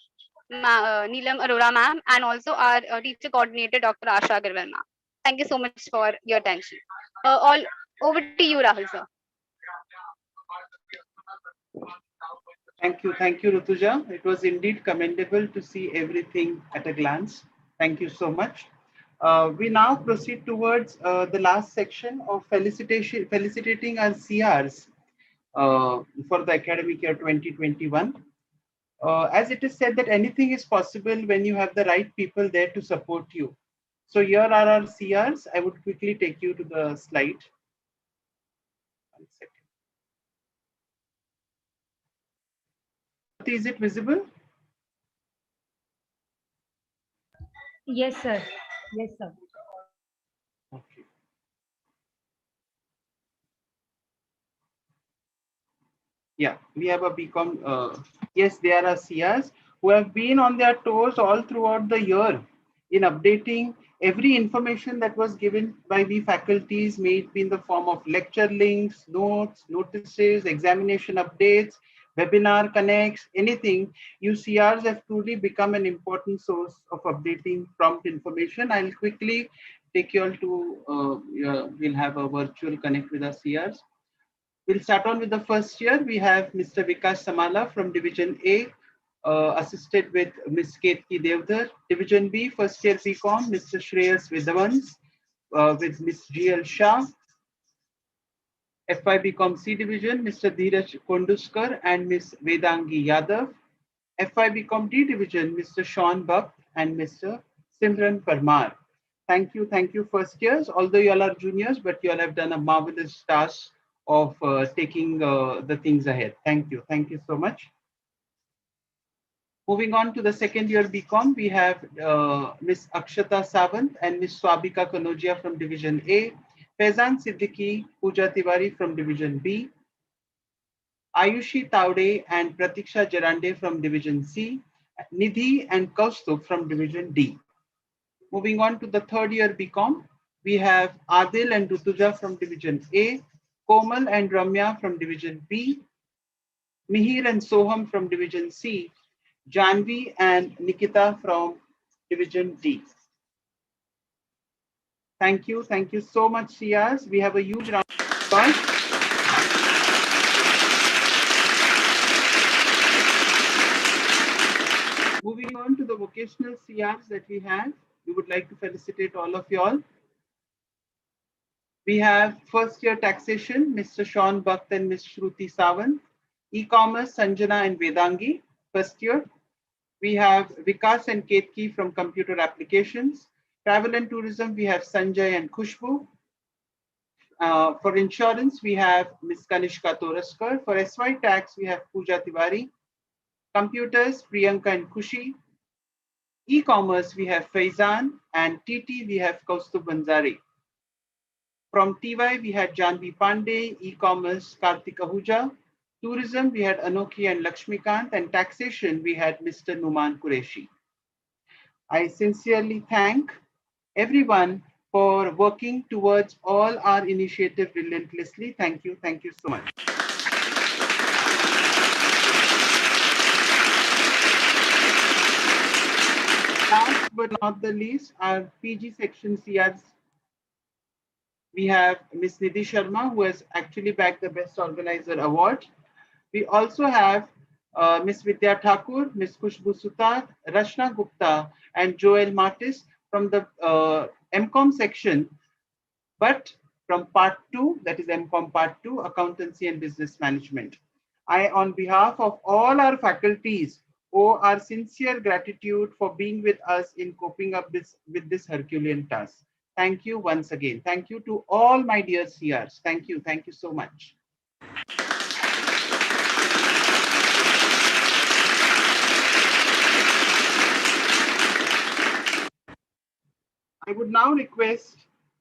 Neelam Arora ma'am, and also our teacher coordinator, Dr. Asha Agarwal ma'am. Thank you so much for your attention. All over to you, Rahul sir. Thank you, Rutuja. It was indeed commendable to see everything at a glance. Thank you so much. We now proceed towards the last section of felicitating our CRs for the academic year 2021. As it is said that anything is possible when you have the right people there to support you. So here are our CRs. I would quickly take you to the slide. One second. Is it visible? Yes, sir. Yes, sir. Okay. Yeah, we have a BCom. Yes, there are CRs who have been on their toes all throughout the year in updating every information that was given by the faculties, may it be in the form of lecture links, notes, notices, examination updates, webinar connects, anything. You CRs have truly become an important source of updating prompt information. I'll quickly take you all to, we'll have a virtual connect with our CRs. We'll start on with the first year. We have Mr. Vikas Samala from Division A, assisted with Ms. Ketki Devdar. Division B, first year BCom, Mr. Shreyas Vidavans with Ms. GL Shah. FY BCom C Division, Mr. Dheeraj Konduskar and Ms. Vedangi Yadav. FY BCom D Division, Mr. Sean Bhatt and Mr. Simran Parmar. Thank you, first years. Although you all are juniors, but you all have done a marvelous task of taking the things ahead. Thank you so much. Moving on to the second year BCom, we have Ms. Akshata Sawant and Ms. Swabika Kanodia from Division A, Faizan Siddiqui, Pooja Tiwari from Division B, Ayushi Taude and Pratiksha Jarande from Division C, Nidhi and Kaustubh from Division D. Moving on to the third year BCom, we have Adil and Rutuja from Division A, Komal and Ramya from Division B, Mihir and Soham from Division C, Janvi and Nikita from Division D. Thank you so much, CRs. We have a huge round of applause. Moving on to the vocational CRs that we have, we would like to felicitate all of you all. We have first year taxation, Mr. Sean Bhatt and Ms. Shruti Sawant. E-commerce, Sanjana and Vedangi, first year. We have Vikas and Ketki from computer applications. Travel and tourism, we have Sanjay and Khushbu. For insurance, we have Ms. Kanishka Toraskar. For SY tax, we have Pooja Tiwari. Computers, Priyanka and Kushi. E-commerce, we have Faizan, and TT, we have Kaustubh Banzari. From TY, we had Janvi Pandey. E-commerce, Kartik Ahuja. Tourism, we had Anoki and Lakshmikant, and taxation, we had Mr. Numan Qureshi. I sincerely thank everyone for working towards all our initiatives relentlessly. Thank you so much. Last but not the least, our PG section CRs. We have Ms. Nidhi Sharma, who has actually bagged the Best Organizer Award. We also have Ms. Vidya Thakur, Ms. Khushbu Sutar, Rashna Gupta, and Joel Martis from the MCOM section, but from part 2, that is MCOM part 2, Accountancy and Business Management. I, on behalf of all our faculties, owe our sincere gratitude for being with us in coping up with this Herculean task. Thank you once again. Thank you to all my dear CRs. Thank you so much. I would now request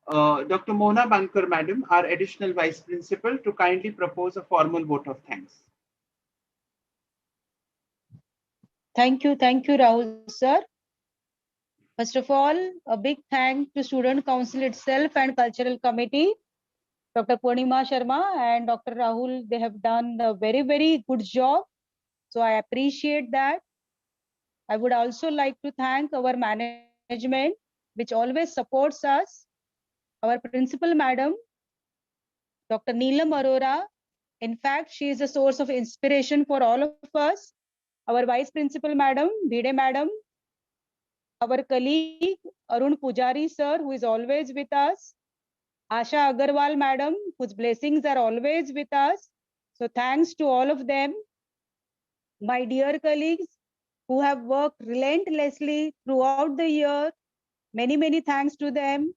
Dr. Mona Bankar, Madam, our Additional Vice Principal, to kindly propose a formal vote of thanks. Thank you, Rahul sir. First of all, a big thank to Student Council itself and Cultural Committee, Dr. Purnima Sharma and Dr. Rahul. They have done a very, very good job. So I appreciate that. I would also like to thank our management, which always supports us. Our principal madam, Dr. Neelam Arora. In fact, she is a source of inspiration for all of us. Our vice principal madam, Bhide madam. Our colleague, Arun Pujari sir, who is always with us. Asha Agarwal madam, whose blessings are always with us. So thanks to all of them. My dear colleagues who have worked relentlessly throughout the year, many thanks to them.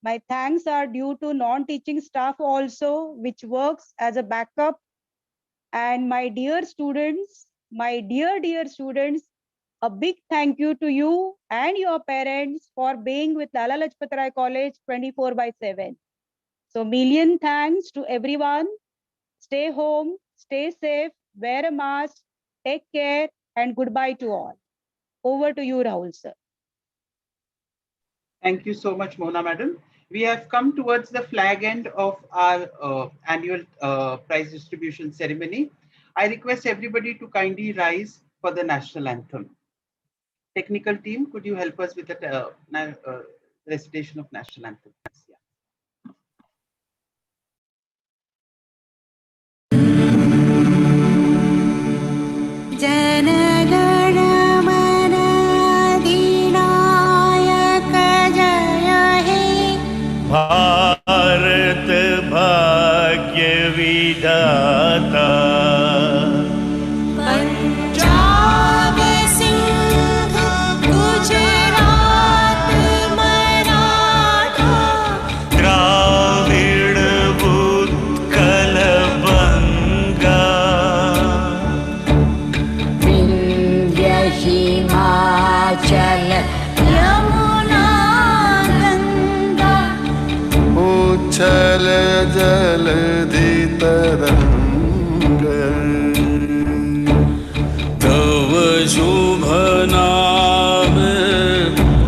My thanks are due to non-teaching staff also, which works as a backup. And my dear students, my dear students, a big thank you to you and your parents for being with Lala Lajpatrai College 24/7. So million thanks to everyone. Stay home, stay safe, wear a mask, take care, and goodbye to all. Over to you, Rahul sir. Thank you so much, Mona Madam. We have come towards the flag end of our annual prize distribution ceremony. I request everybody to kindly rise for the national anthem. Technical team, could you help us with the recitation of national anthem? Yeah. Jana Gana Mana अधिनायक जय हे भारत भाग्य विधाता पंजाब सिंध गुजरात मराठा द्राविड उत्कल बंगा विंध्य हिमाचल यमुना गंगा उच्छल जलधि तरंग तव शुभ नाम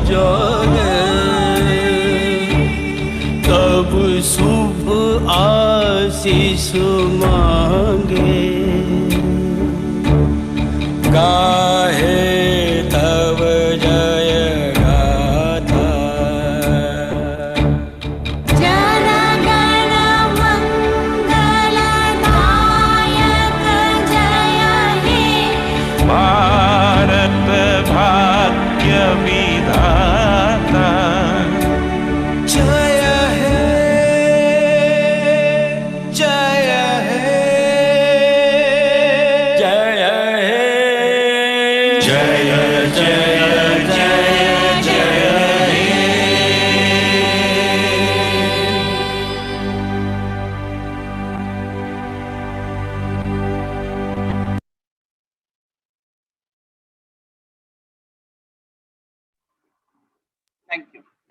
जाने तब शुभ आशीष मांगे गाहे तव जय गाथा जनगण मंगलदायक जय हे भारत भाग्य विधाता जय हे जय हे जय हे जय जय जय जय हे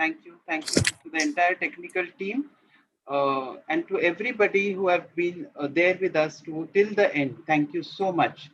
Thank you to the entire technical team and to everybody who have been there with us till the end. Thank you so much.